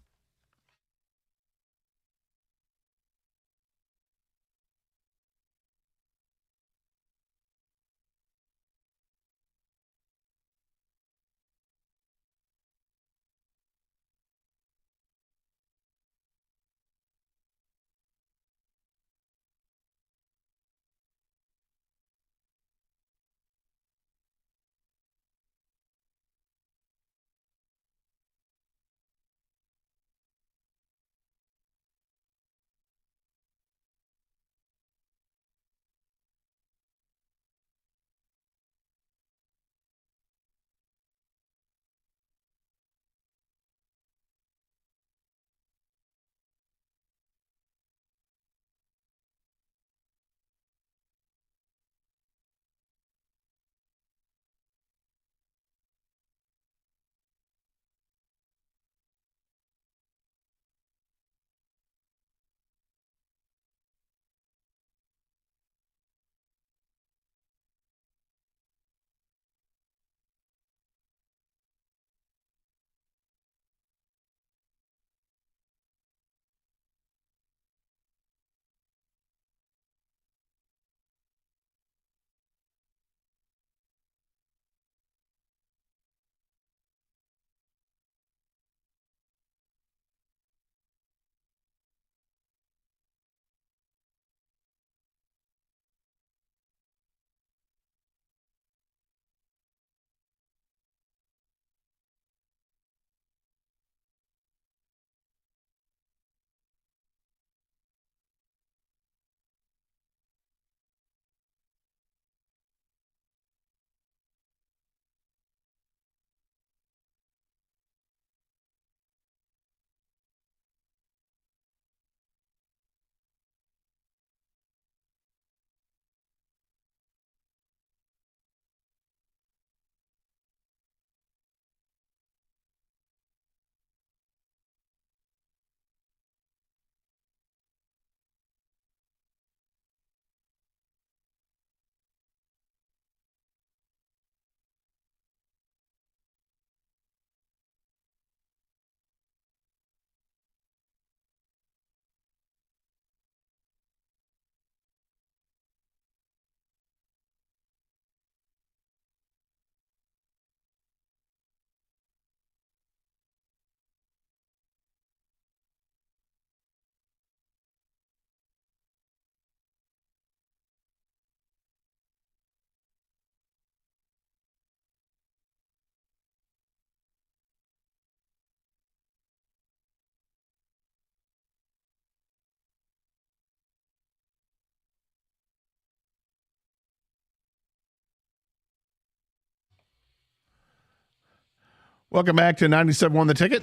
Welcome back to 97.1 The Ticket.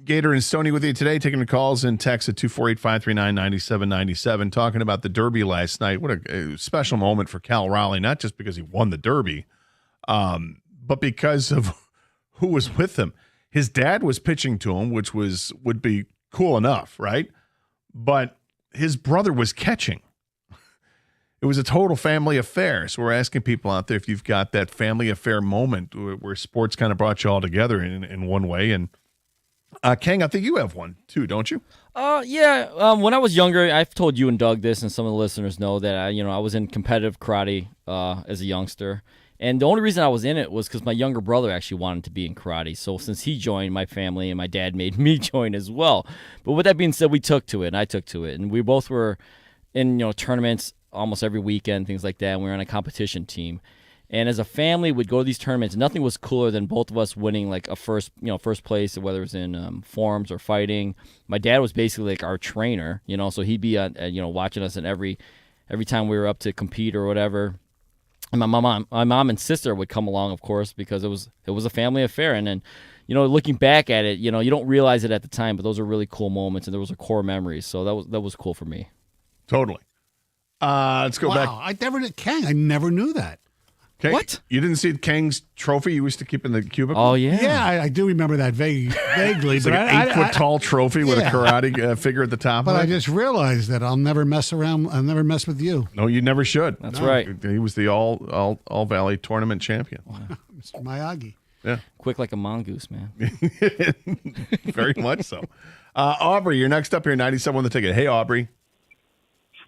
Gator and Stoney with you today, taking the calls and texts at 248-539-9797, talking about the Derby last night. What a special moment for Cal Raleigh, not just because he won the Derby, but because of who was with him. His dad was pitching to him, which would be cool enough, right? But his brother was catching. it was a total family affair. So we're asking people out there if you've got that family affair moment where sports kind of brought you all together in one way. And Kang, I think you have one too, don't you? Yeah. When I was younger, I've told you and Doug this, and some of the listeners know that I was in competitive karate as a youngster. And the only reason I was in it was because my younger brother actually wanted to be in karate. So since he joined, my family and my dad made me join as well. But with that being said, we took to it, and I took to it. And we both were in tournaments almost every weekend, things like that. And we were on a competition team. And as a family, we'd go to these tournaments. Nothing was cooler than both of us winning like a first place, whether it was in forms or fighting. My dad was basically like our trainer, so he'd be watching us in every time we were up to compete or whatever. And my mom and sister would come along, of course, because it was a family affair. And then, looking back at it, you don't realize it at the time, but those are really cool moments, and those are core memories. So that was cool for me. Totally. Let's go back. I never knew that. Okay. What? You didn't see Kang's trophy you used to keep in the cubicle? Oh, yeah. Yeah, I do remember that vaguely. It's but like an 8-foot tall trophy with a karate figure at the top But of it. I just realized that I'll never mess around. I'll never mess with you. No, you never should. That's right. He was the All Valley tournament champion. Mr. Miyagi. Yeah. Quick like a mongoose, man. Very much so. Aubrey, you're next up here, 97 on the ticket. Hey, Aubrey.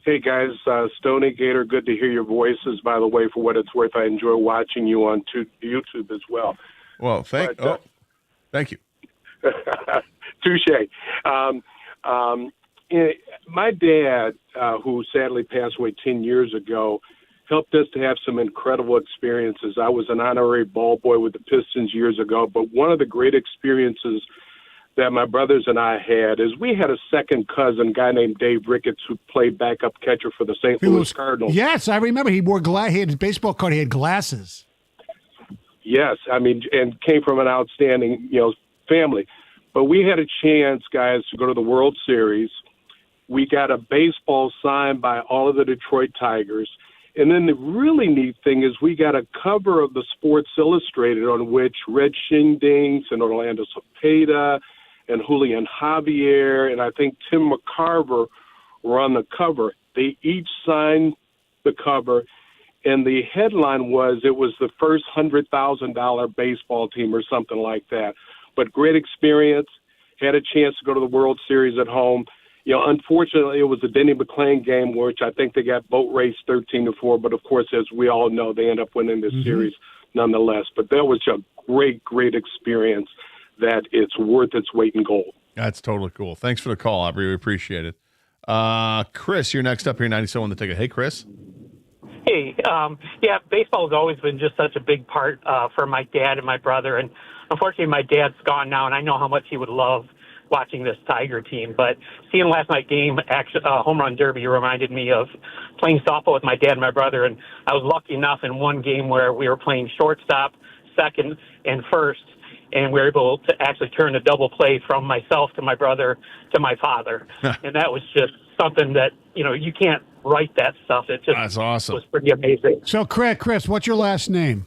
Hey, guys. Stoney, Gator, good to hear your voices, by the way, for what it's worth. I enjoy watching you on YouTube as well. Well, thank you. Touche. My dad, who sadly passed away 10 years ago, helped us to have some incredible experiences. I was an honorary ball boy with the Pistons years ago, but one of the great experiences that my brothers and I had is we had a second cousin, a guy named Dave Ricketts, who played backup catcher for the St. Louis Cardinals. Yes, I remember. He wore he had his baseball card. He had glasses. Yes, and came from an outstanding, family. But we had a chance, guys, to go to the World Series. We got a baseball signed by all of the Detroit Tigers. And then the really neat thing is we got a cover of the Sports Illustrated on which Red Shingdings and Orlando Cepeda and Julian Javier and I think Tim McCarver were on the cover. They each signed the cover, and the headline was it was the first $100,000 baseball team or something like that. But great experience, had a chance to go to the World Series at home. Unfortunately, it was a Denny McClain game, which I think they got boat race 13-4. But, of course, as we all know, they end up winning the series nonetheless. But that was a great, great experience that it's worth its weight in gold. That's totally cool. Thanks for the call, Aubrey. We appreciate it. Chris, you're next up here, 97 on the ticket. Hey, Chris. Hey, baseball has always been just such a big part for my dad and my brother. And unfortunately, my dad's gone now, and I know how much he would love watching this Tiger team. But seeing last night's game, home run derby, reminded me of playing softball with my dad and my brother. And I was lucky enough in one game where we were playing shortstop, second, and first, and we were able to actually turn a double play from myself to my brother to my father. And that was just something that, you can't write that stuff. It just That's awesome. was pretty amazing. So, Chris, what's your last name?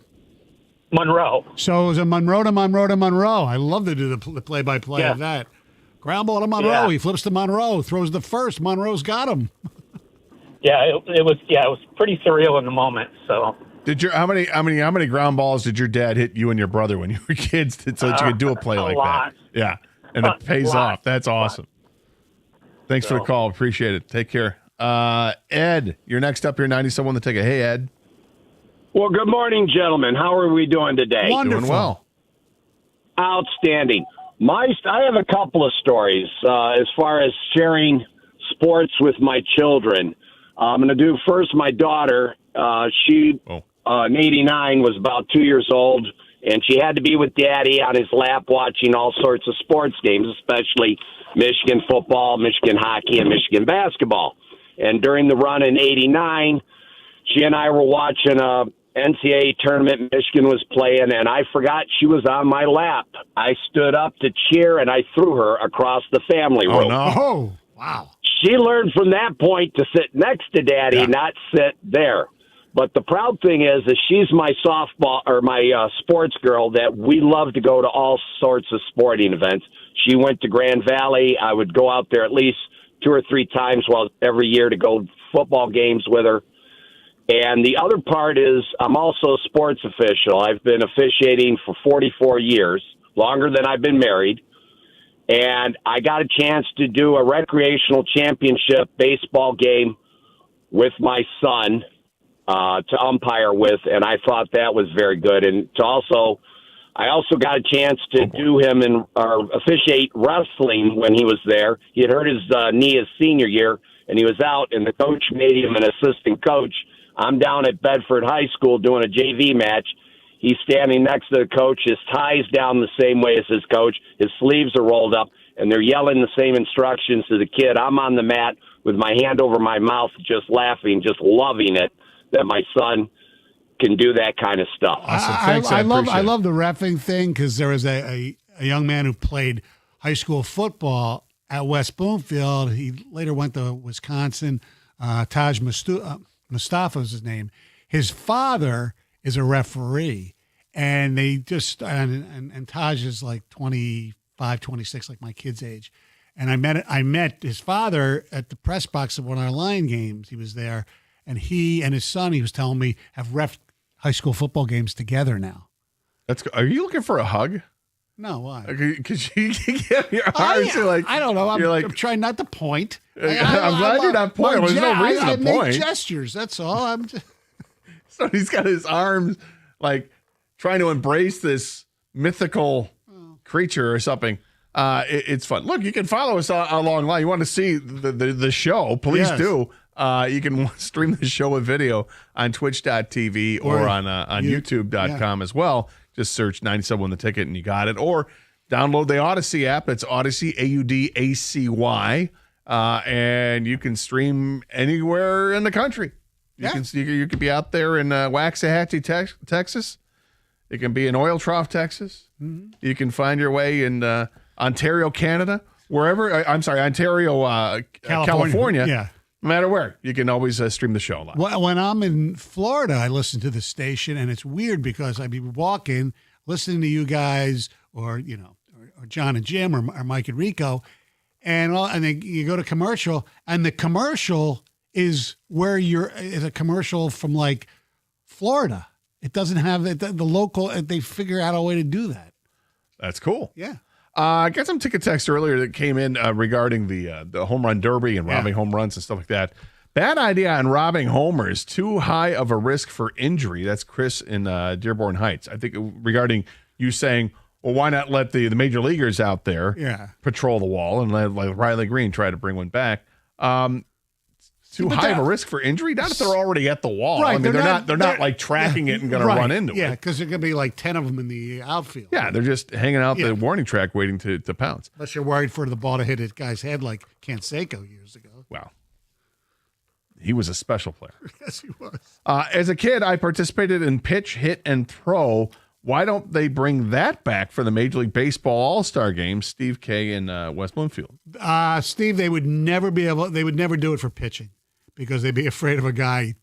Monroe. So it was a Monroe to Monroe to Monroe. I love to do the play-by-play of that. Ground ball to Monroe. Yeah. He flips to Monroe. Throws the first. Monroe's got him. Yeah, it was pretty surreal in the moment. So How many ground balls did your dad hit you and your brother when you were kids so that you could do a play like lot. that? Yeah, and it pays off. That's awesome. Thanks for the call. Appreciate it. Take care. Ed, you're next up here, 97 on the ticket. Hey, Ed. Well, good morning, gentlemen. How are we doing today? Wonderful. Doing well. Outstanding. I have a couple of stories as far as sharing sports with my children. I'm going to do first my daughter. She, in 89, was about 2 years old, and she had to be with Daddy on his lap watching all sorts of sports games, especially Michigan football, Michigan hockey, and Michigan basketball. And during the run in 89, she and I were watching a NCAA tournament Michigan was playing, and I forgot she was on my lap. I stood up to cheer, and I threw her across the family room. Oh, no. Oh, wow. She learned from that point to sit next to Daddy, not sit there. But the proud thing is that she's my softball or my sports girl that we love to go to all sorts of sporting events. She went to Grand Valley. I would go out there at least 2 or 3 times every year to go football games with her. And the other part is I'm also a sports official. I've been officiating for 44 years, longer than I've been married. And I got a chance to do a recreational championship baseball game with my son to umpire with, and I thought that was very good. And I also got a chance to do him officiate wrestling when he was there. He had hurt his knee his senior year, and he was out, and the coach made him an assistant coach. I'm down at Bedford High School doing a JV match. He's standing next to the coach. His tie's down the same way as his coach. His sleeves are rolled up, and they're yelling the same instructions to the kid. I'm on the mat with my hand over my mouth, just laughing, just loving it that my son can do that kind of stuff. Awesome. Thanks. I love the reffing thing because there was a young man who played high school football at West Bloomfield. He later went to Wisconsin. Taj Mustafa was his name. His father is a referee, and they just and Taj is like 25, 26, like my kid's age. And I met his father at the press box of one of our Lion games. He was there, and he and his son, he was telling me, have reffed high school football games together now. Are you looking for a hug? No, why? Because you get your arms. I don't know. I'm trying not to point. I'm glad you're not pointing. There's no reason to point. I make gestures. That's all. I'm just. So he's got his arms like trying to embrace this mythical creature or something. It's fun. Look, you can follow us along line. You want to see the show? Please do. You can stream the show with video on twitch.tv or on youtube.com as well. Just search 97 The Ticket and you got it. Or download the Odyssey app. It's Odyssey, AUDACY. And you can stream anywhere in the country. You could be out there in Waxahachie, Texas. It can be in Oil Trough, Texas. Mm-hmm. You can find your way in Ontario, Canada. Wherever. Ontario, California. Yeah. No matter where, you can always stream the show live. When I'm in Florida, I listen to the station, and it's weird because I'd be walking, listening to you guys, or John and Jim, or Mike and Rico, and then you go to commercial, and the commercial is is a commercial from like Florida. It doesn't have the local. They figure out a way to do that. That's cool. Yeah. I got some ticket text earlier that came in regarding the home run derby and robbing home runs and stuff like that. Bad idea on robbing homers. Too high of a risk for injury. That's Chris in Dearborn Heights. I think regarding you saying, well, why not let the major leaguers out there patrol the wall and let like Riley Green try to bring one back. Too high of a risk for injury? Not if they're already at the wall. Right, I mean, they're not like tracking it and going to run into it. Yeah, because there could be like 10 of them in the outfield. Yeah, they're just hanging out the warning track waiting to pounce. Unless you're worried for the ball to hit a guy's head like Canseco years ago. Wow. He was a special player. Yes, he was. As a kid, I participated in pitch, hit, and throw. Why don't they bring that back for the Major League Baseball All-Star Game? Steve K. in West Bloomfield. Steve, they would never do it for pitching. Because they'd be afraid of a guy,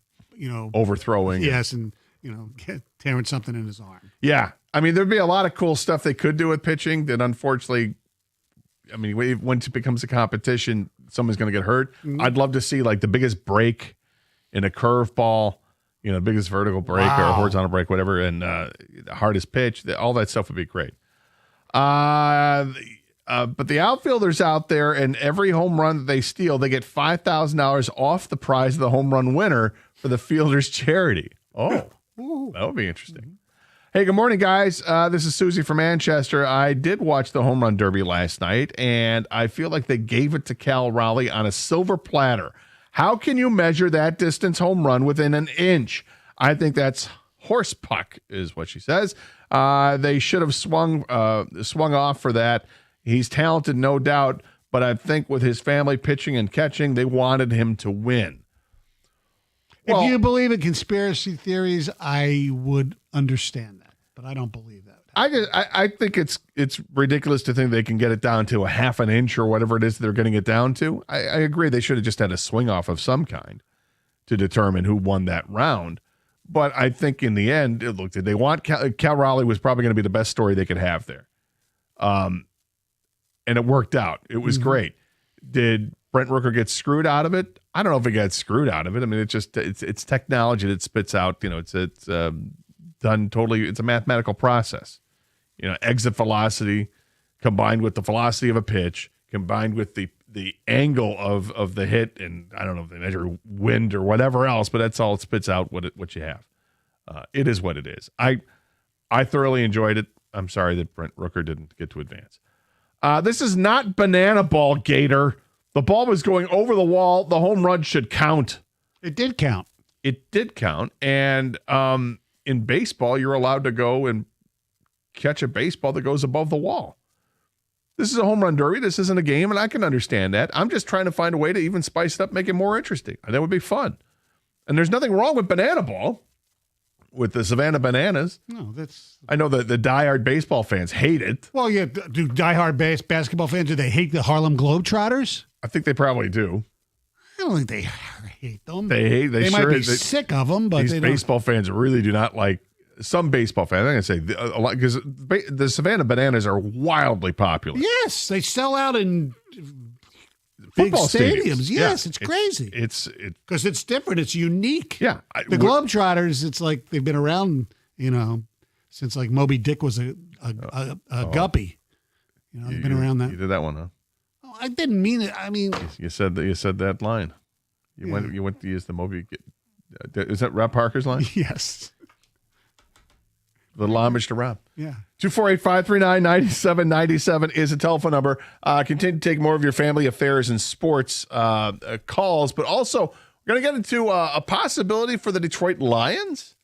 overthrowing. Yes, and tearing something in his arm. Yeah, I mean, there'd be a lot of cool stuff they could do with pitching. That unfortunately, I mean, once it becomes a competition, someone's going to get hurt. Mm-hmm. I'd love to see like the biggest break in a curveball, the biggest vertical break or a horizontal break, whatever, and the hardest pitch. All that stuff would be great. But the outfielders out there, and every home run that they steal, they get $5,000 off the prize of the home run winner for the fielder's charity. Oh, that would be interesting. Hey, good morning, guys. This is Susie from Manchester. I did watch the home run derby last night, and I feel like they gave it to Cal Raleigh on a silver platter. How can you measure that distance home run within an inch? I think that's horse puck, is what she says. They should have swung off for that. He's talented, no doubt, but I think with his family pitching and catching, they wanted him to win. If you believe in conspiracy theories, I would understand that, but I don't believe that. I think it's ridiculous to think they can get it down to a half an inch or whatever it is they're getting it down to. I agree they should have just had a swing off of some kind to determine who won that round. But I think in the end, look, did they want Cal Raleigh was probably going to be the best story they could have there. And it worked out. It was great. Did Brent Rooker get screwed out of it? I don't know if it got screwed out of it. I mean, it's technology that spits out. It's done totally. It's a mathematical process. Exit velocity combined with the velocity of a pitch, combined with the angle of the hit, and I don't know if they measure wind or whatever else, but that's all it spits out what you have. It is what it is. I thoroughly enjoyed it. I'm sorry that Brent Rooker didn't get to advance. This is not banana ball, Gator. The ball was going over the wall. The home run should count. It did count. It did count. And in baseball, you're allowed to go and catch a baseball that goes above the wall. This is a home run derby. This isn't a game, and I can understand that. I'm just trying to find a way to even spice it up, make it more interesting. And that would be fun. And there's nothing wrong with banana ball, with the Savannah Bananas. No, that's... I know that the diehard baseball fans hate it. Well, yeah, do diehard basketball fans, do they hate the Harlem Globetrotters? I think they probably do. I don't think they hate them. They might be sick of them, but these baseball fans really do not like. Some baseball fans, I'm going to say a lot, because the Savannah Bananas are wildly popular. Yes, they sell out in big Football stadiums. Yes, Yeah, it's crazy. It's because it's different. It's unique. Yeah, the Globetrotters. It's like they've been around, since like Moby Dick was a guppy. They've been around that. You did that one, huh? Oh, I didn't mean it. I mean, you said that. You said that line. You went to use the Moby. Is that Rob Parker's line? Yes. Little homage to Rob. Yeah. 248-539-9797 is a telephone number. Continue to take more of your family affairs and sports calls, but also we're going to get into a possibility for the Detroit Lions.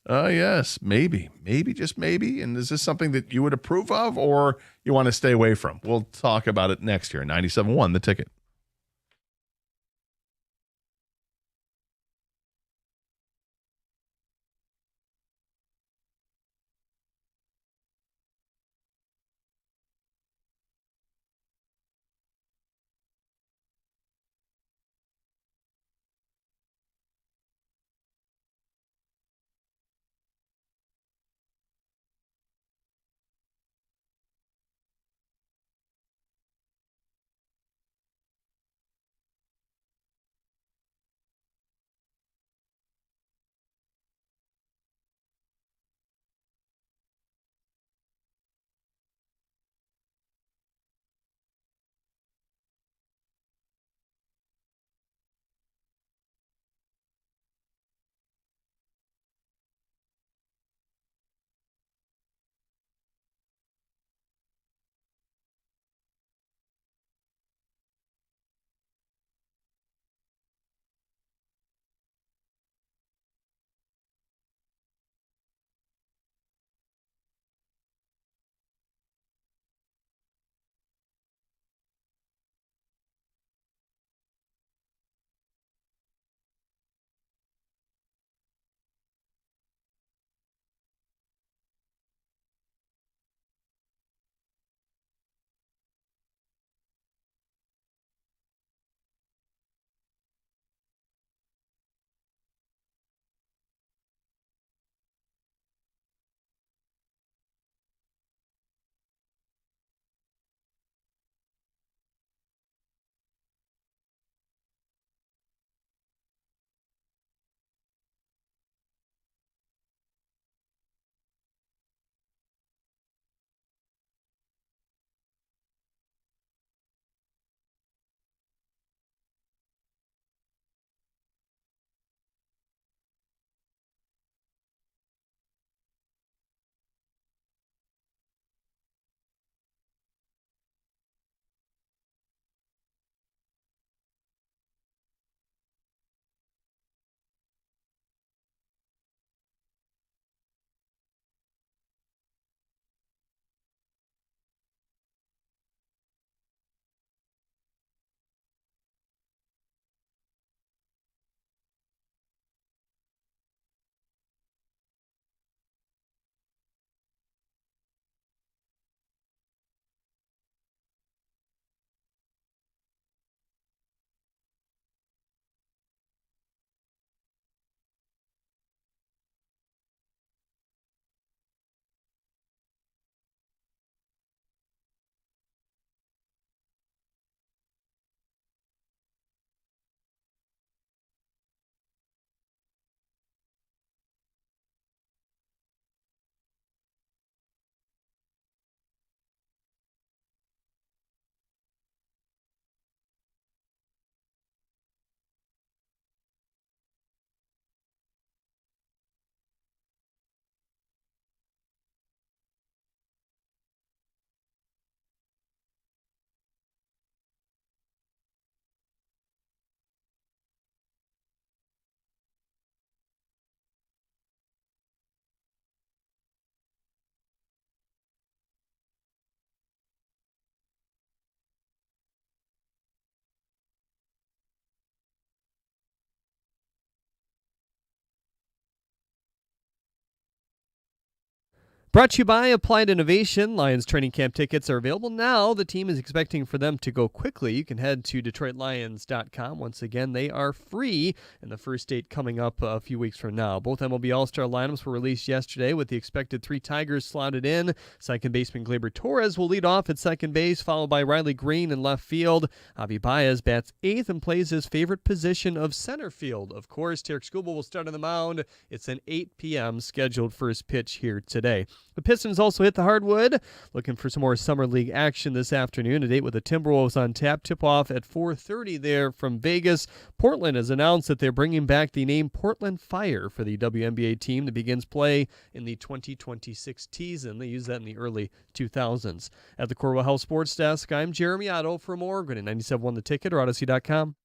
Yes, maybe, just maybe. And is this something that you would approve of or you want to stay away from? We'll talk about it next year. 97.1, The Ticket. Brought to you by Applied Innovation. Lions training camp tickets are available now. The team is expecting for them to go quickly. You can head to DetroitLions.com. Once again, they are free, and the first date coming up a few weeks from now. Both MLB All-Star lineups were released yesterday with the expected 3 Tigers slotted in. Second baseman Gleyber Torres will lead off at second base, followed by Riley Green in left field. Javi Baez bats 8th and plays his favorite position of center field. Of course, Tarek Skubal will start on the mound. It's an 8 p.m. scheduled first pitch here today. The Pistons also hit the hardwood, looking for some more Summer League action this afternoon. A date with the Timberwolves on tap. Tip-off at 4:30 there from Vegas. Portland has announced that they're bringing back the name Portland Fire for the WNBA team that begins play in the 2026 season. They used that in the early 2000s. At the Corwell Health Sports Desk, I'm Jeremy Otto. For more, go to 97.1 The Ticket or Odyssey.com.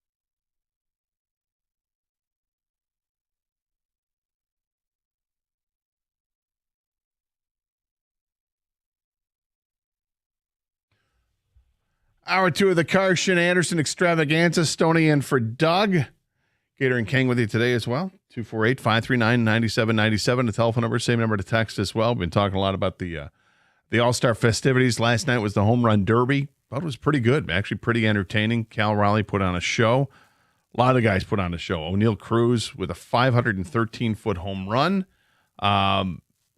Hour 2 of the Karsh and Anderson Extravaganza. Stoney in for Doug. Gator and King with you today as well. 248-539-9797. The telephone number, same number to text as well. We've been talking a lot about the All-Star festivities. Last night was the Home Run Derby. Thought it was pretty good. Actually pretty entertaining. Cal Raleigh put on a show. A lot of guys put on a show. O'Neal Cruz with a 513-foot home run. I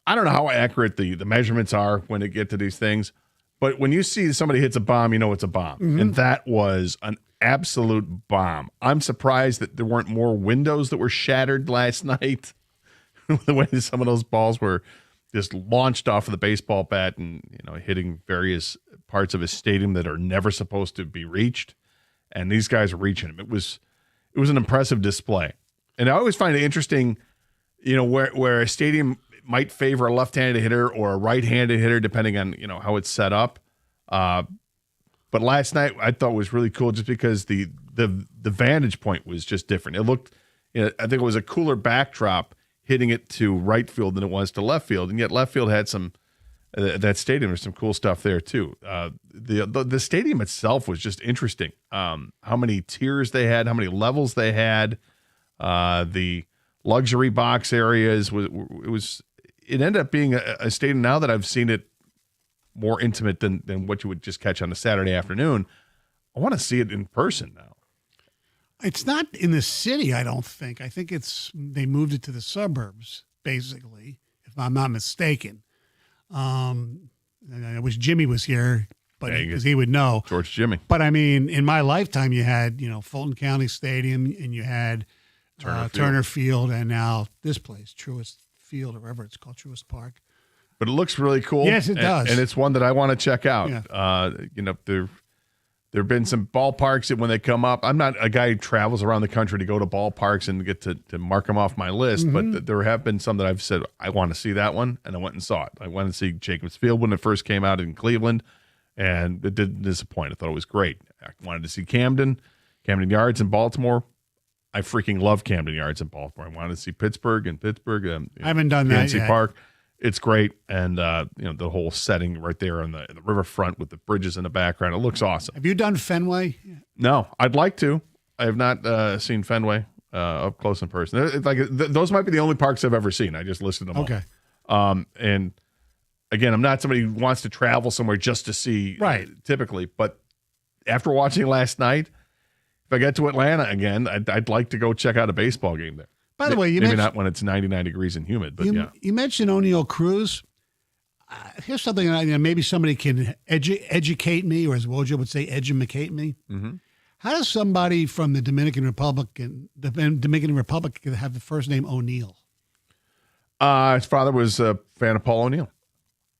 don't know how accurate the measurements are when they get to these things. But when you see somebody hits a bomb, you know it's a bomb. Mm-hmm. And that was an absolute bomb. I'm surprised that there weren't more windows that were shattered last night. The way some of those balls were just launched off of the baseball bat and hitting various parts of his stadium that are never supposed to be reached. And these guys are reaching them. It was an impressive display. And I always find it interesting, where a stadium might favor a left-handed hitter or a right-handed hitter, depending on how it's set up. But last night I thought was really cool, just because the vantage point was just different. It looked, I think it was a cooler backdrop hitting it to right field than it was to left field, and yet left field had some. That stadium, there's some cool stuff there too. The stadium itself was just interesting. How many tiers they had, how many levels they had, the luxury box areas it ended up being a stadium, now that I've seen it, more intimate than what you would just catch on a Saturday afternoon. I want to see it in person now. It's not in the city, I don't think. I think they moved it to the suburbs, basically, if I'm not mistaken. I wish Jimmy was here, but because he would know. George Jimmy. But I mean, in my lifetime, you had Fulton County Stadium, and you had Turner Field, and now this place, Truist Field, or whatever it's called, Truist Park. But it looks really cool. Yes, it does. And it's one that I want to check out. Yeah. There have been some ballparks that when they come up, I'm not a guy who travels around the country to go to ballparks and get to mark them off my list, but there have been some that I've said, I want to see that one, and I went and saw it. I went to see Jacobs Field when it first came out in Cleveland, and it didn't disappoint. I thought it was great. I wanted to see Camden Yards in Baltimore. I freaking love Camden Yards in Baltimore. I wanted to see Pittsburgh. I haven't done that PNC yet. Park. It's great, and the whole setting right there on the riverfront with the bridges in the background. It looks awesome. Have you done Fenway? No, I'd like to. I have not seen Fenway up close in person. Those might be the only parks I've ever seen. I just listed them Okay. all. And again, I'm not somebody who wants to travel somewhere just to see, typically. But after watching last night, if I get to Atlanta again, I'd like to go check out a baseball game there. By the way, maybe not when it's 99 degrees and humid, but you mentioned O'Neal Cruz. Here's something maybe somebody can educate me, or as Wojo would say, edumacate me. Mm-hmm. How does somebody from the Dominican Republic have the first name O'Neal? His father was a fan of Paul O'Neill.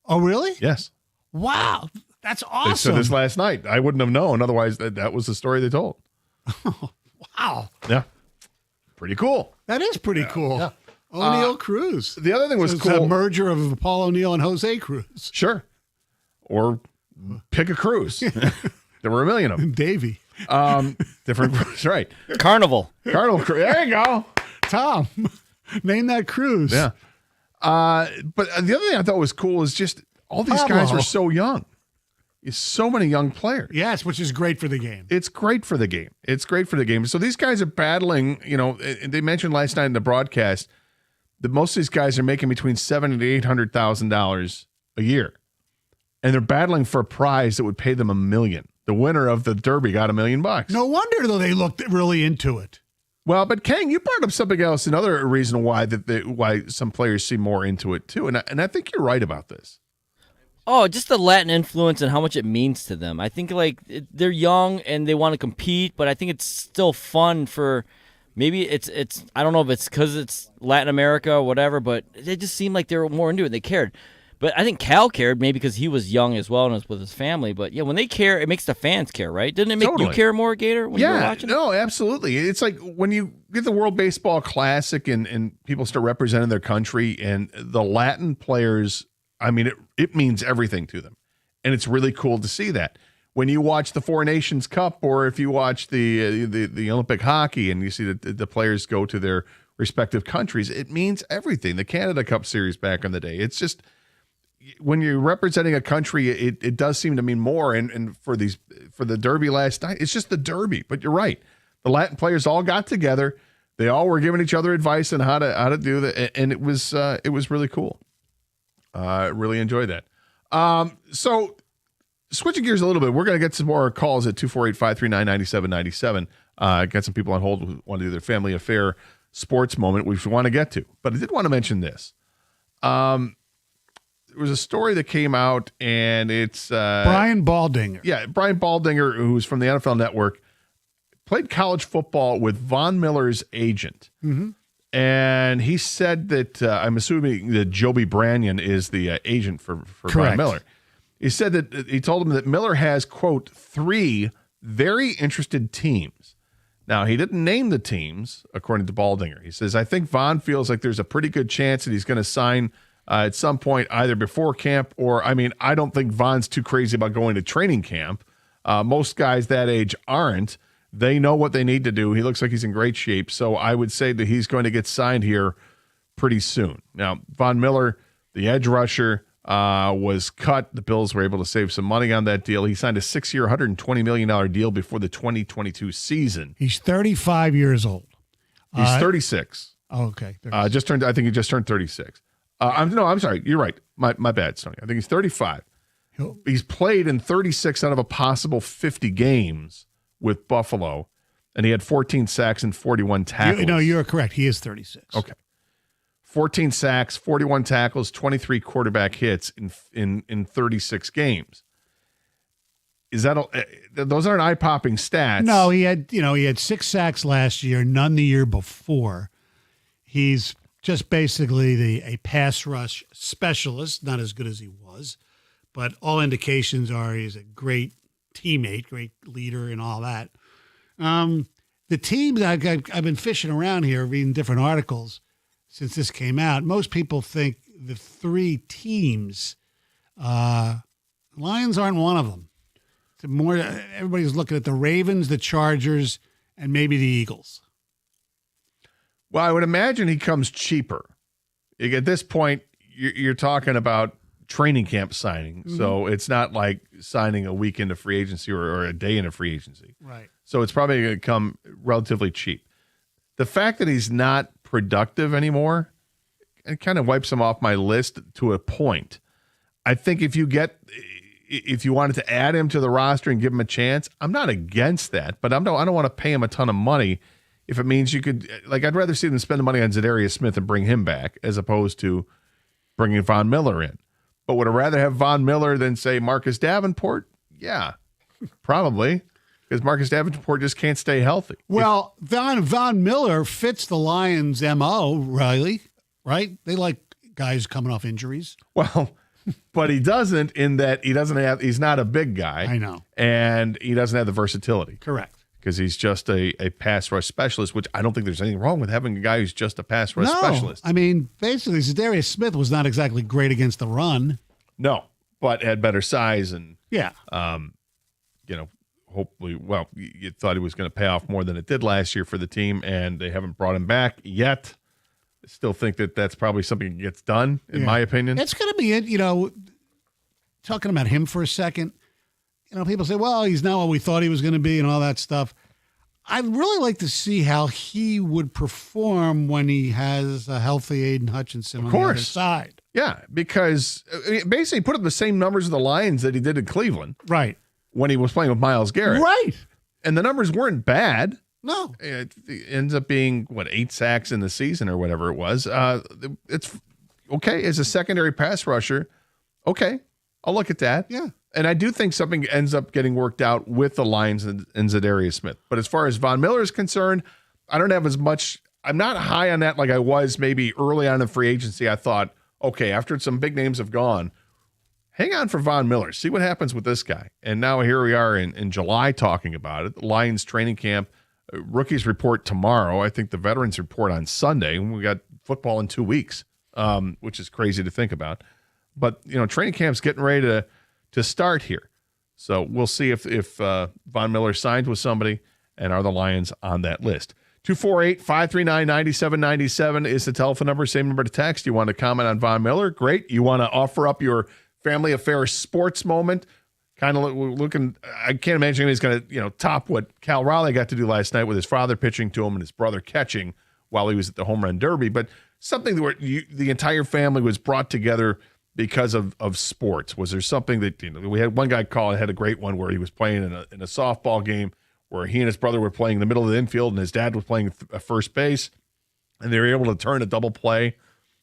Oh, really? Yes. Wow, that's awesome. They said this last night. I wouldn't have known. Otherwise, that was the story they told. Wow. Yeah. Pretty cool. That is pretty cool. Yeah. O'Neal Cruz. The other thing was it's cool. a merger of Paul O'Neill and Jose Cruz. Sure. Or pick a Cruz. There were a million of them. Davey. Different Cruz, right. Carnival. Cruz. There you go. Tom. Name that Cruz. Yeah. But the other thing I thought was cool is just all these guys were so young. So many young players. Yes, which is great for the game. It's great for the game. So these guys are battling, they mentioned last night in the broadcast, most of these guys are making between $700,000 to $800,000 a year, and they're battling for a prize that would pay them $1 million. The winner of the Derby got $1 million. No wonder though they looked really into it. Well, but Kang, you brought up something else. Another reason why why some players seem more into it too, and I think you're right about this. Oh, just the Latin influence and how much it means to them. I think they're young and they want to compete, but I think it's still fun for. Maybe it's I don't know if it's because it's Latin America or whatever, but they just seemed like they were more into it. They cared. But I think Cal cared maybe because he was young as well and was with his family. But, yeah, when they care, it makes the fans care, right? Didn't it make you care more, Gator, when you were watching? No, absolutely. It's like when you get the World Baseball Classic and people start representing their country and the Latin players, I mean, it means everything to them. And it's really cool to see that. When you watch the Four Nations Cup or if you watch the Olympic hockey and you see the players go to their respective countries, it means everything. The Canada Cup series back in the day. It's just when you're representing a country, it does seem to mean more. And for the Derby last night, it's just the Derby. But you're right. The Latin players all got together. They all were giving each other advice on how to do that. And it was really cool. Really enjoyed that. So switching gears a little bit, we're going to get some more calls at 248-539-9797. Got some people on hold who want to do their family affair sports moment, which we want to get to. But I did want to mention this. There was a story that came out, and it's Brian Baldinger. Yeah, Brian Baldinger, who's from the NFL Network, played college football with Von Miller's agent. Mm-hmm. And he said that, I'm assuming that Joby Brannion is the agent for Von Miller. He said that he told him that Miller has, quote, 3 very interested teams. Now, he didn't name the teams, according to Baldinger. He says, I think Von feels like there's a pretty good chance that he's going to sign at some point, either before camp or, I mean, I don't think Von's too crazy about going to training camp. Most guys that age aren't. They know what they need to do. He looks like he's in great shape. So I would say that he's going to get signed here pretty soon. Now, Von Miller, the edge rusher, was cut. The Bills were able to save some money on that deal. He signed a 6-year, $120 million deal before the 2022 season. He's 35 years old. He's 36. Oh, okay. I think he just turned 36. I'm sorry. You're right. My bad, Stoney. I think he's 35. He's played in 36 out of a possible 50 games with Buffalo, and he had 14 sacks and 41 tackles. You're correct. He is 36. Okay. 14 sacks, 41 tackles, 23 quarterback hits in 36 games. Is that those aren't eye-popping stats? No, he had 6 sacks last year, none the year before. He's just basically a pass rush specialist, not as good as he was, but all indications are he's a great teammate, great leader, and all that. The teams I've been fishing around here, reading different articles since this came out. Most people think the 3 teams, Lions aren't one of them. It's more, everybody's looking at the Ravens, the Chargers, and maybe the Eagles. Well, I would imagine he comes cheaper. At this point, you're talking about training camp signing. Mm-hmm. So it's not like signing a week into free agency or a day into free agency. Right. So it's probably going to come relatively cheap. The fact that he's not productive anymore, it kind of wipes him off my list to a point. I think if you wanted to add him to the roster and give him a chance, I'm not against that, but I don't want to pay him a ton of money if it means you could, I'd rather see them spend the money on Zadarius Smith and bring him back as opposed to bringing Von Miller in. But would I rather have Von Miller than, say, Marcus Davenport? Yeah, probably, because Marcus Davenport just can't stay healthy. Well, Von Miller fits the Lions' MO, Riley, right? They like guys coming off injuries. Well, but he doesn't in that he's not a big guy. I know. And he doesn't have the versatility. Correct. Because he's just a pass rush specialist, which I don't think there's anything wrong with having a guy who's just a pass rush specialist. I mean, basically, Zadarius Smith was not exactly great against the run. No, but had better size and, yeah, hopefully, well, you thought he was going to pay off more than it did last year for the team, and they haven't brought him back yet. I still think that that's probably something that gets done, in my opinion. It's going to be, talking about him for a second. People say, well, he's not what we thought he was going to be and all that stuff. I'd really like to see how he would perform when he has a healthy Aiden Hutchinson on the other side. Yeah, because basically put up the same numbers of the Lions that he did in Cleveland. Right. When he was playing with Myles Garrett. Right. And the numbers weren't bad. No. It ends up being, 8 sacks in the season or whatever it was. It's okay as a secondary pass rusher. Okay, I'll look at that. Yeah. And I do think something ends up getting worked out with the Lions and Zadarius Smith. But as far as Von Miller is concerned, I don't have as much. I'm not high on that like I was maybe early on in free agency. I thought, okay, after some big names have gone, hang on for Von Miller. See what happens with this guy. And now here we are in July talking about it. The Lions training camp, rookies report tomorrow. I think the veterans report on Sunday. We got football in 2 weeks, which is crazy to think about. But, training camp's getting ready to start here. So we'll see if Von Miller signs with somebody and are the Lions on that list. 248-539-9797 is the telephone number. Same number to text. You want to comment on Von Miller? Great. You want to offer up your family affair sports moment? Kind of looking, I can't imagine he's going to, top what Cal Raleigh got to do last night with his father pitching to him and his brother catching while he was at the home run derby. But something where the entire family was brought together because of sports. Was there something that, we had one guy call and had a great one where he was playing in a softball game where he and his brother were playing in the middle of the infield and his dad was playing first base, and they were able to turn a double play. It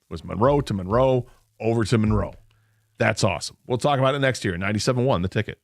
was Monroe to Monroe, over to Monroe. That's awesome. We'll talk about it next year. 97.1, The Ticket.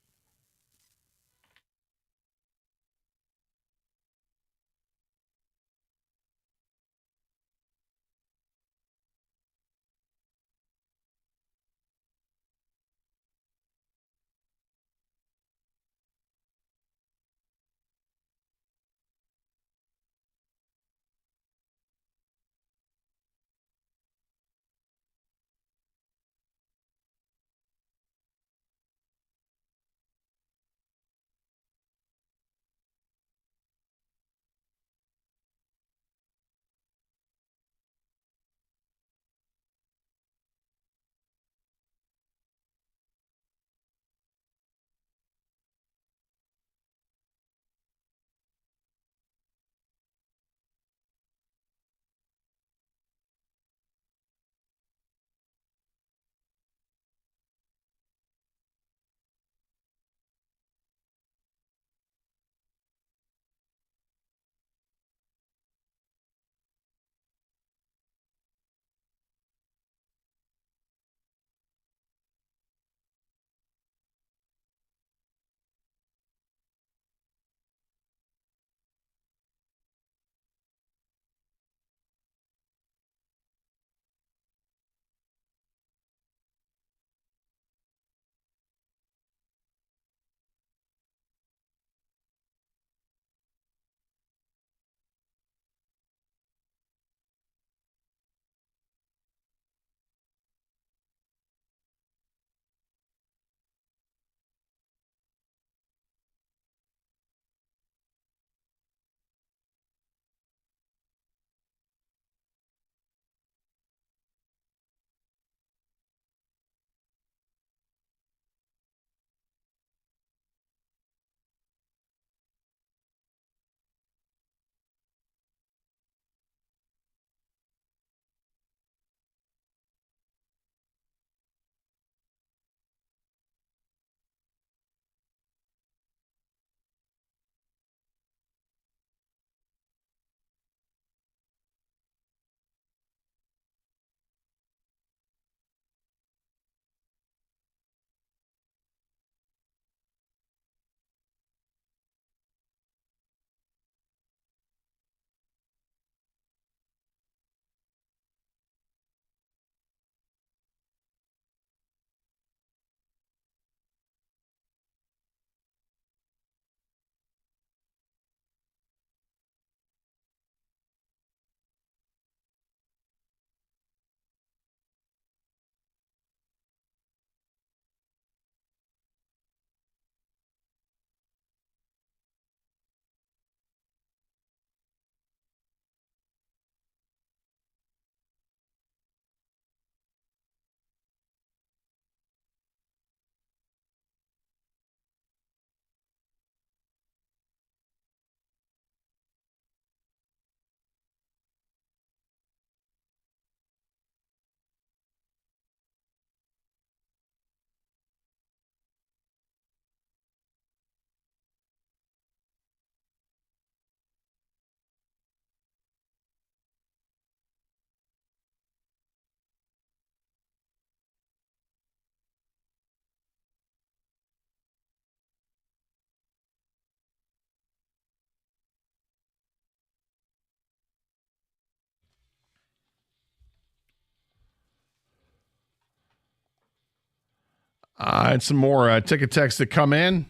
And some more ticket texts that come in.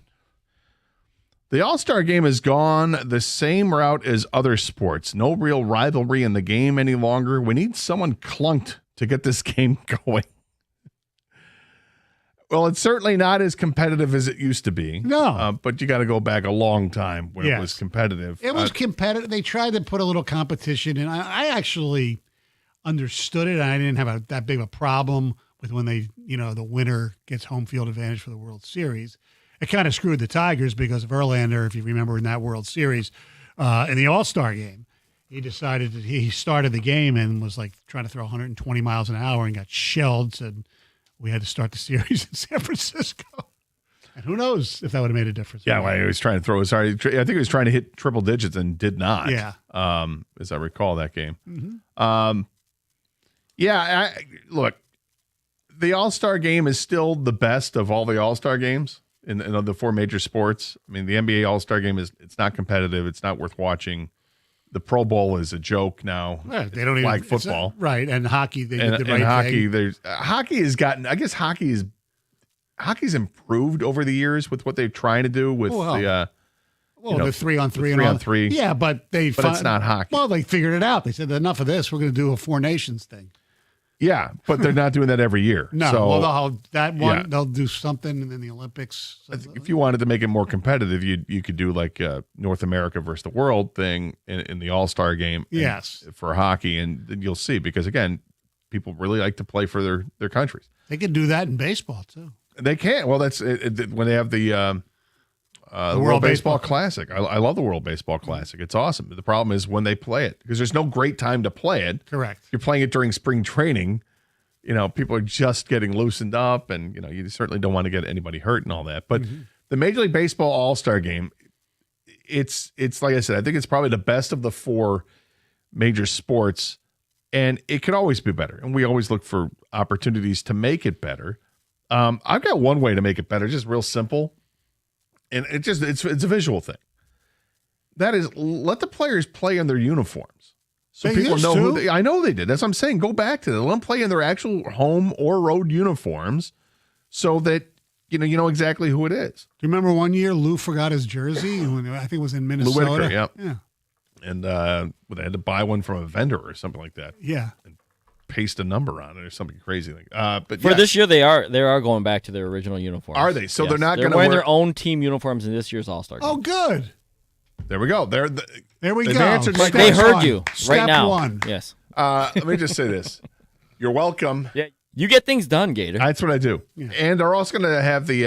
The All-Star game has gone the same route as other sports. No real rivalry in the game any longer. We need someone clunked to get this game going. Well, it's certainly not as competitive as it used to be. No. But you got to go back a long time when it was competitive. It was competitive. They tried to put a little competition in. I actually understood it. I didn't have that big of a problem with when they, the winner gets home field advantage for the World Series. It kind of screwed the Tigers because of Verlander, if you remember in that World Series, in the All-Star game. He decided that he started the game and was like trying to throw 120 miles an hour and got shelled, said we had to start the series in San Francisco. And who knows if that would have made a difference. Yeah, well, he was trying to throw his hard. I think he was trying to hit triple digits and did not. Yeah. As I recall that game. Mm-hmm. Look, the All-Star game is still the best of all the All-Star games in the four major sports. I mean, the NBA All-Star game it's not competitive. It's not worth watching. The Pro Bowl is a joke now. Right, they don't like even football, right? And hockey, they did the right and hockey. thing. There's hockey has gotten. I guess hockey's improved over the years with what they're trying to do with the 3-on-3 Yeah, but it's not hockey. Well, they figured it out. They said enough of this. We're going to do a Four Nations thing. Yeah, but they're not doing that every year. No, so, they'll do something, and then the Olympics. I think if you wanted to make it more competitive, you could do like North America versus the world thing in the All-Star game. Yes, for hockey, and you'll see because again, people really like to play for their countries. They could do that in baseball too. They can. Well, that's when they have the World Baseball Classic. I love the World Baseball Classic. It's awesome. The problem is when they play it because there's no great time to play it. Correct. You're playing it during spring training. People are just getting loosened up, and you certainly don't want to get anybody hurt and all that. But the Major League Baseball All-Star Game, it's like I said, I think it's probably the best of the four major sports, and it could always be better. And we always look for opportunities to make it better. I've got one way to make it better, just real simple. And it's a visual thing. That is, let the players play in their uniforms. So people know who I know they did. That's what I'm saying. Go back to that. Let them play in their actual home or road uniforms so that you know exactly who it is. Do you remember one year Lou forgot his jersey? I think it was in Minnesota. Lou Whitaker, yeah. And they had to buy one from a vendor or something like that. Yeah. And paste a number on it or something crazy like but for this year they are going back to their original uniforms. Are they? So they're not going to wear their own team uniforms in this year's All-Star game. Oh, good. There we go. There we go. Answered they heard you right now. One. Yes. Let me just say this. You're welcome. Yeah, you get things done, Gator. That's what I do. Yeah. And they're also going to have the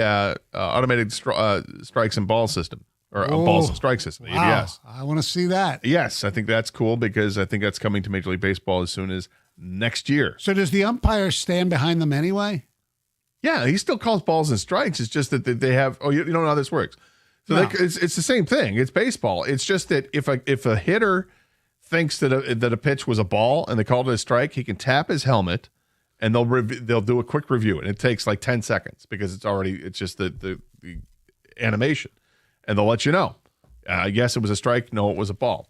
automated strikes and ball system. Or a balls and strike system, the ABS. I want to see that. Yes, I think that's cool because I think that's coming to Major League Baseball as soon as next year. So does the umpire stand behind them anyway? Yeah, he still calls balls and strikes. It's just that they have. Oh, you don't know how this works. So it's the same thing. It's baseball. It's just that if a hitter thinks that a pitch was a ball and they called it a strike, he can tap his helmet and they'll do a quick review, and it takes like 10 seconds because it's just the animation. And they'll let you know. Yes, it was a strike. No, it was a ball.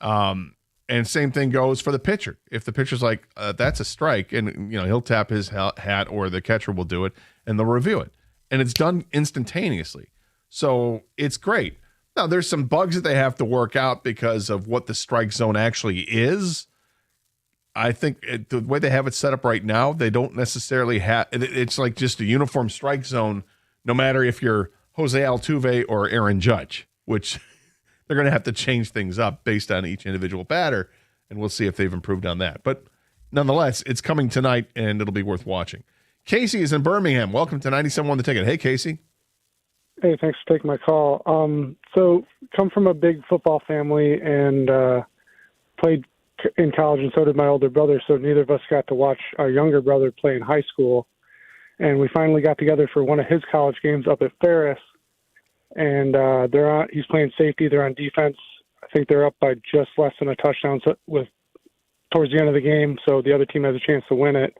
And same thing goes for the pitcher. If the pitcher's like, that's a strike, and he'll tap his hat or the catcher will do it, and they'll review it. And it's done instantaneously. So it's great. Now, there's some bugs that they have to work out because of what the strike zone actually is. I think the way they have it set up right now, they don't necessarily have – it's like just a uniform strike zone no matter if you're – Jose Altuve or Aaron Judge, which they're going to have to change things up based on each individual batter, and we'll see if they've improved on that. But nonetheless, it's coming tonight, and it'll be worth watching. Casey is in Birmingham. Welcome to 97.1 The Ticket. Hey, Casey. Hey, thanks for taking my call. So come from a big football family and played in college, and so did my older brother, so neither of us got to watch our younger brother play in high school. And we finally got together for one of his college games up at Ferris. And he's playing safety. They're on defense. I think they're up by just less than a touchdown towards the end of the game, so the other team has a chance to win it.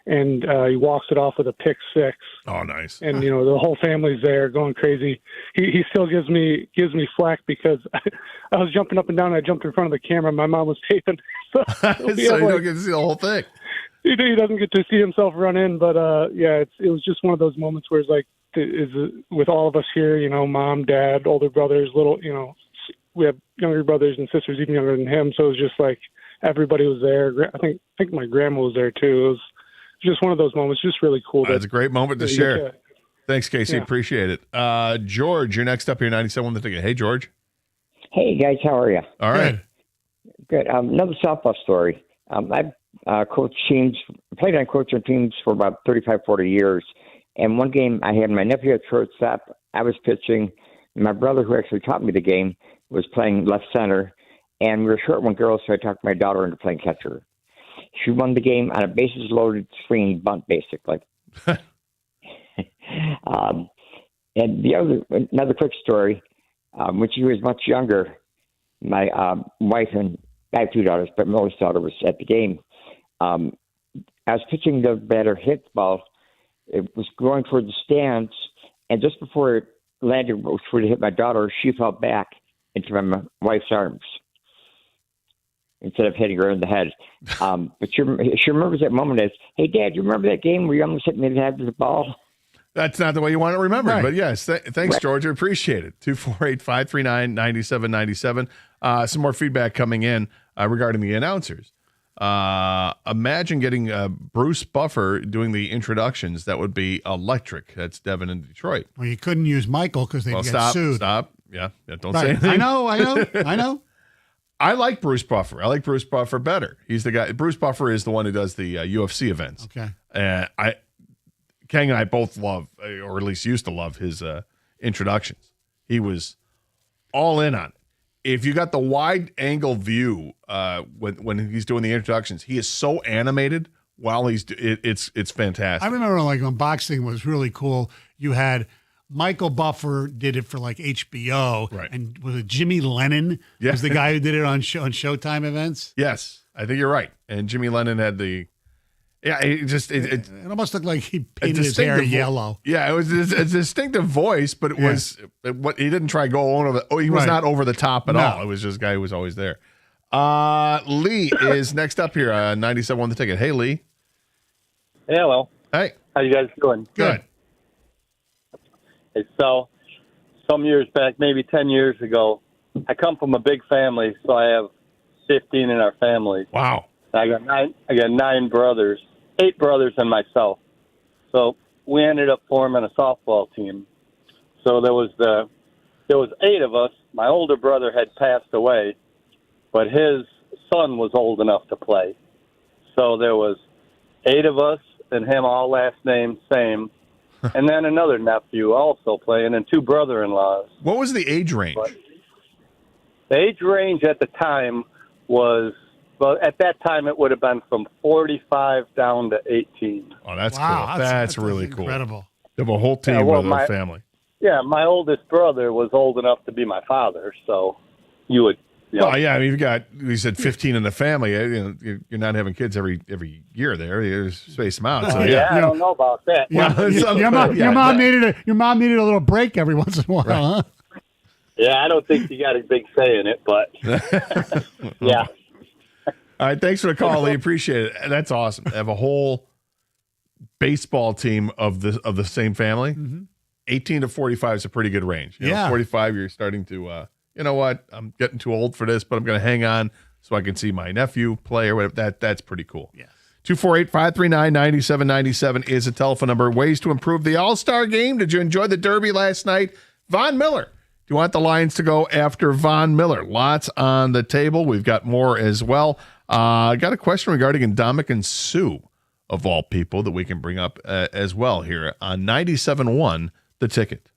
And he walks it off with a pick six. Oh, nice. And, the whole family's there going crazy. He still gives me flack because I was jumping up and down. I jumped in front of the camera. My mom was taping. So you don't get to see the whole thing. he doesn't get to see himself run in, but it was just one of those moments where it's like, with all of us here, mom, dad, older brothers, little, we have younger brothers and sisters even younger than him, so it was just like everybody was there. I think my grandma was there too. It was just one of those moments, just really cool. That's a great moment to share. Thanks, Casey. Yeah. Appreciate it. George, you're next up here, 97 the ticket. Hey, George. Hey, guys. How are you? All right. Good. Another softball story. I've coached teams, played on coaching teams for about 35, 40 years. And one game I had my nephew at shortstop. I was pitching. My brother, who actually taught me the game, was playing left center. And we were short one girl, so I talked my daughter into playing catcher. She won the game on a bases loaded swinging bunt, basically. And another quick story. When she was much younger, my wife and I have two daughters, but my oldest daughter was at the game. I was pitching the batter hit the ball. It was going toward the stands, and just before it landed, before it hit my daughter, she fell back into my wife's arms instead of hitting her in the head. But she remembers that moment as, "Hey, Dad, you remember that game where you almost hit me in the head with the ball?" That's not the way you want to remember it, but yes, thanks, George. I appreciate it. 248-539-9797. Some more feedback coming in regarding the announcers. Imagine getting Bruce Buffer doing the introductions. That would be electric. That's Devin in Detroit. Well, you couldn't use Michael because they'd get sued. Stop. Yeah, don't say anything. I know. I like Bruce Buffer. I like Bruce Buffer better. He's the guy. Bruce Buffer is the one who does the UFC events. Okay. Kang and I both love, or at least used to love, his introductions. He was all in on it. If you got the wide angle view when he's doing the introductions, he is so animated while it's fantastic. I remember when boxing was really cool. You had Michael Buffer did it for HBO, right? And was it Jimmy Lennon? Yeah. Was the guy who did it on Showtime events? Yes, I think you're right. And Jimmy Lennon had the. Yeah, it almost looked like he painted his hair yellow. Yeah, it was a distinctive voice, but it was what he didn't try go over. He was not over the top at all. It was just a guy who was always there. Lee is next up here. 97 won the ticket. Hey, Lee. Hey, hello. Hey, how you guys doing? Good. Hey, so some years back, maybe 10 years ago, I come from a big family, so I have 15 in our family. Wow. I got nine brothers. 8 brothers and myself. So we ended up forming a softball team. So there was 8 of us. My older brother had passed away, but his son was old enough to play. So there was 8 of us and him, all last name same, and then another nephew also playing, and 2 brother-in-laws. What was the age range? The age range at the time was. Well, at that time, it would have been from 45 down to 18. Oh, that's cool. That's really cool. Incredible. You have a whole team with a family. Yeah, my oldest brother was old enough to be my father, so you would. Well, yeah, I mean, you said 15 in the family. You're not having kids every year there. You space them out. So, I don't know about that. Yeah, your mom needed a little break every once in a while, huh? Yeah, I don't think she got a big say in it, but yeah. All right, thanks for the call, Lee. Appreciate it. That's awesome. Have a whole baseball team of the same family. Mm-hmm. 18 to 45 is a pretty good range. 45, you're starting to, you know what? I'm getting too old for this, but I'm going to hang on so I can see my nephew play or whatever. That's pretty cool. Yeah. 248-539-9797 is a telephone number. Ways to improve the All-Star game. Did you enjoy the Derby last night? Von Miller. Do you want the Lions to go after Von Miller? Lots on the table. We've got more as well. Got a question regarding Ndamukong Suh, of all people, that we can bring up as well here on 97.1 The Ticket.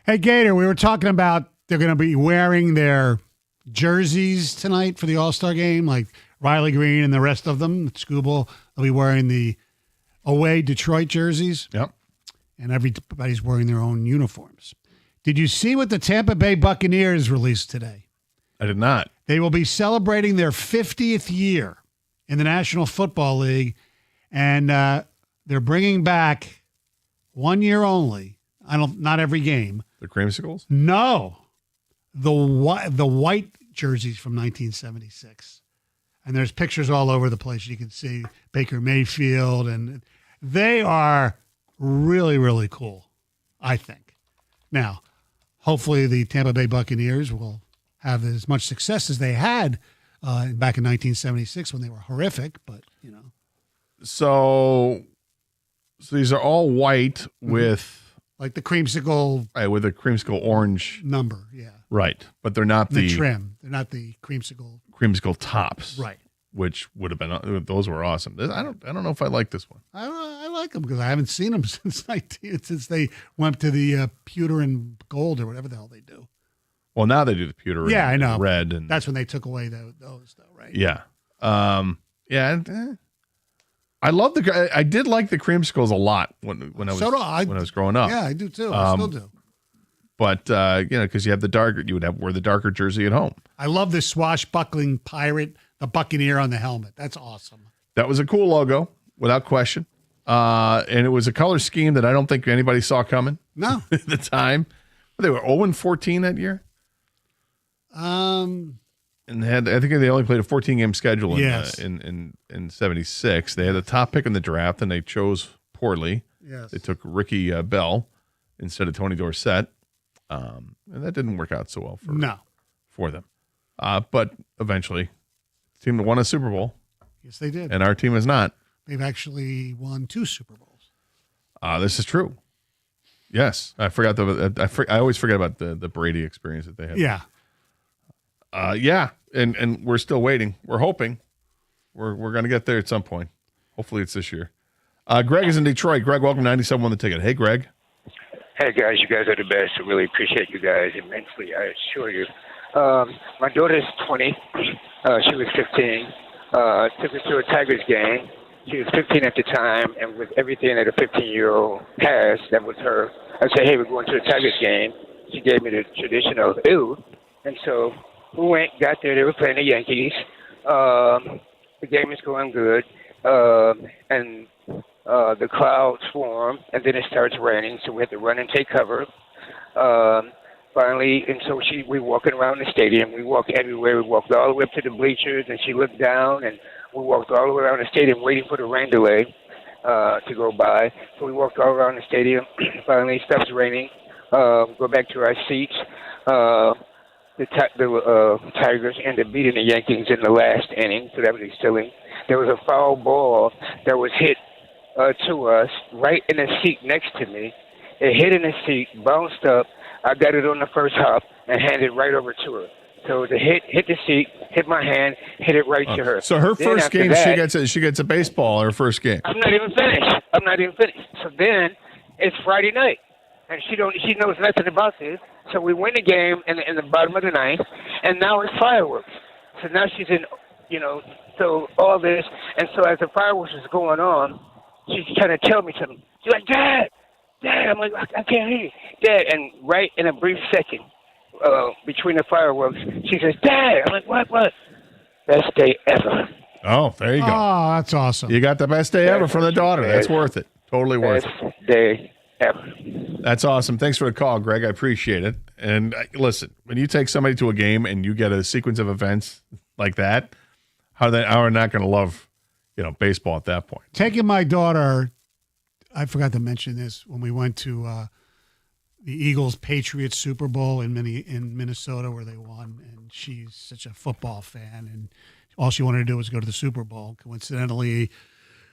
Hey, Gator, we were talking about they're going to be wearing their jerseys tonight for the All-Star game, like Riley Green and the rest of them. Scooble will be wearing the away Detroit jerseys. Yep. And everybody's wearing their own uniforms. Did you see what the Tampa Bay Buccaneers released today? I did not. They will be celebrating their 50th year in the National Football League, and they're bringing back 1 year only. Not every game. The creamsicles? No, the white jerseys from 1976, and there's pictures all over the place. You can see Baker Mayfield, and they are really, really cool, I think. Now, hopefully the Tampa Bay Buccaneers will have as much success as they had back in 1976 when they were horrific, but, you know. So these are all white with... Like the creamsicle... Right, with a creamsicle orange... Number, yeah. Right, but they're not the trim. They're not the creamsicle... Creamsicle tops. Right. Which would have been... Those were awesome. I don't know if I like this one. I like them because I haven't seen them since they went to the pewter and gold or whatever the hell they do. Well, now they do the pewter and I know. red. And that's when they took away those, though, right? Yeah. I love I did like the creamsicles a lot when I was growing up. Yeah, I do too. I still do. But because you have you would wear the darker jersey at home. I love the swashbuckling pirate, the Buccaneer on the helmet. That's awesome. That was a cool logo, without question. And it was a color scheme that I don't think anybody saw coming. No, at the time. They were 0-14 that year. And I think they only played a 14-game schedule in 76. They had the top pick in the draft, and they chose poorly. Yes. They took Ricky Bell instead of Tony Dorsett. And that didn't work out so well for them. But eventually, the team won a Super Bowl. Yes, they did. And our team is not. They've actually won 2 Super Bowls. This is true. Yes. I forgot. I always forget about the Brady experience that they had. Yeah. And we're still waiting. We're hoping we're going to get there at some point. Hopefully it's this year. Greg is in Detroit. Greg, welcome to 97 on the Ticket. Hey, Greg. Hey, guys. You guys are the best. I really appreciate you guys immensely. I assure you. My daughter's 20. She was 15. Took her to a Tigers game. She was 15 at the time, and with everything that a 15-year-old has, that was her. I said, hey, we're going to a Tigers game. She gave me the traditional ew. And so we went, got there. They were playing the Yankees. The game is going good. And the crowd swarmed, and then it starts raining, so we had to run and take cover. Finally, and so we walking around the stadium. We walked everywhere. We walked all the way up to the bleachers, and she looked down, and we walked all the way around the stadium waiting for the rain delay to go by. So we walked all around the stadium. Finally, it stops raining. Go back to our seats. The Tigers ended up beating the Yankees in the last inning, so that was exciting. There was a foul ball that was hit to us right in the seat next to me. It hit in the seat, bounced up. I got it on the first hop and handed it right over to her. So the hit the seat, hit my hand, hit it right to her. So her Then first after game, that, she gets a baseball. Her first game. I'm not even finished. So then it's Friday night, and she knows nothing about this. So we win the game in the bottom of the ninth, and now it's fireworks. So now she's in, so all this, and so as the fireworks is going on, she's trying to tell me something. She's like, Dad. I'm like, I can't hear you, Dad. And right in a brief second, between the fireworks, she says, Dad. I'm like, what? Best day ever. Oh, there you go. Oh, that's awesome. You got the best day ever from the daughter. That's worth it. Totally worth it. Best day ever. That's awesome. Thanks for the call, Greg. I appreciate it. And listen, when you take somebody to a game and you get a sequence of events like that, how are not going to love, baseball at that point? Taking my daughter, I forgot to mention this, when we went to the Eagles-Patriots Super Bowl in Minnesota where they won, and she's such a football fan, and all she wanted to do was go to the Super Bowl. Coincidentally,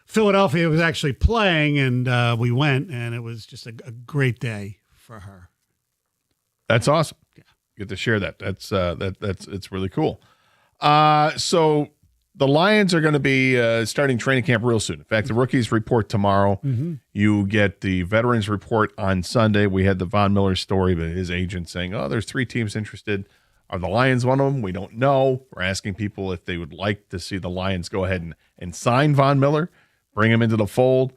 Philadelphia was actually playing, and we went, and it was just a great day for her. That's awesome. Yeah. Get to share that. That's it's really cool. So the Lions are going to be starting training camp real soon. In fact, the rookies report tomorrow. Mm-hmm. You get the veterans report on Sunday. We had the Von Miller story, but his agent saying, there's 3 teams interested. Are the Lions one of them? We don't know. We're asking people if they would like to see the Lions go ahead and sign Von Miller, bring him into the fold.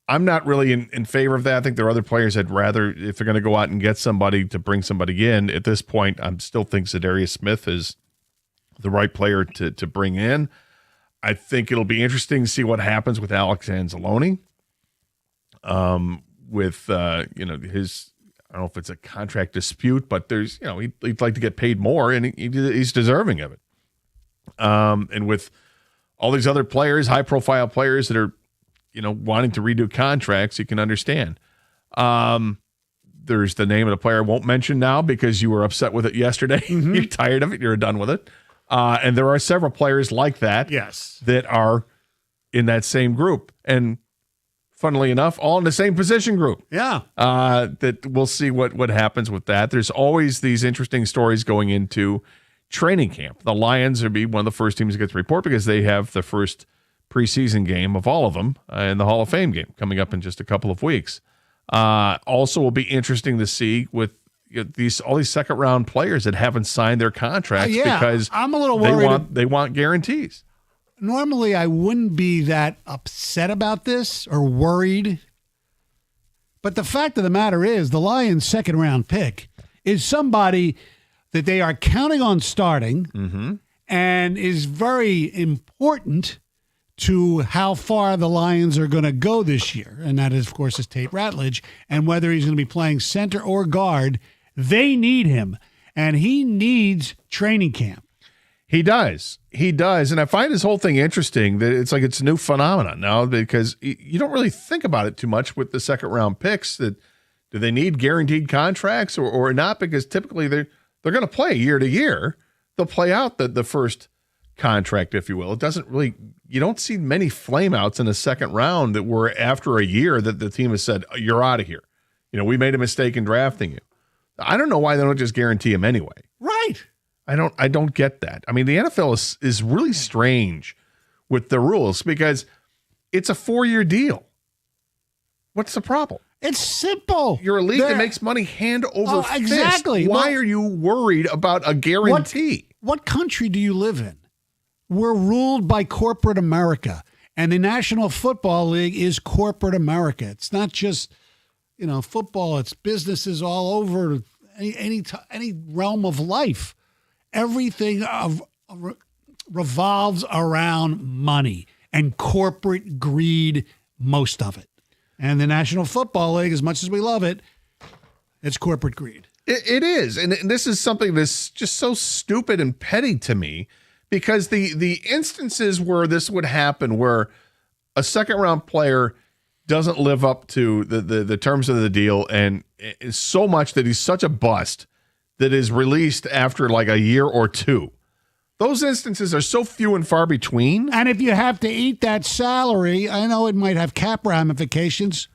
I'm not really in favor of that. I think there are other players that rather, if they're going to go out and get somebody to bring somebody in, at this point, I still think Zadarius Smith is the right player to bring in. I think it'll be interesting to see what happens with Alex Anzalone. With his, I don't know if it's a contract dispute, but there's he'd like to get paid more, and he's deserving of it. And with all these other players, high profile players that are wanting to redo contracts, you can understand. There's the name of the player I won't mention now because you were upset with it yesterday. Mm-hmm. You're tired of it. You're done with it. And there are several players like that. Yes. That are in that same group. And funnily enough, all in the same position group. Yeah. That we'll see what happens with that. There's always these interesting stories going into training camp. The Lions will be one of the first teams to get the report because they have the first preseason game of all of them in the Hall of Fame game coming up in just a couple of weeks. Also will be interesting to see with all these second round players that haven't signed their contracts because I'm a little worried. They want guarantees. Normally, I wouldn't be that upset about this or worried. But the fact of the matter is, the Lions' second round pick is somebody that they are counting on starting and is very important to how far the Lions are going to go this year. And that, of course, is Tate Ratledge. And whether he's going to be playing center or guard, they need him. And he needs training camp. He does. And I find this whole thing interesting that it's like it's a new phenomenon now because you don't really think about it too much with the second round picks. That do they need guaranteed contracts or not? Because typically they're going to play year to year. They'll play out the first contract, if you will. It doesn't really, you don't see many flameouts in the second round that were after a year that the team has said, you're out of here. We made a mistake in drafting you. I don't know why they don't just guarantee him anyway. Right. I don't get that. I mean, the NFL is really strange with the rules because it's a 4-year deal. What's the problem? It's simple. You're a league that makes money hand over fist. Exactly. Why are you worried about a guarantee? What country do you live in? We're ruled by corporate America, and the National Football League is corporate America. It's not just, football. It's businesses all over any realm of life. Everything revolves around money and corporate greed, most of it. And the National Football League, as much as we love it, it's corporate greed. It is, and this is something that's just so stupid and petty to me. Because the instances where this would happen, where a second round player doesn't live up to the terms of the deal and is so much that he's such a bust that is released after like a year or two, those instances are so few and far between. And if you have to eat that salary, I know it might have cap ramifications.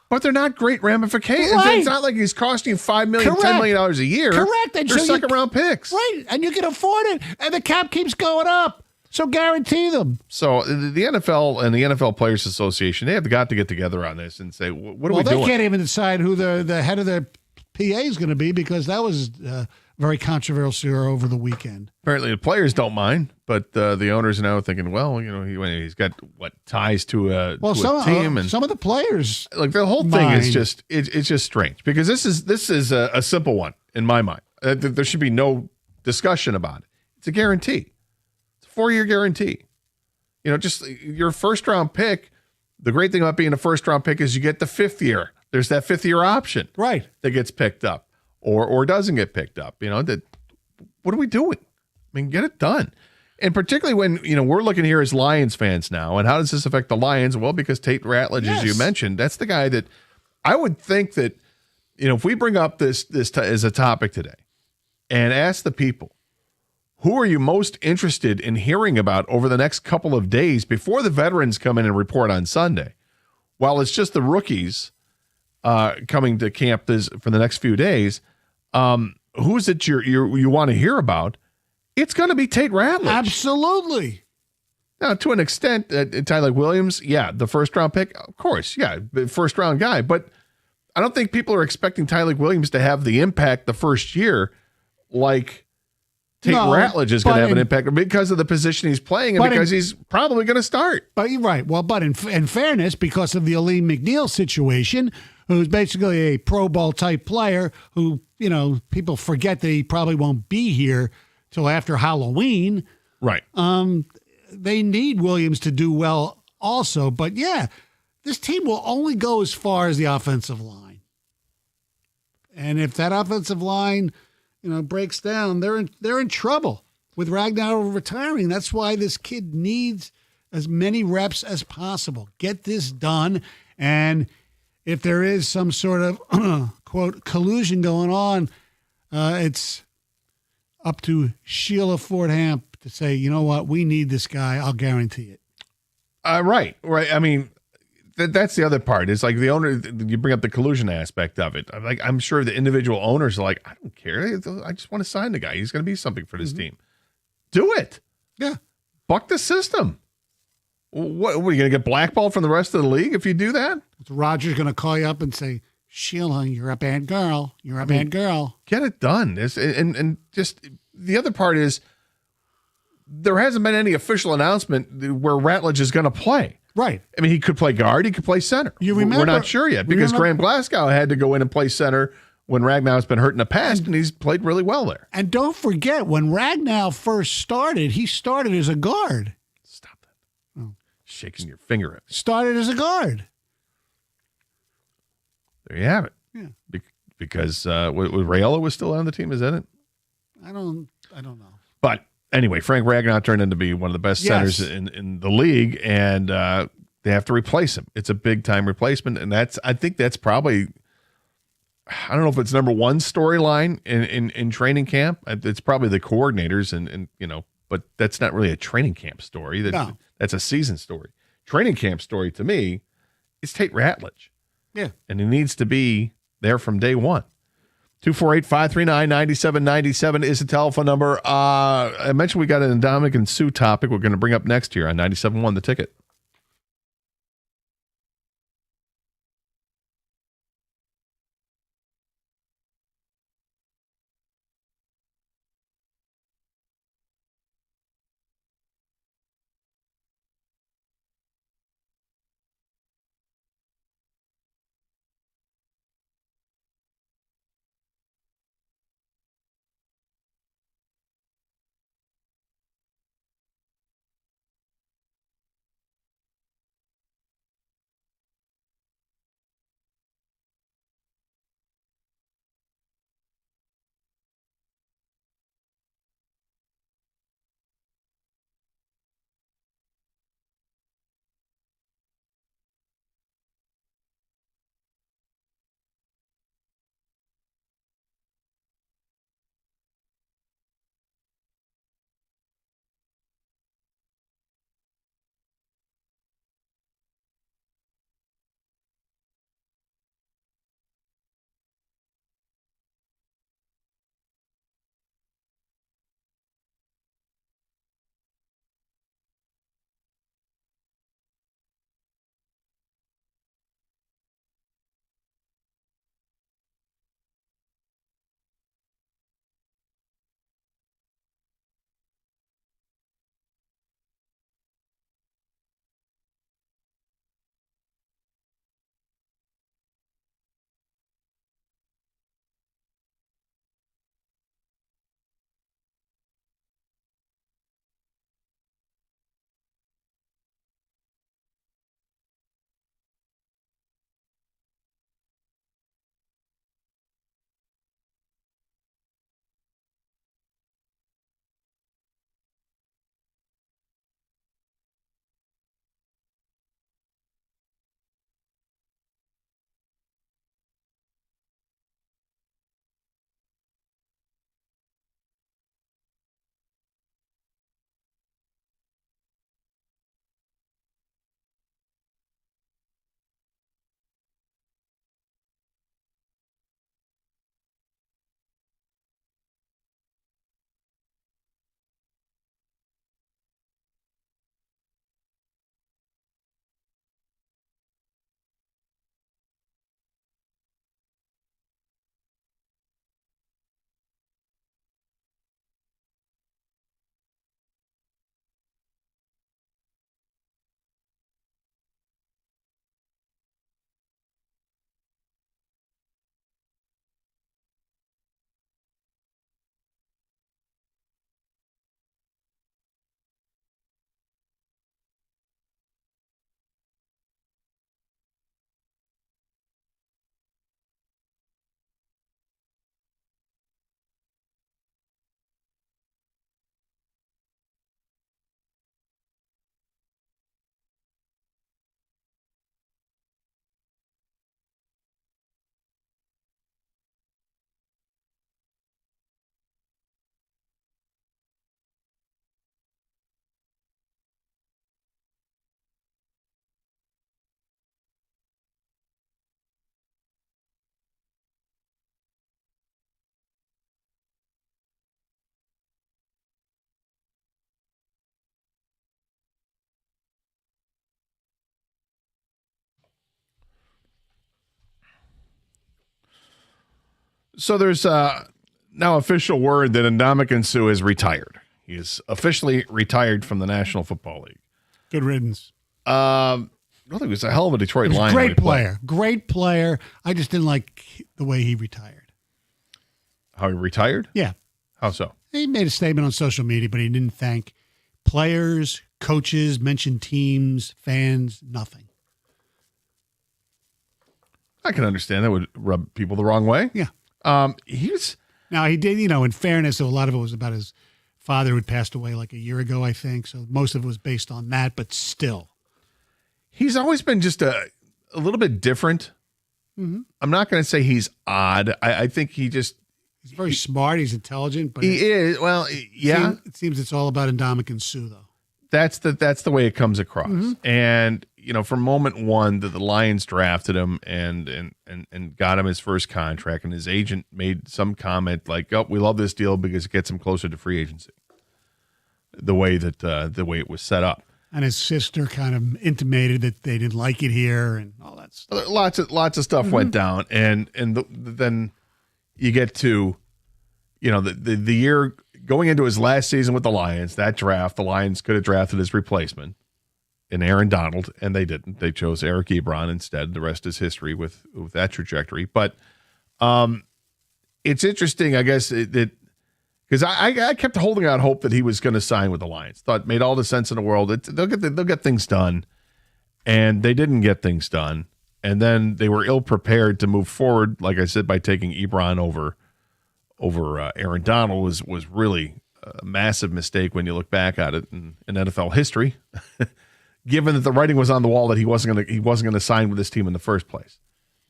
But they're not great ramifications. Right. It's not like he's costing you $5 million, $10 million a year. Correct. And they're second round picks. Right. And you can afford it. And the cap keeps going up. So guarantee them. So the NFL and the NFL Players Association, they have got to get together on this and say, what are we doing? They can't even decide who the head of the PA is going to be because that was very controversial over the weekend. Apparently the players don't mind, but the owners are now thinking, well, he's got ties to a team, and some of the players, like the whole thing is just it's just strange because this is a simple one in my mind. There should be no discussion about it. It's a guarantee. It's a 4-year guarantee. Just your first round pick. The great thing about being a first round pick is you get the 5th year. There's that 5th year option, right, that gets picked up. Or doesn't get picked up, that what are we doing? I mean, get it done. And particularly when, we're looking here as Lions fans now, and how does this affect the Lions? Well, because Tate Ratledge, as you mentioned, that's the guy that I would think that, if we bring up this as a topic today and ask the people, who are you most interested in hearing about over the next couple of days before the veterans come in and report on Sunday? While it's just the rookies coming to camp for the next few days, who's it you want to hear about? It's going to be Tate Ratledge. Absolutely. Now, to an extent, Tyler Williams, yeah, the first-round pick, of course, yeah, first-round guy. But I don't think people are expecting Tyler Williams to have the impact the first year like Tate Ratledge is going to have an impact because of the position he's playing and because he's probably going to start. But you're right. Well, but in fairness, because of the Aleem McNeil situation, who's basically a Pro Bowl type player who, people forget that he probably won't be here till after Halloween. Right. They need Williams to do well also. But yeah, this team will only go as far as the offensive line. And if that offensive line, breaks down, they're in trouble with Ragnar retiring. That's why this kid needs as many reps as possible. Get this done. And if there is some sort of, quote, collusion going on, it's up to Sheila Ford Hamp to say, you know what, we need this guy. I'll guarantee it. Right. I mean, that's the other part. It's like the owner, you bring up the collusion aspect of it. I'm sure the individual owners are like, I don't care. I just want to sign the guy. He's going to be something for this team. Do it. Yeah. Buck the system. What are you going to get blackballed from the rest of the league if you do that? Roger's going to call you up and say, Sheila, you're a bad girl. You're a bad girl. Get it done. And just the other part is there hasn't been any official announcement where Ratledge is going to play. Right. I mean, he could play guard. He could play center. We're not sure yet because Graham Glasgow had to go in and play center when Ragnow's been hurt in the past, and he's played really well there. And don't forget, when Ragnow first started, he started as a guard. Stop that. Oh. Shaking your finger at me. Started as a guard. There you have it. Yeah. Because Rayola was still on the team, is that it? I don't know. But anyway, Frank Ragnow turned into be one of the best centers in the league, and they have to replace him. It's a big-time replacement, and I think that's probably, I don't know if it's number one storyline in training camp. It's probably the coordinators, and but that's not really a training camp story. That's a season story. Training camp story, to me, is Tate Ratledge. Yeah. And he needs to be there from day one. 248-539-9797 is the telephone number. I mentioned we got an Dominic and Sue topic we're going to bring up next here on 97.1 The Ticket. So there's now official word that Ndamukong Suh is retired. He is officially retired from the National Football League. Good riddance. I don't think he was a hell of a Detroit Lion. Great player. Great player. I just didn't like the way he retired. How he retired? Yeah. How so? He made a statement on social media, but he didn't thank players, coaches, mentioned teams, fans, nothing. I can understand that would rub people the wrong way. Yeah. Now he did, in fairness, a lot of it was about his father who had passed away like a year ago, I think. So most of it was based on that, but still. He's always been just a little bit different. Mm-hmm. I'm not going to say he's odd. I think he's very smart. He's intelligent. But he is. Well, yeah. It seems it's all about Ndamukong Suh, though. That's the way it comes across. Mm-hmm. And from moment one that the Lions drafted him and got him his first contract, and his agent made some comment like, "Oh, we love this deal because it gets him closer to free agency." The way it was set up. And his sister kind of intimated that they didn't like it here and all that stuff. Lots of stuff went down, and then you get to, the year going into his last season with the Lions. That draft, the Lions could have drafted his replacement in Aaron Donald, and they didn't. They chose Eric Ebron instead. The rest is history with that trajectory. But it's interesting, I guess, that. Because I kept holding out hope that he was going to sign with the Lions. Thought it made all the sense in the world. They'll get things done, and they didn't get things done. And then they were ill prepared to move forward. Like I said, by taking Ebron over Aaron Donald was really a massive mistake when you look back at it in NFL history. Given that the writing was on the wall that he wasn't going to sign with this team in the first place,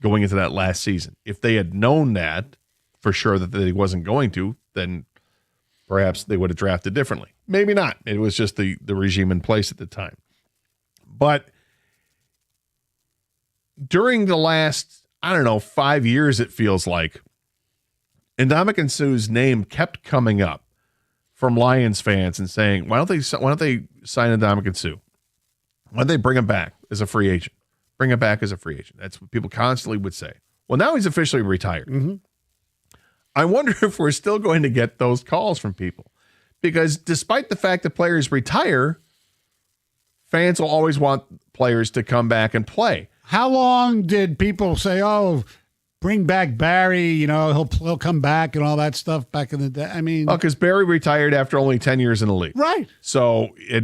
going into that last season. If they had known that for sure that he wasn't going to, then perhaps they would have drafted differently. Maybe not. It was just the regime in place at the time. But during the last, 5 years, it feels like, Ndamukong Suh's name kept coming up from Lions fans and saying, why don't they sign Ndamukong Suh? Why don't they bring him back as a free agent? Bring him back as a free agent. That's what people constantly would say. Well, now he's officially retired. Mm-hmm. I wonder if we're still going to get those calls from people, because despite the fact that players retire, fans will always want players to come back and play. How long did people say, "Oh, bring back Barry"? He'll come back and all that stuff back in the day. I mean, because Barry retired after only 10 years in the league, right? So it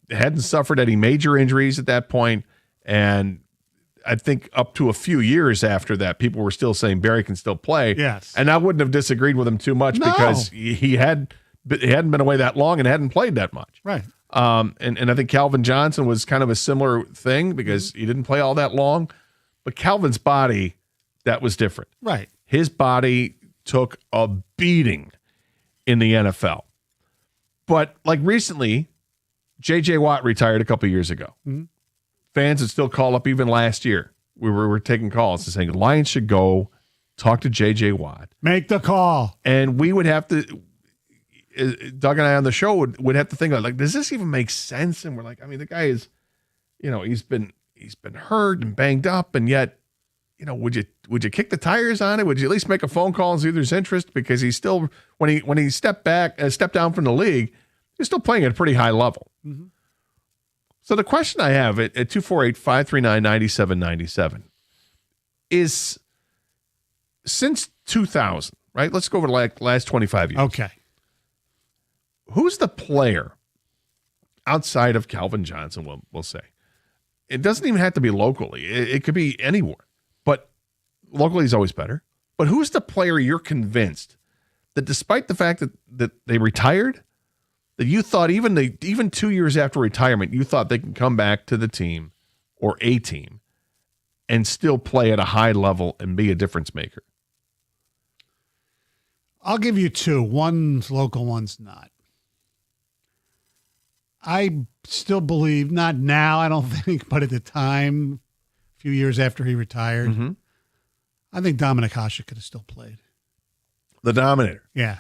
hadn't suffered any major injuries at that point, and I think up to a few years after that, people were still saying Barry can still play. Yes. And I wouldn't have disagreed with him too much because he hadn't been away that long and hadn't played that much. Right. And I think Calvin Johnson was kind of a similar thing because he didn't play all that long. But Calvin's body, that was different. Right. His body took a beating in the NFL. But like recently, J.J. Watt retired a couple years ago. Mm-hmm. Fans would still call up even last year. We were taking calls and saying, Lions should go talk to J.J. Watt. Make the call. And we would have to, Doug and I on the show would have to think about, like, does this even make sense? And we're like, I mean, the guy is, he's been hurt and banged up, and yet, would you kick the tires on it? Would you at least make a phone call and see if there's interest? Because he's still, when he stepped down from the league, he's still playing at a pretty high level. Mm-hmm. So the question I have at 248-539-9797 is, since 2000, right? Let's go over the last 25 years. Okay. Who's the player outside of Calvin Johnson, we'll say? It doesn't even have to be locally. It could be anywhere. But locally is always better. But who's the player you're convinced that despite the fact that they retired, that you thought even 2 years after retirement, you thought they could come back to the team or a team and still play at a high level and be a difference maker? I'll give you two. One's local, one's not. I still believe, not now, I don't think, but at the time, a few years after he retired, mm-hmm. I think Dominic Hasek could have still played. The Dominator. Yeah.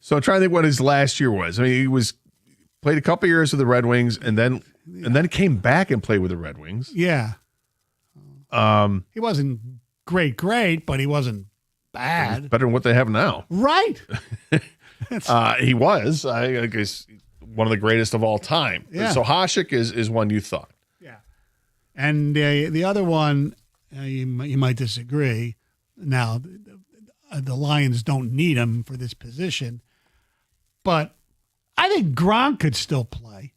So I'm trying to think what his last year was. I mean, he played a couple years with the Red Wings and then came back and played with the Red Wings. Yeah. He wasn't great, but he wasn't bad. Better than what they have now. Right. He was, I guess, one of the greatest of all time. Yeah. So Hasek is one you thought. Yeah. And the other one, you might disagree. Now, the Lions don't need him for this position, but I think Gronk could still play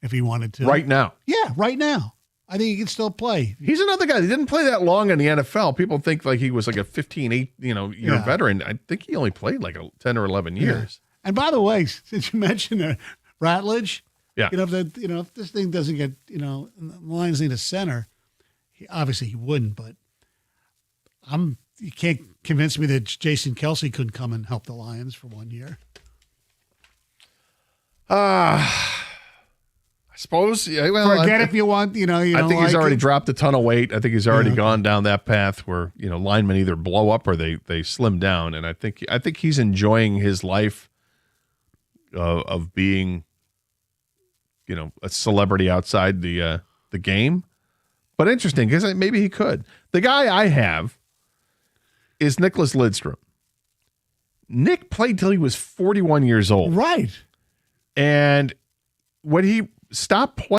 if he wanted to. Right now. Yeah, right now. I think he can still play. He's another guy. He didn't play that long in the NFL. People think like he was like a 15, year veteran. I think he only played like 10 or 11 years. Yeah. And by the way, since you mentioned Ratledge, yeah. If this thing doesn't get, the Lions need a center, obviously he wouldn't, but you can't convince me that Jason Kelsey couldn't come and help the Lions for 1 year. I suppose. Yeah, well, forget if you want. I think he's already dropped a ton of weight. I think he's already gone down that path where linemen either blow up or they slim down. And I think he's enjoying his life of being, a celebrity outside the game. But interesting because maybe he could. The guy I have is Nicholas Lidstrom. Nick played till he was 41 years old. Right. And when he stopped playing.